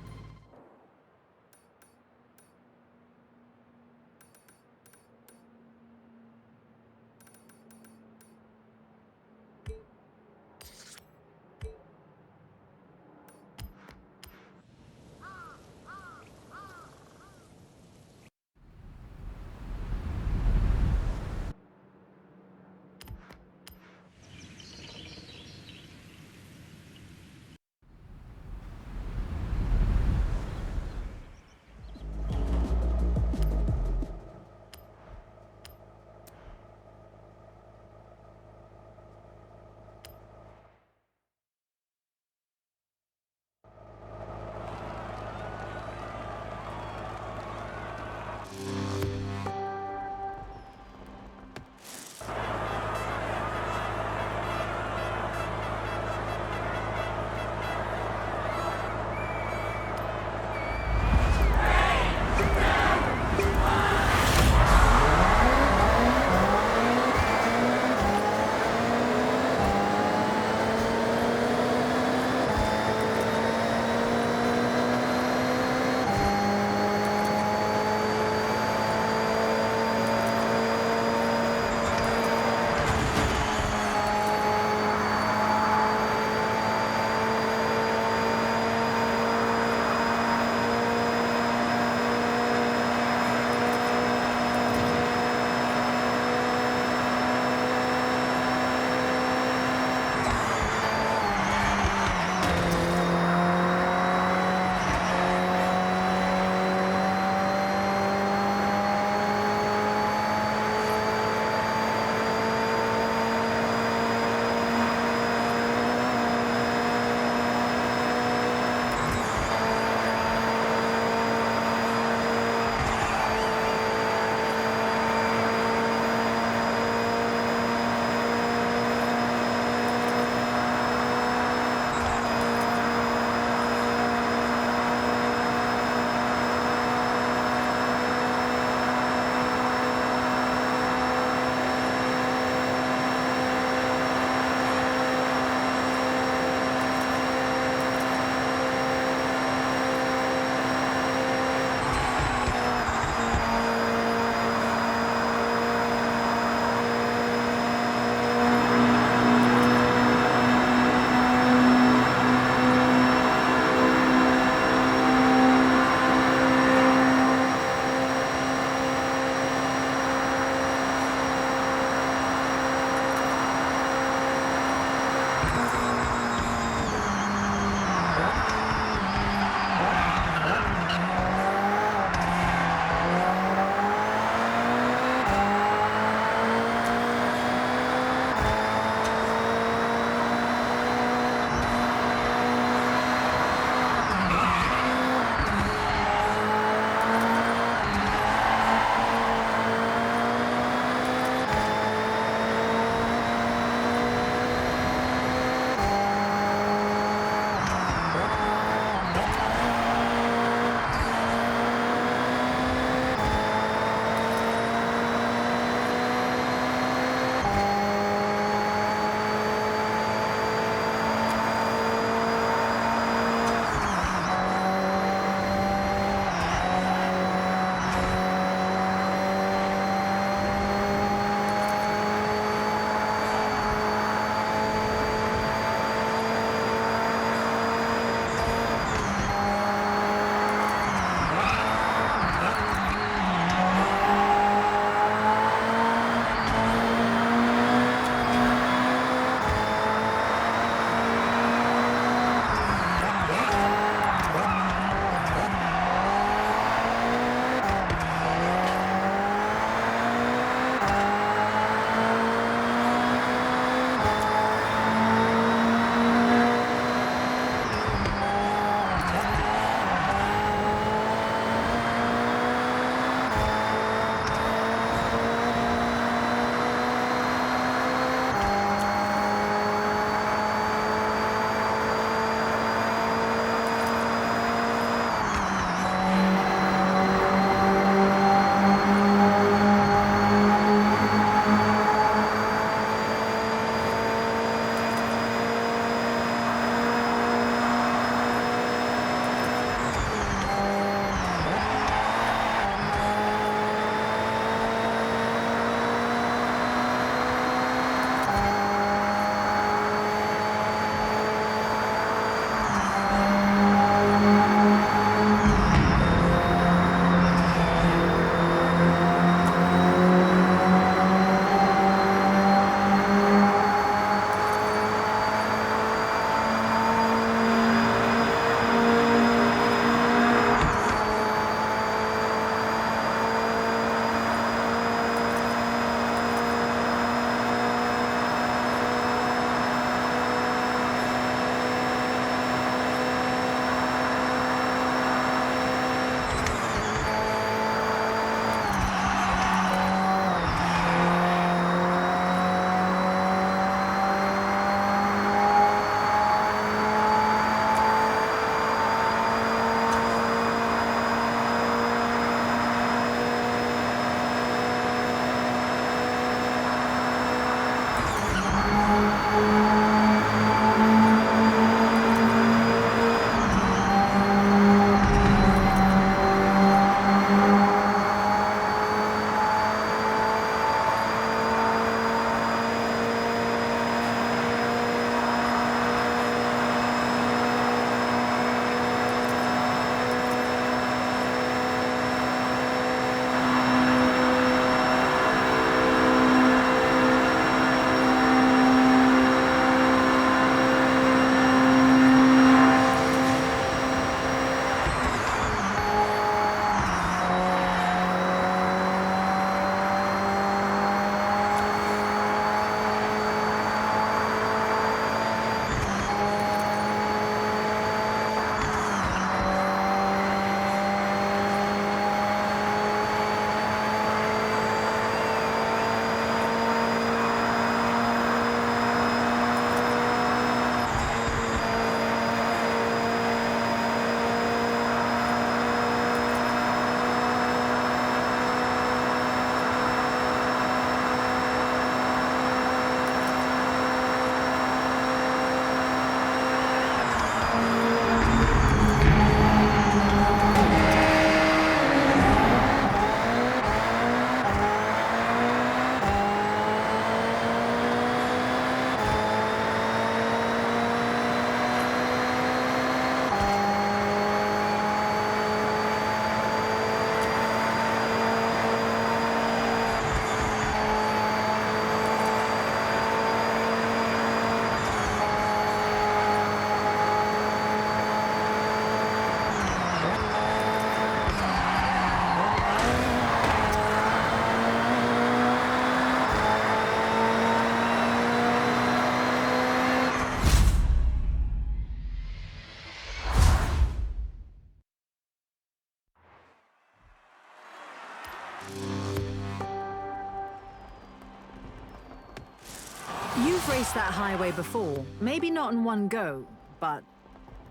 raced that highway before. Maybe not in one go, but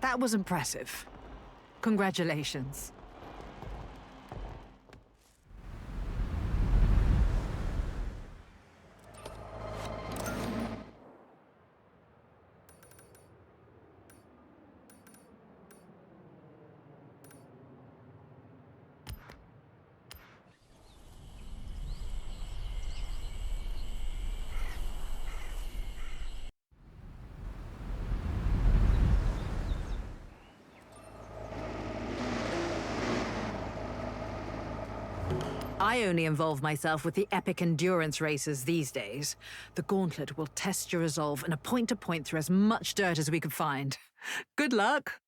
that was impressive. Congratulations. I only involve myself with the epic endurance races these days. The gauntlet will test your resolve in a point-to-point through as much dirt as we could find. Good luck!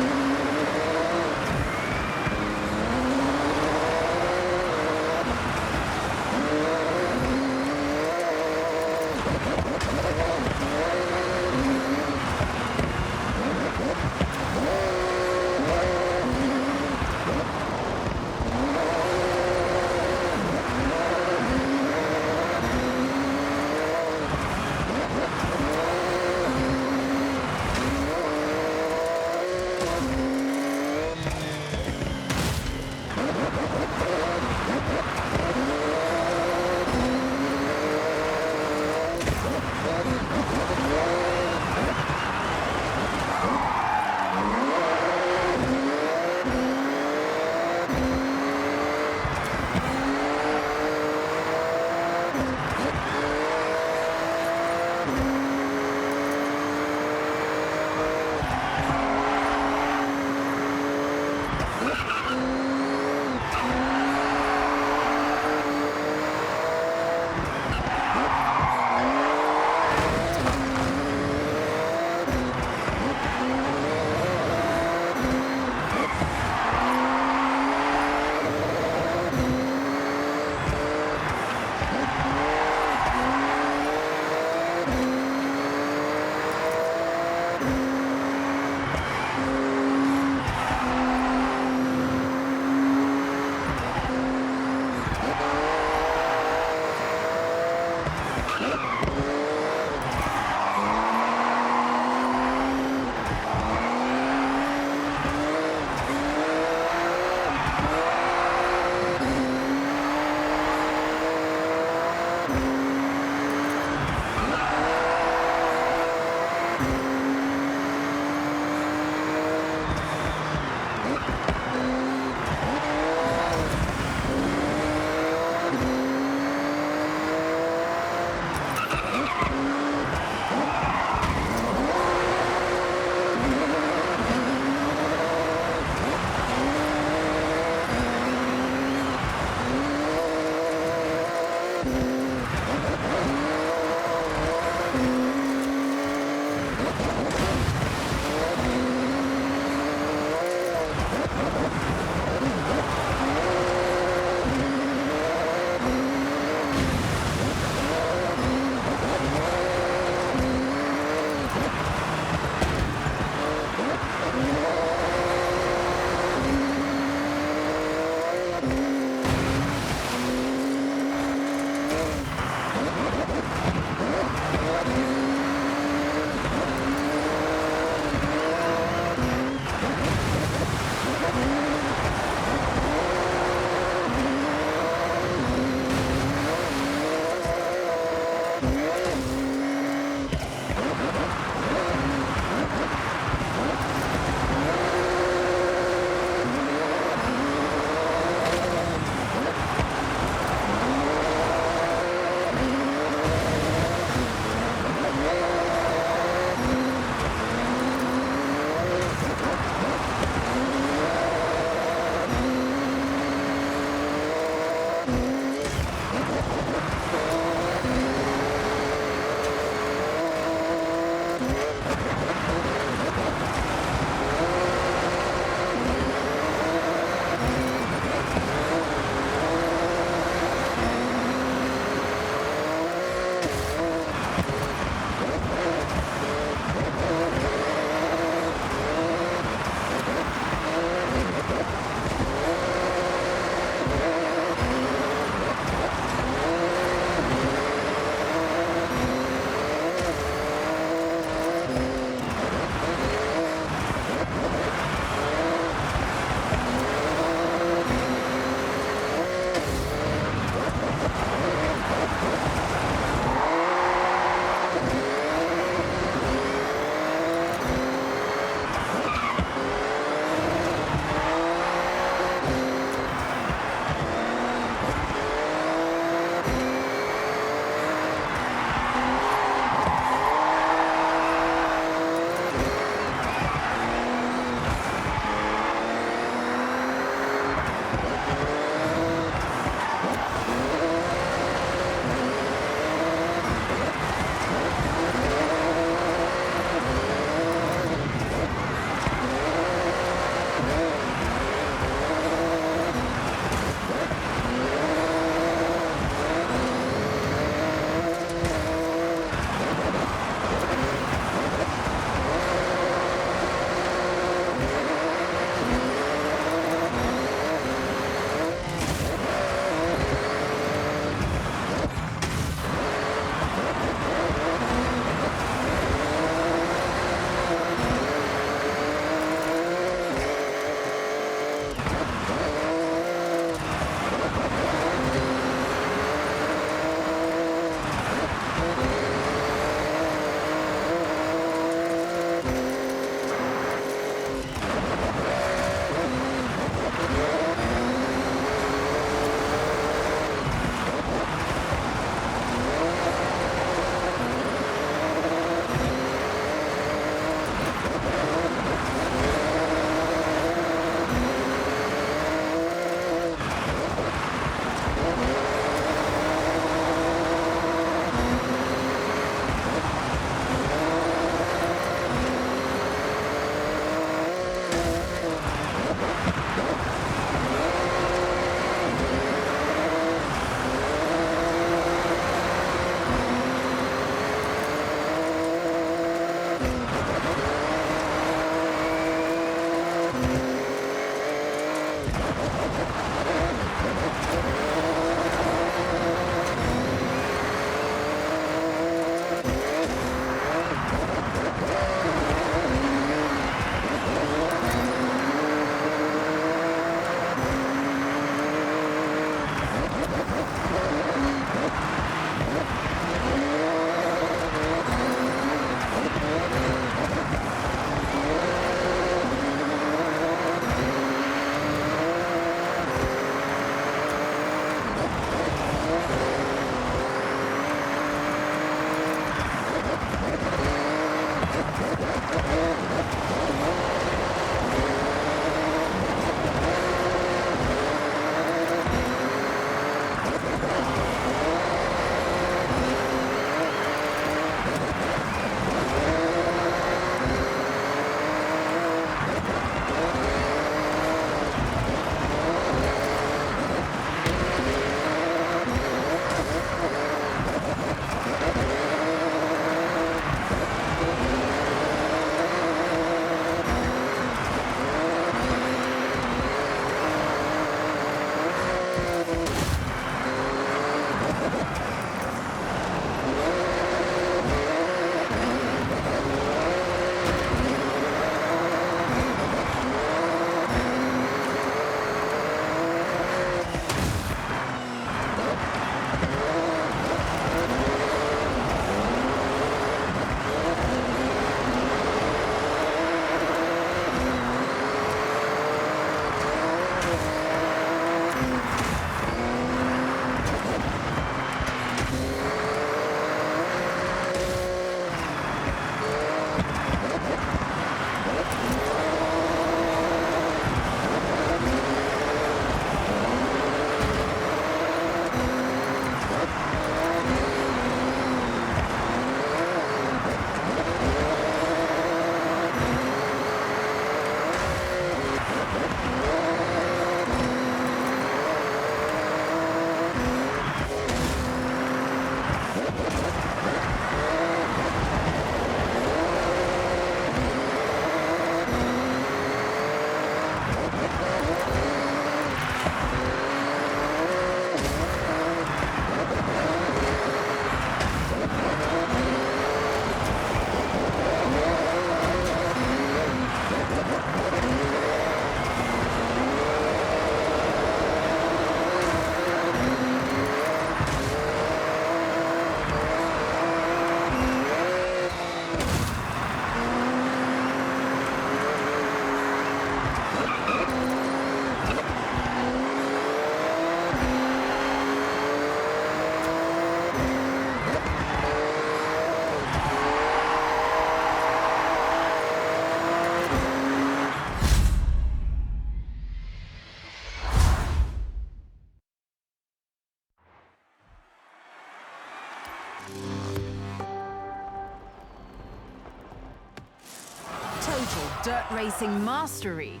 Dirt racing mastery